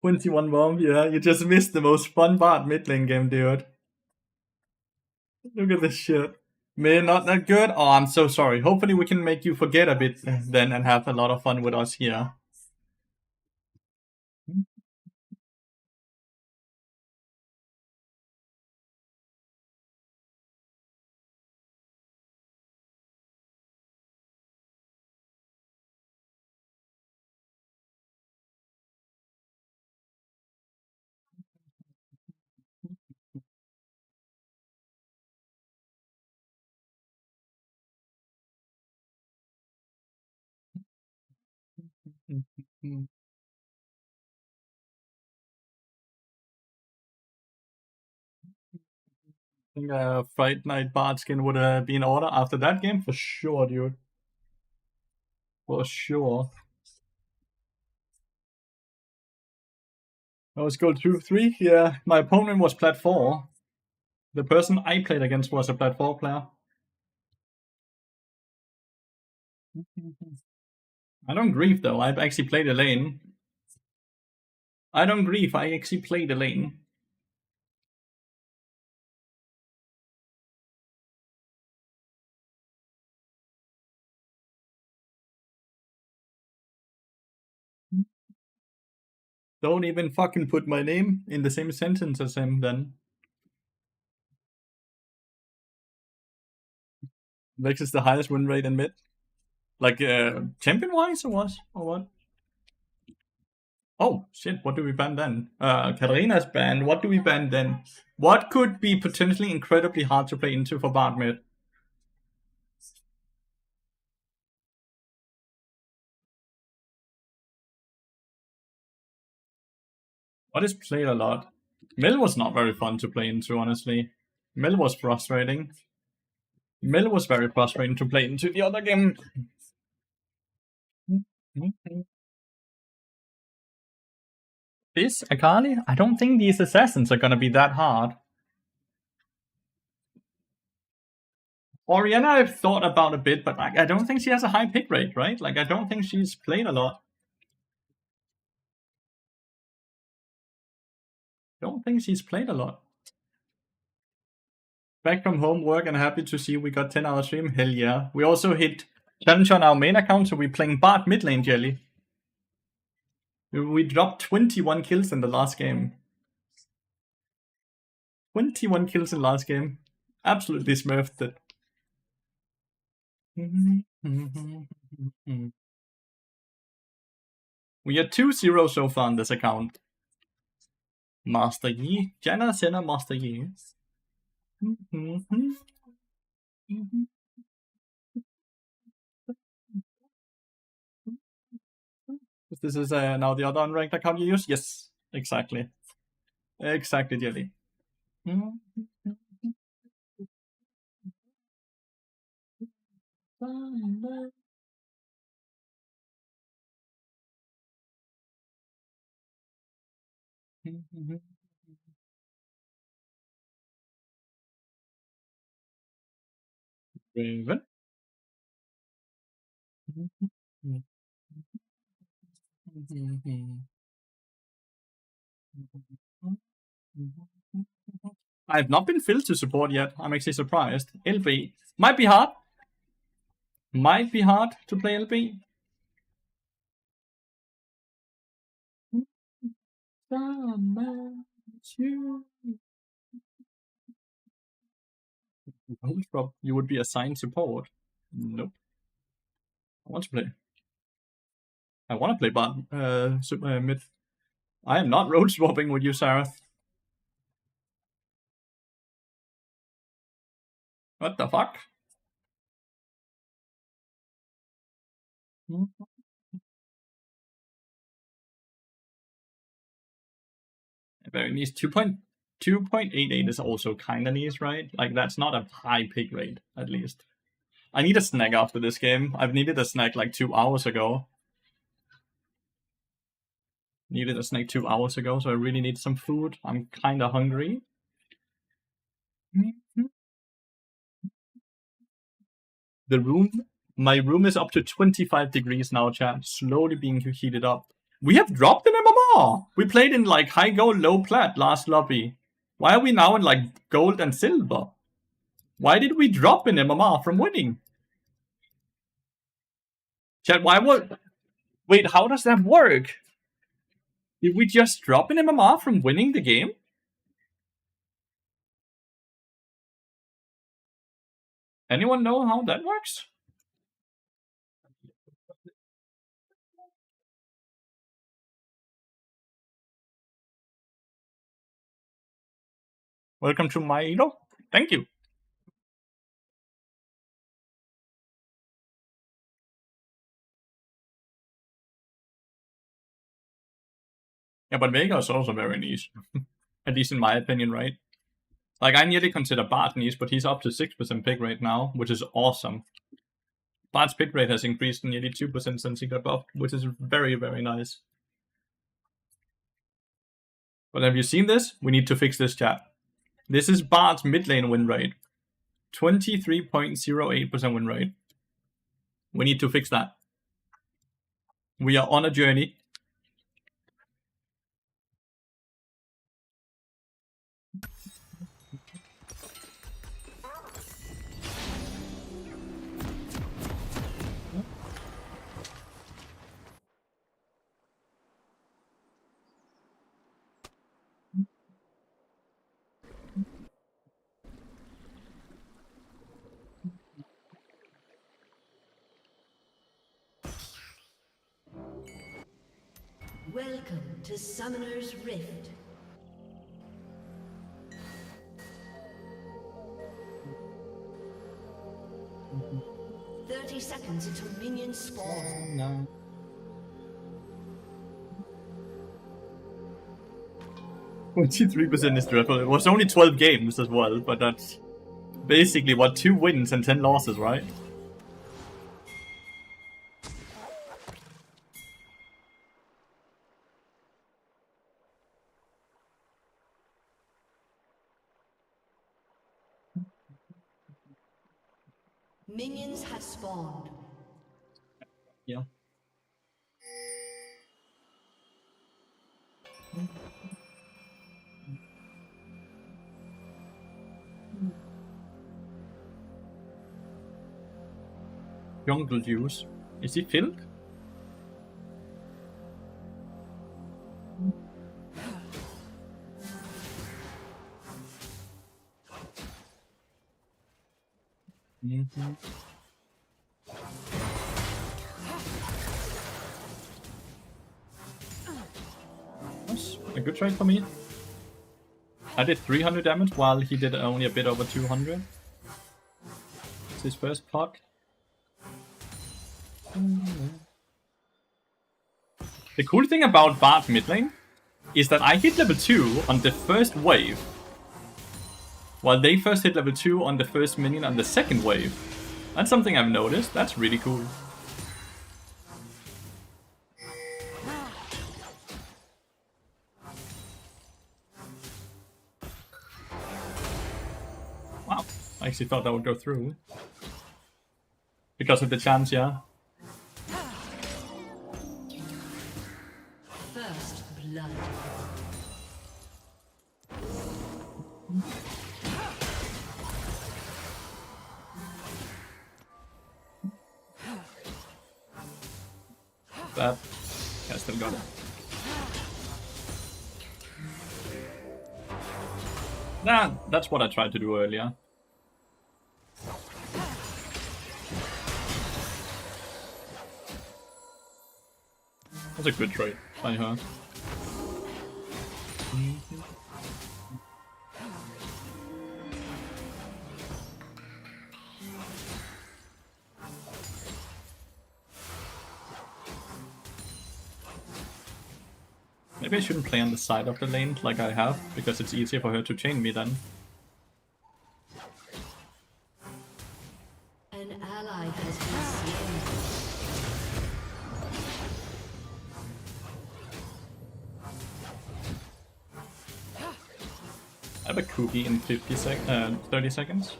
21 bomb. Yeah, you just missed the most fun part mid lane game, dude. Look at this shit. May not that good? Oh, I'm so sorry. Hopefully we can make you forget a bit then and have a lot of fun with us here. I think a Fright Night Bard skin would be in order after that game for sure, dude. For sure. I was gold 2-3. Yeah, my opponent was plat 4. The person I played against was a plat 4 player. I don't grieve though. I've actually played a lane. I don't grieve. I actually played a lane. Don't even fucking put my name in the same sentence as him then. Vex is the highest win rate in mid. Like champion wise or what? Or what? Oh shit, what do we ban then? Katarina's banned. What do we ban then? What could be potentially incredibly hard to play into for Bard mid? What is played a lot? Mill was not very fun to play into, honestly. Mill was frustrating. Mill was very frustrating to play into the other game. This Akali? I don't think these assassins are gonna be that hard. Oriana I've thought about a bit, but like, I don't think she has a high pick rate, right? Like I don't think she's played a lot. Don't think she's played a lot. Back from home work and happy to see we got 10-hour stream. Hell yeah. We also hit challenge on our main account, so we're playing Bard mid lane, Jelly. We dropped 21 kills in the last game. 21 kills in last game. Absolutely smurfed it. We are 2-0 so far on this account. Master Yi. Janna Senna Master Yi. This is now the other unranked account you use? Yes. Exactly. Exactly, Jelly. Raven. I have not been filled to support yet. I'm actually surprised. LB. Might be hard. Might be hard to play LB. You would be assigned support. Nope. I want to play. I want to play bot mid. I am not road swapping with you, Sarah. What the fuck? Very nice. 2.88 is also kind of nice, right? Like, that's not a high pick rate, at least. I need a snack after this game. I've needed a snack like 2 hours ago. Needed a snack 2 hours ago, so I really need some food. I'm kind of hungry. My room is up to 25 degrees now, chat. Slowly being heated up. We have dropped in MMR! We played in like high gold, low plat last lobby. Why are we now in like gold and silver? Why did we drop in MMR from winning? Chat, wait, how does that work? Did we just drop in MMR from winning the game? Anyone know how that works? Welcome to my Elo. Thank you. Yeah, but Vega is also very niche. At least in my opinion, right? Like, I nearly consider Bart niche, but he's up to 6% pick rate now, which is awesome. Bart's pick rate has increased nearly 2% since he got buffed, which is very, very nice. But have you seen this? We need to fix this, chat. This is Bart's mid lane win rate. 23.08% win rate. We need to fix that. We are on a journey. Welcome to Summoner's Rift. Mm-hmm. 30 seconds until minions spawn. No. %3 is dreadful. It was only 12 games as well, but that's basically what, 2 wins and 10 losses, right? Minions have spawned. Yeah. Jungle juice. Is he filled? Mm-hmm. That's a good trade for me. I did 300 damage while he did only a bit over 200. It's his first pot. The cool thing about Bart mid lane is that I hit level 2 on the first wave, while they first hit level 2 on the first minion on the second wave. That's something I've noticed. That's really cool. Wow, I actually thought that would go through. Because of the chance, yeah. First blood. That. Yeah, I still got it. Nah, that's what I tried to do earlier. That's a good trade by her. Maybe I shouldn't play on the side of the lane like I have, because it's easier for her to chain me then. An ally has been slain. I have a cookie in 30 seconds.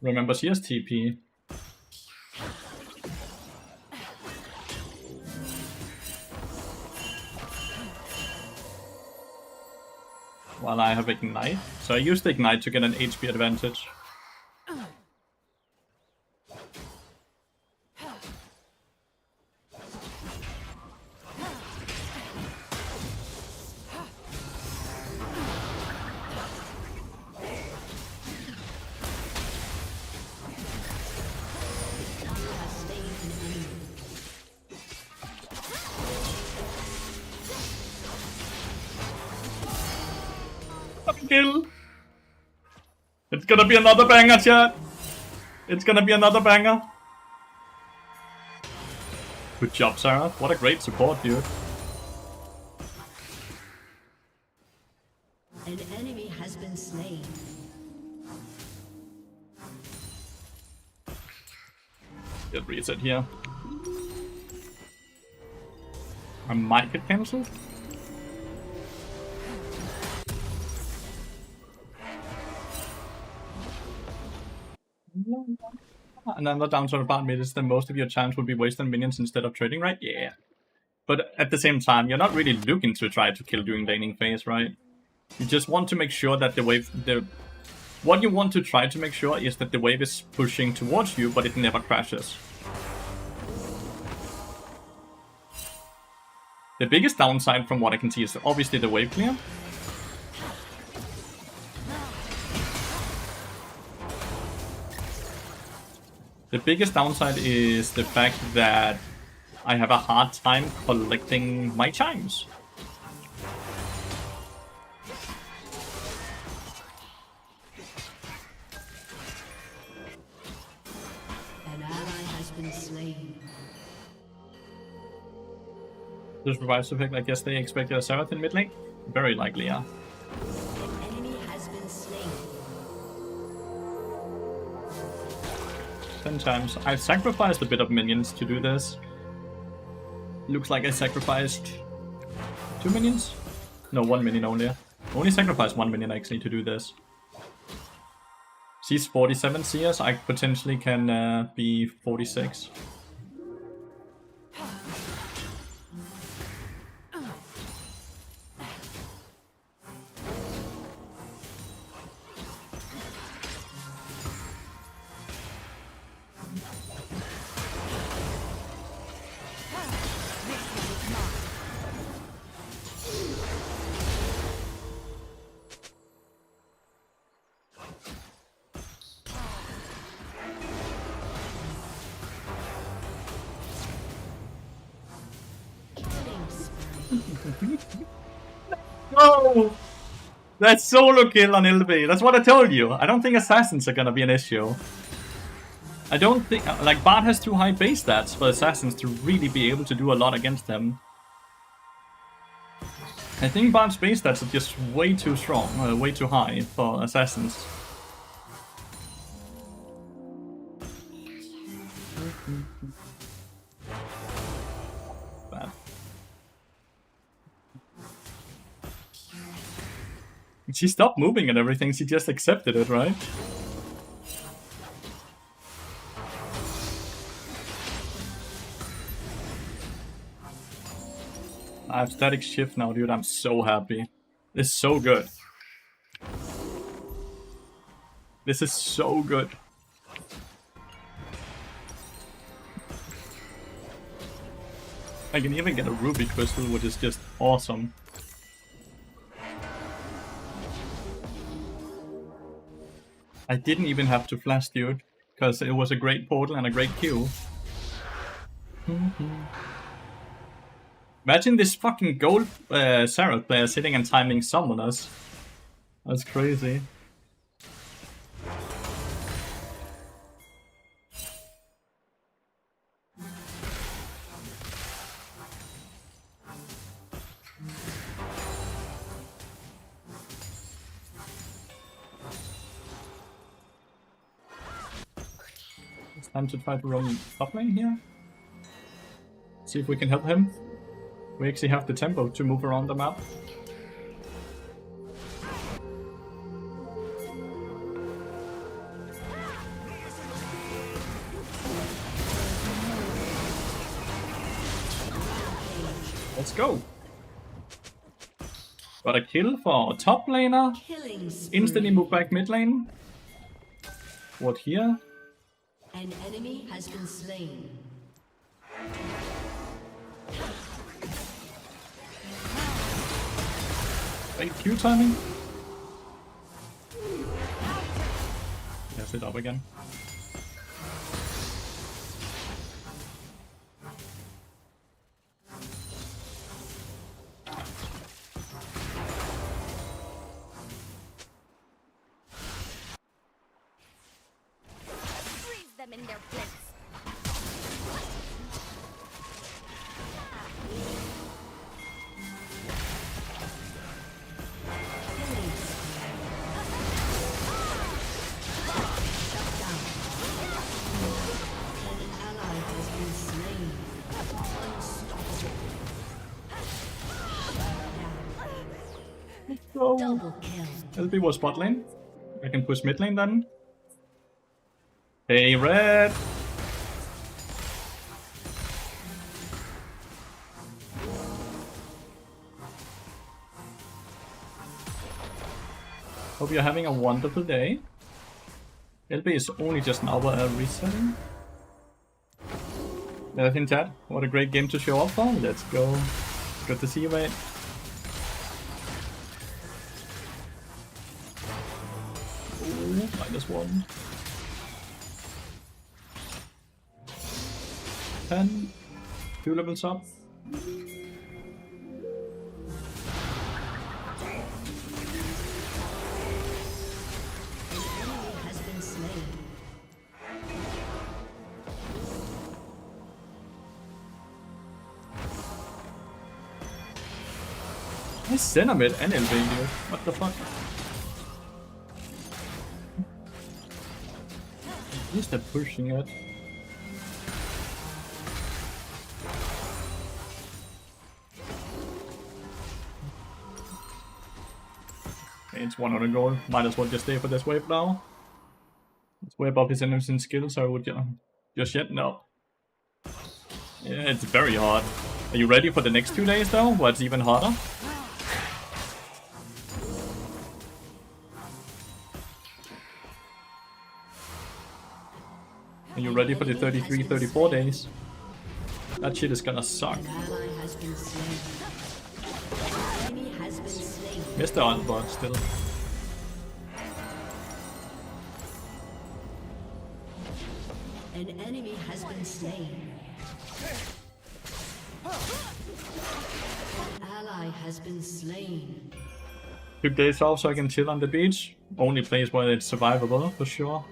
Remember, she has TP. While I have Ignite. So I used the Ignite to get an HP advantage. Kill! It's gonna be another banger, chat! It's gonna be another banger! Good job, Sarah. What a great support, dude. An enemy has been slain. Get reset here. I might get cancelled. And then the downside about mid is that most of your chance will be wasting minions instead of trading, right? Yeah. But at the same time, you're not really looking to try to kill during laning phase, right? You just want to make sure that the wave... What you want to try to make sure is that the wave is pushing towards you, but it never crashes. The biggest downside from what I can see is obviously the wave clear. The biggest downside is the fact that I have a hard time collecting my chimes. An ally has been slain. This revives effect, I guess they expected a Serath in mid lane? Very likely, yeah. An enemy has been slain. 10 times. I've sacrificed a bit of minions to do this. Looks like I sacrificed 2 minions? No, 1 minion only. Only sacrificed 1 minion actually to do this. She's 47 CS, I potentially can be 46. No! That solo kill on LB. That's what I told you. I don't think assassins are gonna be an issue. I don't think... Like, Bard has too high base stats for assassins to really be able to do a lot against them. I think Bard's base stats are just way too strong, way too high for assassins. Bad. She stopped moving and everything, she just accepted it, right? I have static shift now, dude. I'm so happy. This is so good. This is so good. I can even get a ruby crystal, which is just awesome. I didn't even have to flash, dude, because it was a great portal and a great Q. Imagine this fucking gold Sarah player sitting and timing summoners. That's crazy. It's time to try to roam top lane here. See if we can help him. We actually have the tempo to move around the map. Let's go! Got a kill for top laner. Instantly move back mid lane. What here? An enemy has been slain. Great Q timing. Yes, it up again. Freeze them in their place. Double kill. LB was bot lane. I can push mid lane then. Hey, red! Hope you're having a wonderful day. LB is only just now resetting. Anything, chat? What a great game to show up for. Let's go. Good to see you, mate. Ooh, -1. 10. 2 levels up. Has been slain. I Cinnamon and LB, dude. What the fuck? At least they're pushing it. Okay, it's 1 on a goal. Might as well just stay for this wave now. It's way above his innocent skill, so I would just yet no. Yeah, it's very hard. Are you ready for the next 2 days though, where it's even harder? Are you ready for the 33, 34 days? That shit is gonna suck. An ally has been slain. Enemy has been slain. Missed the ult, but still. An enemy has been slain. An ally ally has been slain. 2 days off so I can chill on the beach. Only place where it's survivable, for sure.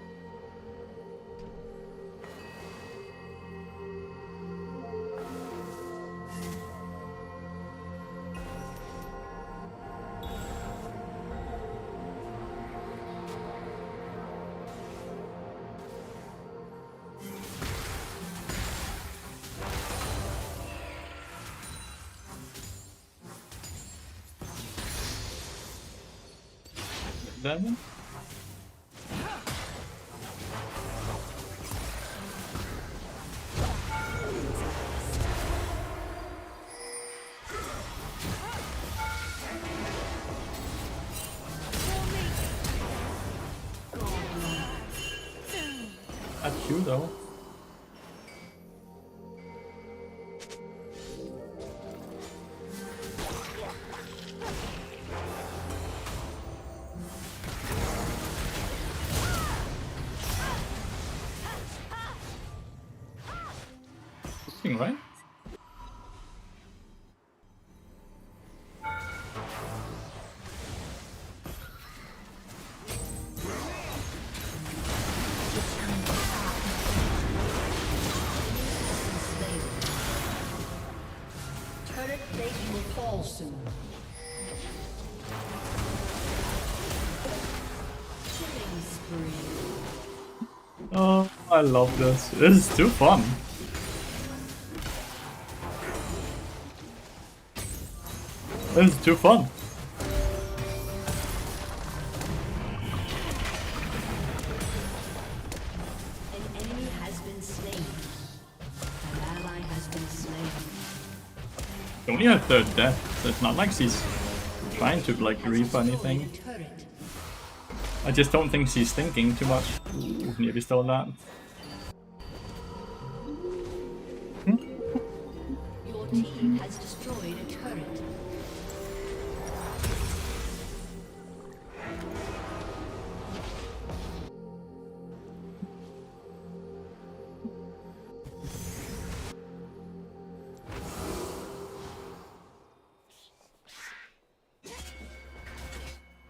Devin? That's you though. Right? Turret plating will fall soon. Killing spree. Oh, I love this. This is too fun. This is too fun. An enemy has been slain. An ally has been slain. She only had 3rd death, so it's not like she's trying to like grief or anything. Turret. I just don't think she's thinking too much. Ooh, nearly stole that. Your team has destroyed a turret.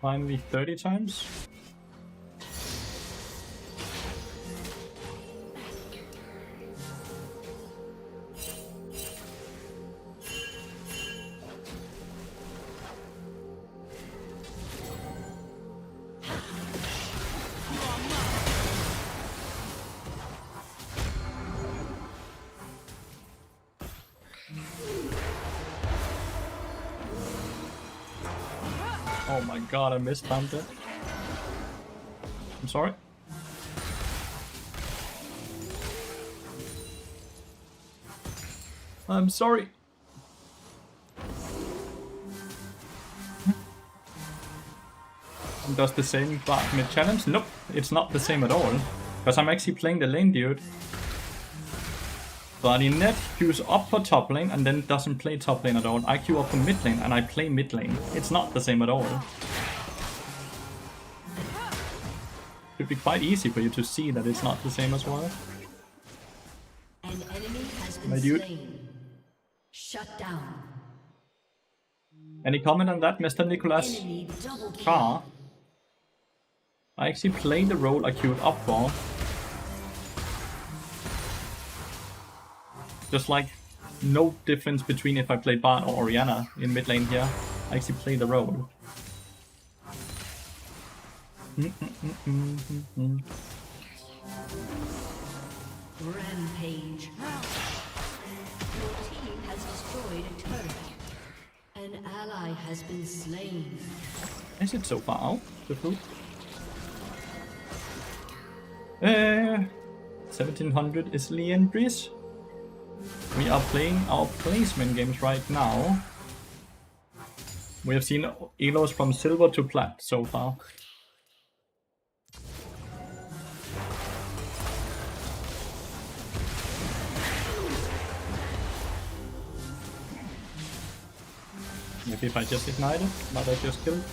Finally 30 times. Oh my god, I mistimed it. I'm sorry. I'm sorry. Does the same but mid challenge? Nope, it's not the same at all. Because I'm actually playing the lane dude. But in net queues up for top lane and then doesn't play top lane at all. I queue up for mid lane and I play mid lane. It's not the same at all. It'd be quite easy for you to see that it's not the same as well. An enemy has been My dude. slain. Shut down. Any comment on that, Mr. Nicholas Enemy double kill. Carr? I actually played the role I queued up for. Just like no difference between if I play Bard or Orianna in mid lane here. I actually play the role. Rampage. Your team has destroyed a turret. An ally has been slain. Is it so far out, the fruit? 1700 is Leandris. We are playing our placement games right now. We have seen elos from silver to plat so far. Maybe if I just ignite it, but I just killed.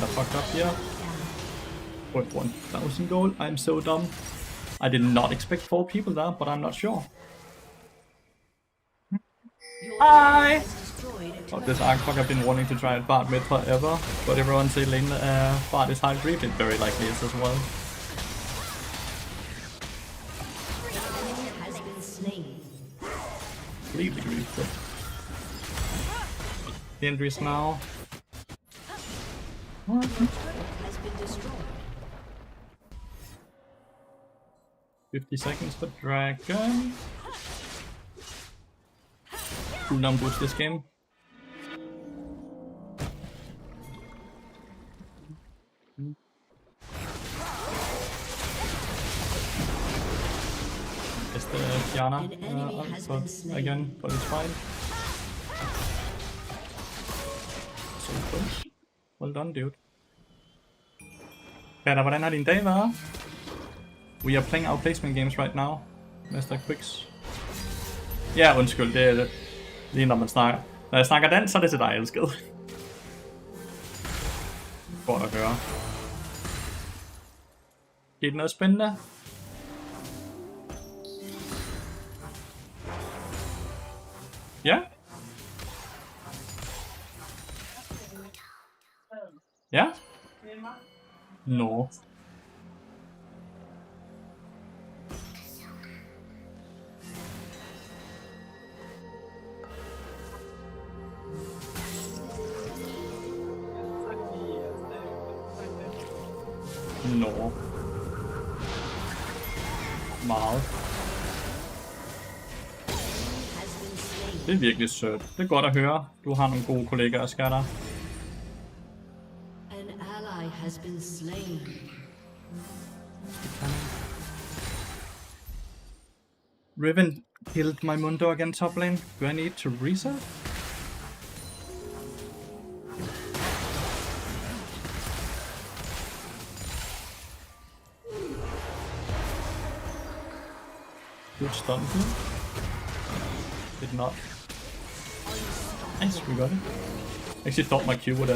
kinda fucked up here. Worth 1,000 gold. I'm so dumb. I did not expect 4 people there, but I'm not sure. Hi! Oh, this Arcfuck I've been wanting to try at Bard mid forever, but everyone say lane Bard is high grief. It very likely is as well. Has been slain. Completely griefed it. The injuries now. Has been destroyed. 50 seconds for Dragon. Cooldown boost this game. It's the Kiana again, but it's fine. So close. Well done, dude. Peter, hvordan har din dag været? We are playing our placement games right now, Mr. Quicks. Ja, undskyld, det er det. Lige når man snakker. Når jeg snakker dansk, så er det til dig, elsket. Godt at høre. Skete noget spændende? Ja? Ja? Nå. Nå. Meget. Det er virkelig sødt. Det er godt at høre. Du har nogle gode kollegaer, skatter. An ally has been slain. Riven killed my Mundo again top lane. Do I need to reset? Good stun here. Did not. Nice, we got it. Actually thought my Q would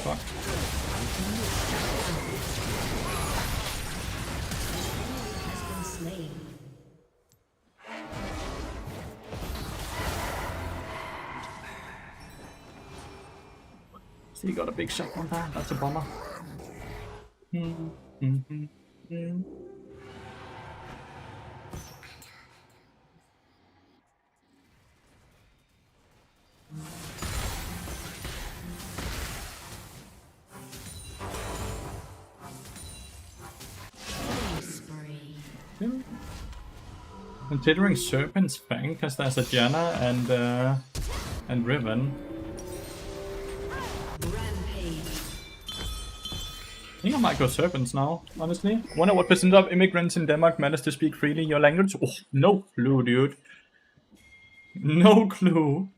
fuck. Has been slain. So you got a big shot on that. That's a bummer. Considering Serpent's Fang, because there's a Janna and Riven. Rampage. I think I might go Serpents now, honestly. Wonder what percent of immigrants in Denmark manage to speak freely your language? Oh, no clue, dude. No clue.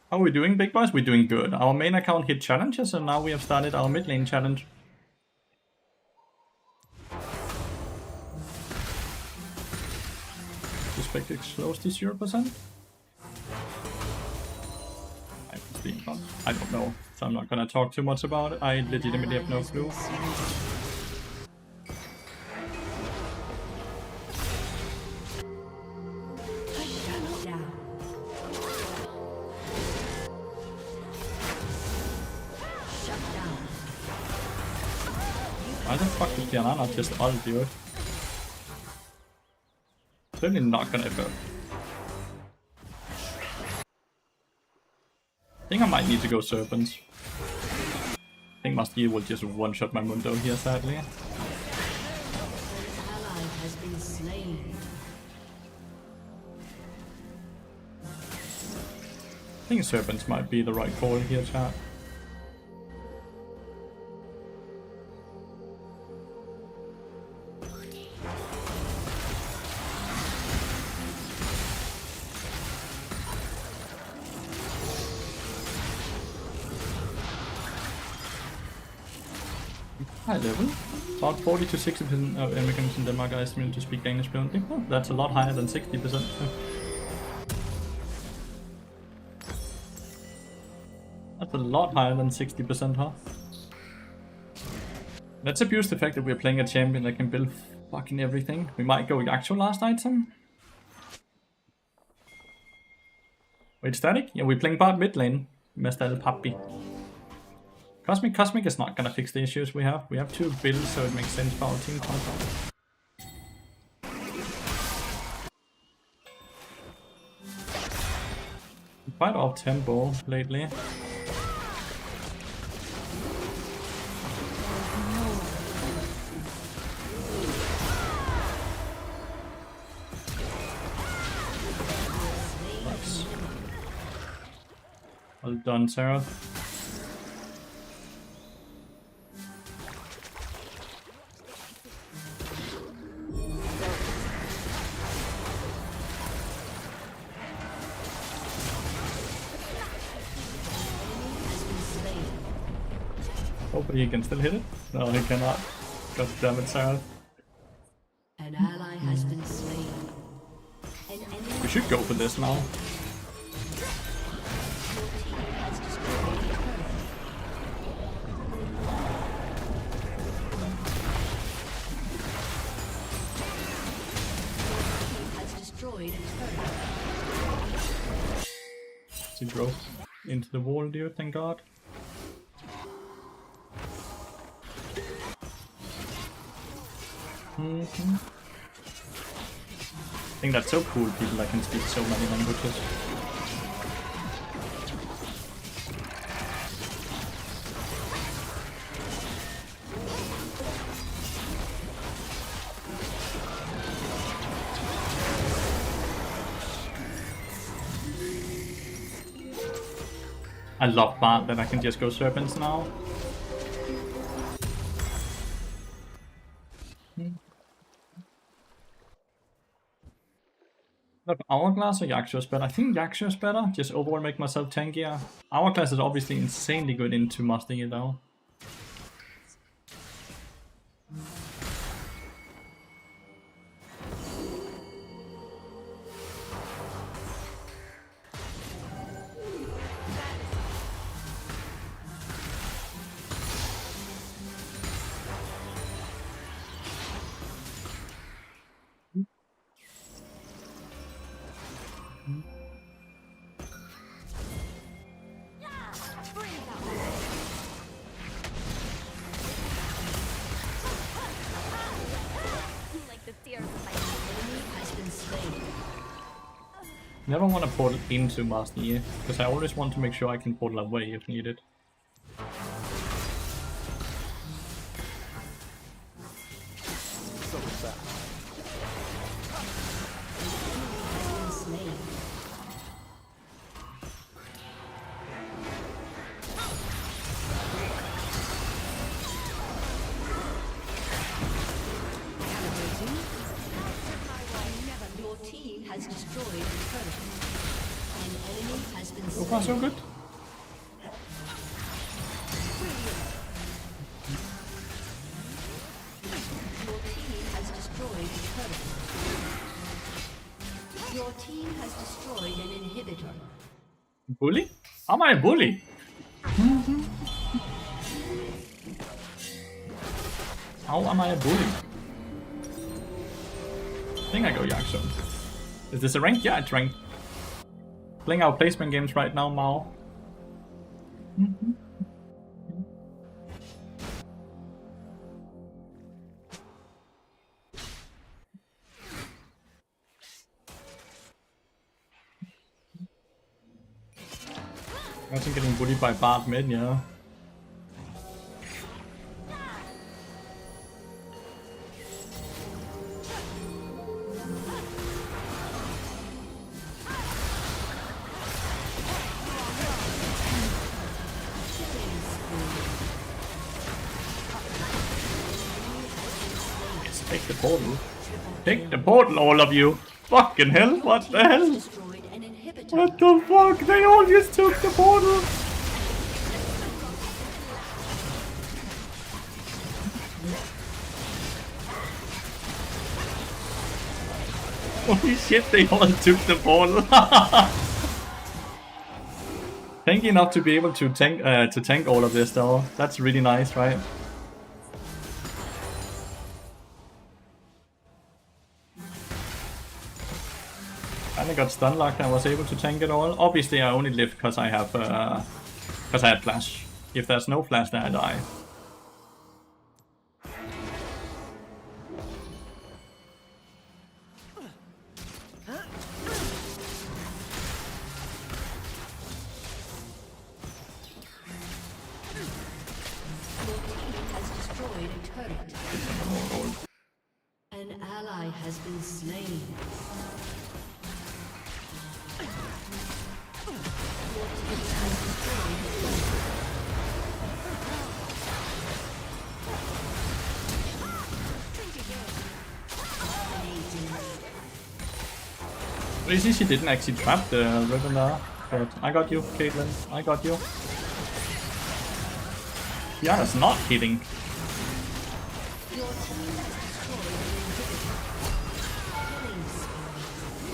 How are we doing, big boys? We're doing good. Our main account hit challenges, and now we have started our mid lane challenge. Suspect it's close to 0%. I don't know, so I'm not gonna talk too much about it. I legitimately have no clue. Why the fuck did Diana not just ult, dude? Certainly not gonna ever. I think I might need to go Serpents. I think Master Yi will just one-shot my Mundo here, sadly. Ally has been slain. I think Serpents might be the right call here, chat. High level. About 40 to 60% of immigrants in Denmark are estimated to speak Danish fluently. Oh, that's a lot higher than 60%. That's a lot higher than 60%, huh? Let's abuse the fact that we're playing a champion that can build fucking everything. We might go Yaxo last item. Wait, static? Yeah, we're playing bot mid lane. Mestal Papi. Cosmic is not gonna fix the issues we have. We have 2 builds, so it makes sense for our team concept. Quite off tempo lately. Nice. Well done, Sarah. Hopefully he can still hit it. No, he cannot. God damn it, Sarah. An ally has been slain. An enemy We should go for this now. has destroyed a turret. Has destroyed a turret. He drove into the wall, dude, thank god. I think that's so cool, people that can speak so many languages. I love Bart that I can just go serpents now. Look, Hourglass or Yaxio is better? I think Yaxio is better, just overall make myself tankier. Hourglass is obviously insanely good into mastering it though. Like the tears of my Enemy has been slain. Never want to portal into Master Yi, because I always want to make sure I can portal away if needed. Been slain. Calibrating. Your team has destroyed a turret. An enemy has been So slain. far so good. Your team has destroyed a turret. Your team has destroyed an inhibitor. Bully? Am I a bully? How am I a bully? I think I go Yaxo. Is this a rank? Yeah, it's ranked. Playing our placement games right now, Mao. Imagine getting bullied by Bart mid, yeah. Yes, take the portal. Take the portal, all of you. Fucking hell, what the hell? Destroyed an inhibitor. What the fuck? They all just took the portal. Holy shit, they all took the ball. Tanky enough to be able to tank all of this though. That's really nice, right? Kinda got stun locked and was able to tank it all. Obviously I only live because I have because I had flash. If there's no flash then I die. Has destroyed a turret. An ally has been slain. Your team has destroyed a turret. Crazy she didn't actually trap the ribbon there. But I got you, Caitlyn. I got you. Kiara's not hitting. Your team has destroyed an inhibitor. Killing spree. Your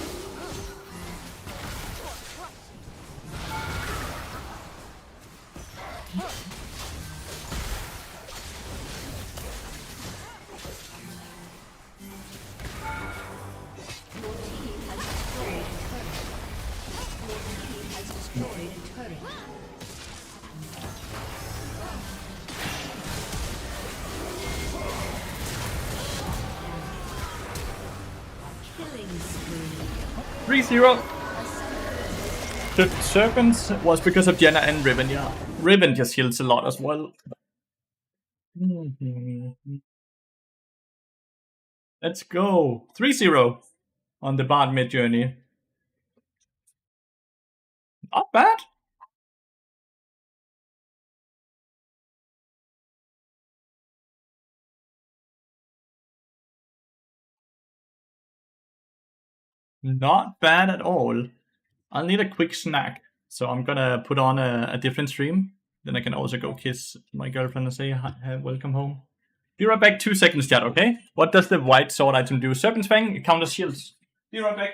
team has destroyed a turret. Your team has destroyed a turret. Killing spree. 3-0. The serpents was because of Jenna and Riven, yeah. Riven just heals a lot as well. Let's go. 3-0 on the Bard mid journey. Not bad. Not bad at all. I'll need a quick snack, so I'm gonna put on a different stream. Then I can also go kiss my girlfriend and say hi, welcome home. Be right back, 2 seconds, chat, okay? What does the white sword item do? Serpent's Fang, it counters shields. Be right back.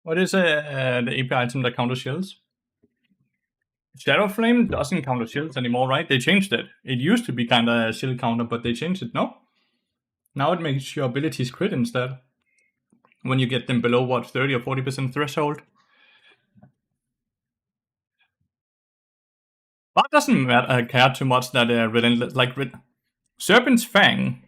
What is the AP item that counters shields? Shadow Flame doesn't counter shields anymore, right? They changed it. It used to be kind of a shield counter, but they changed it, no? Now it makes your abilities crit instead. When you get them below, what, 30 or 40% threshold? But doesn't care too much that Relentless, like Serpent's Fang.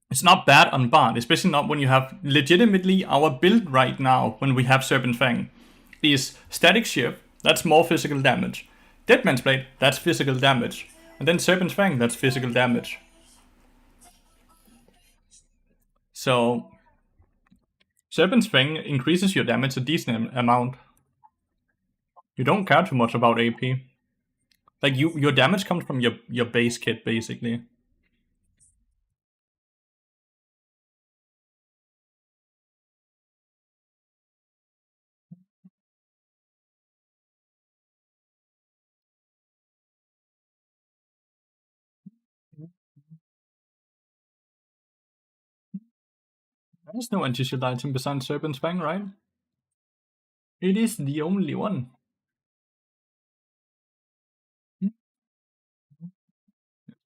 It's not bad on Bard, especially not when you have legitimately our build right now when we have Serpent Fang is Static Shift, that's more physical damage. Deadman's Blade, that's physical damage. And then Serpent's Fang, that's physical damage. So Serpent's Fang increases your damage a decent amount. You don't care too much about AP. Like your damage comes from your base kit basically. There's no anti-shield item besides Serpent's Fang, right? It is the only one.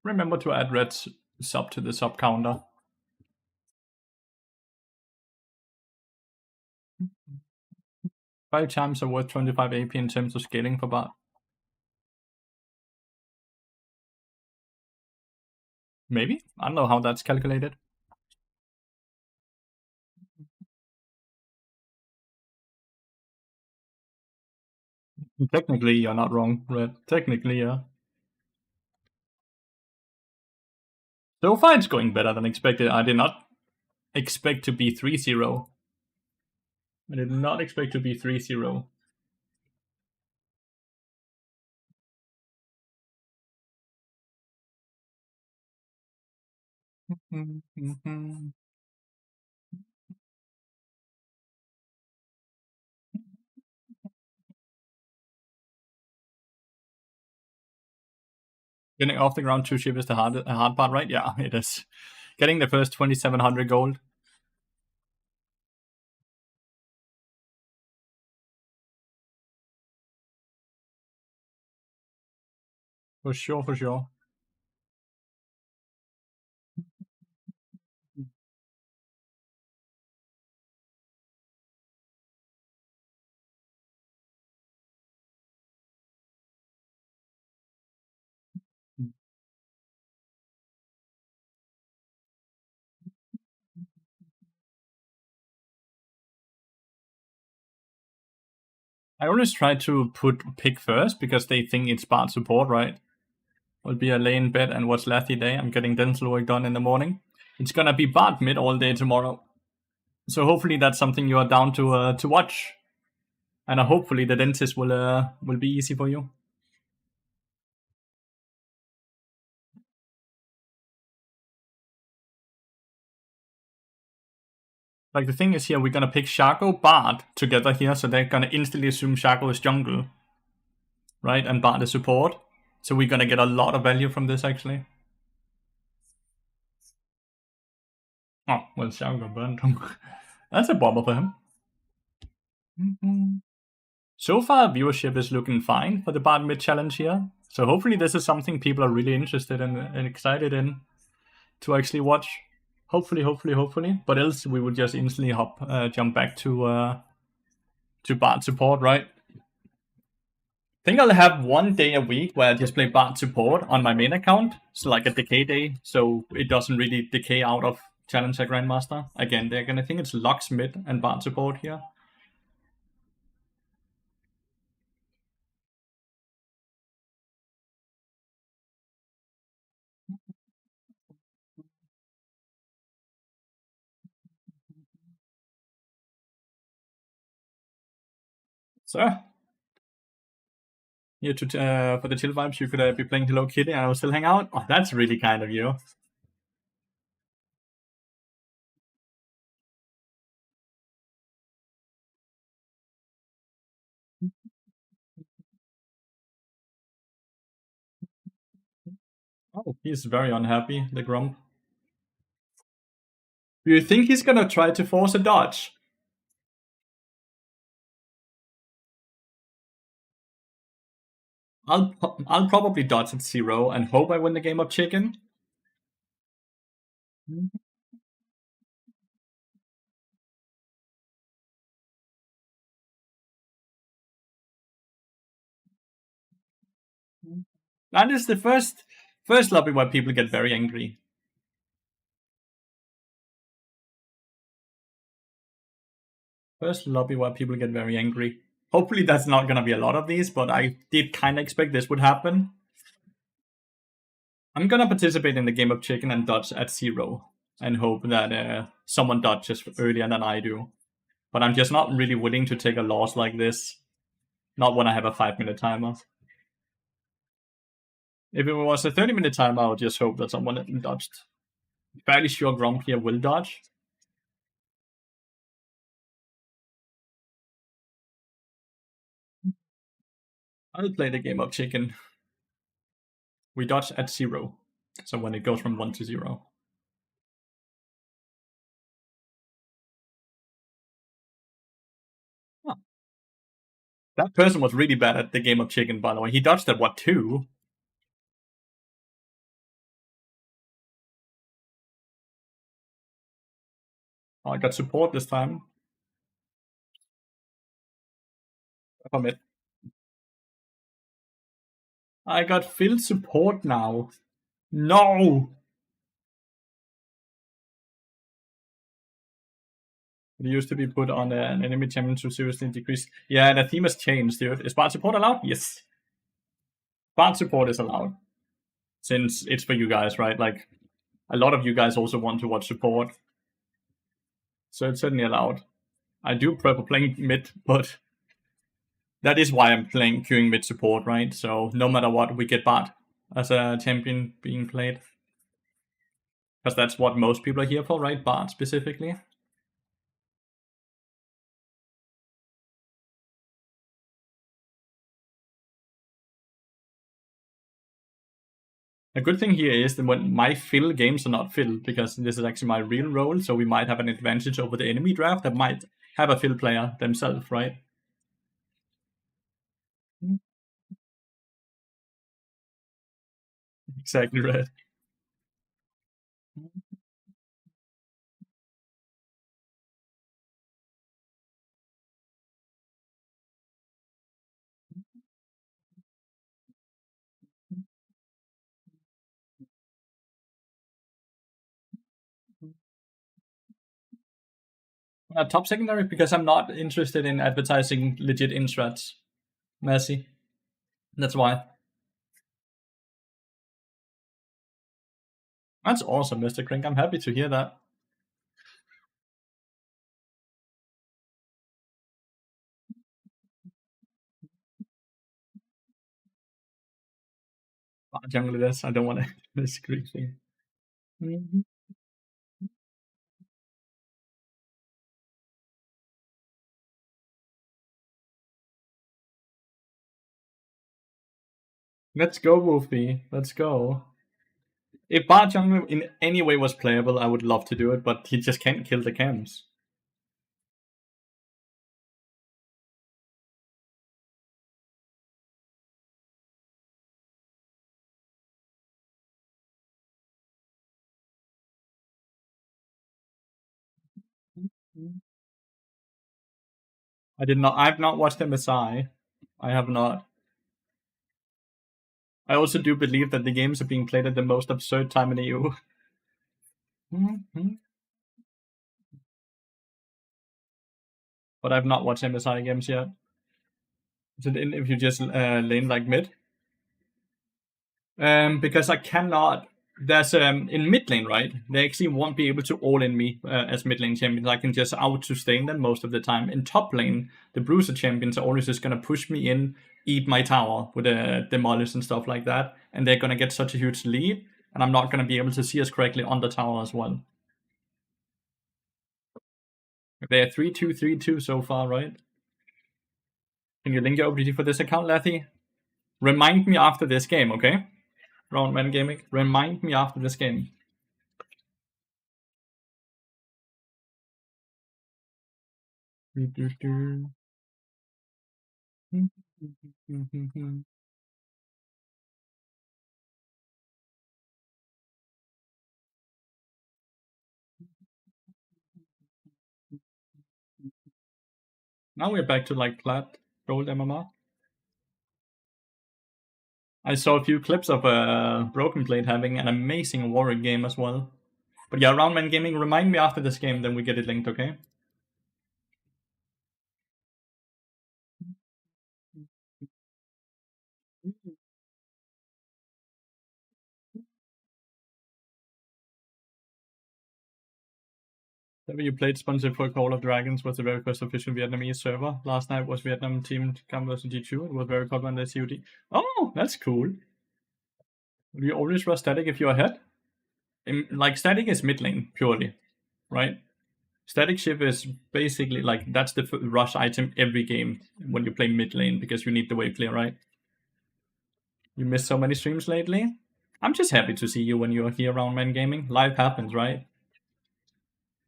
Remember to add red sub to the sub counter. Five times are worth 25 AP in terms of scaling for bot. Maybe? I don't know how that's calculated. Technically, you're not wrong, Red. Technically, yeah. So far, it's going better than expected. I did not expect to be 3-0. I did not expect to be 3-0. Getting off the ground 2 ship is the hard part, right? Yeah, it is. Getting the first 2,700 gold. For sure, for sure. I always try to pick first because they think it's bard support, right? Will be a lane bet and watch Lathy day. I'm getting dental work done in the morning. It's gonna be bard mid all day tomorrow. So hopefully that's something you are down to watch. And hopefully the dentist will be easy for you. Like the thing is here, we're gonna pick Shaco, Bard together here, so they're gonna instantly assume Shaco is jungle. Right? And Bard is support. So we're gonna get a lot of value from this actually. Oh, well, Shaco got burned. That's a bummer for him. So far, viewership is looking fine for the Bard mid challenge here. So hopefully this is something people are really interested in and excited in to actually watch. Hopefully. But else we would just instantly jump back to Bard support, right? I think I'll have one day a week where I just play Bard support on my main account. So like a decay day, so it doesn't really decay out of Challenger Grandmaster. Again, they're gonna think it's Lux mid and Bard support here. So here to for the chill vibes, you could be playing Hello Kitty and I will still hang out. Oh, that's really kind of you. Oh, he's very unhappy, the Grump. Do you think he's gonna try to force a dodge? I'll probably dodge at 0 and hope I win the game of chicken. That is the first lobby where people get very angry. First lobby where people get very angry. Hopefully that's not gonna be a lot of these, but I did kind of expect this would happen. I'm gonna participate in the game of chicken and dodge at 0 and hope that someone dodges earlier than I do. But I'm just not really willing to take a loss like this. Not when I have a 5-minute timer. If it was a 30-minute timer, I would just hope that someone dodged. Fairly sure Grom here will dodge. I'll play the game of chicken. We dodge at 0. So when it goes from 1 to 0. Huh. That person was really bad at the game of chicken, by the way. He dodged at what, 2? Oh, I got support this time. Commit. I got field support now. No! It used to be put on an enemy champion to seriously decrease. Yeah, the theme has changed, dude. Is bard support allowed? Yes. Bard support is allowed. Since it's for you guys, right? Like, a lot of you guys also want to watch support. So it's certainly allowed. I do prefer playing mid, but that is why I'm playing queuing mid support, right? So no matter what, we get bard as a champion being played. Because that's what most people are here for, right? Bard specifically. A good thing here is that when my fill games are not filled, because this is actually my real role, so we might have an advantage over the enemy draft that might have a fill player themselves, right? Exactly right. Top secondary because I'm not interested in advertising legit instrats. Messy. That's why. That's awesome, Mr. Krink. I'm happy to hear that. Jungle this. I don't want to disagree. Mm-hmm. Let's go, Wolfie. Let's go. If Bard Jungle in any way was playable, I would love to do it, but he just can't kill the camps. I did not. I've not watched MSI. I have not. I also do believe that the games are being played at the most absurd time in EU. But I've not watched MSI games yet. Is it in if you just lane like mid? Because I cannot. There's in mid lane, right? They actually won't be able to all in me as mid lane champions. I can just out sustain them most of the time. In top lane, the bruiser champions are always just gonna push me in, eat my tower with a demolish and stuff like that, and they're gonna get such a huge lead, and I'm not gonna be able to see us correctly on the tower as well. They are 3-2, 3-2 so far, right? Can you link your OBG for this account, Lathy? Remind me after this game, okay? Roundman Gaming, remind me after this game. Now we're back to like plat gold MMR. I saw a few clips of Broken Blade having an amazing Warwick game as well. But yeah, Roundman Gaming, remind me after this game, then we get it linked, okay? Whenever you played sponsored for Call of Dragons was the very first official Vietnamese server. Last night was Vietnam team come versus G2. It was very popular on the COD. Oh, that's cool. Do you always rush static if you're ahead? Like static is mid lane purely, right? Static ship is basically like that's the rush item every game when you play mid lane because you need the wave clear, right? You missed so many streams lately. I'm just happy to see you when you're here around Man Gaming. Life happens, right?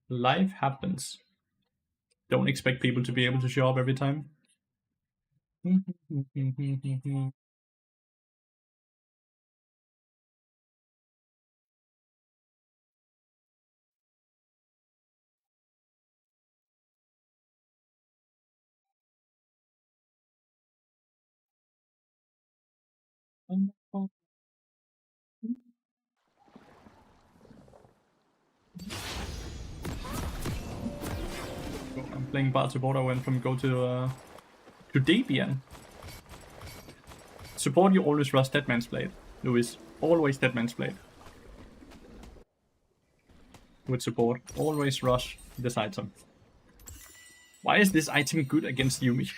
Life happens. Don't expect people to be able to show up every time. I'm playing bard support. I went from go to Debian. Support, you always rush Deadman's Blade, Luis. Always Deadman's Blade. With support, always rush this item. Why is this item good against Yumi?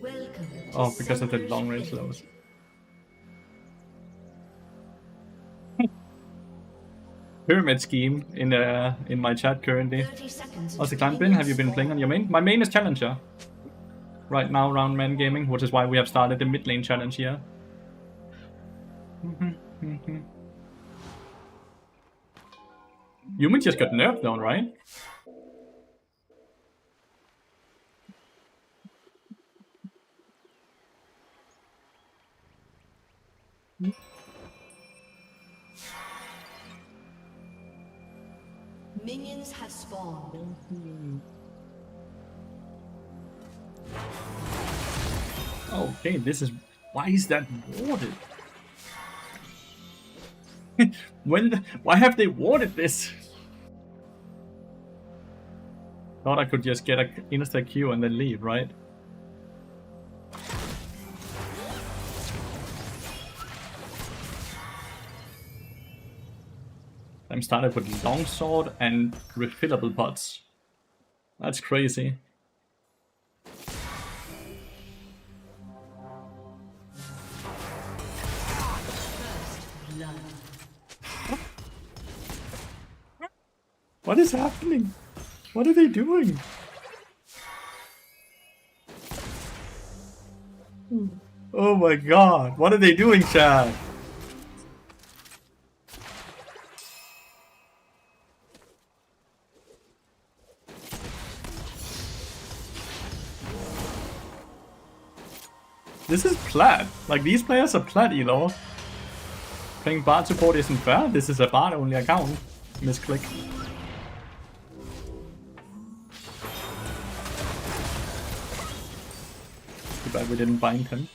Welcome. Oh, because of the long range lows. Pyramid scheme in my chat currently. 30 seconds. How's the clan been? Have you been playing on your main? My main is Challenger. Right now around Man Gaming, which is why we have started the mid lane challenge here. Yumi just got nerfed though, right? Minions have spawned. Okay, this is... Why is that warded? Why have they warded this? Thought I could just get an insta Q and then leave, right? I'm started with longsword and refillable pots. That's crazy. What is happening? What are they doing? Oh my god, what are they doing, Chad? This is plat. Like, these players are plat, you know. Playing bard support isn't fair. This is a bard only account. Misclick. Too bad we didn't bind him.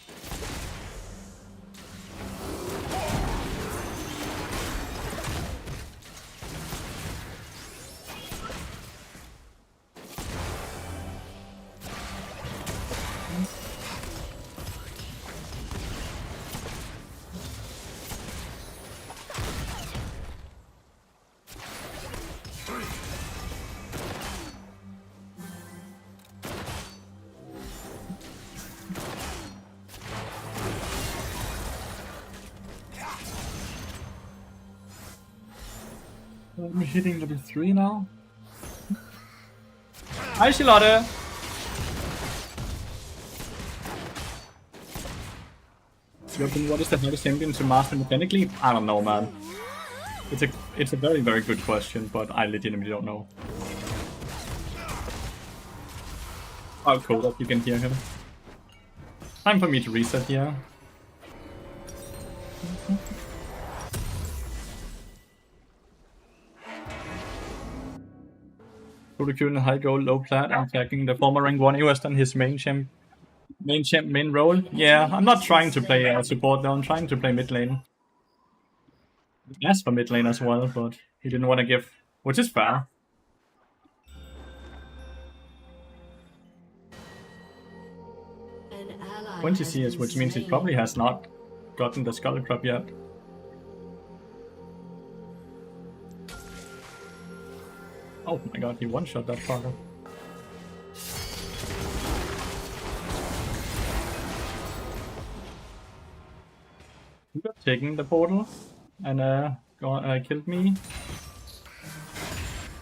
I'm hitting level 3 now. Hi, Charlotte! What is the hardest champion to master mechanically? I don't know, man. It's a very, very good question, but I legitimately don't know. Oh, cool, that you can hear him. Time for me to reset here. Kurokyun high gold, low plat, I'm attacking the former rank 1 US on his main role. Yeah, I'm not trying to play support though, I'm trying to play mid lane. He asked for mid lane as well, but he didn't want to give, which is fair. 20 CS, which means he probably has not gotten the Skull Crab yet. Oh my god, he one-shot that fucker. He got taking the portal and killed me.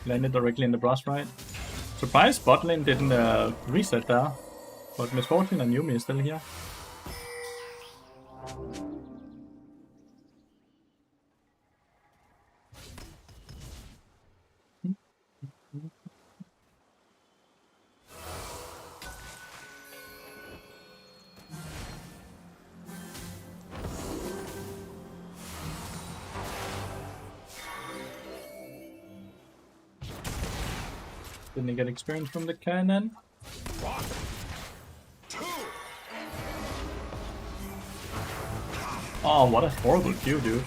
Landed directly in the brush, right? Surprised bot lane didn't reset there. But Misfortune and Yumi is still here. Didn't get experience from the cannon. Oh, what a horrible Q, dude.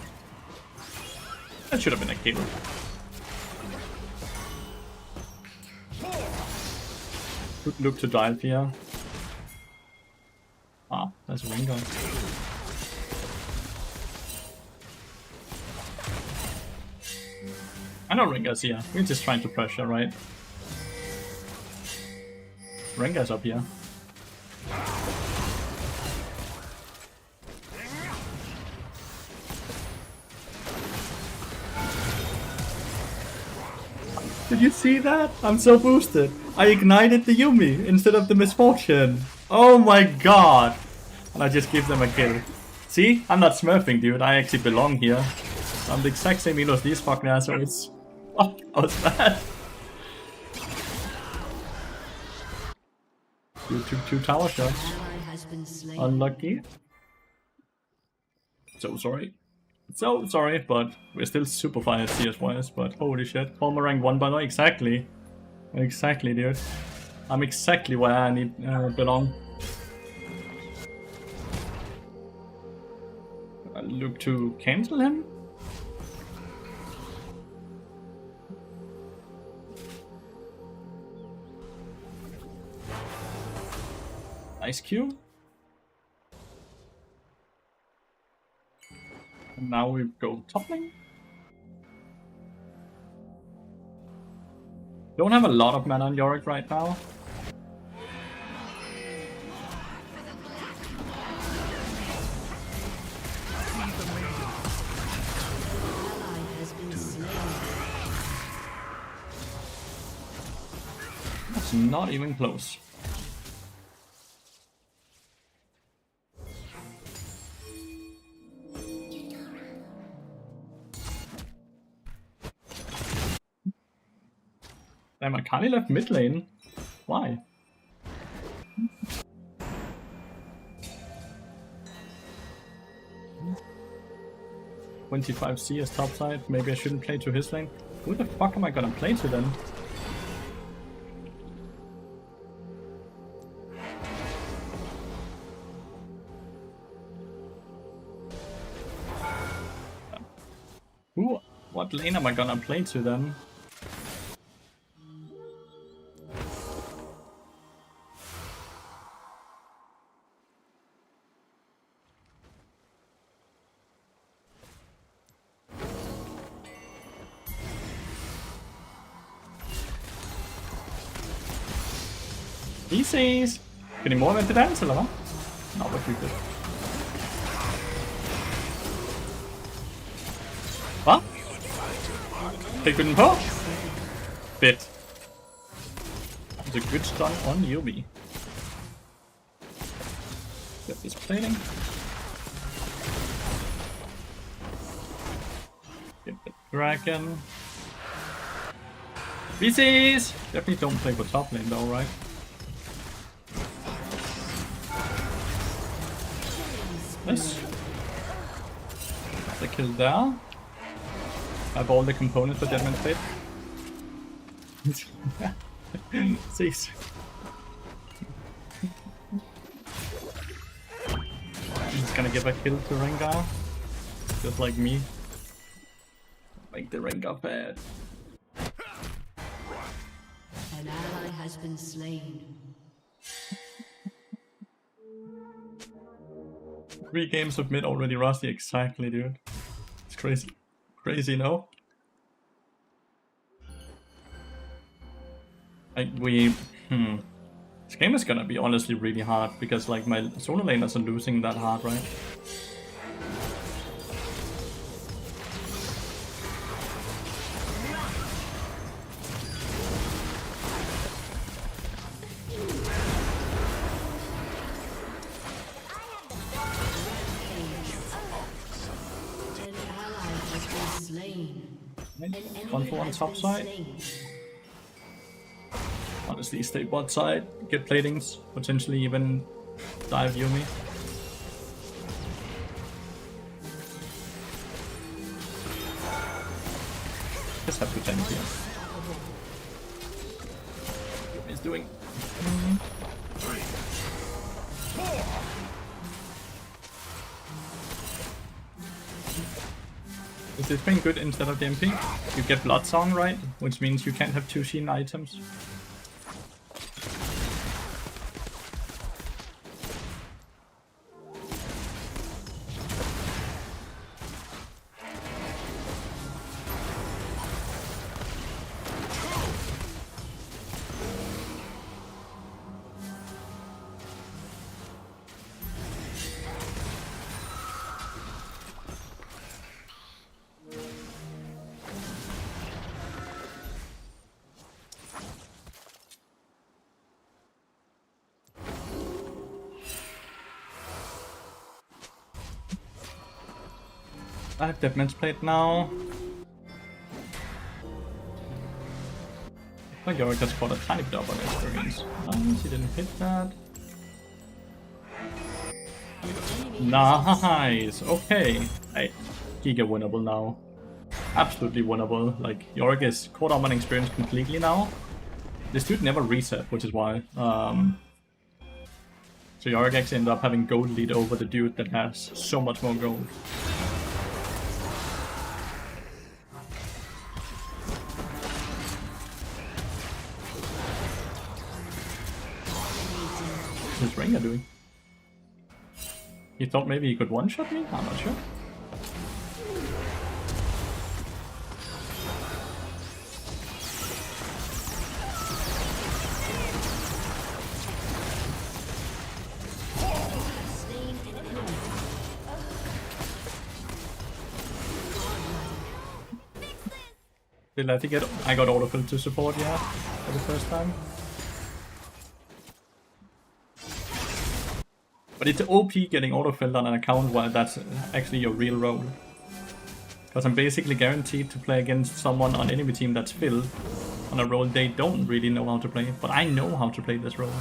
That should have been a kill. Good look to dive here. Ah, that's a Rengar. I know Rengar's here. We're just trying to pressure, right? Rengar's up here. Did you see that? I'm so boosted. I ignited the Yumi instead of the Misfortune. Oh my god. And I just give them a kill. See? I'm not smurfing, dude. I actually belong here. I'm the exact same elo as these fucking assholes. Fuck, that was bad. You took 2 tower shots. Unlucky. So sorry. So sorry, but we're still super fine at CS wise, but holy shit. Former rank 1 by now, exactly. Exactly, dude. I'm exactly where I need belong. I look to cancel him? Nice Q. And now we go top lane. Don't have a lot of mana on Yorick right now. That's not even close. Damn, Akali left mid lane. Why? "25 CS top side. Maybe I shouldn't play to his lane. Who the fuck am I gonna play to then? What lane am I gonna play to then? Easy! Skal din mor vente til dans, eller hvad? Nå, hvor hyggeligt. Hvad? Fik du den på? Fedt. It's a good stun on Yubi. Get this plating. Get the dragon. VCs! Definitely don't play for top lane though, right? Nice. The kill there. I have all the components for Deadman's Fate. Six. He's gonna give a kill to Rengar. Just like me. Make the Rengar bad. An ally has been slain. 3 games of mid already rusty, exactly, dude. It's crazy. Crazy, no? This game is gonna be honestly really hard because like my solo laners are losing that hard, right? An ally has been slain. An enemy 1-4 on has top been side. slain. Honestly, stay bot side, get platings, potentially even dive Yumi. Just have to tank here. Yumi's doing. Is this being good instead of the MP? You get Blood Song, right? Which means you can't have 2 Sheen items. I have Deadman's Plate now. I think Yorick just got a tiny bit up on experience. Nice, he didn't hit that. Nice, okay. Hey, Giga winnable now. Absolutely winnable. Like, Yorick is caught up on experience completely now. This dude never reset, which is why. So Yorick actually ended up having gold lead over the dude that has so much more gold. What's Rengar doing? He thought maybe he could one-shot me? I'm not sure. Did I get? I got autofill to support, yeah, for the first time. But it's OP getting autofilled on an account while that's actually your real role. Because I'm basically guaranteed to play against someone on enemy team that's filled on a role they don't really know how to play. But I know how to play this role.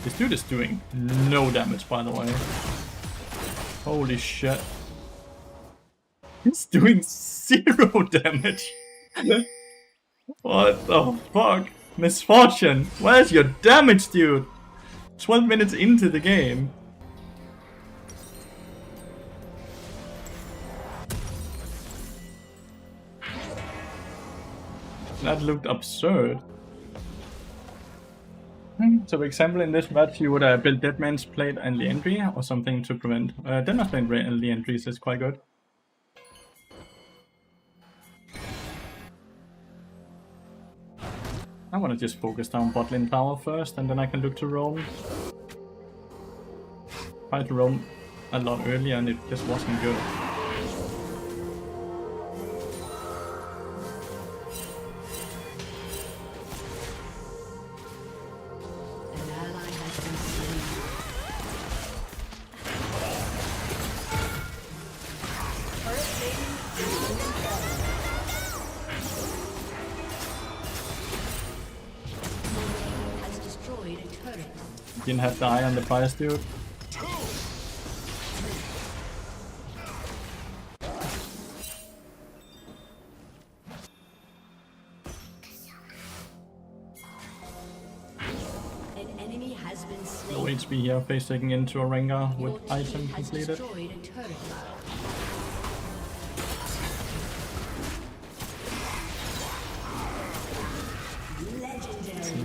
This dude is doing no damage, by the way. Holy shit. He's doing 0 damage. What the fuck? Misfortune. Where's your damage, dude? 12 minutes into the game. That looked absurd. So for example, in this match you would build Deadman's Plate and Liandry or something to prevent. Deadman's Plate and Liandry is quite good. I want to just focus down bot lane tower first and then I can look to roam. Tried to roam a lot earlier and it just wasn't good. Didn't have the eye on the prize, dude. An enemy has been slain. Low HP here, face taking into a Rengar with Your item team has completed. destroyed a turret. Legendary.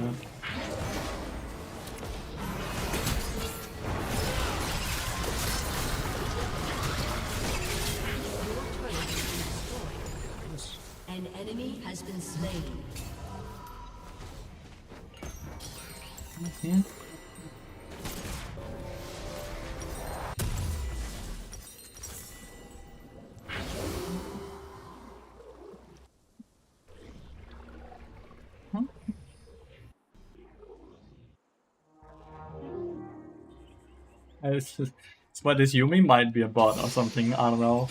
has been slain. But this Yumi might be a bot or something, I don't know.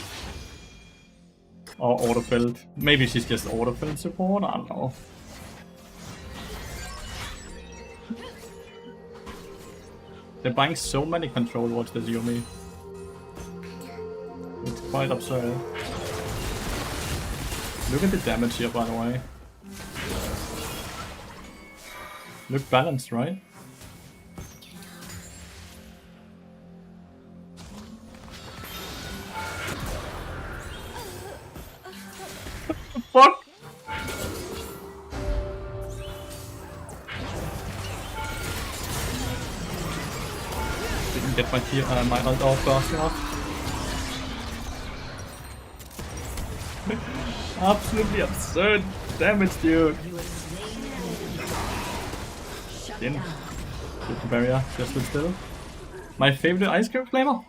Or autofilled. Maybe she's just autofilled support, I don't know. They're buying so many control wards this Yumi. It's quite absurd. Look at the damage here, by the way. Look balanced, right? Fuck! Didn't get my ult off fast enough. Absolutely absurd damage, dude. Didn't get the barrier, just stood still. My favorite ice cream flavor?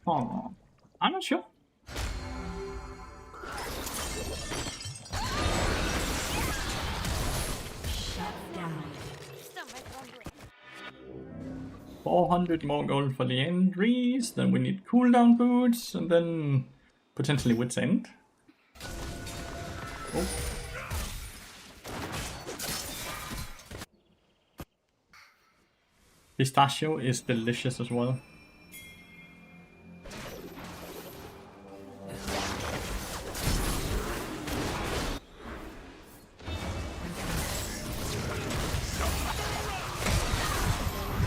Oh, I'm not sure. So much wondering. 400 more gold for the entries, then we need cooldown boots, and then potentially Wit's End. Oh. Pistachio is delicious as well.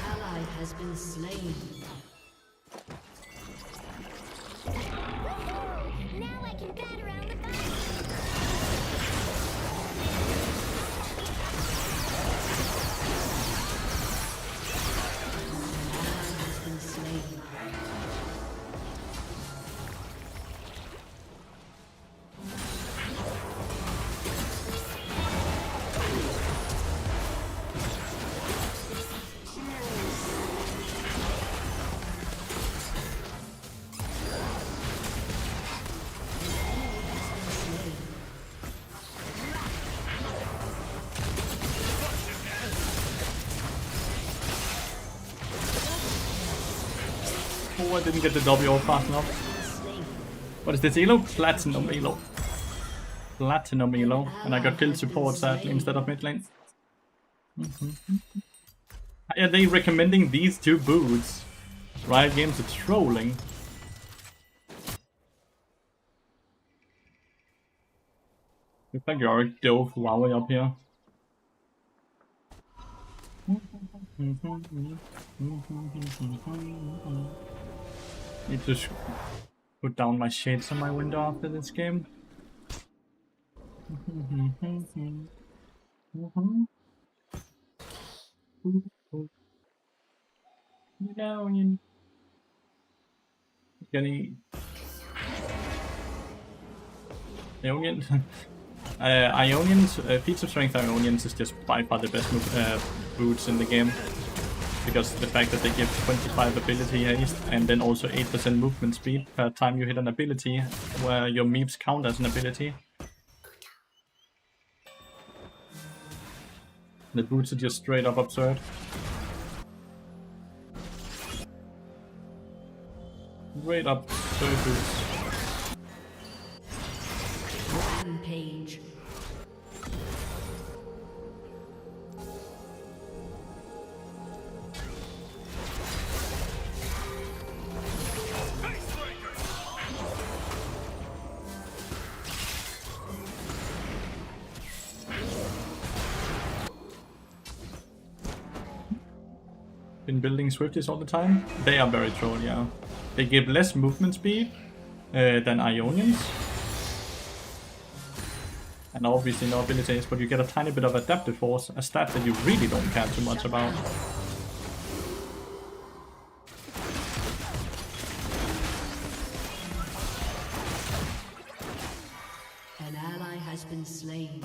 Ally has been slain. Now I can bat around the bush. Has been slain. Oh, I didn't get the W fast enough. What is this elo? Platinum elo. Platinum elo. And I got killed support sadly instead of mid lane. Are they recommending these two boots? Riot Games are trolling. Looks like Yorick dove Huawei up here. Need to put down my shades on my window after this game. Getting Ionian. Ionians, feats of strength Ionians is just by far the best boots in the game. Because the fact that they give 25 ability haste and then also 8% movement speed per time you hit an ability, where your meeps count as an ability. The boots are just straight up absurd. Straight up absurd boots. Rampage. Been building Swifties all the time. They are very troll, yeah. They give less movement speed than Ionians. And obviously no abilities, but you get a tiny bit of adaptive force, a stat that you really don't care too much about. An ally has has been slain.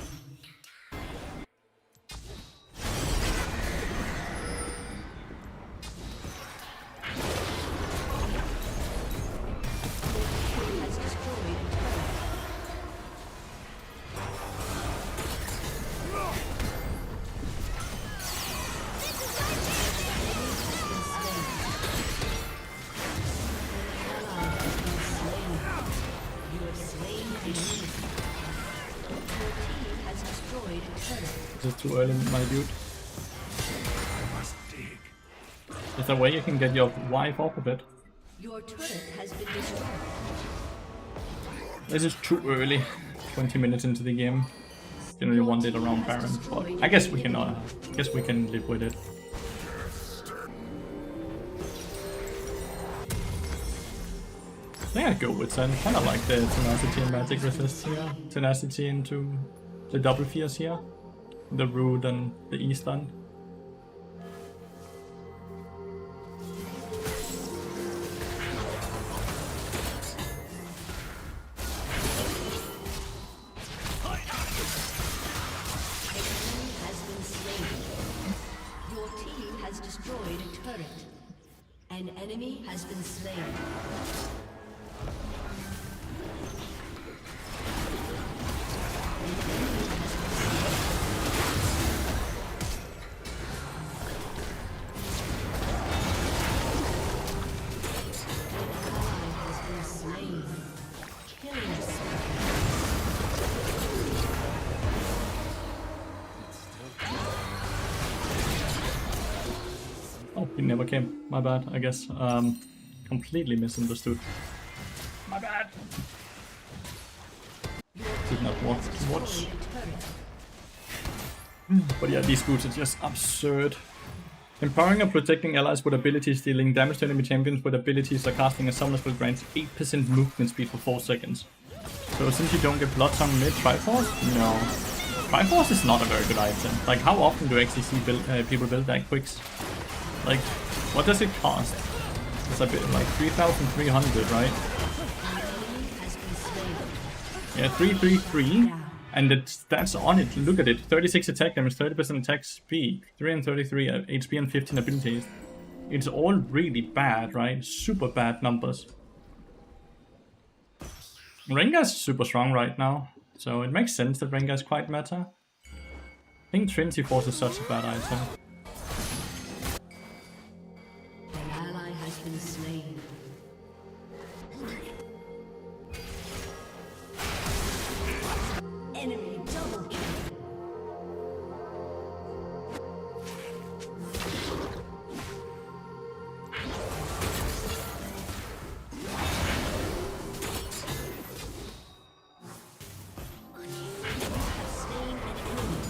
Has destroyed a turret. Is it too early, my dude? Is there a way you can get your wife off of it? Your turret has been destroyed. This is too early. 20 minutes into the game. Generally want it around Baron, but I guess we can live with it. I think I'd go with Zen. Kind of like the tenacity and magic resist here. Tenacity into the double fears here. The root and the eastern. An enemy has been slain. Oh, he never came. My bad, I guess. Completely misunderstood. My bad. Did not want to watch. But yeah, these boots are just absurd. Empowering and protecting allies with abilities dealing damage to enemy champions with abilities are casting a summoner spell grants 8% movement speed for 4 seconds. So since you don't get Bloodtongue mid Triforce, no. Triforce is not a very good item. Like, how often do you actually see people build that quicks? Like, what does it cost? It's a bit like 3,300, right? Yeah, 333, and that's on it. Look at it: 36 attack damage, 30% attack speed, 333 HP, and 15 abilities. It's all really bad, right? Super bad numbers. Rengar's super strong right now, so it makes sense that Rengar's quite meta. I think Trinity Force is such a bad item. Slain. Enemy double kill.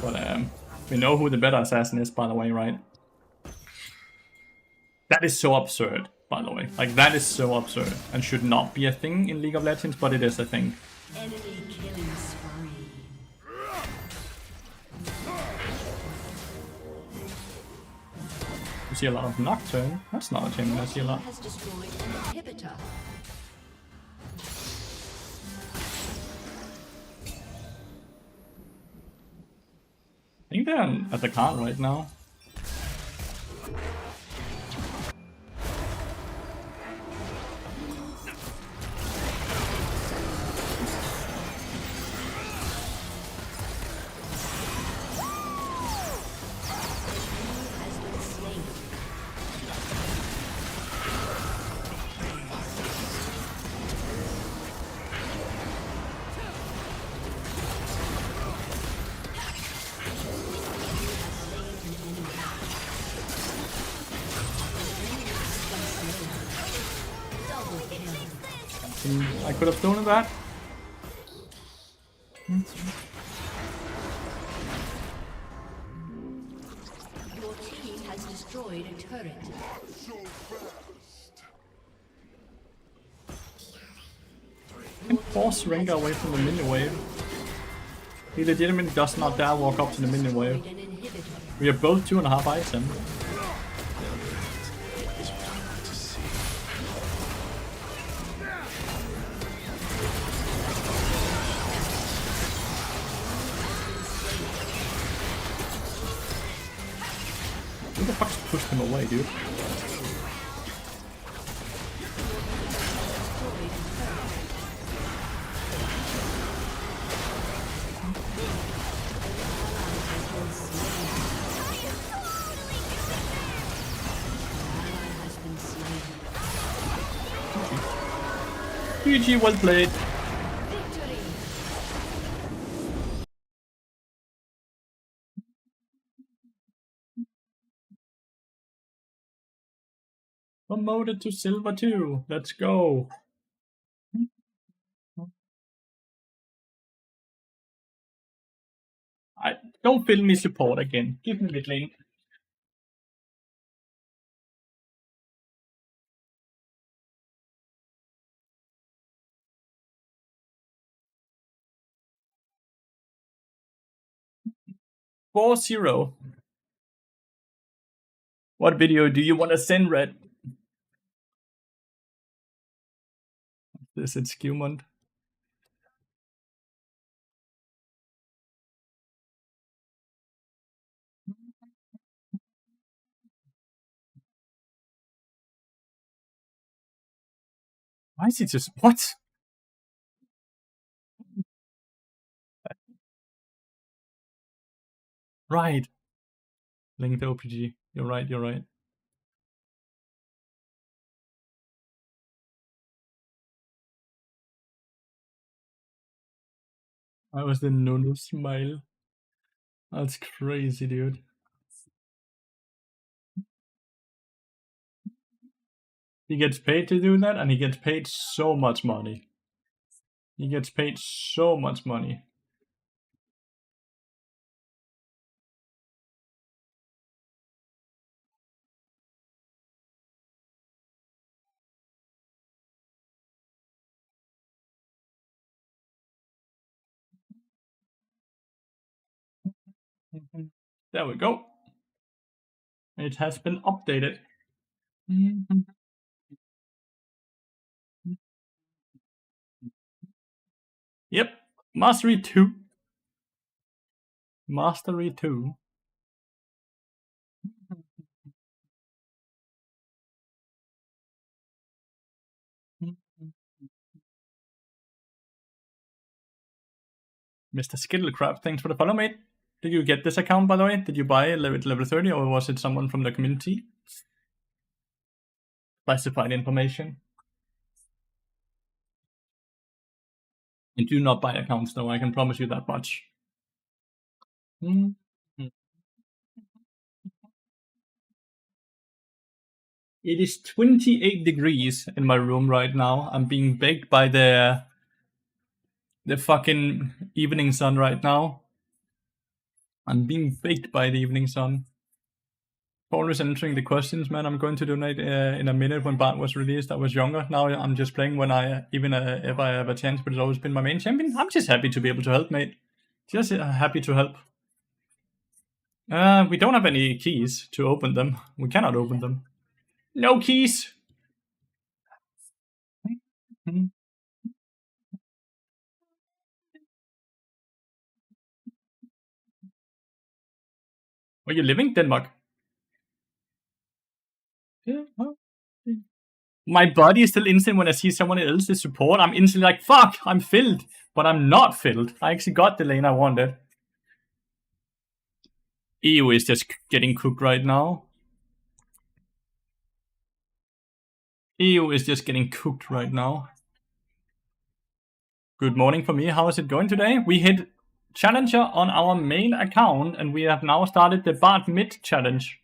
But we know who the better assassin is, by the way, right? That is so absurd, by the way. Like, that is so absurd and should not be a thing in League of Legends, but it is a thing. Enemy killing spree. You see a lot of Nocturne. That's not a champion I see a lot. Has destroyed an inhibitor. I think they're at the cart right now. I could have stolen that. Your team has destroyed a turret. And force Rengar away from the minion wave. He legitimately does not dare walk up to the minion wave. We are both 2.5 items. way, dude. GG, well played. Promoted to silver 2. Let's go. Don't fill me support again. Give me mid lane. Four zero. What video do you want to send, Red? This it's Skewmont. Why is he just what? Right. Link the OPG. You're right, you're right. I was the Nunu smile. That's crazy, dude. He gets paid to do that, and he gets paid so much money. He gets paid so much money. There we go. It has been updated. Yep. Mastery 2. Mastery 2. Mr. Skittlecrab, thanks for the follow, mate. Did you get this account, by the way? Did you buy it at level 30, or was it someone from the community? Classified information. And do not buy accounts, though, I can promise you that much. It is 28 degrees in my room right now. I'm being baked by the fucking evening sun right now. I'm being baked by the evening sun. Always answering the questions, man. I'm going to donate in a minute. When Bart was released, I was younger. Now I'm just playing when I if I have a chance, but it's always been my main champion. I'm just happy to be able to help, mate. Just happy to help. We don't have any keys to open them. We cannot open them. No keys. Where you living, Denmark? My body is still instant when I see someone else's support. I'm instantly like, fuck, I'm filled. But I'm not filled. I actually got the lane I wanted. EU is just getting cooked right now. EU is just getting cooked right now. Good morning for me. How is it going today? We hit Challenger on our main account, and we have now started the Bard Mid Challenge.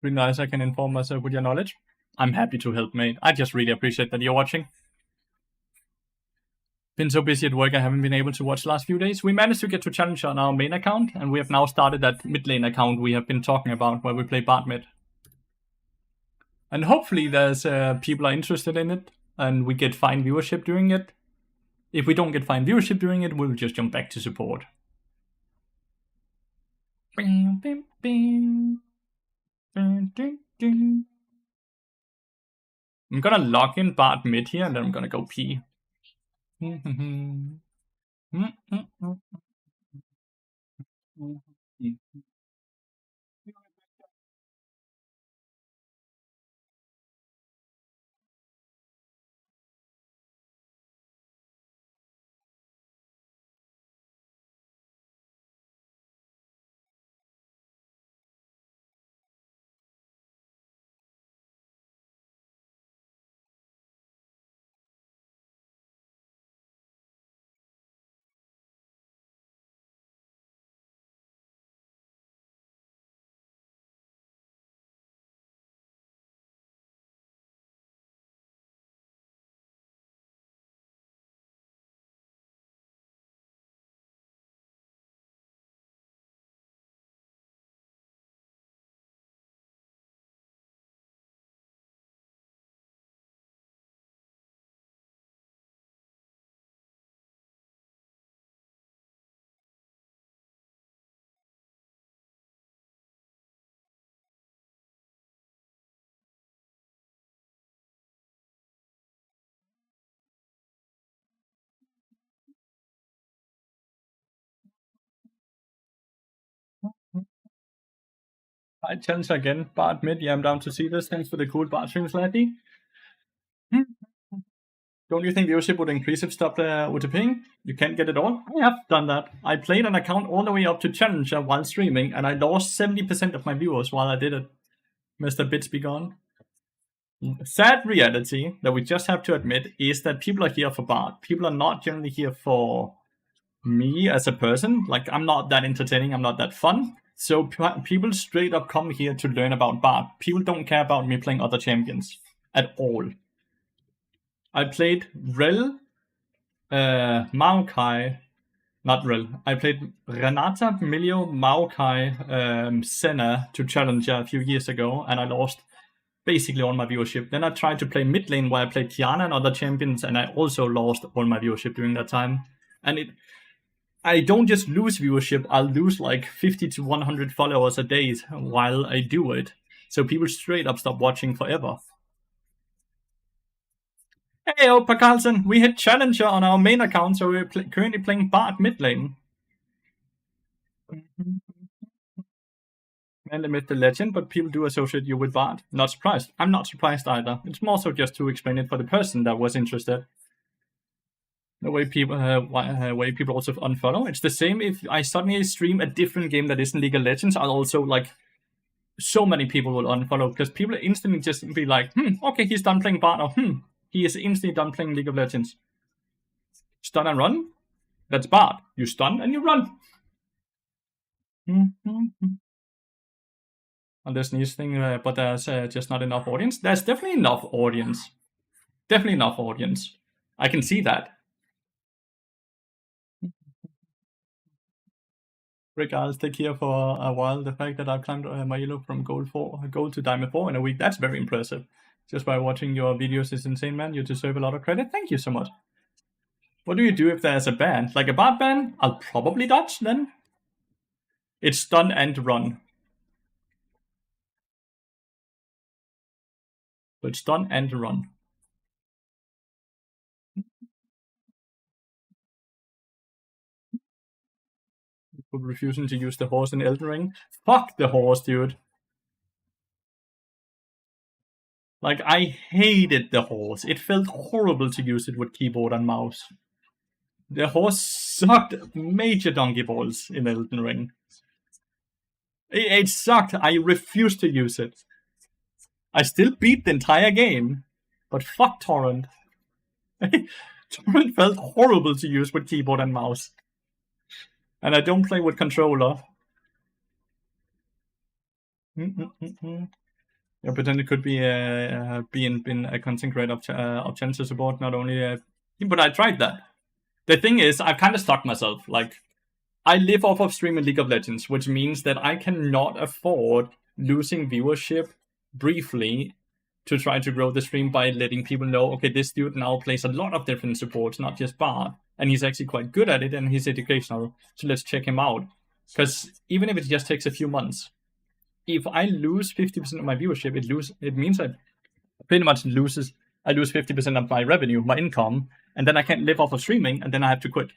Really nice, I can inform myself with your knowledge. I'm happy to help, mate. I just really appreciate that you're watching. Been so busy at work, I haven't been able to watch the last few days. We managed to get to Challenger on our main account, and we have now started that mid lane account we have been talking about, where we play Bard Mid. And hopefully there's people are interested in it, and we get fine viewership doing it. If we don't get fine viewership doing it, we'll just jump back to support. I'm gonna lock in Bard Mid here, and then I'm gonna go pee. I challenge again. Bart mid. Yeah, I'm down to see this. Thanks for the cool Bart streams, Laddie. Don't you think viewership would increase if stopped UTPing? You can't get it all? I have done that. I played an account all the way up to Challenger while streaming, and I lost 70% of my viewers while I did it. Mr. Bits be gone. Sad reality that we just have to admit is that people are here for Bart. People are not generally here for me as a person. Like, I'm not that entertaining, I'm not that fun. So people straight up come here to learn about Bart. People don't care about me playing other champions at all. I played Rel, Maokai, not Rel. I played Renata, Milio, Maokai, Senna to Challenger a few years ago, and I lost basically all my viewership. Then I tried to play mid lane where I played Tiana and other champions, and I also lost all my viewership during that time. And I don't just lose viewership, I'll lose like 50 to 100 followers a day while I do it. So people straight up stop watching forever. Hey, Opa Carlson, we hit Challenger on our main account, so we're currently playing Bart mid lane. And admit the legend, but people do associate you with Bart. Not surprised. I'm not surprised either. It's more so just to explain it for the person that was interested. The way people also unfollow. It's the same if I suddenly stream a different game that isn't League of Legends. I'll also like so many people will unfollow because people instantly just be like, okay, he's done playing Bart, or he is instantly done playing League of Legends. Stun and run. That's Bart. You stun and you run. On this niche thing, but there's just not enough audience. There's definitely enough audience. Definitely enough audience. I can see that. Rick, I'll stick here for a while. The fact that I've climbed my elo from gold to diamond 4 in a week, that's very impressive. Just by watching your videos is insane, man. You deserve a lot of credit. Thank you so much. What do you do if there's a ban? Like a Bart ban? I'll probably dodge then. It's stun and run. So it's stun and run. Refusing to use the horse in Elden Ring. Fuck the horse, dude. Like, I hated the horse. It felt horrible to use it with keyboard and mouse. The horse sucked major donkey balls in Elden Ring. It sucked. I refused to use it. I still beat the entire game. But fuck Torrent. Torrent felt horrible to use with keyboard and mouse. And I don't play with controller. Yeah, but then it could be been a content creator of channel support, not only. But I tried that. The thing is, I've kind of stuck myself. Like, I live off of streaming League of Legends, which means that I cannot afford losing viewership briefly to try to grow the stream by letting people know, okay, this dude now plays a lot of different supports, not just Bard, and he's actually quite good at it, and he's educational, so let's check him out. Because even if it just takes a few months, if I lose 50% of my viewership, it means I pretty much lose 50% of my revenue, my income, and then I can't live off of streaming, and then I have to quit.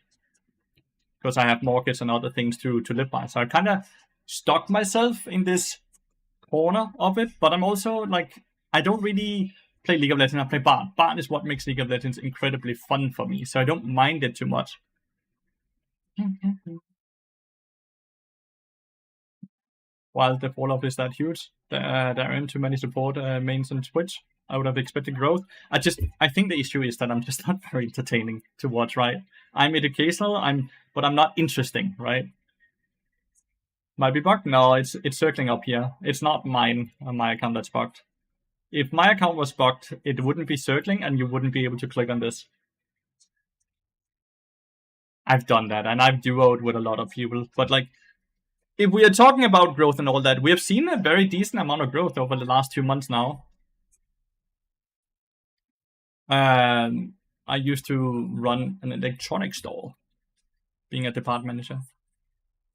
Because I have mortgage and other things to live by. So I kind of stuck myself in this corner of it, but I'm also like, I don't really play League of Legends, I play Bard. Bard is what makes League of Legends incredibly fun for me, so I don't mind it too much. While the fall-off is that huge, there aren't too many support mains on Twitch. I would have expected growth. I think the issue is that I'm just not very entertaining to watch, right? I'm educational, but I'm not interesting, right? Might be bugged? No, it's circling up here. It's not mine on my account that's bugged. If my account was bugged, it wouldn't be circling and you wouldn't be able to click on this. I've done that and I've duoed with a lot of people, but like, if we are talking about growth and all that, we have seen a very decent amount of growth over the last 2 months now. I used to run an electronics store, being a department manager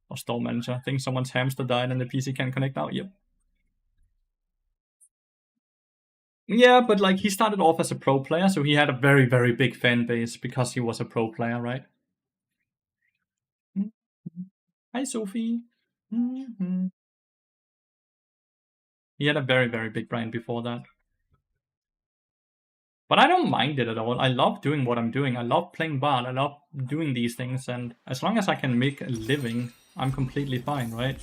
or store manager. I think someone's hamster died and the PC can't connect now. Yep. Yeah, but like he started off as a pro player, so he had a very, very big fan base because he was a pro player, right? Hi, Sophie. He had a very, very big brain before that. But I don't mind it at all. I love doing what I'm doing. I love playing bard. I love doing these things. And as long as I can make a living, I'm completely fine, right?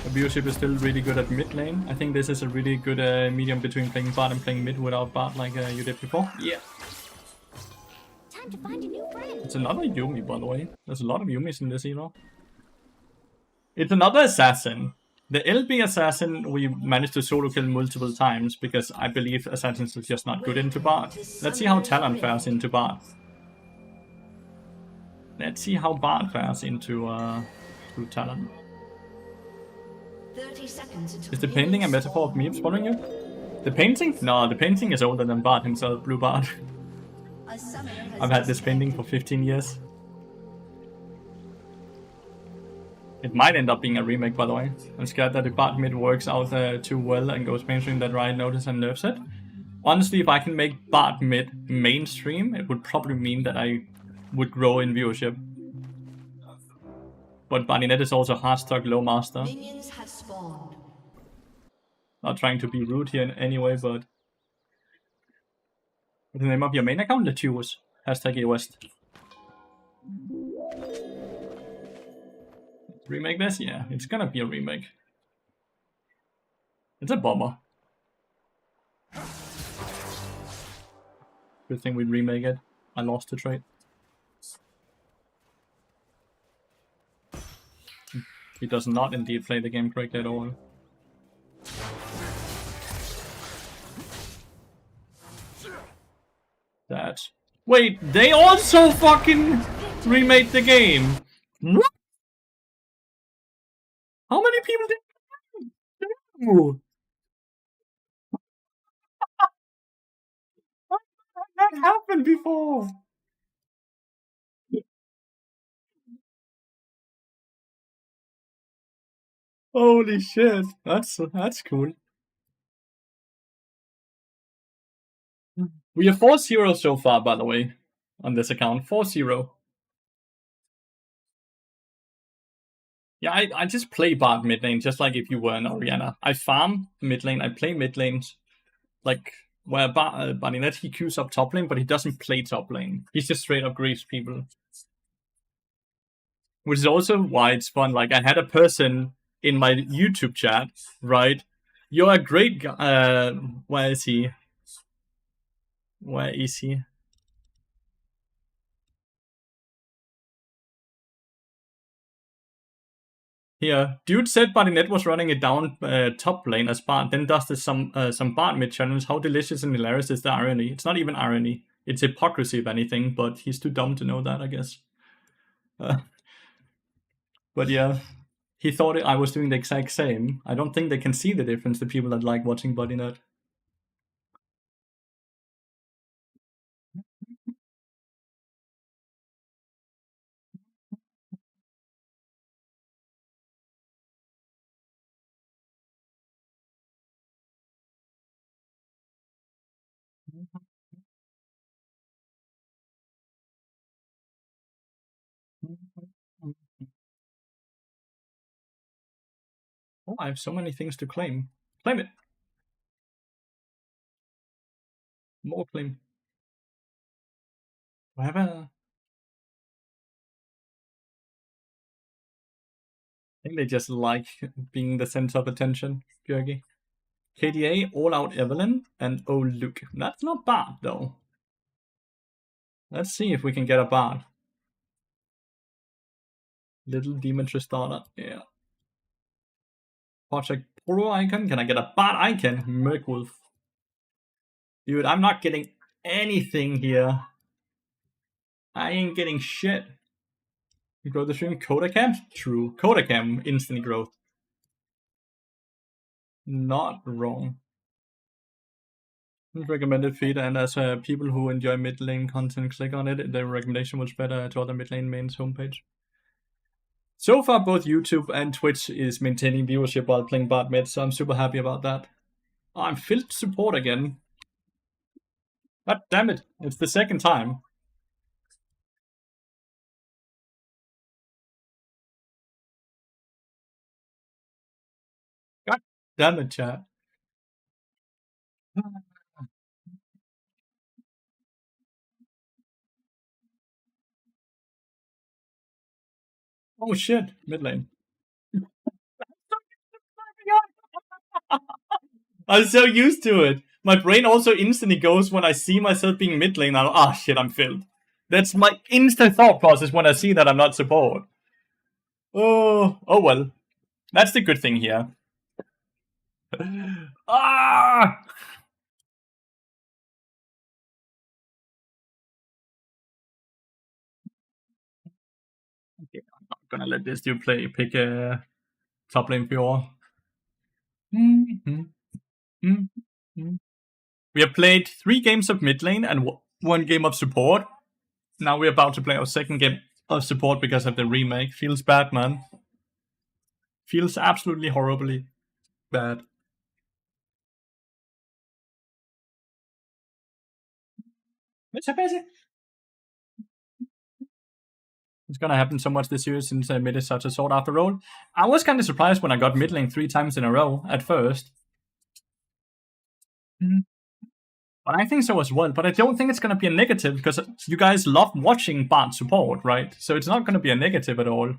Viewership is still really good at mid lane. I think this is a really good medium between playing bard and playing mid without bard like you did before. Yeah. Time to find a new friend. It's another Yumi, by the way. There's a lot of Yumis in this hero. It's another assassin. The LB assassin we managed to solo kill multiple times because I believe assassins are just not good into bard. Let's see how Talon fares into bard. Let's see how bard fares into Talon. 30 seconds until Is the painting a metaphor of memes following you? The painting? No, the painting is older than Bard himself, Blue Bard. a summoner has I've had this painting for 15 years. It might end up being a remake, by the way. I'm scared that if Bard mid works out too well and goes mainstream, that Riot notice and nerfs it. Honestly, if I can make Bard mid mainstream, it would probably mean that I would grow in viewership. But Bardinet is also hardstock low master. Minions have spawned. Not trying to be rude here in any way, but... What's the name of your main account? Lathyrus. Hashtag EOST. Remake this? Yeah, it's gonna be a remake. It's a bummer. Good thing we remake it. I lost the trade. He does not indeed play the game correctly at all. That. Wait, they also fucking remade the game! What? How many people did that do? That happened before! Holy shit, that's cool. We have 4-0 so far, by the way, on this account. 4-0. Yeah, I just play Bard mid lane, just like if you were an Orianna. I farm mid lane, I play mid lanes, like where Bardinet he queues up top lane, but he doesn't play top lane. He's just straight up grease people. Which is also why it's fun. Like, I had a person in my YouTube chat, right? You're a great guy. Where is he? Where is he? Here, dude said Bardinet was running it down top lane as Bard, then does this some Bard mid challenge. How delicious and hilarious is the irony? It's not even irony. It's hypocrisy, if anything, but he's too dumb to know that, I guess. But yeah, he thought I was doing the exact same. I don't think they can see the difference, the people that like watching Bardinet. Oh, I have so many things to claim. Claim it! More claim. I have a... I think they just like being the center of attention, Georgi. KDA, All Out Evelyn, and Oh Luke. That's not bad, though. Let's see if we can get a bard. Little Demon Tristana, yeah. Project Poro icon, can I get a bard icon? Merkwolf. Dude, I'm not getting anything here. I ain't getting shit. You grow the stream? Kodacam? True. Kodacam, instant growth. Not wrong. Recommended feed, and as people who enjoy mid lane content click on it, the recommendation will spread to other mid lane mains homepage. So far, both YouTube and Twitch is maintaining viewership while playing bot mid, so I'm super happy about that. Oh, I'm filled support again. God damn it, it's the second time. God Damn it, chat. Oh shit, mid lane. I'm so used to it. My brain also instantly goes when I see myself being mid lane. I'm shit, I'm filled. That's my instant thought process when I see that I'm not support. Oh well. That's the good thing here. Ah! Okay, I'm not gonna let this dude pick a top lane pure. We have played 3 games of mid lane and 1 game of support. Now we're about to play our second game of support because of the remake. Feels bad, man. Feels absolutely horribly bad. It's gonna happen so much this year since mid is such a sought after role. I was kind of surprised when I got mid lane 3 times in a row at first. But I think so as well. But I don't think it's gonna be a negative because you guys love watching bot support, right? So it's not gonna be a negative at all.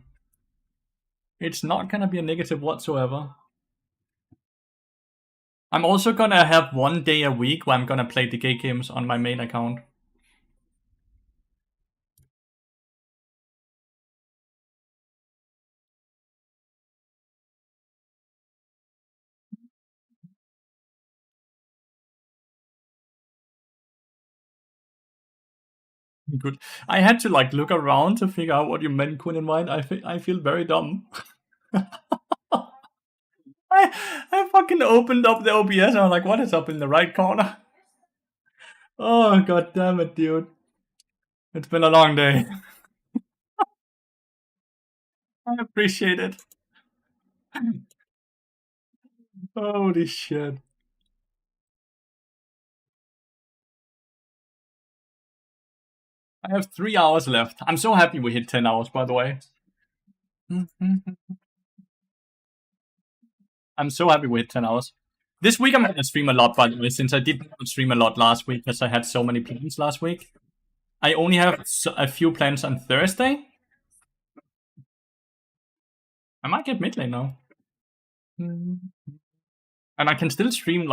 It's not gonna be a negative whatsoever. I'm also gonna have 1 day a week where I'm gonna play the gay games on my main account. Good. I had to look around to figure out what you meant, Quinn and White. I feel very dumb. I fucking opened up the OBS and I'm like, what is up in the right corner? Oh god damn it, dude. It's been a long day. I appreciate it. Holy shit. I have 3 hours left. I'm so happy we hit 10 hours, by the way. I'm so happy we hit 10 hours. This week I'm going to stream a lot, by the way, since I didn't stream a lot last week because I had so many plans last week. I only have a few plans on Thursday. I might get mid lane now. And I can still stream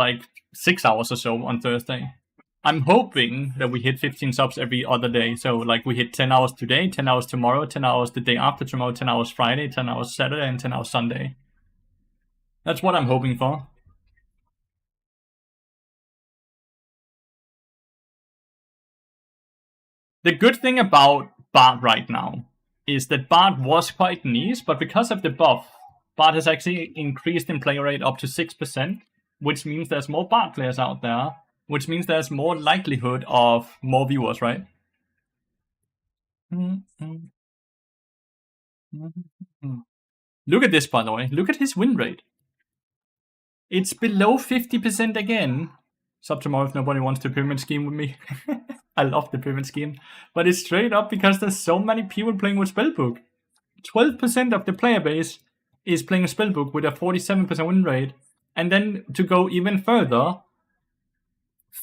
6 hours or so on Thursday. I'm hoping that we hit 15 subs every other day. So we hit 10 hours today, 10 hours tomorrow, 10 hours the day after tomorrow, 10 hours Friday, 10 hours Saturday, and 10 hours Sunday. That's what I'm hoping for. The good thing about Bard right now is that Bard was quite niche, but because of the buff, Bard has actually increased in play rate up to 6%, which means there's more Bard players out there, which means there's more likelihood of more viewers, right? Look at this, by the way. Look at his win rate. It's below 50% again. Sub tomorrow if nobody wants the pyramid scheme with me. I love the pyramid scheme. But it's straight up because there's so many people playing with Spellbook. 12% of the player base is playing Spellbook with a 47% win rate. And then to go even further,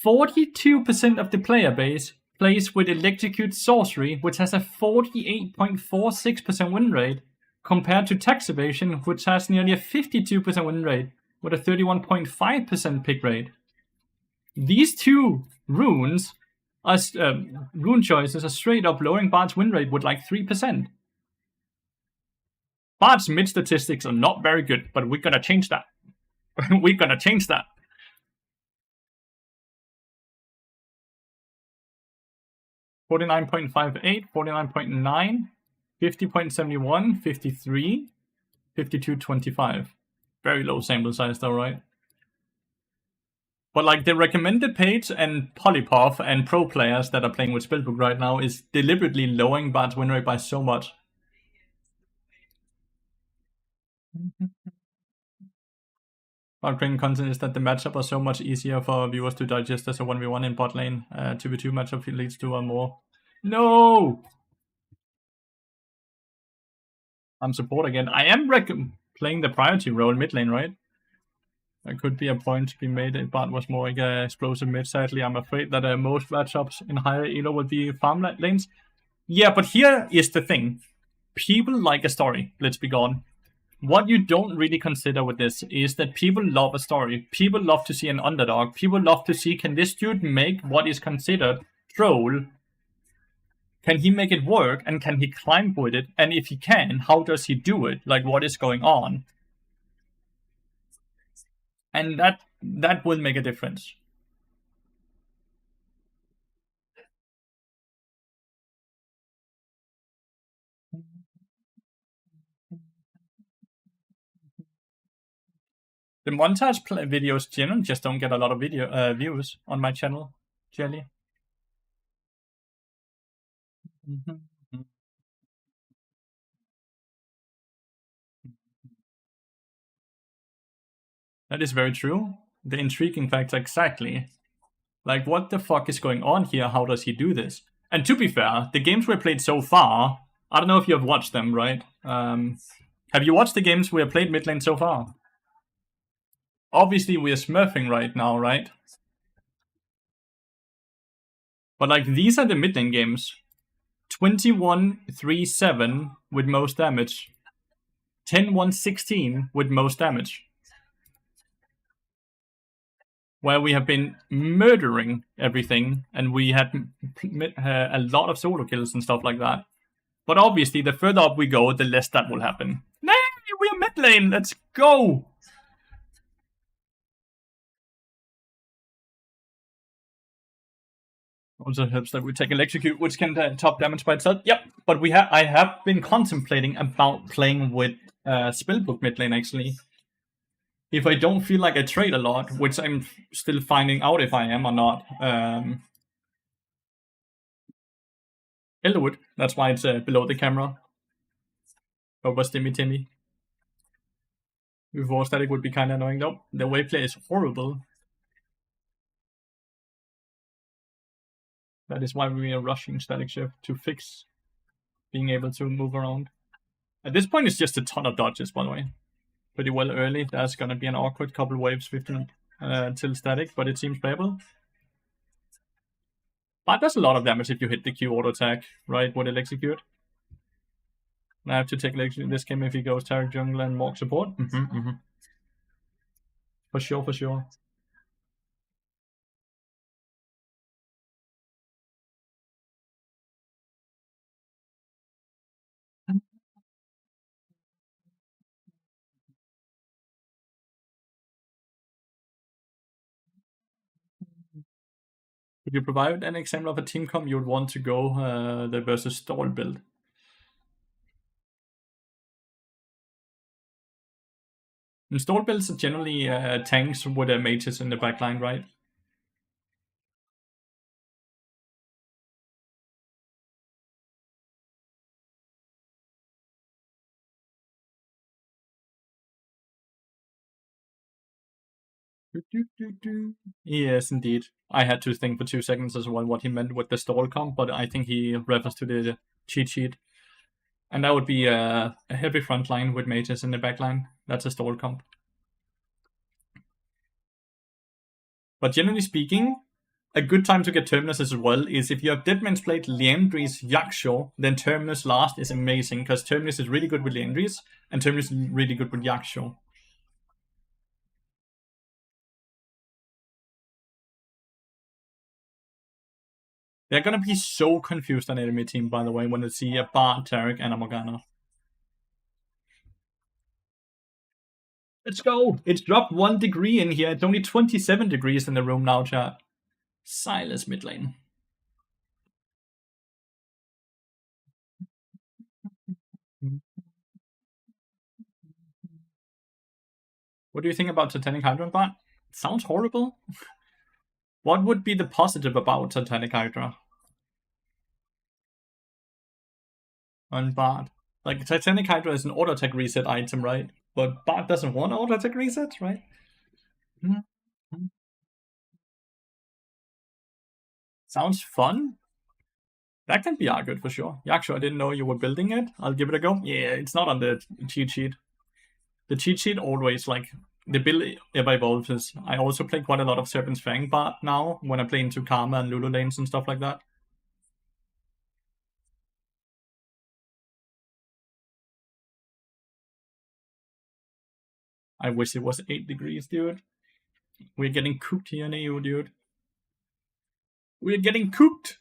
42% of the player base plays with Electrocute Sorcery, which has a 48.46% win rate, compared to Tax Evasion, which has nearly a 52% win rate, with a 31.5% pick rate. These two runes, rune choices, are straight up lowering Bard's win rate with 3%. Bard's mid statistics are not very good, but we're gonna change that. We're gonna change that. 49.58, 49.9, 50.71, 53, 52.25. Very low sample size though, right? But the recommended page and Polypop and pro players that are playing with Spellbook right now is deliberately lowering Bard's win rate by so much. Our training content is that the matchup are so much easier for viewers to digest as a 1v1 in bot lane. 2v2 matchup leads to a more... No! I'm support again. I am playing the priority role mid lane, right? There could be a point to be made if Bart was more like a explosive mid. Sadly, I'm afraid that most matchups in higher elo would be farm lanes. Yeah, but here is the thing. People like a story, let's be gone. What you don't really consider with this is that people love a story. People love to see an underdog. People love to see, can this dude make what is considered troll? Can he make it work? And can he climb with it? And if he can, how does he do it? Like, what is going on? And that will make a difference. The montage videos generally just don't get a lot of video views on my channel, Jelly. That is very true. The intriguing factor, exactly. Like, what the fuck is going on here? How does he do this? And to be fair, the games we played so far, I don't know if you have watched them, right? Have you watched the games we have played mid lane so far? Obviously, we are smurfing right now, right? But like, these are the mid lane games. 21-3-7 with most damage. 10-1-16 with most damage. Where we have been murdering everything, and we had a lot of solo kills and stuff like that. But obviously, the further up we go, the less that will happen. Nay, we are mid lane, let's go! Also helps that we take Electrocute, which can top damage by itself. Yep, but I have been contemplating about playing with Spellbook mid lane, actually. If I don't feel like I trade a lot, which I'm still finding out if I am or not. Elderwood, that's why it's below the camera. Over Stimmy Timmy. Before static would be kind of annoying though. The wave play is horrible. That is why we are rushing static shift to fix being able to move around. At this point, it's just a ton of dodges, by the way. Pretty well early. There's gonna be an awkward couple waves 15 till static, but it seems playable. But does a lot of damage if you hit the Q auto attack, right? With Execute. I have to take Execute in this game if he goes Taric jungle and Morg support. For sure, for sure. Could you provide an example of a team comp you would want to go the versus stall build? And stall builds are generally tanks with mages in the backline, right? Yes, indeed. I had to think for 2 seconds as well what he meant with the stall comp, but I think he refers to the cheat sheet. And that would be a heavy front line with mages in the backline. That's a stall comp. But generally speaking, a good time to get Terminus as well is if you have Deadman's Plate, Liandry's, Yaksho, then Terminus last is amazing, because Terminus is really good with Liandry's, and Terminus is really good with Yaksho. They're gonna be so confused on enemy team, by the way, when they see a Bard, Taric, and a Morgana. Let's go! It's dropped 1 degree in here. It's only 27 degrees in the room now, chat. Silas mid lane. What do you think about Titanic Hydra and Bard? It sounds horrible. What would be the positive about Titanic Hydra? On Bard. Like, Titanic Hydra is an auto attack reset item, right? But Bard doesn't want auto attack resets, right? Sounds fun. That can be argued for sure. Yaksho, I didn't know you were building it. I'll give it a go. Yeah, it's not on the cheat sheet. The cheat sheet always like the build ever evolves is I also play quite a lot of Serpent's Fang bot now when I play into Karma and Lulu lanes and stuff like that. I wish it was 8 degrees, dude. We're getting cooked here in EU, dude. We're getting cooked.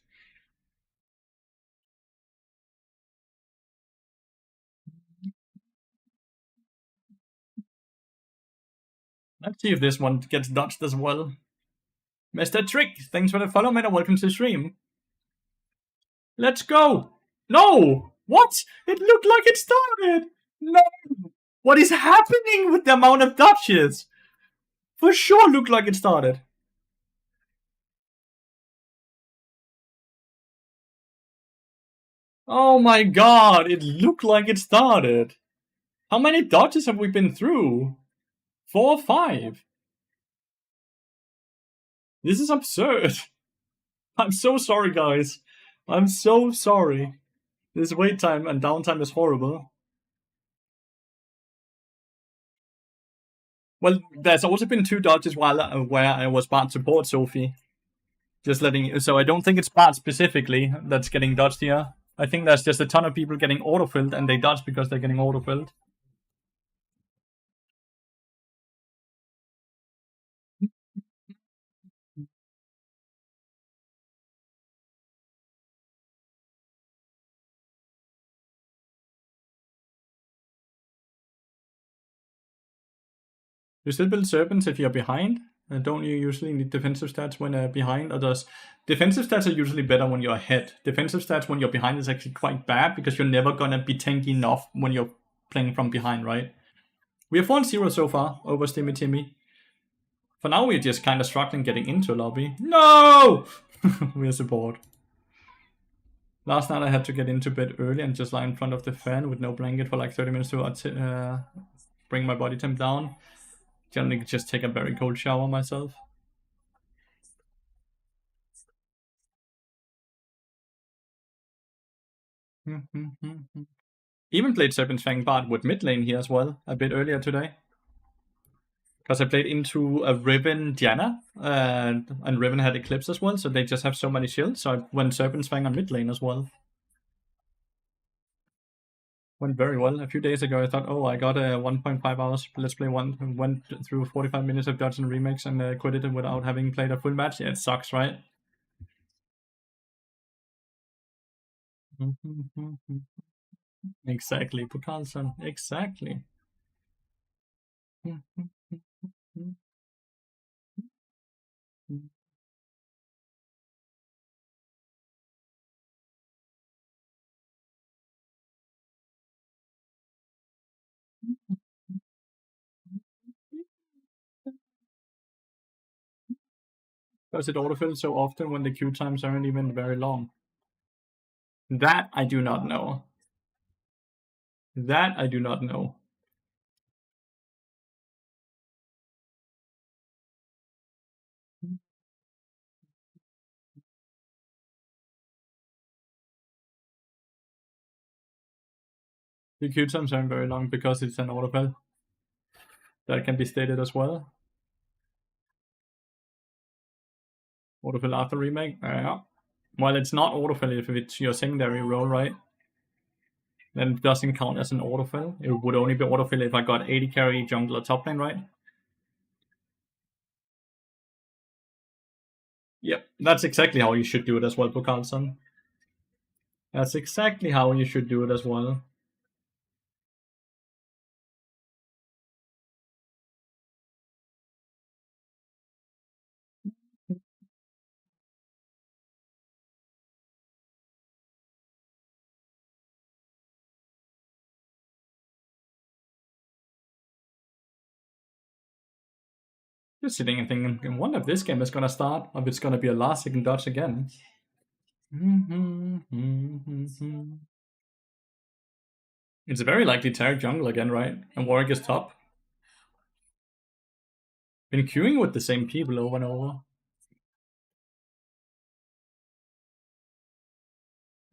Let's see if this one gets dodged as well. Mr. Trick, thanks for the follow, man, and welcome to the stream. Let's go. No! What? It looked like it started. No! What is happening with the amount of dodges? For sure looked like it started. Oh my god, it looked like it started. How many dodges have we been through? 4 or 5? This is absurd. I'm so sorry, guys. I'm so sorry. This wait time and downtime is horrible. Well, there's also been 2 dodges while where I was bad support, Sophie. Just letting you. So I don't think it's bad specifically that's getting dodged here. I think there's just a ton of people getting autofilled and they dodge because they're getting autofilled. You still build serpents if you're behind? Don't you usually need defensive stats when behind? Or does defensive stats are usually better when you're ahead? Defensive stats when you're behind is actually quite bad because you're never gonna be tanky enough when you're playing from behind, right? We have 1-0 so far over Stimmy Timmy. For now, we're just kind of struggling getting into lobby. No! We're support. Last night I had to get into bed early and just lie in front of the fan with no blanket for like 30 minutes to bring my body temp down. Generally just take a very cold shower myself. Even played Serpent's Fang bot with mid lane here as well, a bit earlier today. Because I played into a Riven Diana, and Riven had Eclipse as well, so they just have so many shields, so I went Serpent's Fang on mid lane as well. Went very well. A few days ago I thought, oh, I got a 1.5 hours Let's Play 1, went through 45 minutes of dodge and remakes and quit it without having played a full match. Yeah, it sucks, right? Exactly, Pukalson, exactly. Does it autofill so often when the queue times aren't even very long? That I do not know. That I do not know. The queue times aren't very long because it's an autofill. That can be stated as well. Autofill after remake? Yeah. Well, it's not autofill if it's your secondary role, right? Then it doesn't count as an autofill. It would only be autofill if I got 80 carry jungler top lane, right? Yep, that's exactly how you should do it as well, Carlson. That's exactly how you should do it as well. Just sitting and thinking, I wonder if this game is gonna start, or if it's gonna be a last second dodge again. It's a very likely Taric jungle again, right? And Warwick is top. Been queuing with the same people over and over.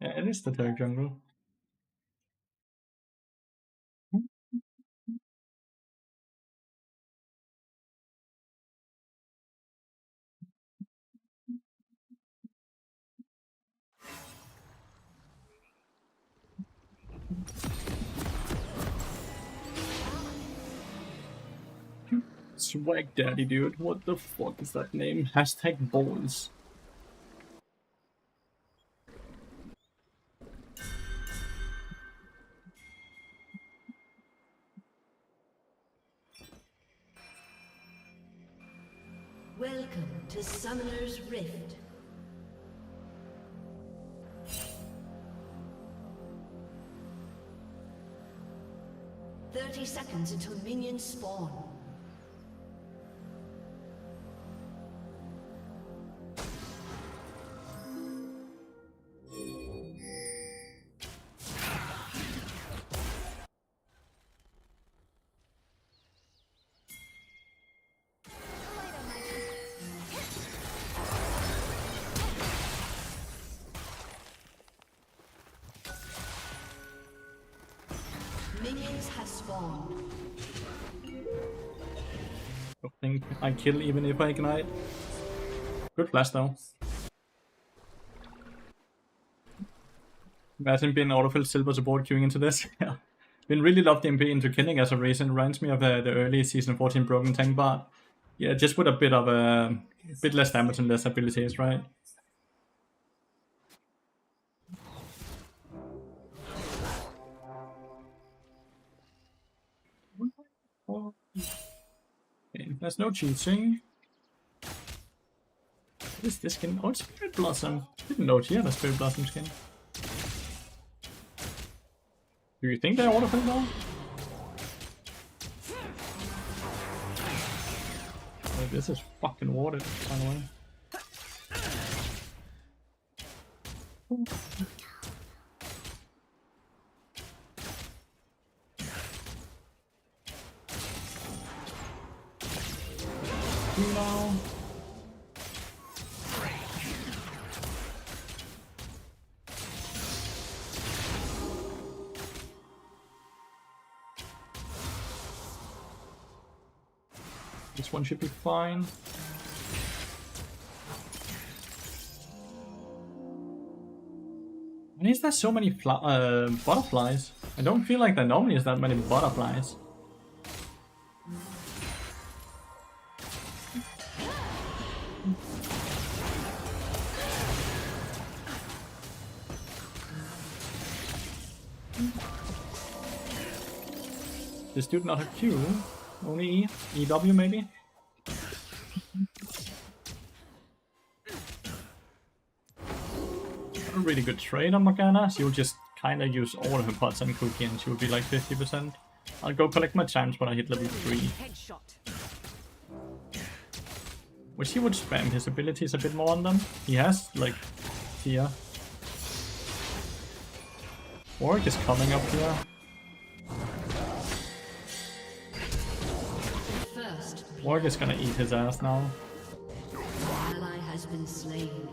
Yeah, it is the Taric jungle. Swag daddy, dude. What the fuck is that name? Hashtag balls. Welcome to Summoner's Rift. "30 seconds until minions spawn. Minions have spawned. Don't think I kill even if I ignite. Good flash though. Imagine being autofill silver support queuing into this. Yeah. Been really loved the MP into killing as a reason. Reminds me of the early season 14 broken tank bard. Yeah, just with a bit of a bit less damage and less abilities, right? Okay, there's no cheating. What is this skin? Oh, it's Spirit Blossom. Didn't know she had a Spirit Blossom skin. Do you think they're autofill now? Oh, this is fucking warded, by the way. Now. This one should be fine. Why is there so many butterflies? I don't feel like there normally is that many butterflies. This dude not have Q, only E, EW maybe? A really good trade on Morgana. She will just kinda use all of her pots and Cookie and she will be like 50%. I'll go collect my charms when I hit level 3. Headshot. Wish he would spam his abilities a bit more on them. He has, like, here. Warwick is coming up here. First, Warwick is gonna eat his ass now. ally has been slain.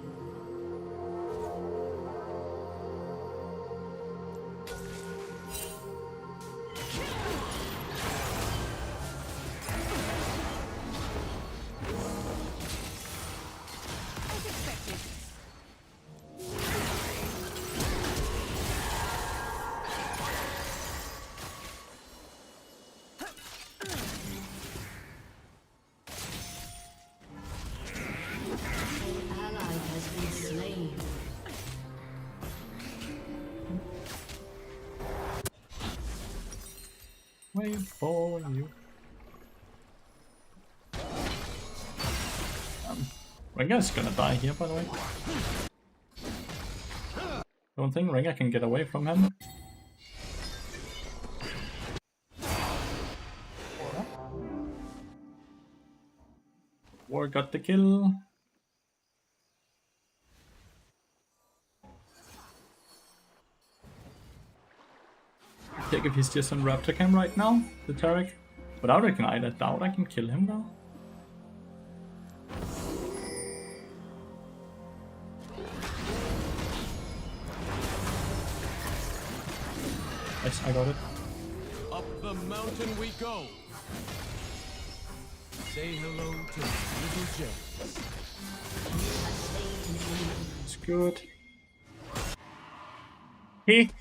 As expected. Ally has been slain. Wait for you. Rengar's gonna die here, by the way. Don't think Rengar can get away from him. War got the kill. Check if he's just on Raptor Cam right now, the Tarek. Without Ignite, I doubt I can kill him though. Yes, I got it. Up the mountain we go. Say hello to little James. It's good. He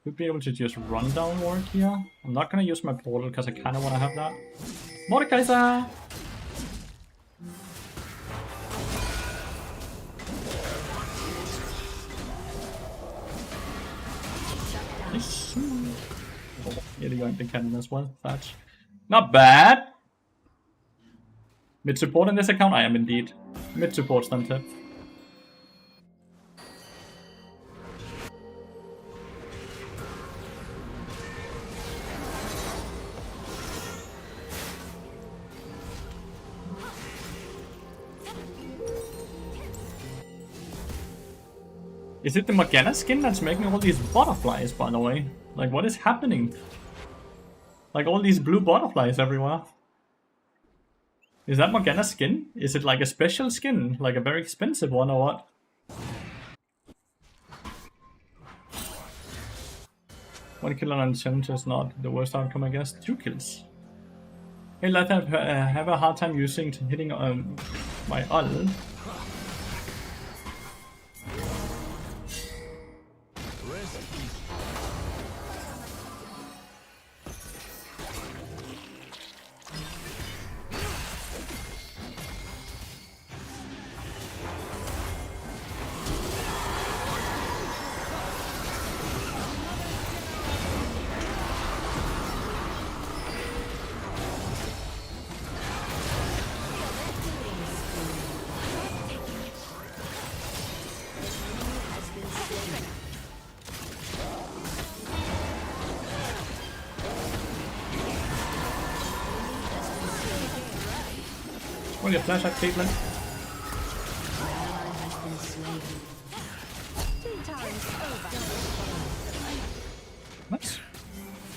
Would be able to just run downward here. I'm not gonna use my portal because I kind of want to have that. Mordekaiser! Nice. Oh, nearly yoinked the cannon as well. Thatch. Not bad! Mid support in this account? I am indeed. Mid support stunted. Is it the Morgana skin that's making all these butterflies, by the way? Like, what is happening? Like, all these blue butterflies everywhere. Is that Morgana skin? Is it like a special skin? Like a very expensive one or what? One kill on challenge is not the worst outcome, I guess. 2 kills. Hey, Lathyrus, have a hard time hitting my ult. Will you flash at Caitlyn? Nice.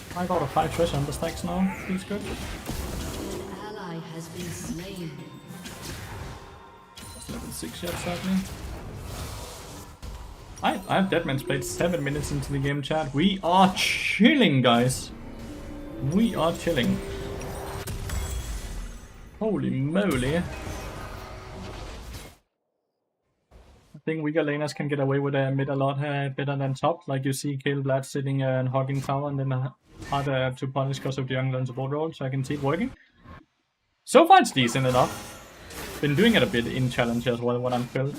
5 out of 5 treasure on the stacks now. Feels good. An ally has been slain. That's level 6 yet, sadly. I have Deadman's played 7 minutes into the game, chat. We are chilling, guys. We are chilling. Holy moly. I think weaker laners can get away with mid a lot better than top. Like you see Kayle Vlad sitting and hogging tower and then hard to punish because of the jungle and support role, so I can see it working. So far it's decent enough. Been doing it a bit in challenge as well when I'm filled.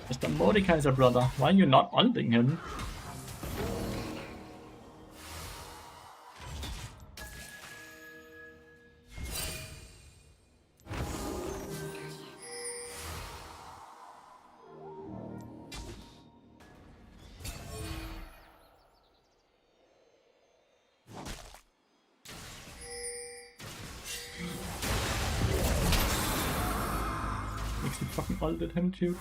Mr. Mordekaiser, brother, why are you not ulting him? Actually fucking ulted him too.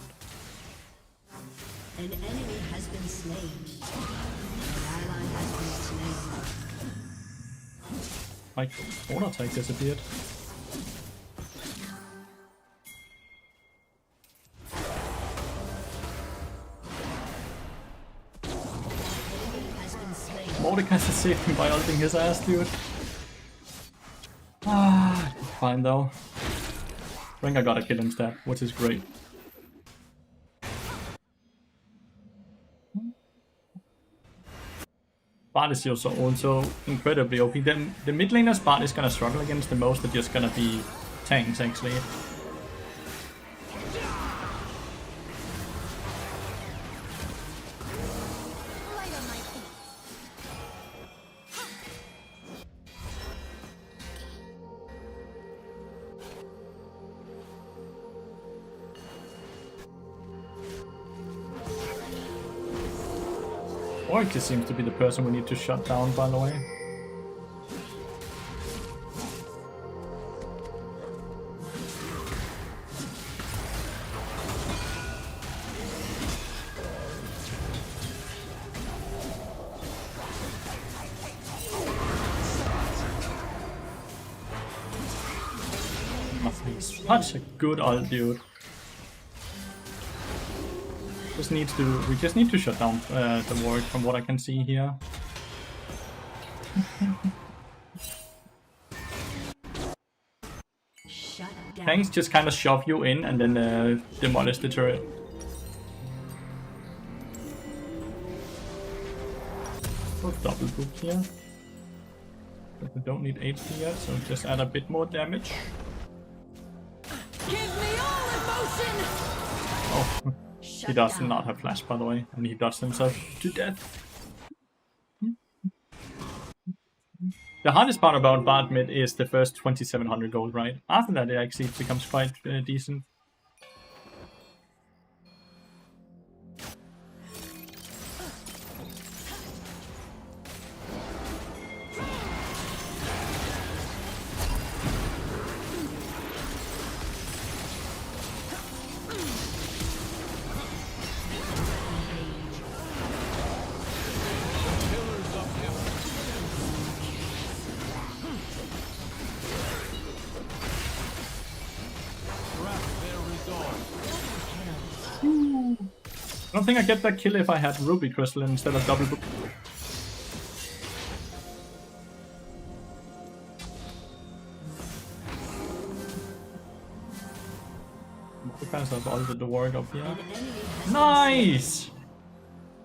An enemy has been slain. An ally has been slain. My auto attack disappeared. Mordekaiser saved me by ulting his ass, dude. Ah, fine though. Rengar got a kill instead, which is great. Bard is also incredibly OP. The mid laners Bard is gonna struggle against the most are just gonna be tanks actually. Orc seems to be the person we need to shut down, by the way. Such a good ult, dude. We just need to shut down the ward from what I can see here. Shut down. Tanks just kind of shove you in and then demolish the turret. Put double book here. But we don't need HP yet, so just add a bit more damage. Give me all emotion! Oh, he does not have flash, by the way, and he dodged himself to death. The hardest part about Bard mid is the first 2700 gold, right? After that, it actually becomes quite decent. I don't think I get that kill if I had Ruby Crystal instead of double book. The fans have ulted the ward up here. Nice!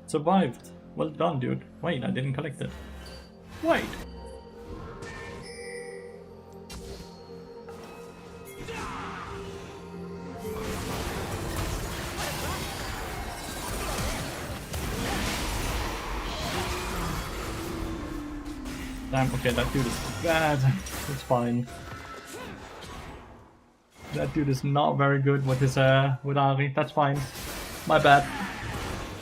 Survived. Well done, dude. Wait, I didn't collect it. Wait. Damn, okay, that dude is bad. It's fine. That dude is not very good with his with Ari. That's fine. My bad.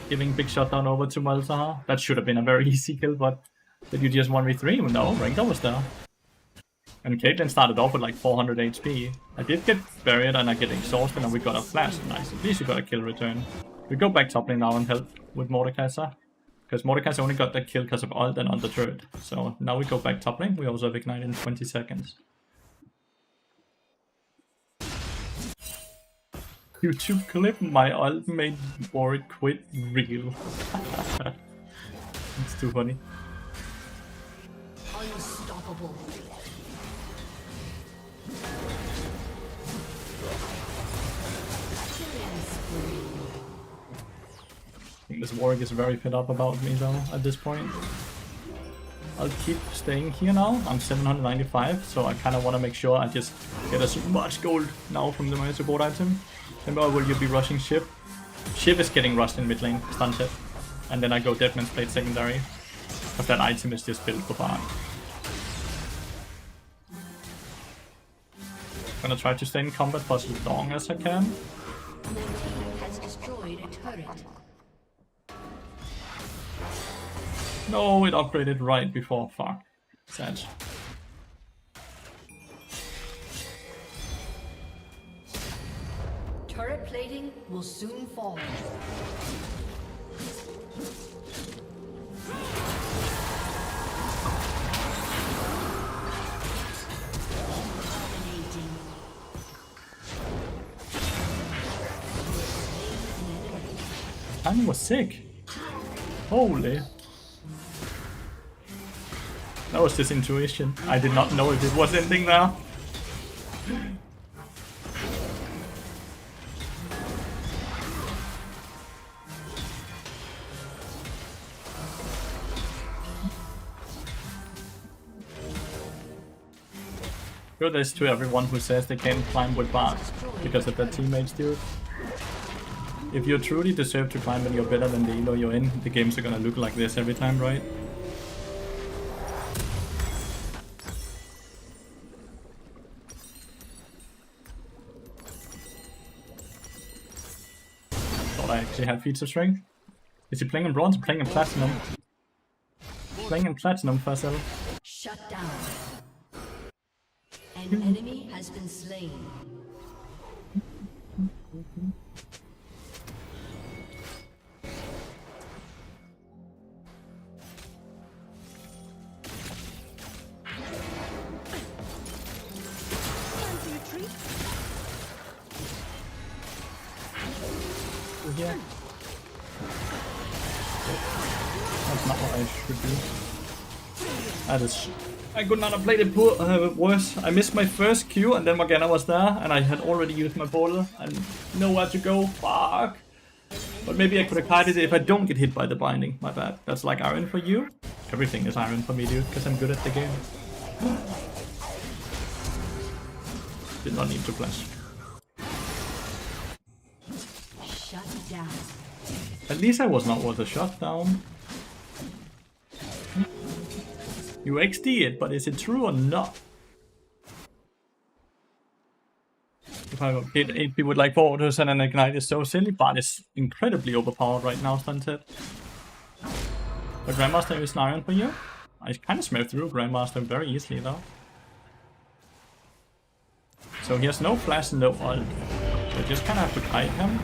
Giving big shutdown over to Malzahar. That should have been a very easy kill, but did you just 1v3? No, Rengar was there. And Caitlyn started off with like 400 HP. I did get buried and I get exhausted and we got a flash. Nice, at least we got a kill return. We go back top lane now and help with Mordekaiser. Because Mordekaiser only got that kill because of ult and on the turret. So now we go back top lane. We also have Ignite in 20 seconds. YouTube clip, my ult made Warwick quit real. It's too funny. Unstoppable. I think this Warwick is very fed up about me though at this point. I'll keep staying here now. I'm 795, so I kind of want to make sure I just get as much gold now from my support item. Remember, will you be rushing Shiv? Shiv is getting rushed in mid lane, stunted. And then I go Deadman's Blade secondary. Because that item is just built for Bard. Gonna try to stay in combat for as long as I can. Your team has destroyed a turret. No, it upgraded right before. Fuck. Sad. Turret plating will soon fall. Dominating. Timing was sick. Holy. That was just intuition. I did not know if it was ending there. Good this to everyone who says they can't climb with Bard because of their teammates do. If you truly deserve to climb and you're better than the elo you're in, the games are gonna look like this every time, right? Thought I actually had feats of strength. Is he playing in bronze or playing in platinum? Playing in platinum, Faisal. Shut down. An enemy has been slain. Fancy a treat? Here. not what I should do. That is... I could not have played it worse. I missed my first Q and then Morgana was there and I had already used my portal and nowhere to go. Fuck. But maybe I could have kited it if I don't get hit by the binding. My bad. That's like iron for you. Everything is iron for me, dude, because I'm good at the game. Did not need to flash. Shut down. At least I was not worth a shutdown. You XD it, but is it true or not? If I hit 8 people with like 4 and an ignite is so silly, but it's incredibly overpowered right now, Stunted. The Grandmaster is an iron for you. I kind of smashed through Grandmaster very easily though. So he has no flash and no ult. So just kind of have to kite him.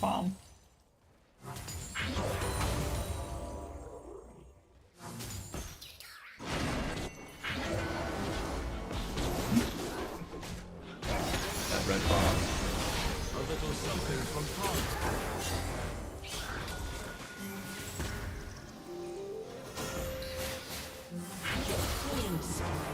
Bomb. That red bar. A little something from Tom. Killing spree.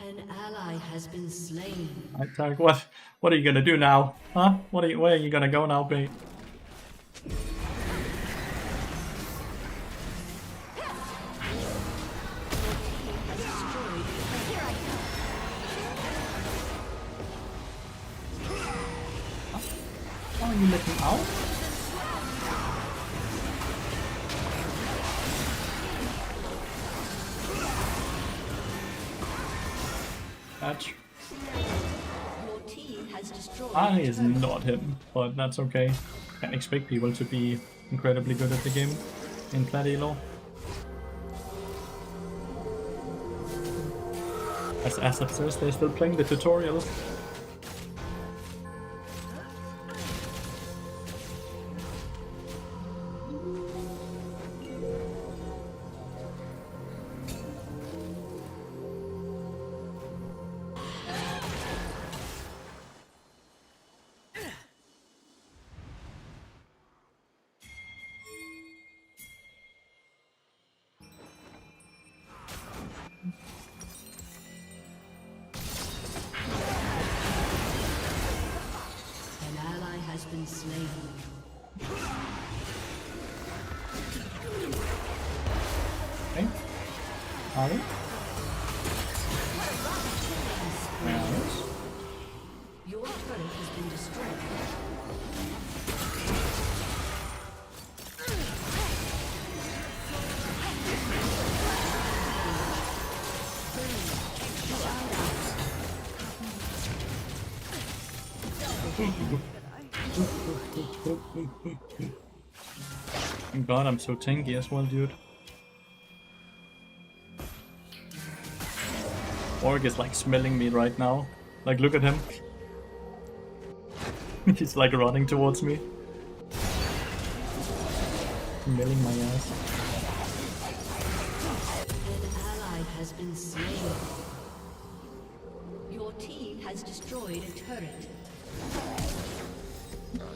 An ally has been slain. Like, what are you gonna do now? Huh? Where are you gonna go now, babe? How are you looking out? That's... Your team has destroyed. I is not him, but that's okay. Can't expect people to be incredibly good at the game in flat elo. As Asap says, they're still playing the tutorial. An ally has been slain. Okay. Are we? Yes. Your turret has been destroyed. Thank God I'm so tanky as well, dude. Org is like smelling me right now. Like, look at him. He's like running towards me. Smelling my ass. An ally has been slain. Your team has destroyed a turret. Down.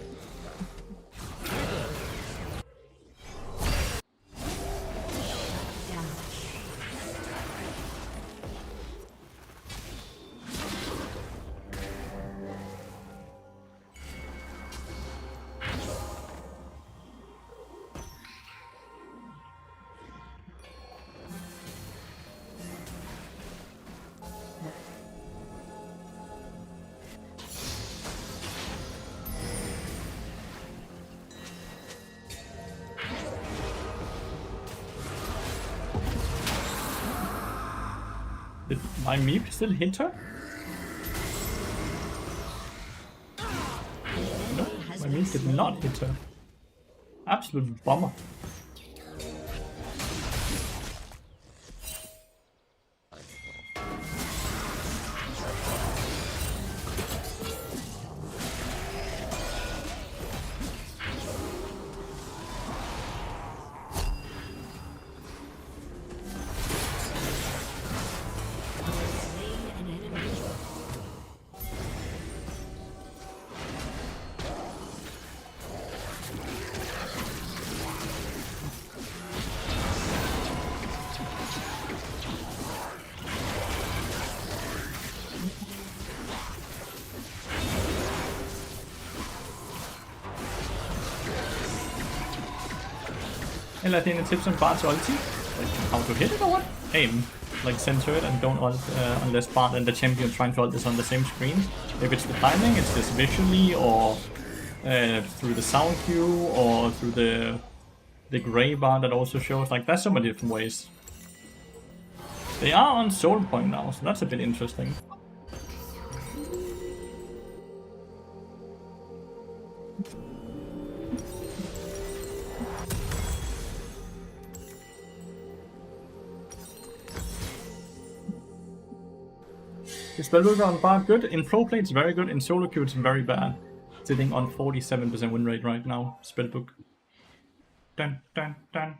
Did my meep still hit her? No, my He did not hit her. Absolute bummer. Eller any tips on Bard's ulti? Like how to hit it or what? Aim. Like center it and don't ult unless Bard and the champion trying to ult is on the same screen. If it's the timing, it's just visually or through the sound cue or through the gray bar that also shows. Like there's so many different ways. They are on soul point now, so that's a bit interesting. Is Spellbook on Bard good? In pro play it's very good, in solo queue it's very bad. Sitting on 47% win rate right now, Spellbook. Dun dun dun.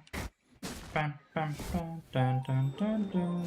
Bam bam bam dun dun dun dun.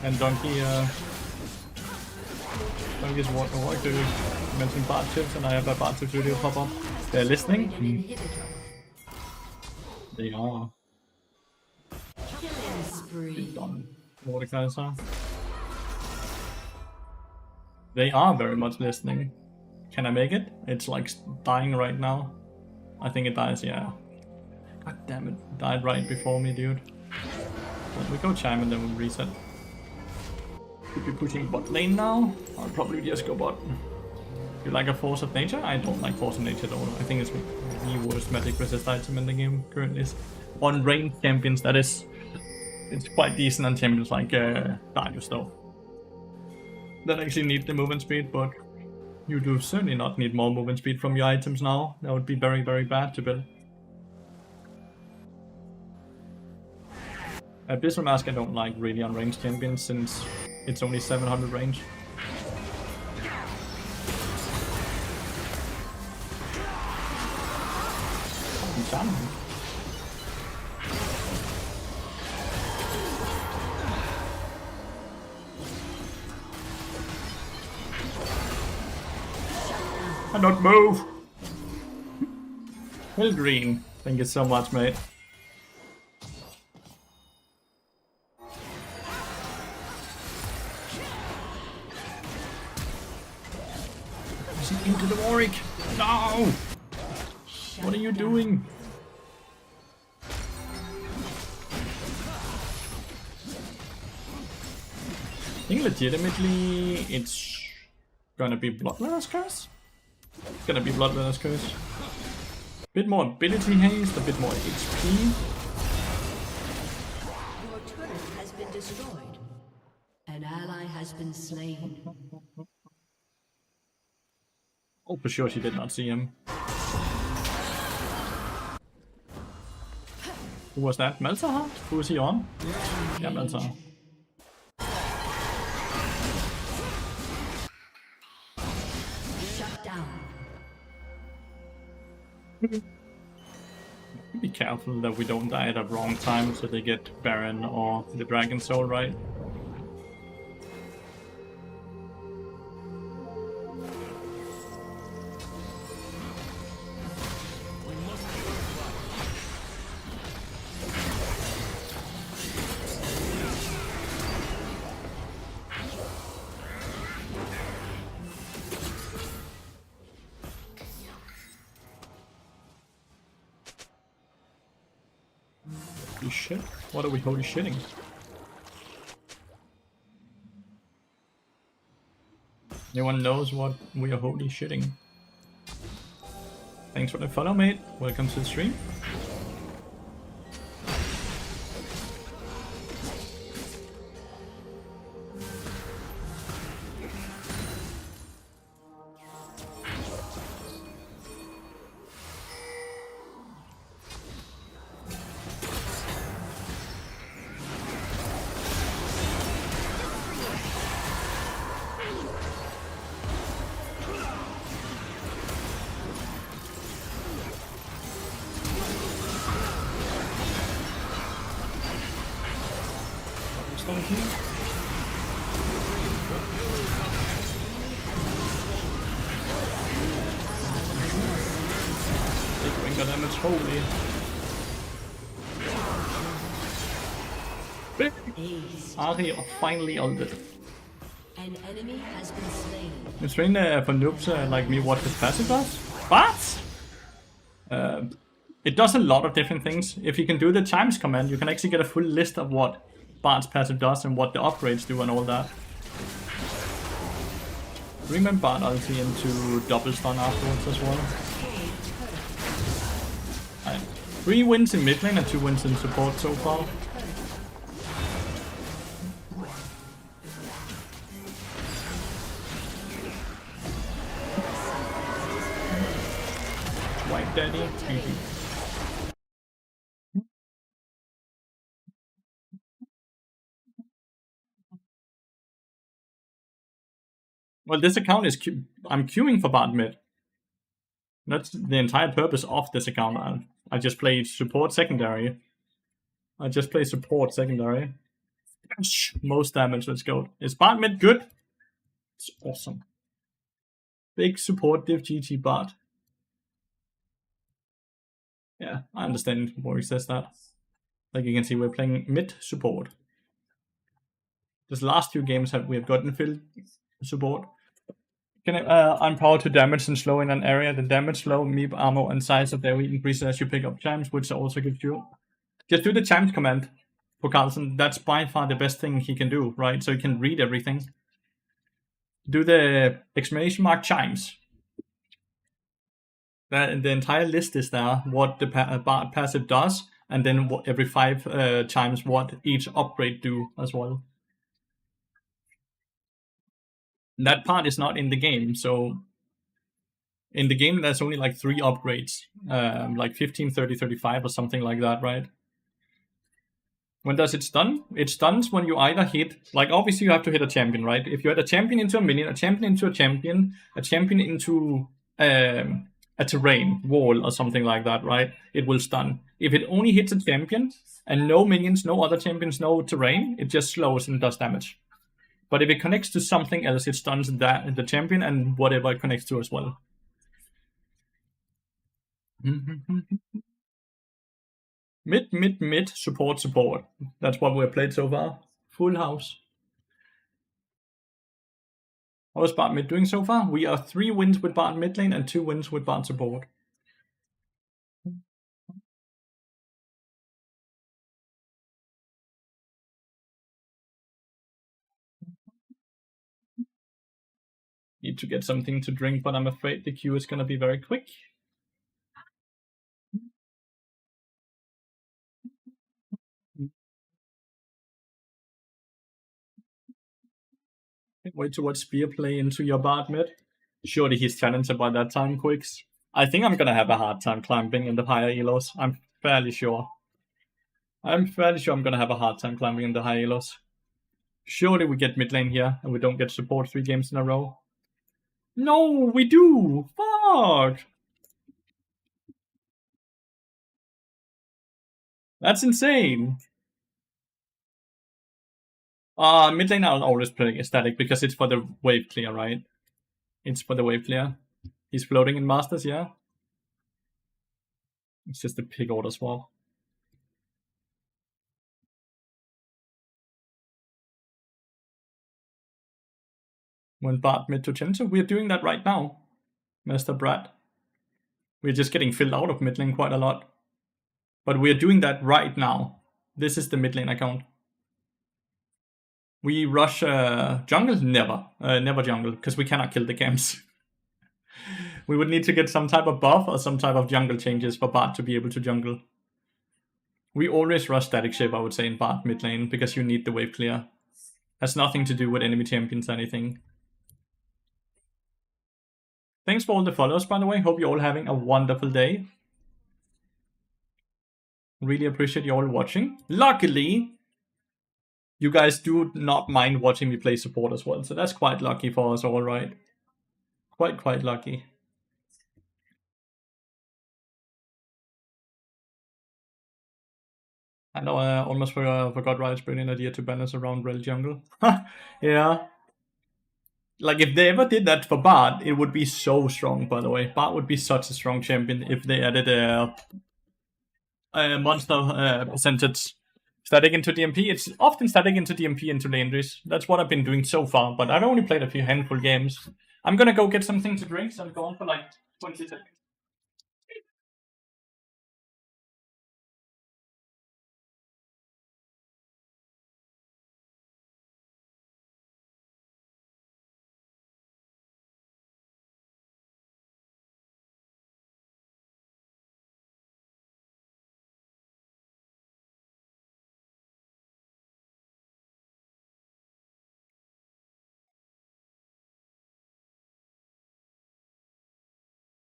And Donkey's work to mention Bard tips, and I have a Bard tips video pop up. They're listening. They are. Killing spree. Done. Mordekaiser. They are very much listening. Can I make it? It's like dying right now. I think it dies, yeah. God damn it. Died right before me, dude. But we go chime and then we reset. Could be pushing bot lane now. I'll probably just go bot. You like a Force of Nature? I don't like Force of Nature at all. I think it's the worst magic resist item in the game currently. On ranged champions, that is. It's quite decent on champions like Darius though. That actually need the movement speed, but you do certainly not need more movement speed from your items now. That would be very, very bad to build. Abyssal Mask I don't like really on ranged champions since it's only 700 range. I not move! Well, green. Thank you so much, mate. Into the Warwick! No! What are you doing? I think legitimately it's gonna be Bloodrunner's Curse? It's gonna be Bloodrunner's Curse. Bit more ability haste, a bit more HP. Your turret has been destroyed. An ally has been slain. Oh, for sure she did not see him. Who was that? Malzahar? Who was he on? Yeah, Malzahar. Shut down. Be careful that we don't die at the wrong time so they get Baron or the Dragon Soul right. Holy shit. What are we holy shitting? Anyone knows what we are holy shitting? Thanks for the follow, mate. Welcome to the stream. Holy. Ari finally ulted. An enemy has been slain. It's trained for noobs like me what his passive does. But it does a lot of different things. If you can do the times command, you can actually get a full list of what Bard's passive does and what the upgrades do and all that. Remember Bard ulti into double stun afterwards as well. 3 wins in mid lane and 2 wins in support so far. White daddy. Well, this account is I'm queuing for Bard mid. That's the entire purpose of this account. I just play support secondary. Most damage, let's go. Is Bard mid good? It's awesome. Big support div GG Bard. Yeah, I understand why he says that. Like you can see, we're playing mid support. This last 2 games we have gotten filled support. I'm powered to damage and slow in an area. The damage, slow, meep, armor, and size of the area increases as you pick up chimes, which also gives you. Just do the chimes command for Carlson. That's by far the best thing he can do, right? So he can read everything. Do the exclamation mark chimes. The entire list is there, what the Bard passive does, and then every 5 times what each upgrade do as well. That part is not in the game, so in the game there's only like 3 upgrades, like 15, 30, 35 or something like that, right? When does it stun? It stuns when you either hit, like obviously you have to hit a champion, right? If you hit a champion into a minion, a champion into a champion into a terrain, wall or something like that, right? It will stun. If it only hits a champion and no minions, no other champions, no terrain, it just slows and does damage. But if it connects to something else, it stuns the champion and whatever it connects to as well. Mid, support. That's what we've played so far. Full house. How is Bard mid doing so far? We are 3 wins with Bard mid lane and 2 wins with Bard support. Need to get something to drink, but I'm afraid the queue is going to be very quick. Wait to watch Spear play into your Bard mid. Surely he's challenged by that time, Quicks. I think I'm going to have a hard time climbing in the higher elos. I'm fairly sure. I'm going to have a hard time climbing in the higher elos. Surely we get mid lane here and we don't get support 3 games in a row. No, we do! Fuck! That's insane! Mid lane I'll always play static because it's for the wave clear, right? It's for the wave clear. He's floating in Masters, yeah? It's just a pig order swap. When Bard mid to Chenzo, we're doing that right now, Master Brad. We're just getting filled out of mid lane quite a lot. But we're doing that right now. This is the mid lane account. We rush jungle? Never. Never jungle, because we cannot kill the camps. We would need to get some type of buff or some type of jungle changes for Bart to be able to jungle. We always rush static shape, I would say, in Bart mid lane, because you need the wave clear. Has nothing to do with enemy champions or anything. Thanks for all the follows, by the way. Hope you're all having a wonderful day. Really appreciate you all watching. Luckily, you guys do not mind watching me play support as well, so that's quite lucky for us all, right? Quite lucky. I know I almost forgot Riot's brilliant idea to balance around Rel jungle. Yeah. Like, if they ever did that for Bard, it would be so strong, by the way. Bard would be such a strong champion if they added a monster percentage static into DMP. It's often static into DMP into legendaries. That's what I've been doing so far, but I've only played a few handful games. I'm gonna go get something to drink, so I'm going for like 20 seconds.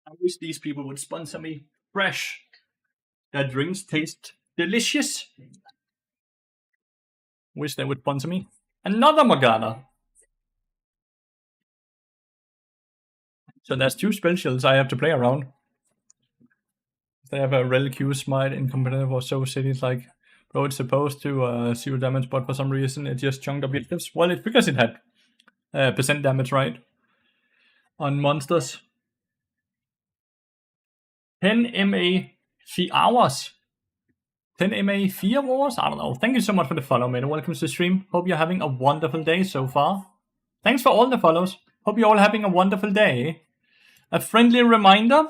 I wish these people would sponsor me. Fresh. Their drinks taste delicious. Wish they would sponsor me. Another Morgana. So there's 2 spell shields I have to play around. They have a Rel Q smite in competitive or so cities like, bro, it's supposed to 0 damage, but for some reason it just chunked objectives. Well, it's because it had percent damage, right? On monsters. 10 MA 4 hours. 10 MA 4 hours? I don't know. Thank you so much for the follow, mate. Welcome to the stream. Hope you're having a wonderful day so far. Thanks for all the follows. Hope you're all having a wonderful day. A friendly reminder,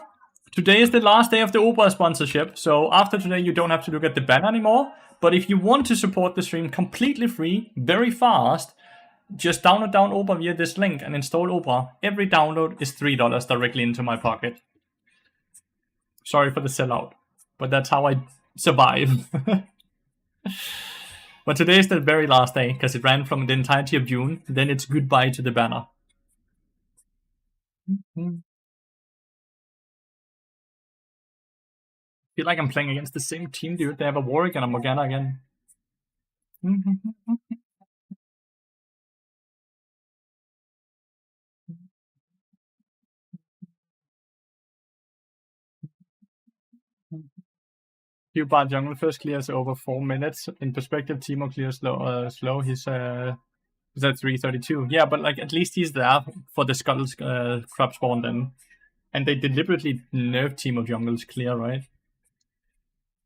today is the last day of the Opera sponsorship, so after today you don't have to look at the banner anymore. But if you want to support the stream completely free, very fast, just download Opera via this link and install Opera. Every download is $3 directly into my pocket. Sorry for the sellout, but that's how I survive. But today is the very last day, because it ran from the entirety of June. Then it's goodbye to the banner. Feel like I'm playing against the same team, dude. They have a Warwick and a Morgana again. Q-Bar jungle first clears over 4 minutes. In perspective, Timo clears slow. He's at 332. Yeah, but like at least he's there for the Scuttle's crab spawn then. And they deliberately nerfed Timo jungles clear, right?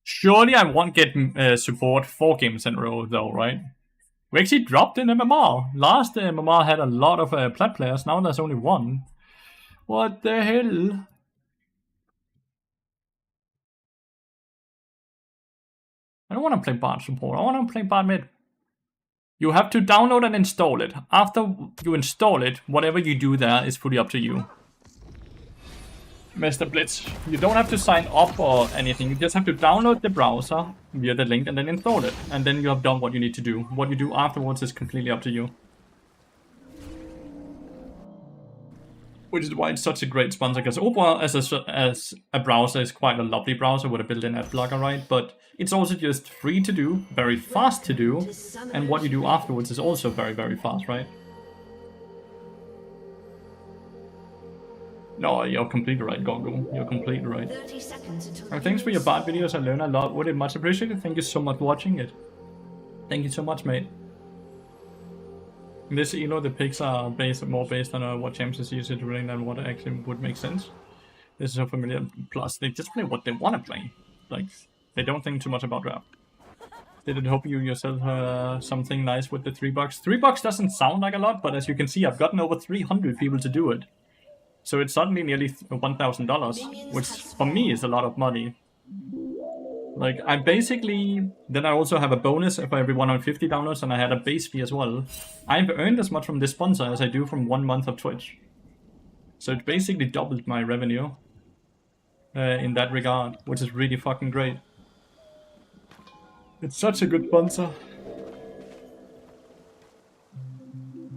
Surely I won't get support 4 games in a row though, right? We actually dropped in MMR. Last MMR had a lot of plat players. Now there's only 1. What the hell? I don't want to play Bard support. I want to play Bard mid. You have to download and install it. After you install it, whatever you do there is fully up to you. Mr. Blitz, you don't have to sign up or anything. You just have to download the browser via the link and then install it. And then you have done what you need to do. What you do afterwards is completely up to you. Which is why it's such a great sponsor, because Opera as a browser is quite a lovely browser with a built-in ad blocker, right? But it's also just free to do, very fast to do, and what you do afterwards is also very, very fast, right? No, you're completely right, Gongo. You're completely right. 30 seconds until And thanks for your Bard videos. I learn a lot with it. Much appreciated. Thank you so much for watching it. Thank you so much, mate. In this Elo, the picks are more based on what champions use it running than what actually would make sense. This is so familiar. Plus, they just play what they want to play. Like, they don't think too much about draft. Did it help you yourself something nice with the $3? $3 doesn't sound like a lot, but as you can see, I've gotten over 300 people to do it. So it's suddenly nearly $1,000, which for me is a lot of money. Like, I basically... Then I also have a bonus for every 150 downloads, and I had a base fee as well. I've earned as much from this sponsor as I do from 1 month of Twitch. So it basically doubled my revenue in that regard, which is really fucking great. It's such a good sponsor.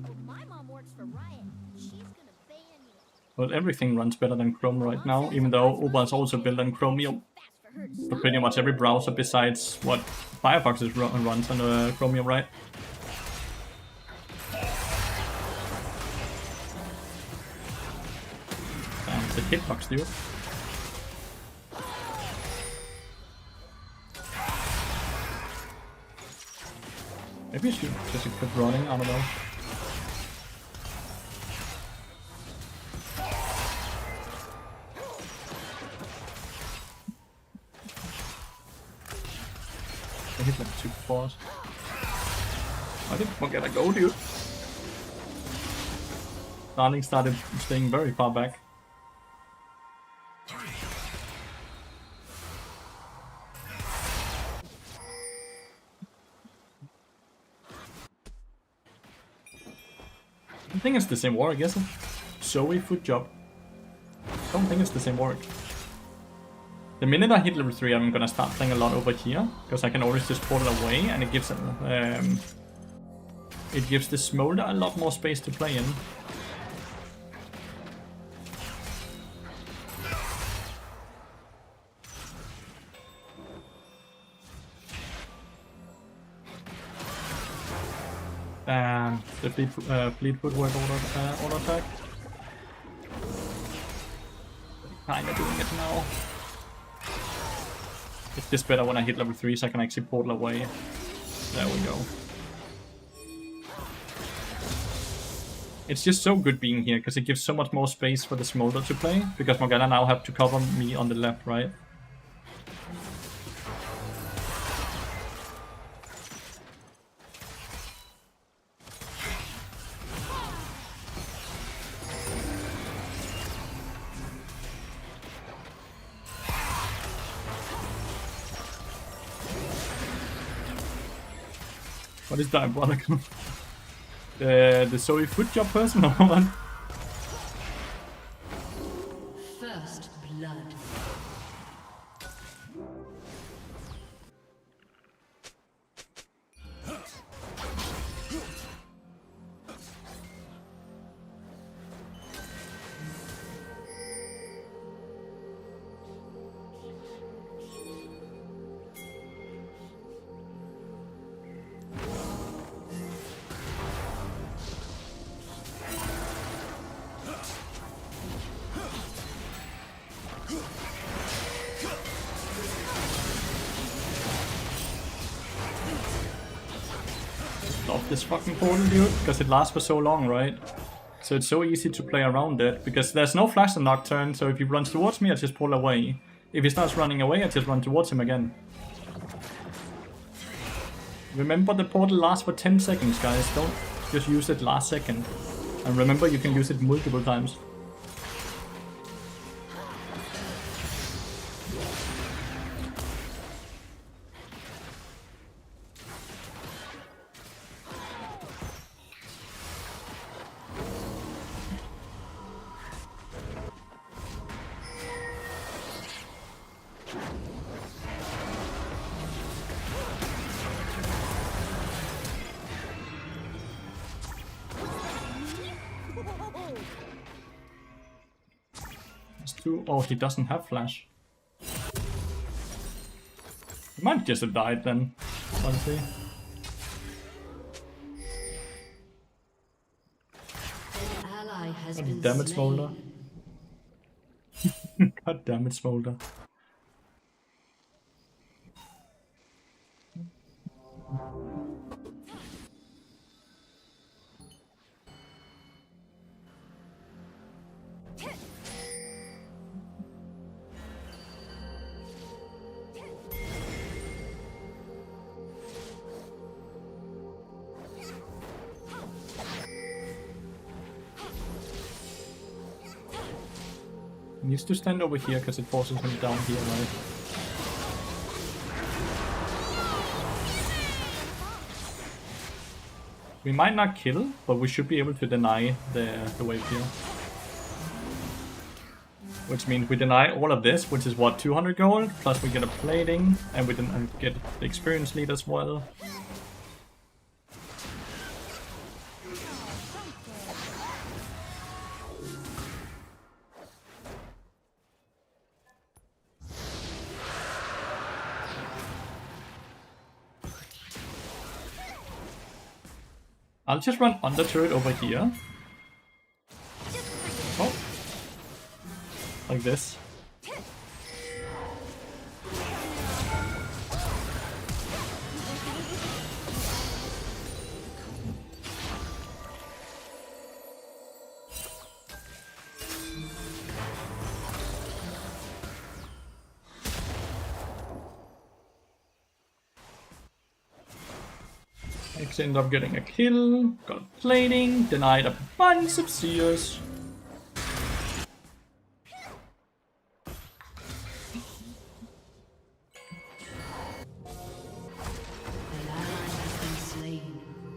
Oh, my mom works for Riot. She's gonna ban you. But everything runs better than Chrome right now, even though Uber is also built on Chromium. Fast for her to For stop. pretty much every browser besides what Firefox runs on Chromium, right? Damn, it's a hitbox, dude. Maybe I should just quit running, I don't know. I hit like 2 4s. I didn't forget a go, dude. Darling started staying very far back. I think it's the same work, isn't it? Zoe foot job. Don't think it's the same work. The minute I hit level 3, I'm gonna start playing a lot over here, because I can always just port it away, and it gives the Smolder a lot more space to play in. The fleet footwork auto attack. Kinda doing it now. It's just better when I hit level 3 so I can actually portal away. There we go. It's just so good being here because it gives so much more space for the Smolder to play, because Morgana now have to cover me on the left, right? What is diabolical? The Zoe foot job person or what? First blood. Love this fucking portal, dude, because it lasts for so long, right? So it's so easy to play around it, because there's no flash on Nocturne, so if he runs towards me, I just pull away. If he starts running away, I just run towards him again. Remember, the portal lasts for 10 seconds, guys. Don't just use it last second. And remember, you can use it multiple times. Oh, he doesn't have flash. He might just have died then, honestly. An ally has God been damn it, slain. Smolder. God damn it, Smolder. He needs to stand over here because it forces him down here, right? We might not kill, but we should be able to deny the wave here. Which means we deny all of this, which is what, 200 gold? Plus we get a plating, and we get the experience lead as well. I'll just run under turret over here. Oh. Like this. Ended up getting a kill, got plating, denied a bunch of seers.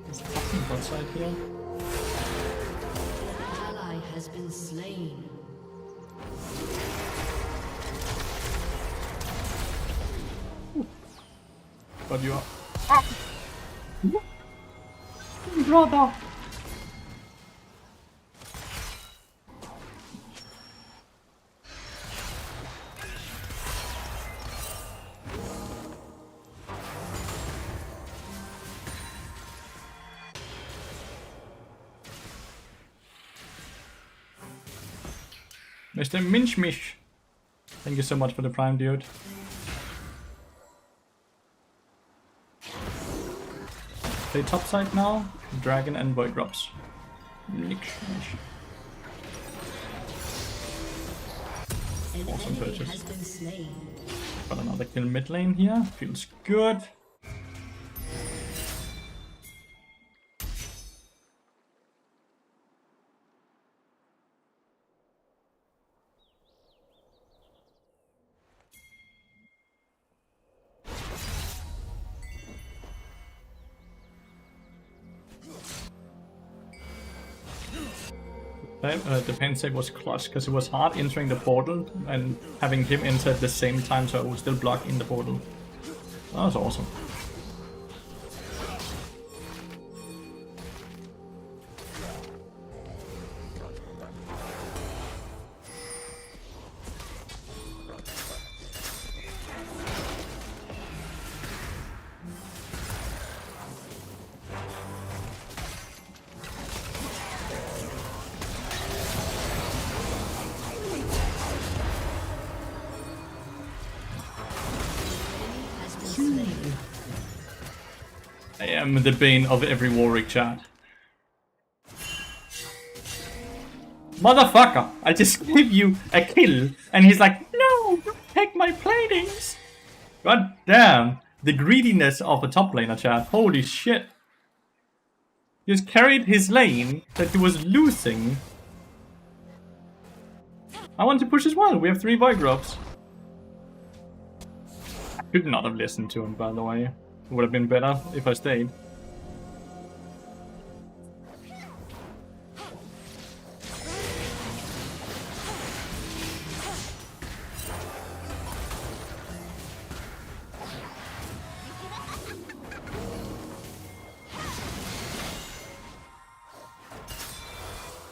There's nothing outside here. Ally has been slain. But you are. Ah! Brother! Mr. Minchmish, thank you so much for the prime, dude. Play top side now, dragon and void drops. Awesome purchase. Got another kill mid lane here, feels good. The pen save was clutch because it was hard entering the portal and having him enter at the same time, so I was still blocked in the portal. That was awesome. I am the bane of every Warwick chat. Motherfucker! I just gave you a kill, and he's like, no, don't take my platings! God damn, the greediness of a top laner chat, holy shit. He just carried his lane that he was losing. I want to push as well, we have 3 void drops. I could not have listened to him, by the way. It would have been better if I stayed.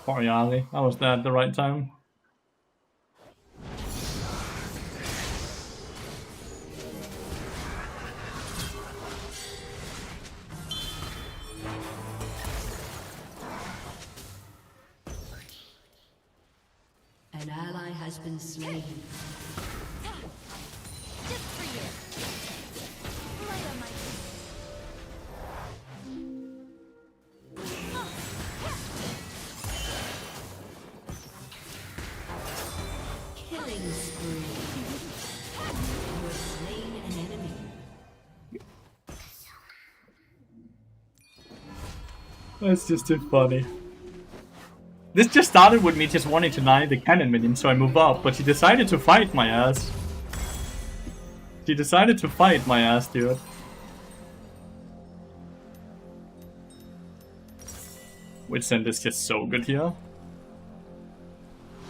Sorry, Ali. I was there at the right time. An ally has been slain. Just for you. Light on my Killing spree. You have slain an enemy. That's just too funny. This just started with me just wanting to deny the cannon minion, so I move up, but she decided to fight my ass. She decided to fight my ass, dude. Witsend is just so good here.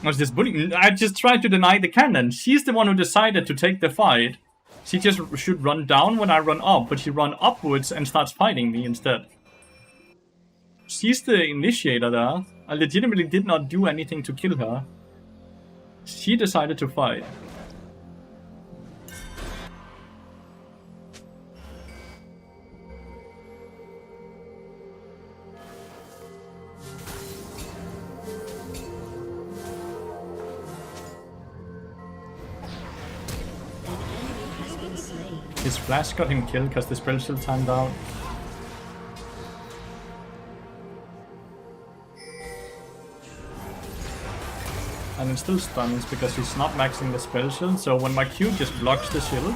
I was just bullying. I just tried to deny the cannon. She's the one who decided to take the fight. She just should run down when I run up, but she run upwards and starts fighting me instead. She's the initiator there. I legitimately did not do anything to kill her. She decided to fight. His flash got him killed because the spell shield timed out. And it still stuns because he's not maxing the spell shield, so when my Q just blocks the shield.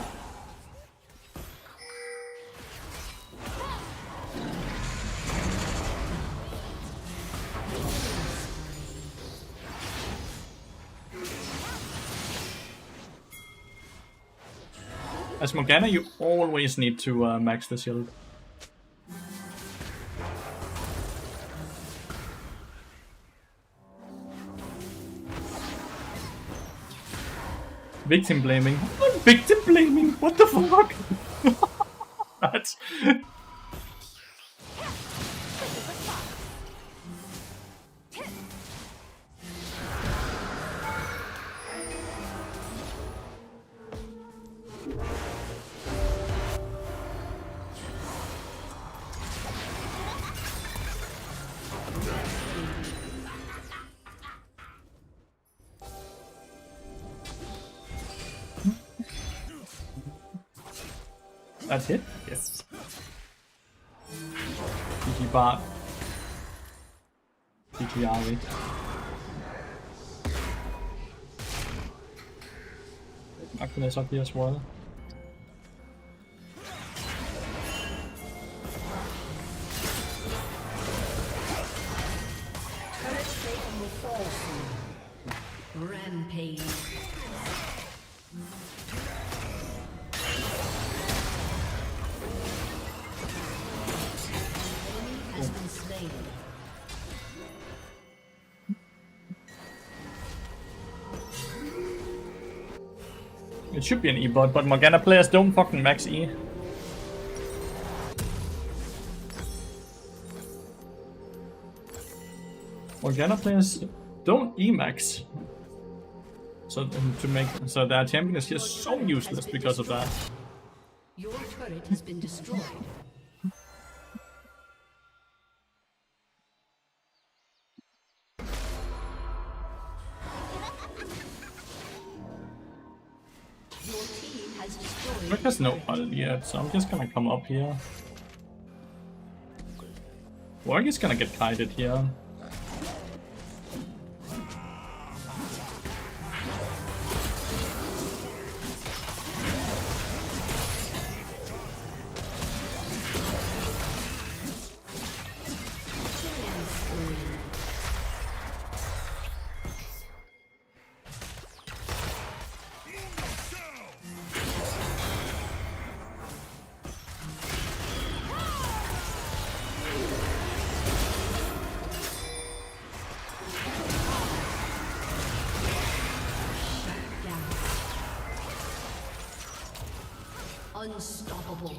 As Morgana, you always need to max the shield. Victim blaming. Victim blaming? What the fuck? That's... That's it? Yes. GG Bart. GG Ari. Agnes up here as well. Rampage. Has been slain. It should be an E-bot, but Morgana players don't fucking max E. Morgana players don't E-max. So their champion is just so useless because of that. Your turret has been destroyed. Your team has destroyed. Rick has no ult yet, so I'm just gonna come up here. Warg is gonna get kited here. Unstoppable.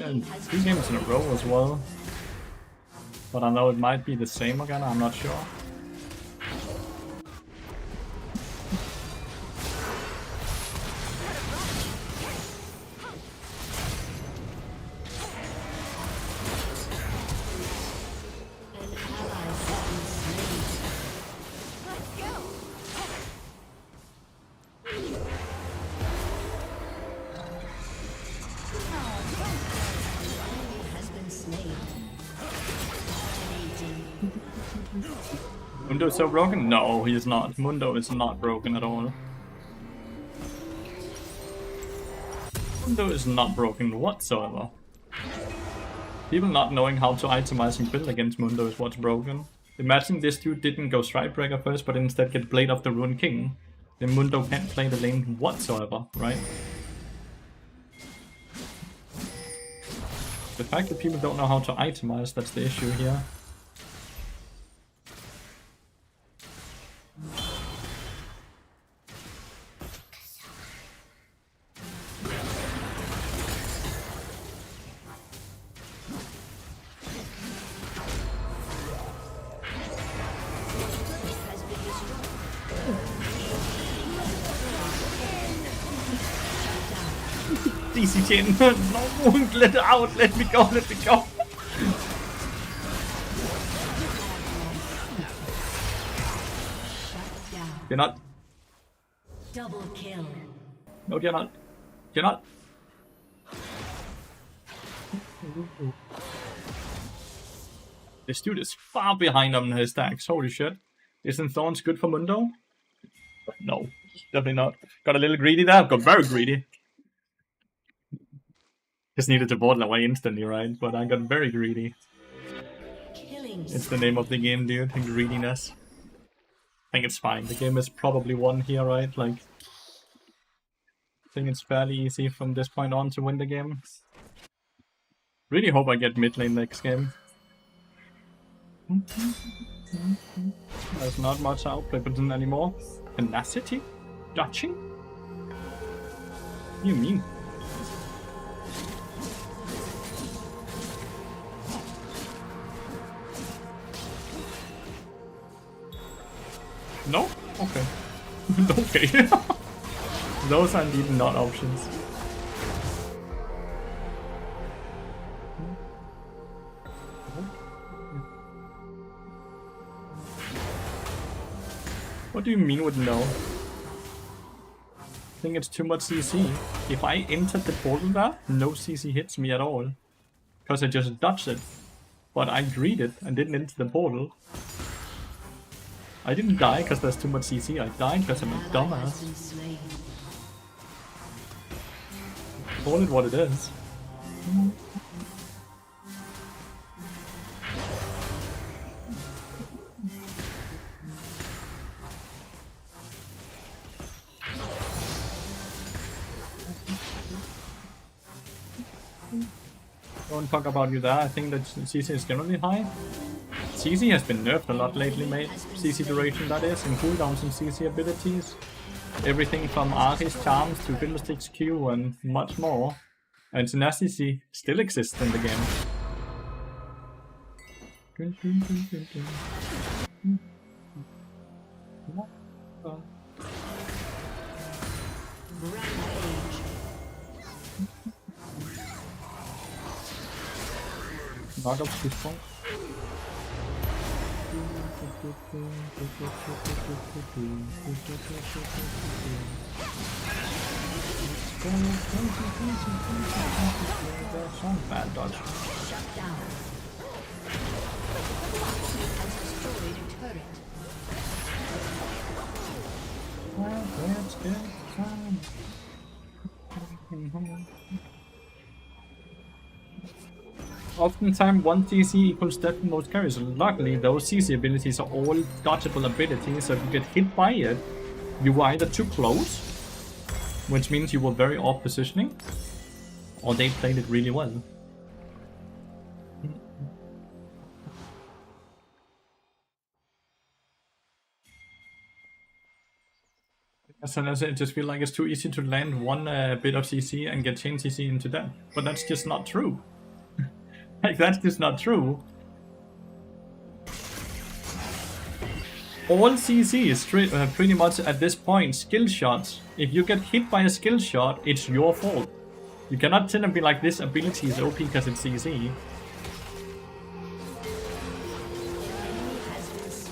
And 2 games in a row as well. But I know it might be the same again, I'm not sure. slain. Dominating. Mundo is so broken? No, he is not. Mundo is not broken at all. Mundo is not broken whatsoever. People not knowing how to itemize and build against Mundo is what's broken. Imagine this dude didn't go Strikebreaker first, but instead get Blade of the Rune King. Then Mundo can't play the lane whatsoever, right? The fact that people don't know how to itemize, that's the issue here. DC chain. No, let it out, let me go, let me go. You're not. Double kill. No, you're not. You're not. This dude is far behind on his stacks. Holy shit. Isn't Thorns good for Mundo? No, definitely not. Got a little greedy there. Got very greedy. Just needed to board away instantly, right? But I got very greedy. Killing. It's the name of the game, dude. Greediness. I think it's fine. The game is probably won here, right? Like, I think it's fairly easy from this point on to win the game. Really hope I get mid lane next game. There's not much outplay button anymore. Tenacity? Dodging? What do you mean? No? Okay. Okay. Those are indeed not options. What do you mean with no? I think it's too much CC. If I entered the portal there, no CC hits me at all. Because I just dodged it. But I greeted and didn't enter the portal. I didn't die because there's too much CC, I died because I'm a dumbass. Call it what it is. Don't talk about you there, I think that CC is generally high. CC has been nerfed a lot lately, mate. CC duration, that is, and cooldowns and CC abilities. Everything from Ari's charms to Fiddlestick's Q and much more. And tenacity still exists in the game. Knock up too strong. Bad dodge. Shut down. Has destroyed a turret. Well, let's get time. Oftentimes, one CC equals death in most carries. Luckily, those CC abilities are all dodgeable abilities, so if you get hit by it, you were either too close, which means you were very off positioning, or they played it really well. Sometimes I just feel like it's too easy to land one bit of CC and get chain CC into that, but that's just not true. Like, that's just not true. All CC is pretty much at this point skill shots. If you get hit by a skill shot, it's your fault. You cannot tend to be like, this ability is OP because it's CC.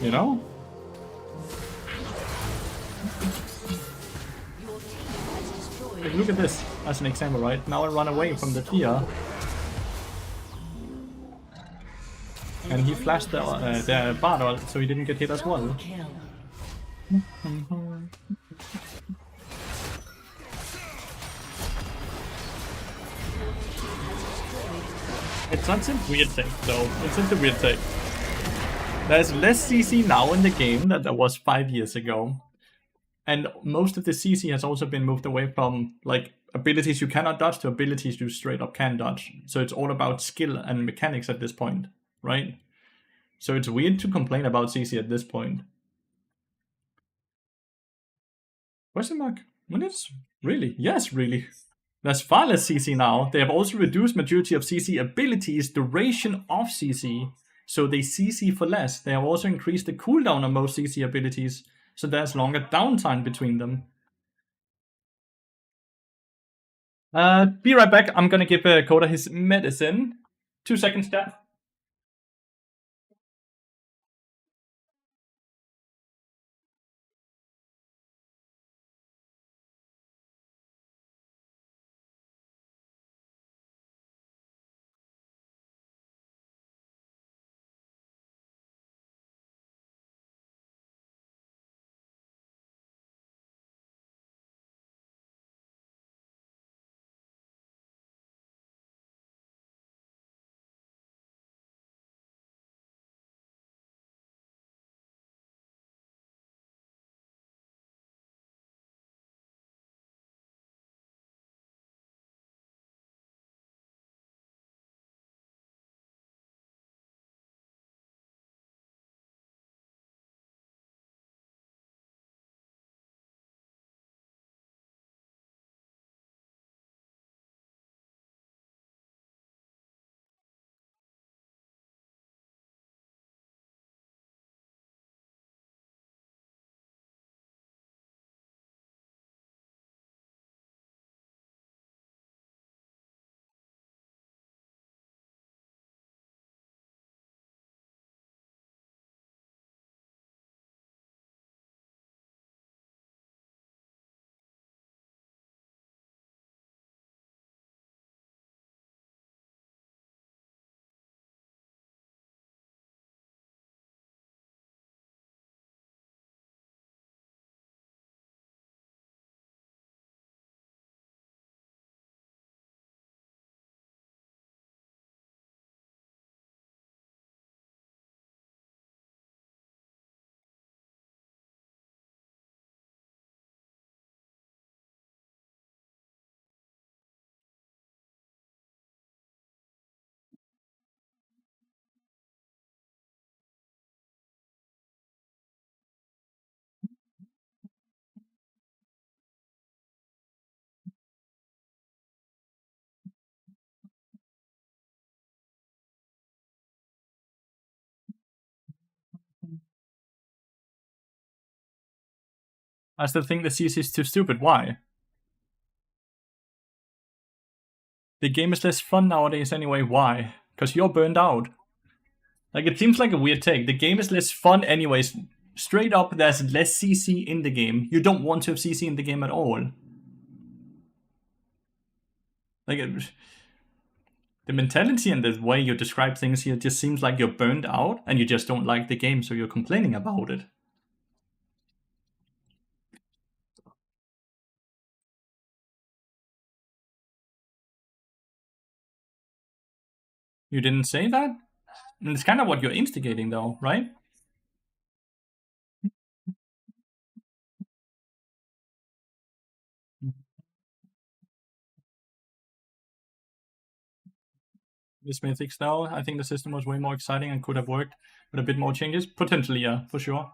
You know? Like, look at this as an example, right? Now I run away from the fear. And he flashed the Bard ult, so he didn't get hit as well. Kill. It's such a weird take, though. It's such a weird take. There's less CC now in the game than there was 5 years ago. And most of the CC has also been moved away from, like, abilities you cannot dodge to abilities you straight up can dodge. So it's all about skill and mechanics at this point, right? So it's weird to complain about CC at this point. Question mark? When it's really? Yes, really. There's far less CC now. They have also reduced majority of CC abilities, duration of CC, so they CC for less. They have also increased the cooldown on most CC abilities, so there's longer downtime between them. Be right back. I'm gonna give Coda his medicine. 2 seconds, chat. I still think the CC is too stupid. Why? The game is less fun nowadays anyway. Why? Because you're burned out. Like, it seems like a weird take. The game is less fun anyways. Straight up, there's less CC in the game. You don't want to have CC in the game at all. Like, the mentality and the way you describe things here just seems like you're burned out and you just don't like the game, so you're complaining about it. You didn't say that? And it's kind of what you're instigating, though, right? This Mythics, though, I think the system was way more exciting and could have worked with a bit more changes. Potentially, yeah, for sure.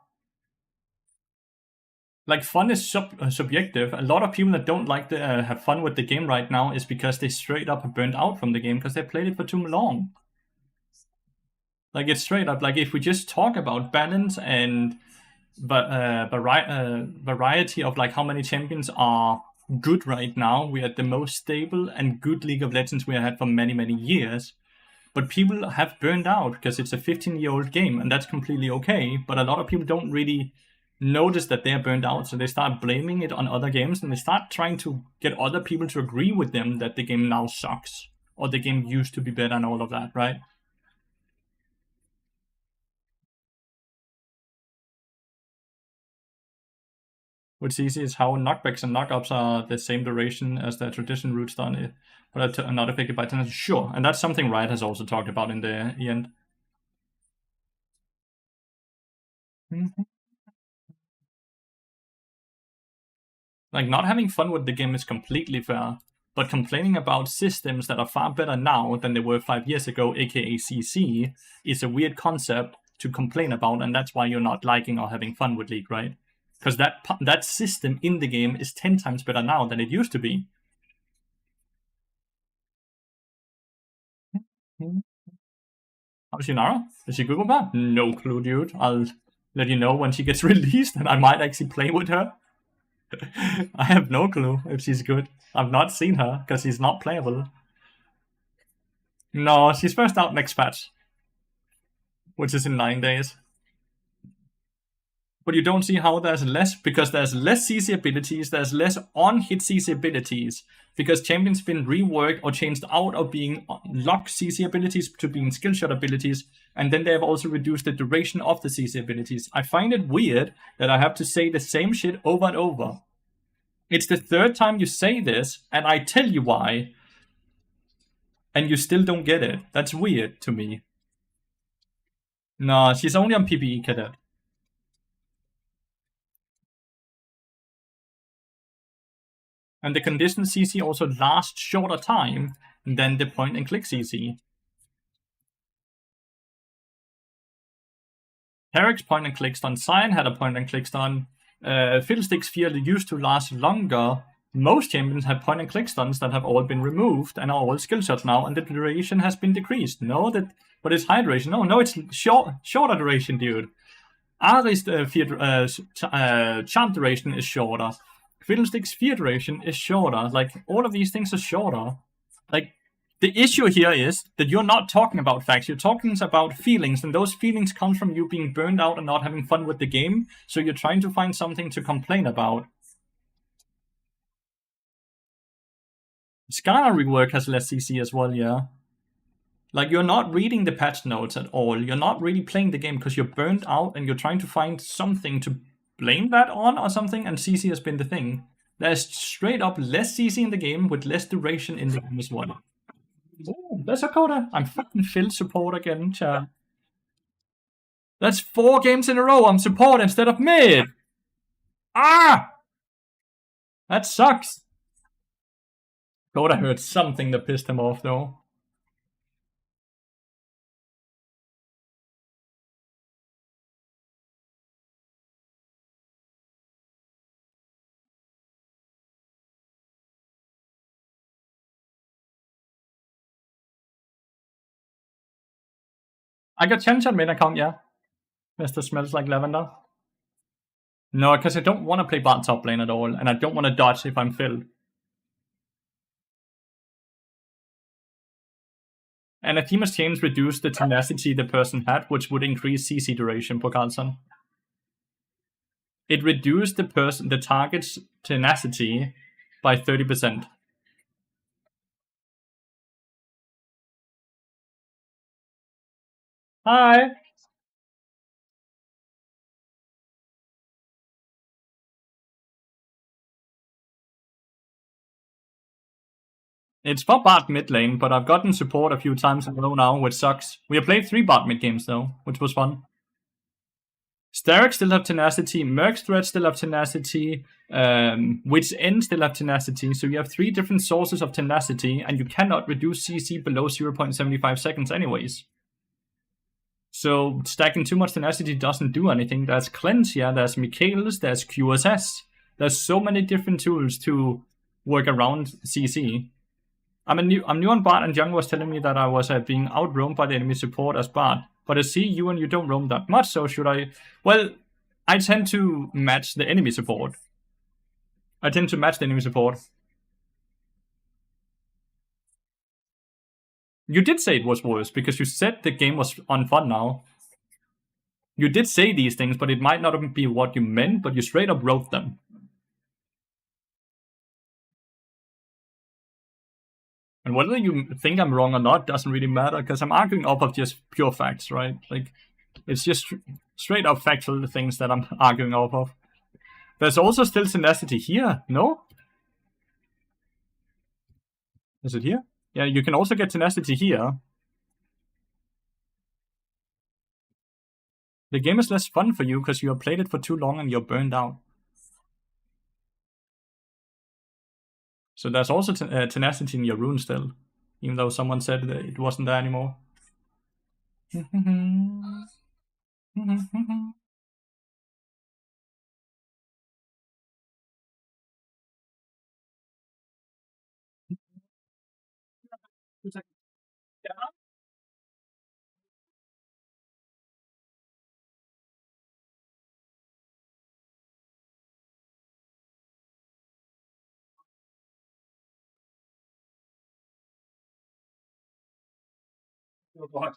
Like, fun is subjective. A lot of people that don't like to have fun with the game right now is because they straight up are burnt out from the game because they played it for too long. Like, it's straight up, like, if we just talk about balance and variety of, like, how many champions are good right now, we are the most stable and good League of Legends we have had for many, many years. But people have burned out because it's a 15-year-old game, and that's completely okay. But a lot of people don't really notice that they're burned out, so they start blaming it on other games, and they start trying to get other people to agree with them that the game now sucks, or the game used to be better and all of that, right? with CC is how knockbacks and knockups are the same duration as the traditional root stun, but are not affected by tenacity. Sure, and that's something Riot has also talked about in the end. Like, not having fun with the game is completely fair, but complaining about systems that are far better now than they were 5 years ago, aka CC, is a weird concept to complain about, and that's why you're not liking or having fun with League, right? Because that system in the game is 10 times better now than it used to be. How's Yunara? Is she good with that? No clue, dude. I'll let you know when she gets released, and I might actually play with her. I have no clue if she's good. I've not seen her because she's not playable. No, she's first out next patch, which is in 9 days. But you don't see how there's less, because there's less CC abilities, there's less on-hit CC abilities, because champions been reworked or changed out of being lock CC abilities to being skill shot abilities, and then they have also reduced the duration of the CC abilities. I find it weird that I have to say the same shit over and over. It's the 3rd time you say this, and I tell you why, and you still don't get it. That's weird to me. No, she's only on PvE cadet. And the conditional CC also lasts shorter time than the point and click CC. Herrick's point and click stun, Cyan had a point and click stun, Fiddlestick's Fear used to last longer. Most champions have point and click stuns that have all been removed and are all skill shots now, and the duration has been decreased. But it's high duration. No, it's shorter duration, dude. Ari's charm duration is shorter. Fiddlestick's Fear duration is shorter. Like, all of these things are shorter. Like, the issue here is that you're not talking about facts, you're talking about feelings, and those feelings come from you being burned out and not having fun with the game, so you're trying to find something to complain about. Skarner rework has less CC as well, yeah. Like, you're not reading the patch notes at all, you're not really playing the game because you're burned out and you're trying to find something to blame that on or something, and CC has been the thing. There's straight up less CC in the game with less duration in the game as well. Oh, that's a coda. I'm fucking Phil support again, chat. That's 4 games in a row I'm support instead of mid. Ah! That sucks. Coda heard something that pissed him off though. I got challenge on main account, yeah. Mr. Smells Like Lavender. No, because I don't want to play bot top lane at all, and I don't want to dodge if I'm filled. And a team change reduced the tenacity the person had, which would increase CC duration per Carlson. It reduced the target's tenacity by 30%. Hi! It's for bot mid lane, but I've gotten support a few times in a row now, which sucks. We have played 3 bot mid games though, which was fun. Starrick still have tenacity, Merc's threat still have tenacity, Witch End still have tenacity, so you have 3 different sources of tenacity, and you cannot reduce CC below 0.75 seconds anyways. So stacking too much tenacity doesn't do anything. There's Cleanse, yeah, there's Michael's, there's QSS. There's so many different tools to work around CC. I'm new on bot, and Young was telling me that I was being outroamed by the enemy support as bot. But I see you and you don't roam that much, so should I... Well, I tend to match the enemy support. You did say it was worse, because you said the game was unfun now. You did say these things, but it might not be what you meant, but you straight up wrote them. And whether you think I'm wrong or not doesn't really matter, because I'm arguing off of just pure facts, right? Like, it's just straight up factual things that I'm arguing off of. There's also still tenacity here, no? Is it here? Yeah, you can also get tenacity here. The game is less fun for you because you have played it for too long and you're burned out. So there's also tenacity in your rune still, even though someone said that it wasn't there anymore. What?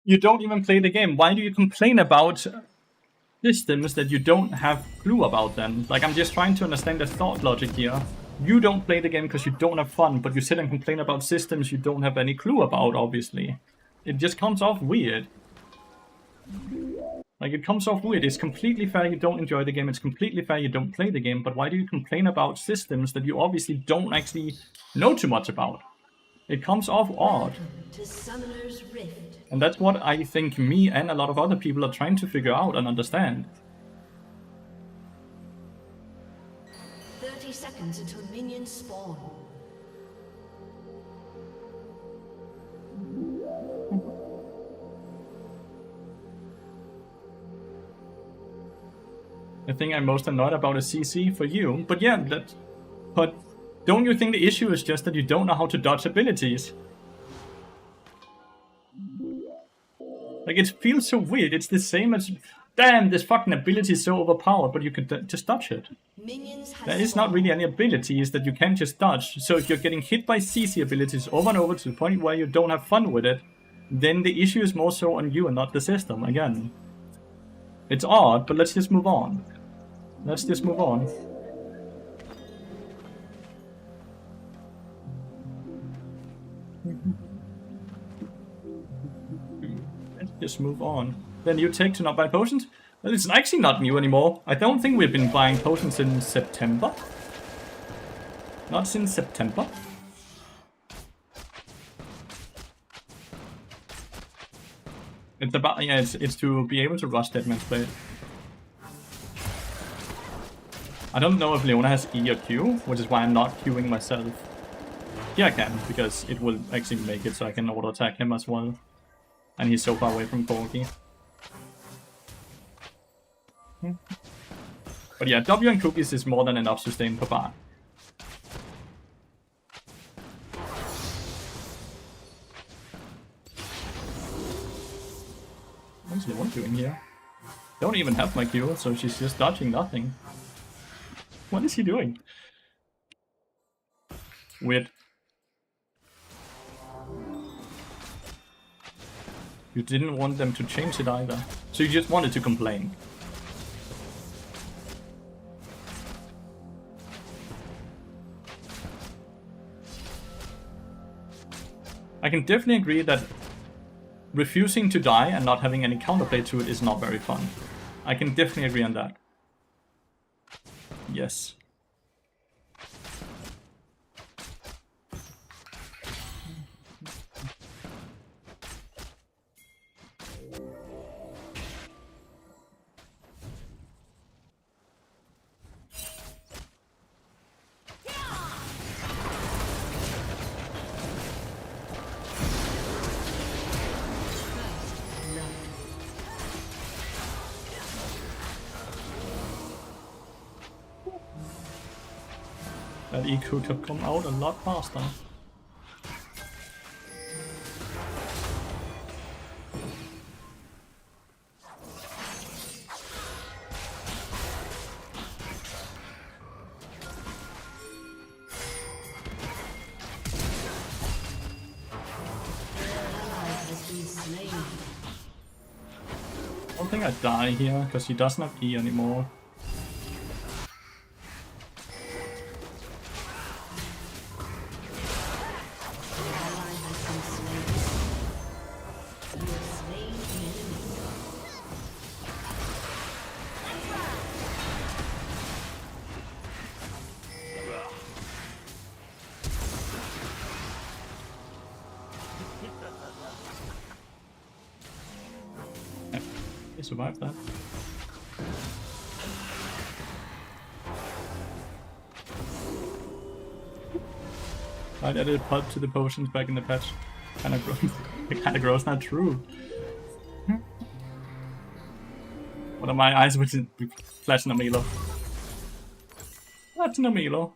You don't even play the game. Why do you complain about systems that you don't have clue about then? Like, I'm just trying to understand the thought logic here. You don't play the game because you don't have fun, but you sit and complain about systems you don't have any clue about, obviously. It just comes off weird. Like, it comes off weird. It's completely fair you don't enjoy the game. It's completely fair you don't play the game. But why do you complain about systems that you obviously don't actually know too much about? It comes off odd. To Summoner's Rift. And that's what I think me and a lot of other people are trying to figure out and understand. 30 seconds until minions spawn. The thing I'm most annoyed about is CC for you. But yeah, but don't you think the issue is just that you don't know how to dodge abilities? Like, it feels so weird. It's the same as, damn, this fucking ability is so overpowered, but you can just dodge it. There is not really any abilities that you can just dodge. So if you're getting hit by CC abilities over and over to the point where you don't have fun with it, then the issue is more so on you and not the system, again. It's odd, but let's just move on. Let's just move on. Let's just move on. Then you take to not buy potions? Well, it's actually not new anymore. I don't think we've been buying potions since September. Not since September. It's about, yeah, it's to be able to rush Deadman's Blade. I don't know if Leona has E or Q, which is why I'm not queuing myself. Yeah, I can, because it will actually make it so I can auto-attack him as well. And he's so far away from Corgi. But yeah, W and cookies is more than enough sustain per bar. What's Leona doing here? Don't even have my Q, so she's just dodging nothing. What is he doing? Weird. You didn't want them to change it either. So you just wanted to complain. I can definitely agree that refusing to die and not having any counterplay to it is not very fun. I can definitely agree on that. Yes. That E could have come out a lot faster. I don't think I die here, because he doesn't have E anymore. survived that. I added pot to the potions back in the patch. Kinda gross. It kinda gross, not true. What are my eyes with Platinum Elo? Platinum Elo.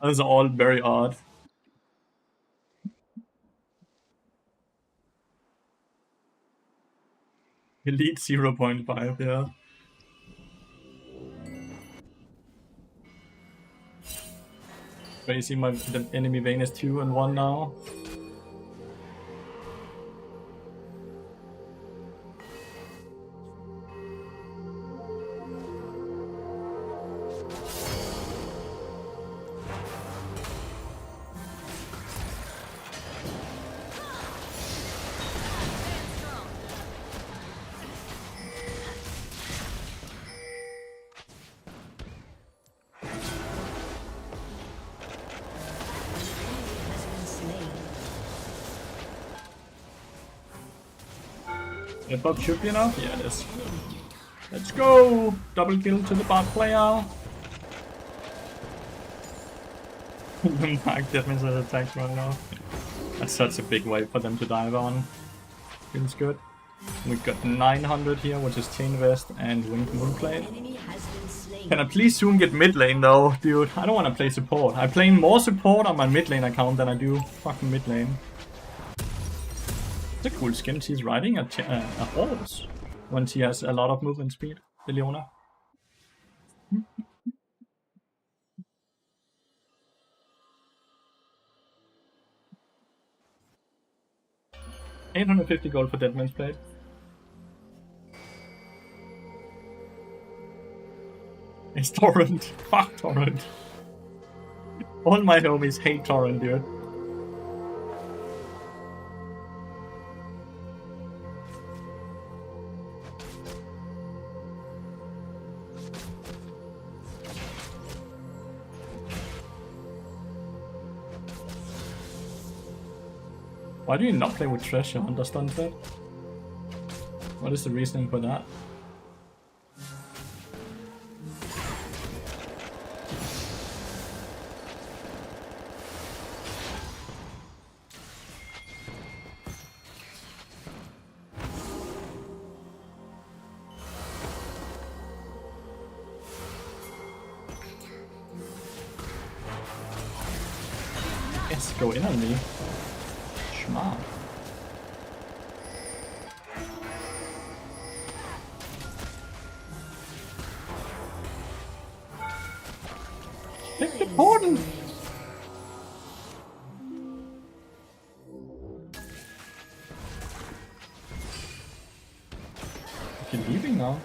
Those are all very odd. Elite 0.5, yeah. Crazy, the enemy vein is 2 and 1 now. The bot should be enough? Yeah, it is. Let's go! Double kill to the bot player! The Mark Deadman's attack right now. That's such a big wave for them to dive on. Feels good. We've got 900 here, which is Chain Vest and Winged Moonplate. Can I please soon get mid lane though, dude? I don't want to play support. I play more support on my mid lane account than I do fucking mid lane. It's a cool skin. She's riding a horse when she has a lot of movement speed, the Leona. $850 gold for Deadman's Blade. It's Torrent. Fuck Torrent. All my homies hate Torrent, dude. Why do you not play with Treasure Hunter Stunted? What is the reasoning for that? Yes, go in on me. Smart. Take the portal! You're leaving now.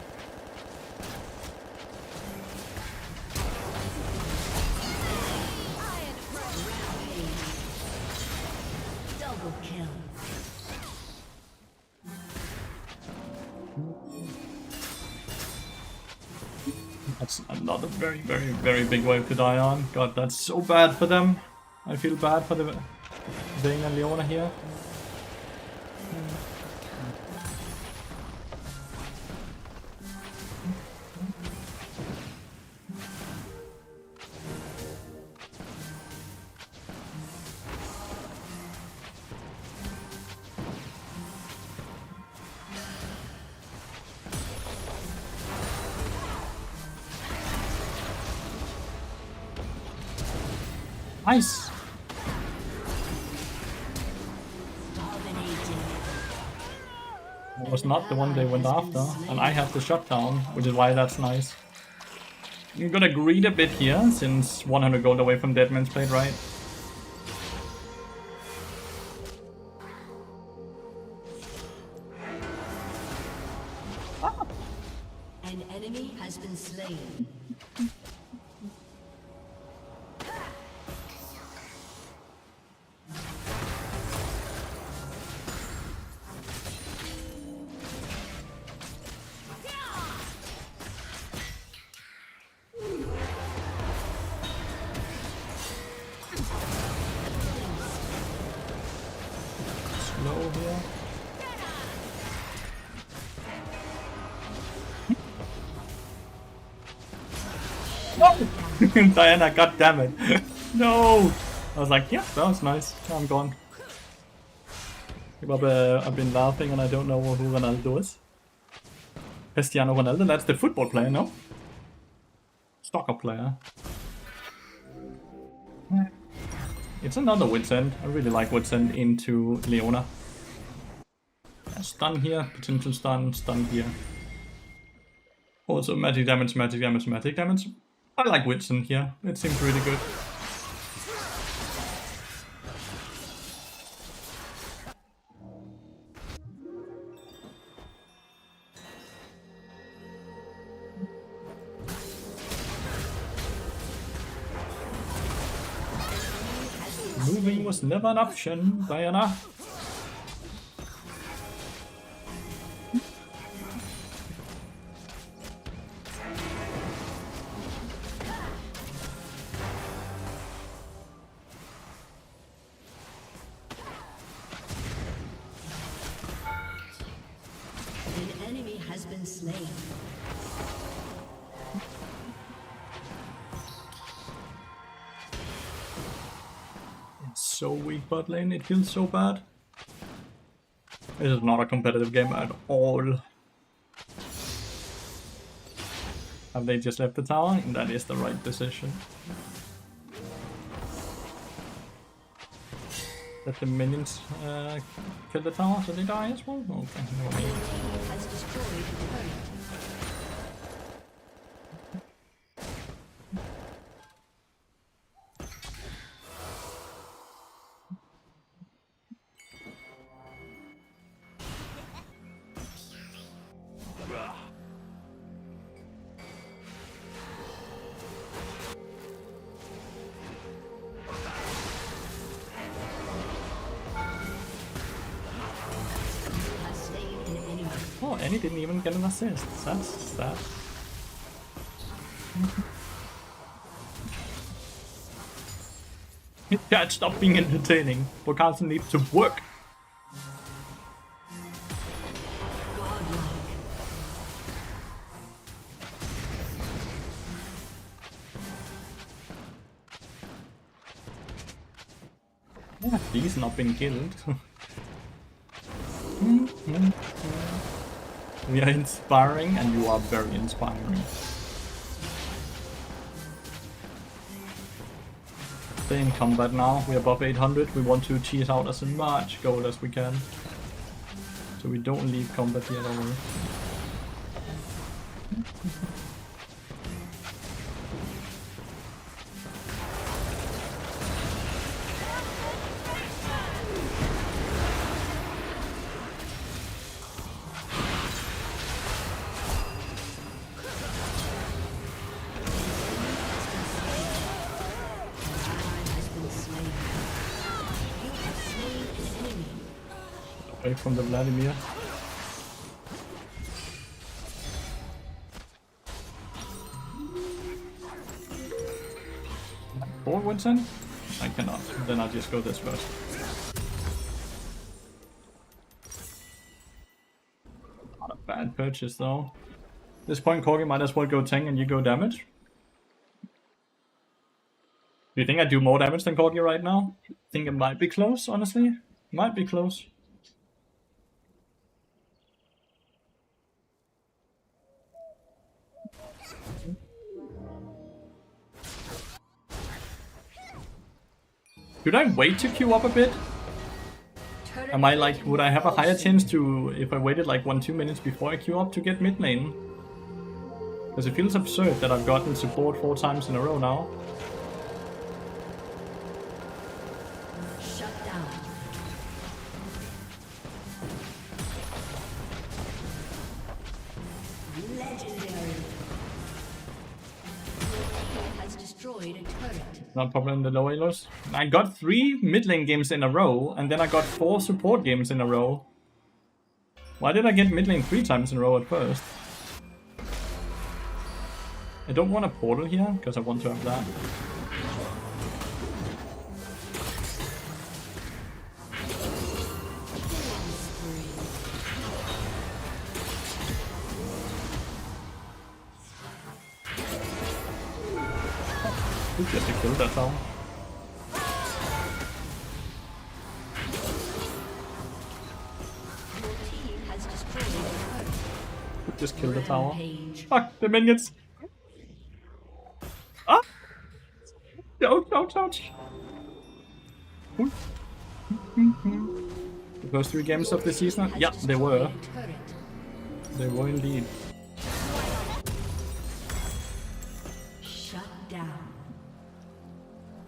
Double kill. That's another very big wave to die on. God, that's so bad for them. I feel bad for the Vayne and Leona here. Nice! That was not the one they went after, and I have the shutdown, which is why that's nice. I'm gonna greed a bit here, since 100 gold away from Deadman's Blade, right? An enemy has been slain. Diana, god damn it. No! I was like, yeah, that was nice. Now I'm gone. I've been laughing and I don't know who Ronaldo is. Cristiano Ronaldo, that's the football player, no? Soccer player. It's another Wit's End. I really like Wit's End into Leona. Yeah, stun here, potential stun, stun here. Also magic damage, magic damage, magic damage. I like Wit's End here. It seems really good. Moving was never an option, Diana. An enemy has been slain. So weak bot lane, it feels so bad. This is not a competitive game at all. Have they just left the tower? That is the right decision. Let the minions kill the tower so they die as well? Okay, no way. Has destroyed a turret. Oh, Annie didn't even get an assist. That's sad. Chat, stop being entertaining. Broadcasting needs to work. Yeah, he's not been killed. We are inspiring and you are very inspiring. Stay in combat now, we're above 800, we want to cheese out as much gold as we can. So we don't leave combat yet over. Away from the Vladimir. Four Winston? I cannot. Then I'll just go this first. Not a bad purchase though. At this point, Corgi might as well go tank and you go damage. Do you think I do more damage than Corgi right now? I think it might be close, honestly. Might be close. Should I wait to queue up a bit? Am I like, would I have a higher chance to, if I waited like 1-2 minutes before I queue up to get mid lane? Because it feels absurd that I've gotten support 4 times in a row now. Shut down. Legendary. Your team has destroyed a turret. Not problem in the low elos. I got 3 mid lane games in a row, and then I got 4 support games in a row. Why did I get mid lane 3 times in a row at first? I don't want a portal here, because I want to have that. Could just have killed that tower. Your team has destroyed a turret. Could just kill the tower. Rampage. Fuck the minions. Ah! Ouch, ouch, ouch. Ooh. The first 3 games of the season? Yeah, they were. Turret. They were indeed. Shut down.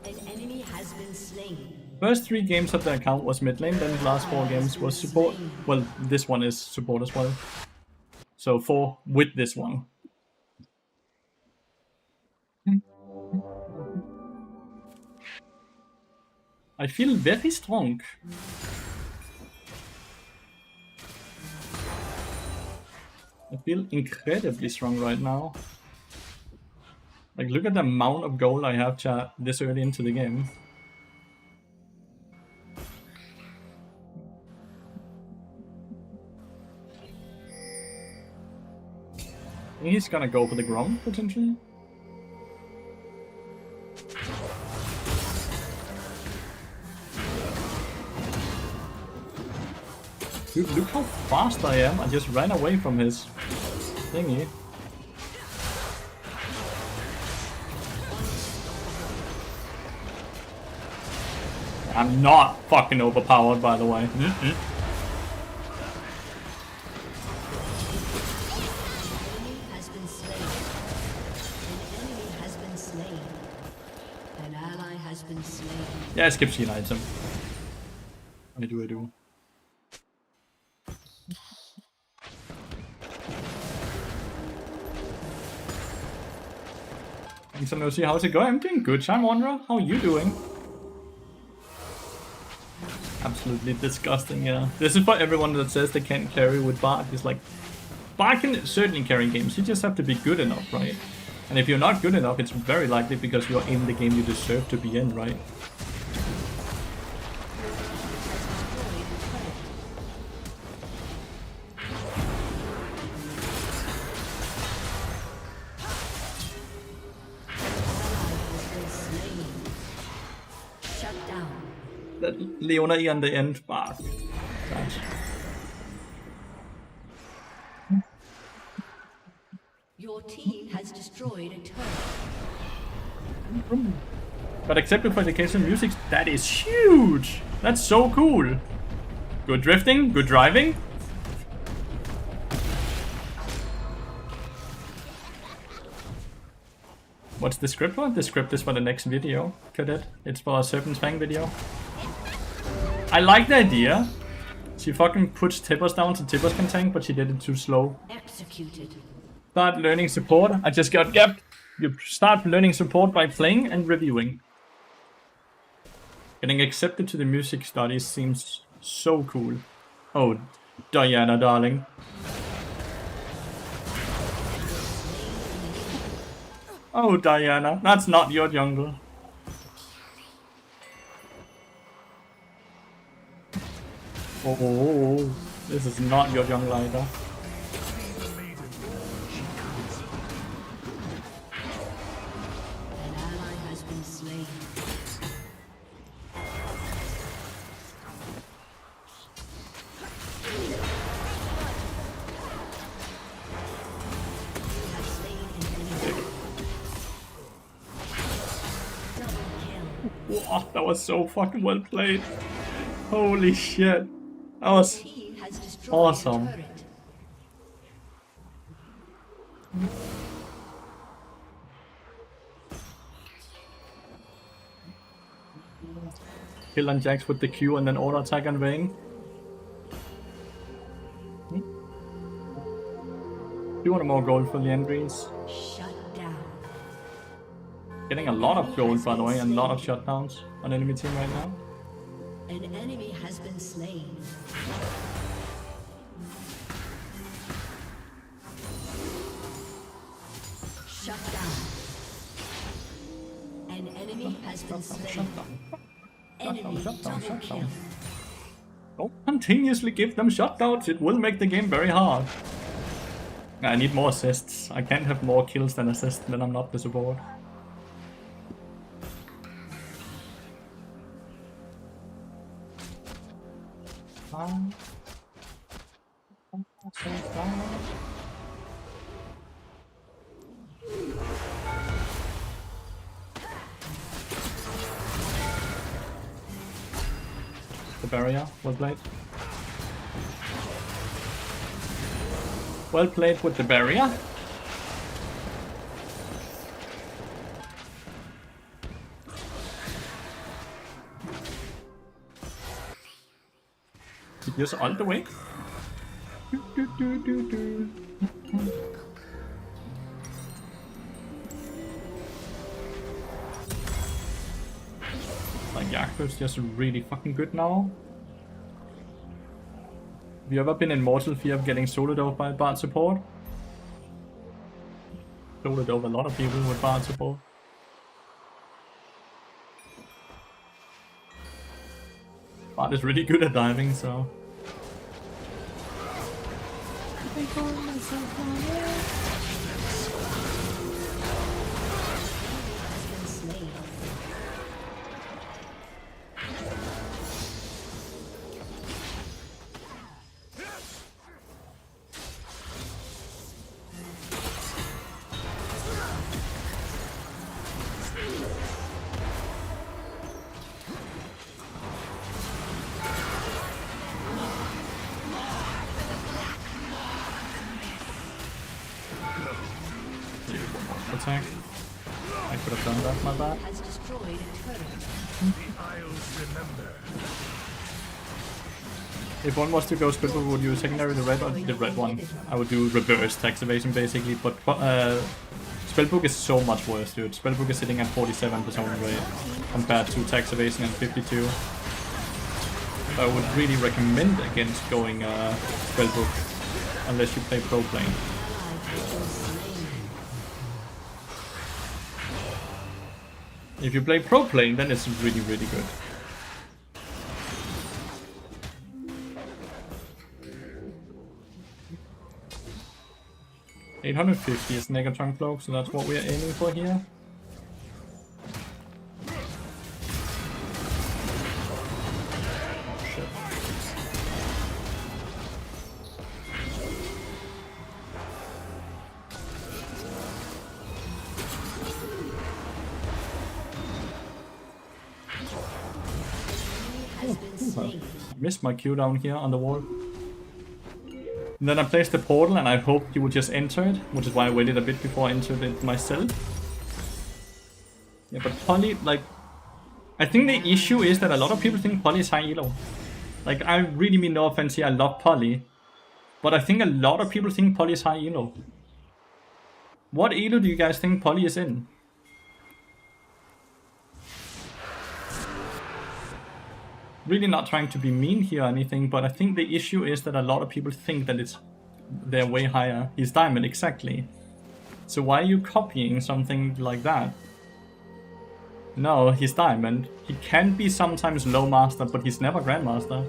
An enemy has been slain. First 3 games of the account was mid lane, then the last 4 games was support. Well, this one is support as well. So 4 with this one. I feel very strong. I feel incredibly strong right now. Like, look at the amount of gold I have, chat, this early into the game. I think he's gonna go for the Grom, potentially. Dude, look how fast I am. I just ran away from his thingy. I'm not fucking overpowered, by the way. Enemy has been slain. An enemy has been slain. An ally has been slain. Yeah, I skip shield item. I do. Thanks so much. How's it going? I'm doing good, Shine Wanderer. How are you doing? Absolutely disgusting, yeah. This is for everyone that says they can't carry with Bard. It's like, Bard can certainly carry games, you just have to be good enough, right? And if you're not good enough, it's very likely because you're in the game you deserve to be in, right? Shut down. That Leona i the end, Bard. Gosh. Your team has destroyed a turret. But accepted for the case of music, that is huge! That's so cool! Good drifting, good driving. What's the script for? The script is for the next video, Cadet. It's for a Serpent's Fang video. I like the idea. She fucking puts tippers down so tippers can tank, but she did it too slow. Executed. Start learning support. I just got gapped. You start learning support by playing and reviewing. Getting accepted to the music studies seems so cool. Oh, Diana, darling. Oh, Diana, that's not your jungle. Oh, this is not your jungle either. An ally has been slain. You have slain an enemy. Double kill. Wow, that was so fucking well played. Holy shit. That was Team has destroyed awesome. a turret. Kill and Jax with the Q and then auto attack on Vayne. 200 more gold for the entries. Shut down. Getting a lot of gold, by the way, and a lot of shutdowns on enemy team right now. An enemy has been slain. Shut down. An enemy has been slain. Enemy double kill. Don't continuously give them shutdowns, it will make the game very hard. I need more assists. I can't have more kills than assists when I'm not the support. far. So far. The barrier, well played. Well played with the barrier. Just all the way. Like Yaku's just really fucking good now. Have you ever been in mortal fear of getting soloed over by bard support? Soloed over a lot of people with bard support. Bard is really good at diving, so. Attack. I could have done that, my bad. Has destroyed a turret. The Isles remember. If one was to go spellbook, would you secondary the red or the red one? I would do reverse tax evasion basically, but spellbook is so much worse, dude. Spellbook is sitting at 47% rate compared to tax evasion and 52. I would really recommend against going spellbook unless you play pro plane. If you play pro plane, then it's really, really good. $850 is Negatron Cloak, so that's what we are aiming for here. Shit. I missed my Q down here on the wall. And then I placed the portal and I hoped you would just enter it, which is why I waited a bit before I entered it myself. Yeah, but Polly, like, I think the issue is that a lot of people think Polly is high elo. Like, I really mean no offense here, I love Polly. But I think a lot of people think Polly is high elo. What elo do you guys think Polly is in? Really not trying to be mean here or anything, but I think the issue is that a lot of people think that they're way higher. He's diamond, exactly. So why are you copying something like that? No, he's diamond. He can be sometimes low master, but he's never grandmaster.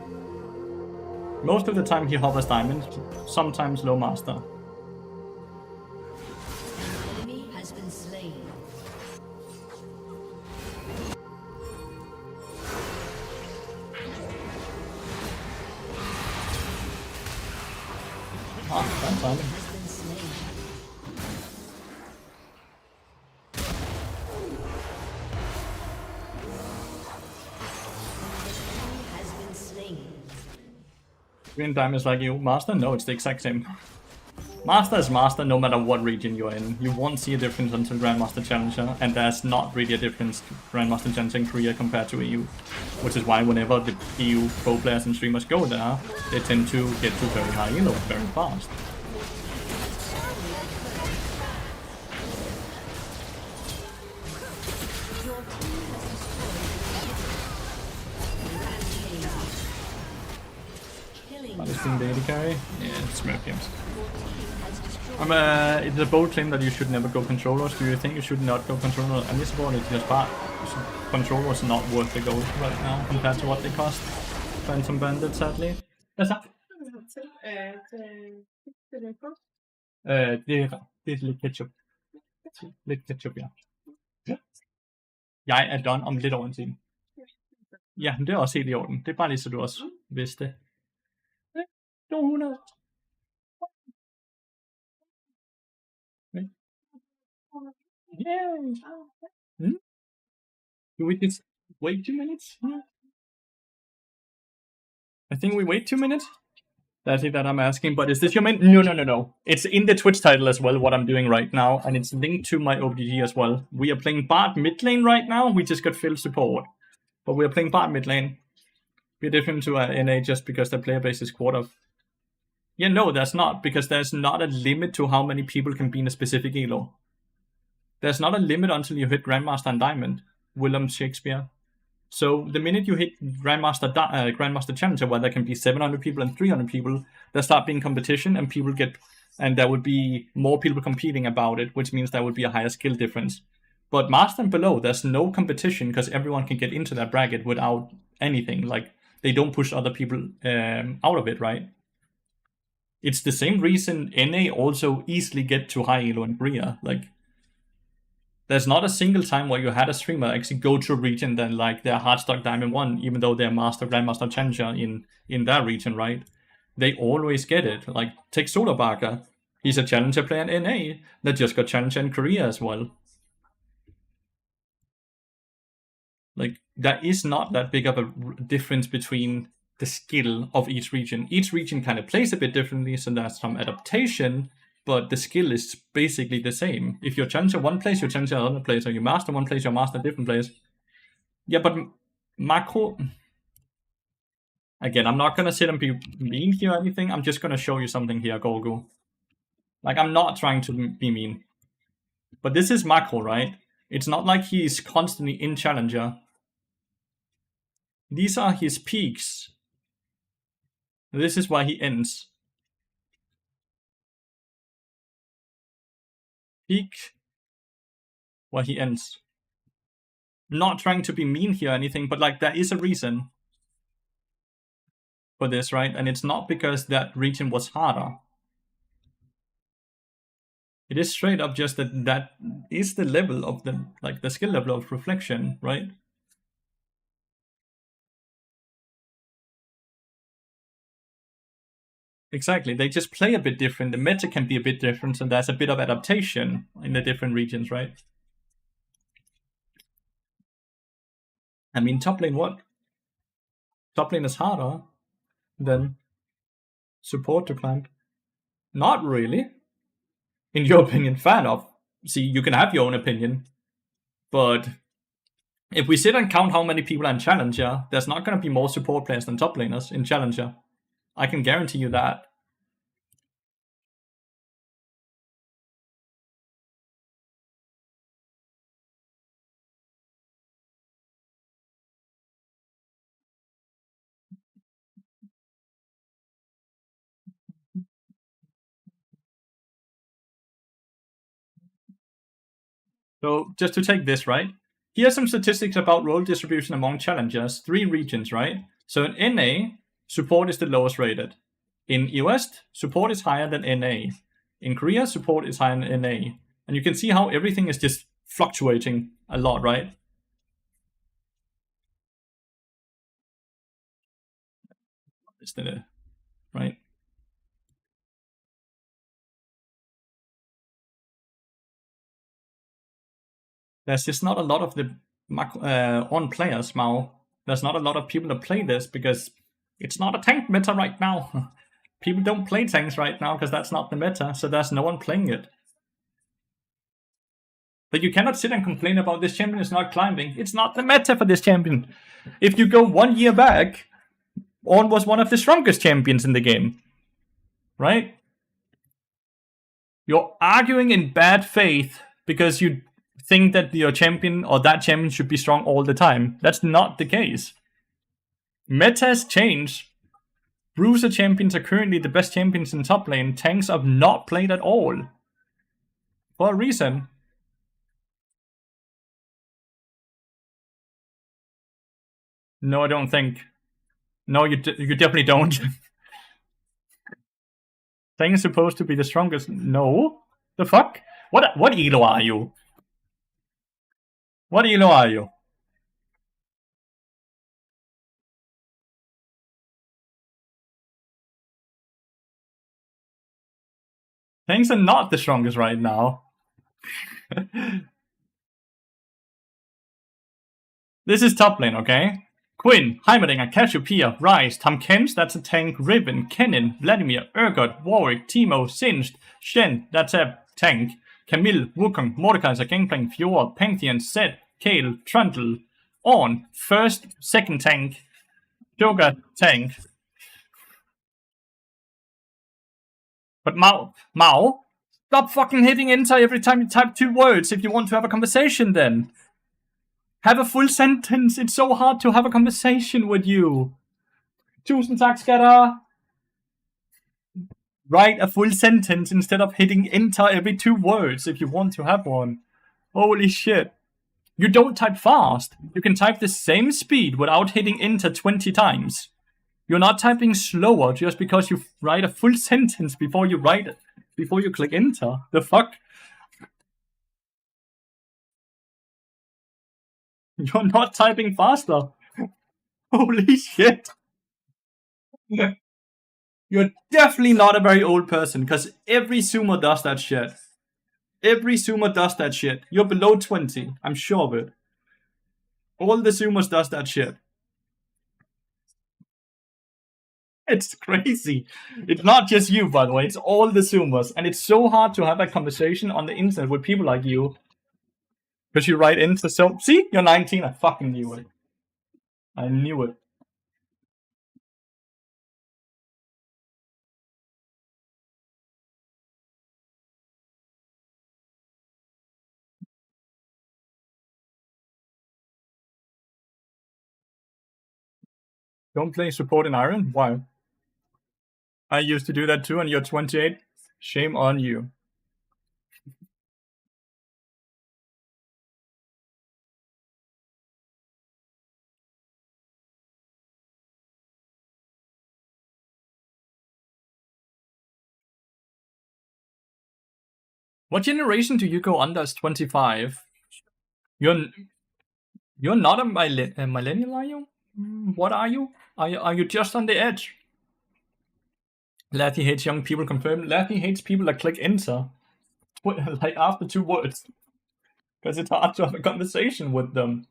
Most of the time he hovers diamond, sometimes low master. Enemy has been slain. Ah, that's timing. Has been slain. Has been slain. Green diamond is like you. Master? No, it's the exact same. Master is master no matter what region you're in. You won't see a difference until Grandmaster Challenger, and there's not really a difference to Grandmaster Challenger in Korea compared to EU. Which is why whenever the EU pro players and streamers go there, they tend to get to very high elo very fast. That is being daily carry. Yeah, it's Merpiums. It's a bold claim that you should never go controllers. Do you think you should not go controllers? And this board is just bad. Controllers are not worth the gold right now compared to what they cost. Phantom Bandit, sadly. Hvad så? Det er lidt ketchup. Lidt ketchup, ja. Jeg er done om lidt over en time. Ja, men det er også helt i orden. Det er bare lige så du også vidste. Donut. Yay. Hmm? Do we just wait 2 minutes? Yeah. I think we wait 2 minutes. That's it that I'm asking. But is this your main? No, no, no, no. It's in the Twitch title as well, what I'm doing right now. And it's linked to my OBGG as well. We are playing Bard mid lane right now. We just got Phil support. But we are playing Bard mid lane. We're different to NA just because the player base is quarter of. Yeah, no, there's not. Because there's not a limit to how many people can be in a specific elo. There's not a limit until you hit Grandmaster and Diamond. William Shakespeare. So the minute you hit Grandmaster Challenger, where there can be 700 people and 300 people, there start being competition, and there would be more people competing about it, which means there would be a higher skill difference. But Master and below, there's no competition because everyone can get into that bracket without anything. Like they don't push other people out of it, right? It's the same reason NA also easily get to high elo and Bria. Like there's not a single time where you had a streamer actually go to a region then like they're Hardstock Diamond 1, even though they're Master, Grandmaster, Challenger in that region, right? They always get it. Like, take Solar Barker. He's a Challenger player in NA that just got Challenger in Korea as well. Like, there is not that big of a difference between the skill of each region. Each region kind of plays a bit differently, so there's some adaptation, but the skill is basically the same. If you're Challenger one place, you're Challenger another place, or you Master one place, you're Master a different place. Yeah, but macro... Again, I'm not going to sit and be mean here or anything. I'm just going to show you something here, Golgo. Like, I'm not trying to be mean. But this is macro, right? It's not like he's constantly in Challenger. These are his peaks. This is where he ends. Peak, where he ends. I'm not trying to be mean here or anything, but like there is a reason for this, right? And it's not because that region was harder. It is straight up just that is the level of the skill level of reflection, right? Exactly. They just play a bit different. The meta can be a bit different, and there's a bit of adaptation in the different regions, right? I mean, top lane what? Top lane is harder than support to climb. Not really. In your opinion, fair enough. See, you can have your own opinion, but if we sit and count how many people are in Challenger, there's not going to be more support players than top laners in Challenger. I can guarantee you that. So just to take this, right? Here's some statistics about role distribution among challengers. 3 regions, right? So in NA, support is the lowest rated. In West, support is higher than NA. In Korea, support is higher than NA. And you can see how everything is just fluctuating a lot, right? Right? There's just not a lot of the on players now. There's not a lot of people that play this because it's not a tank meta right now. People don't play tanks right now because that's not the meta, so there's no one playing it. But you cannot sit and complain about this champion is not climbing. It's not the meta for this champion. If you go 1 year back, Ornn was one of the strongest champions in the game. Right? You're arguing in bad faith because you think that your champion or that champion should be strong all the time. That's not the case. Meta has changed. Bruiser champions are currently the best champions in top lane. Tanks are not played at all. For a reason. No, I don't think. No, you definitely don't. Tank is supposed to be the strongest. No? The fuck? What elo are you? What elo are you? Tanks are not the strongest right now. This is top lane, okay? Quinn, Heimerdinger, Cassiopeia, Ryze, Tamkens, that's a tank, Riven, Kennen, Vladimir, Urgot, Warwick, Teemo, Singed, Shen, that's a tank, Camille, Wukong, Mordekaiser, Gangplank, Fjord, Pantheon, Zed, Kale, Trundle, Ornn, first, second tank, Joker, tank. But Mao, stop fucking hitting enter every time you type 2 words if you want to have a conversation then. Have a full sentence. It's so hard to have a conversation with you. Tusind tak, skatter. Write a full sentence instead of hitting enter every 2 words if you want to have one. Holy shit. You don't type fast. You can type the same speed without hitting enter 20 times. You're not typing slower just because you write a full sentence before you write it. Before you click enter. The fuck? You're not typing faster. Holy shit. You're definitely not a very old person, because every Zoomer does that shit. Every Zoomer does that shit. You're below 20. I'm sure of it. All the Zoomers does that shit. It's crazy. It's not just you, by the way. It's all the Zoomers. And it's so hard to have a conversation on the internet with people like you. Because you write into so... See? You're 19. I fucking knew it. I knew it. Don't play support in Iron? Why? I used to do that too, and you're 28. Shame on you. What generation do you go under as 25? You're not a millennial, are you? What are you? Are you just on the edge? Lathy hates young people, confirmed. Lathy hates people that click enter. Like after 2 words. Because it's hard to have a conversation with them.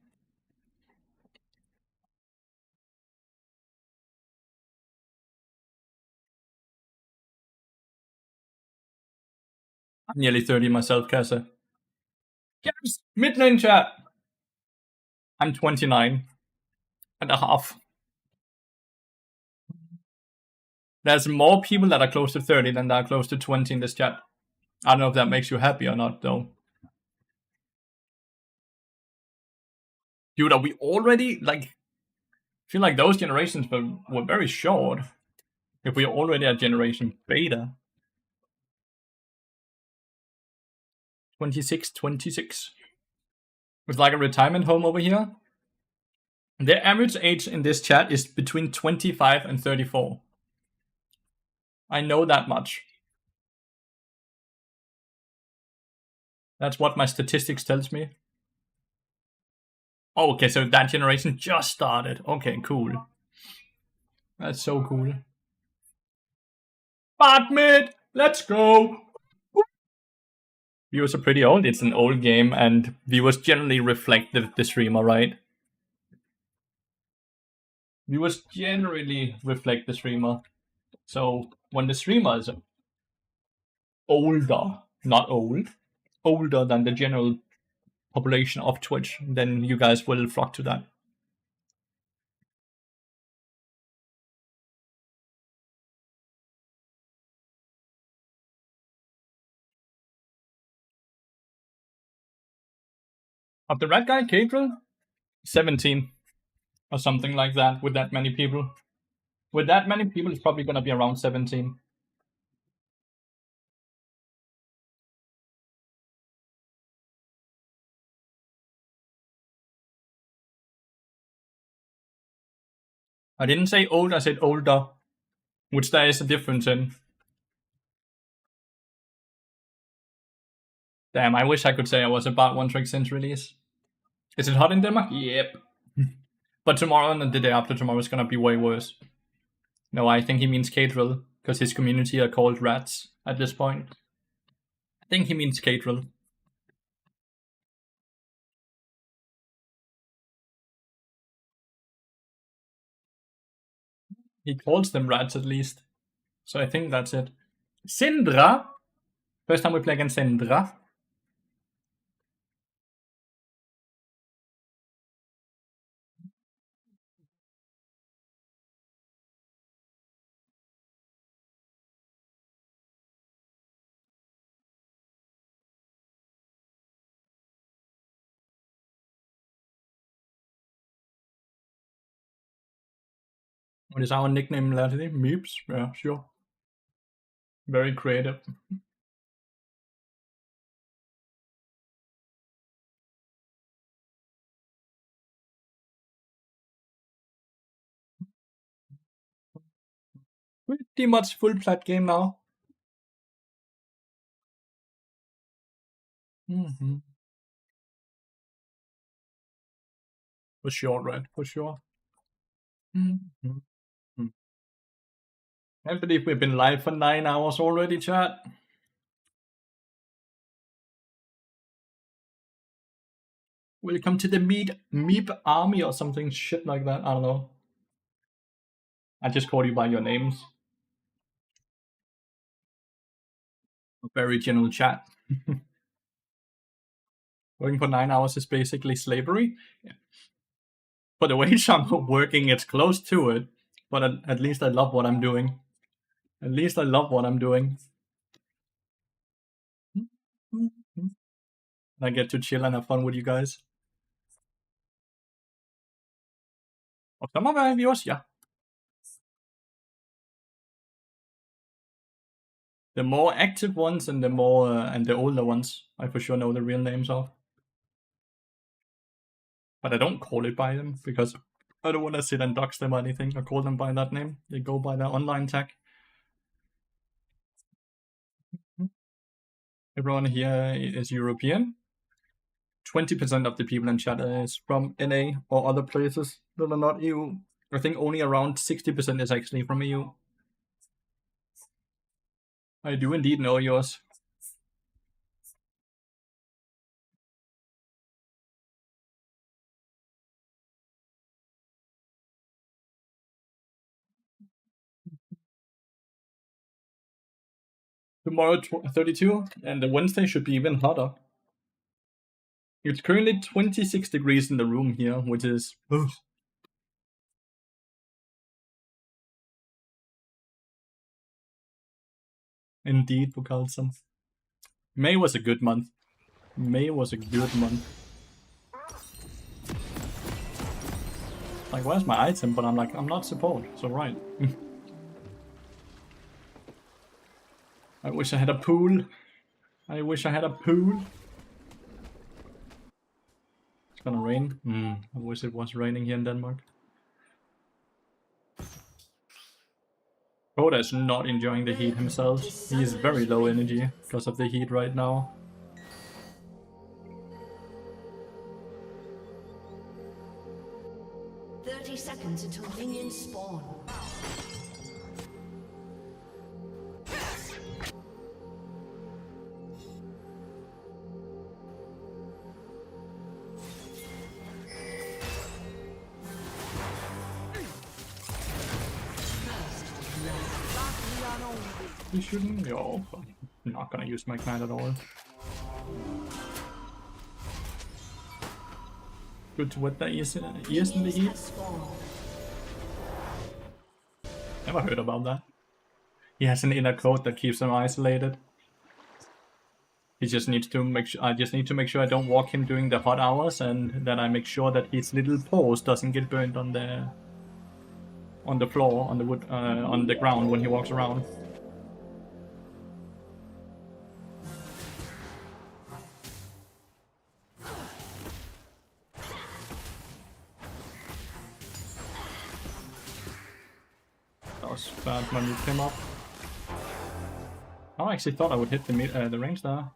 I'm nearly 30 myself, Kasa. Yes! Mid-lane chat! I'm 29 and a half. There's more people that are close to 30 than that are close to 20 in this chat. I don't know if that makes you happy or not, though. Dude, are we already, like... I feel like those generations were very short. If we're already at generation beta. 26. It's like a retirement home over here. The average age in this chat is between 25 and 34. I know that much. That's what my statistics tells me. Oh, okay, so that generation just started. Okay, cool. That's so cool. Bot mid! Let's go! Viewers are pretty old. It's an old game, and viewers generally reflect the streamer, right? Viewers generally reflect the streamer. So when the streamer is older, not old, older than the general population of Twitch, then you guys will flock to that. Of the red guy, Cadril? 17. Or something like that, with that many people. With that many people, it's probably gonna be around 17. I didn't say old, I said older. Which there is a difference in. Damn, I wish I could say I was about one trick since release. Is it hot in Denmark? Yep. But tomorrow and the day after tomorrow is gonna be way worse. No, I think he means Cadril, because his community are called rats at this point. think he means Catril. He calls them rats at least. So I think that's it. Syndra! First time we play against Syndra. What is our nickname, Lathyrus? Meeps? Yeah, sure. Very creative. Pretty much full plat game now. Mm-hmm. For sure, Red. For sure. Mm-hmm. I believe we've been live for 9 hours already, chat. Welcome to the Meep army or something shit like that. I don't know. I just call you by your names. A very general chat. Working for 9 hours is basically slavery. Yeah. For the wage I'm working, it's close to it. But at least I love what I'm doing. At least I love what I'm doing. I get to chill and have fun with you guys. Or some of my viewers, yeah. The more active ones and the more and the older ones, I for sure know the real names of. But I don't call it by them because I don't want to sit and dox them or anything or call them by that name. They go by their online tag. Everyone here is European. 20% of the people in chat is from NA or other places that are not EU. I think only around 60% is actually from EU. I do indeed know yours. Tomorrow 32 and the Wednesday should be even hotter. It's currently 26 degrees in the room here, which is... Ugh. Indeed, Bukalsam. May was a good month. May was a good month. Like, where's my item? But I'm like, I'm not support, so right. I wish I had a pool. I wish I had a pool. It's gonna rain. I wish it was raining here in Denmark. Koda is not enjoying the heat himself. He is very low energy because of the heat right now. Seconds until minions spawn. We shouldn't go. I'm not gonna use my Ignite at all. Good to wet the ears in the heat. Never heard about that. He has an inner code that keeps him isolated. He just needs to make sure. I just need to make sure I don't walk him during the hot hours, and that I make sure that his little paws doesn't get burnt on the floor, on the wood, on the ground when he walks around. That was bad when you came up. I actually thought I would hit the range there.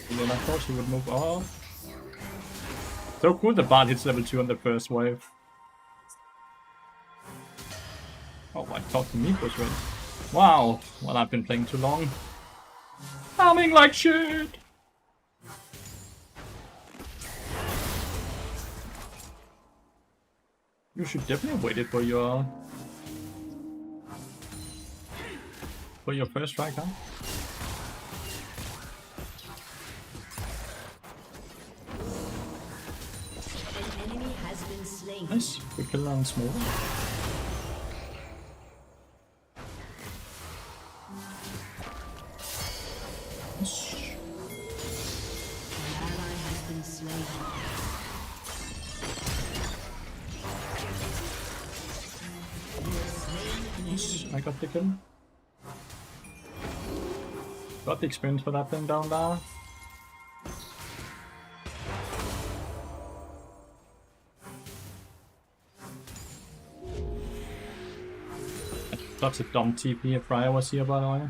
And then I thought she would move off. So cool the bard hits level 2 on the first wave. Oh, I thought the meat was ready. Wow, well I've been playing too long. Farming like shit! You should definitely wait it for your first strike, huh? An enemy has been slain. Nice, we kill on small. An ally has been slain. I got the kill. Got the experience for that thing down there. That's a dumb TP if Raya was here, by the way.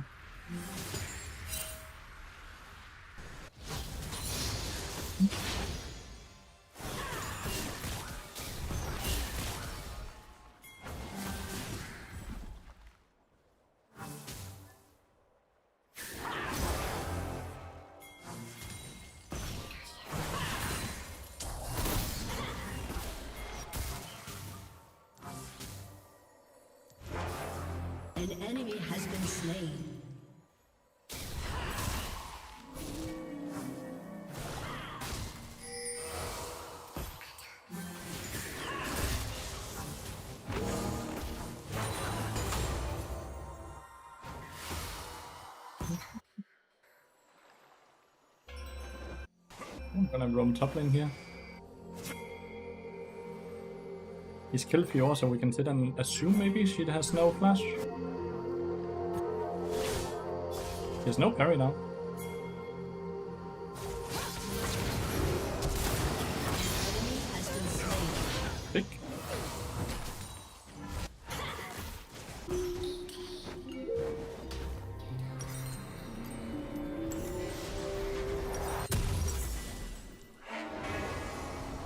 An enemy has been slain. I'm gonna roam top lane here. He's killed Fiora, so we can sit and assume maybe she has no flash. There's no parry now. Has been slain. Big.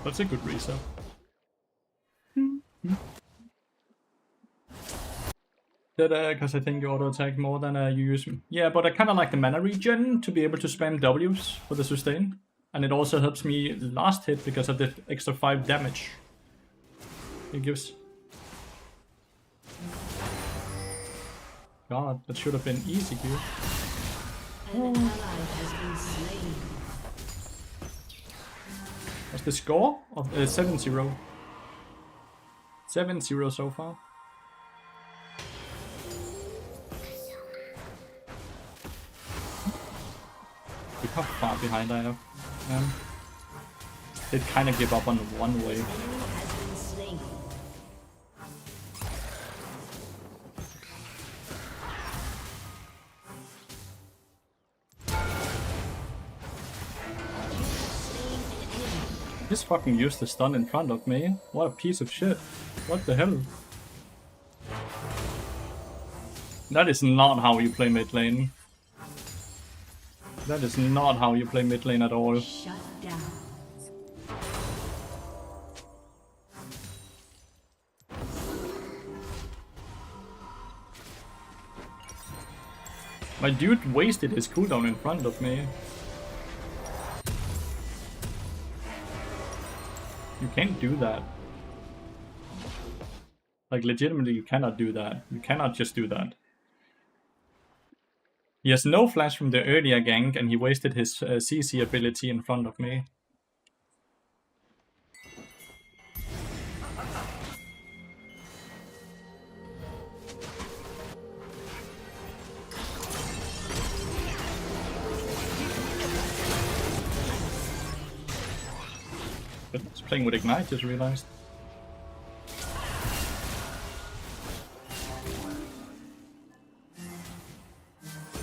That's a good reset. Because I think you auto attack more than you use. Yeah, but I kind of like the mana regen to be able to spam W's for the sustain. And it also helps me last hit because of the extra 5 damage it gives. God, that should have been easy here. An ally has been slain. What's the score? Of 7-0. 7-0 so far. Look how far behind I am. They kind of give up on one wave. Enemy has been slain. Just fucking used the stun in front of me. What a piece of shit. What the hell? That is not how you play mid lane. That is not how you play mid lane at all. Shut down. My dude wasted his cooldown in front of me. You can't do that. Like, legitimately, you cannot do that. You cannot just do that. He has no flash from the earlier gank, and he wasted his CC ability in front of me. But I was playing with Ignite, just realized.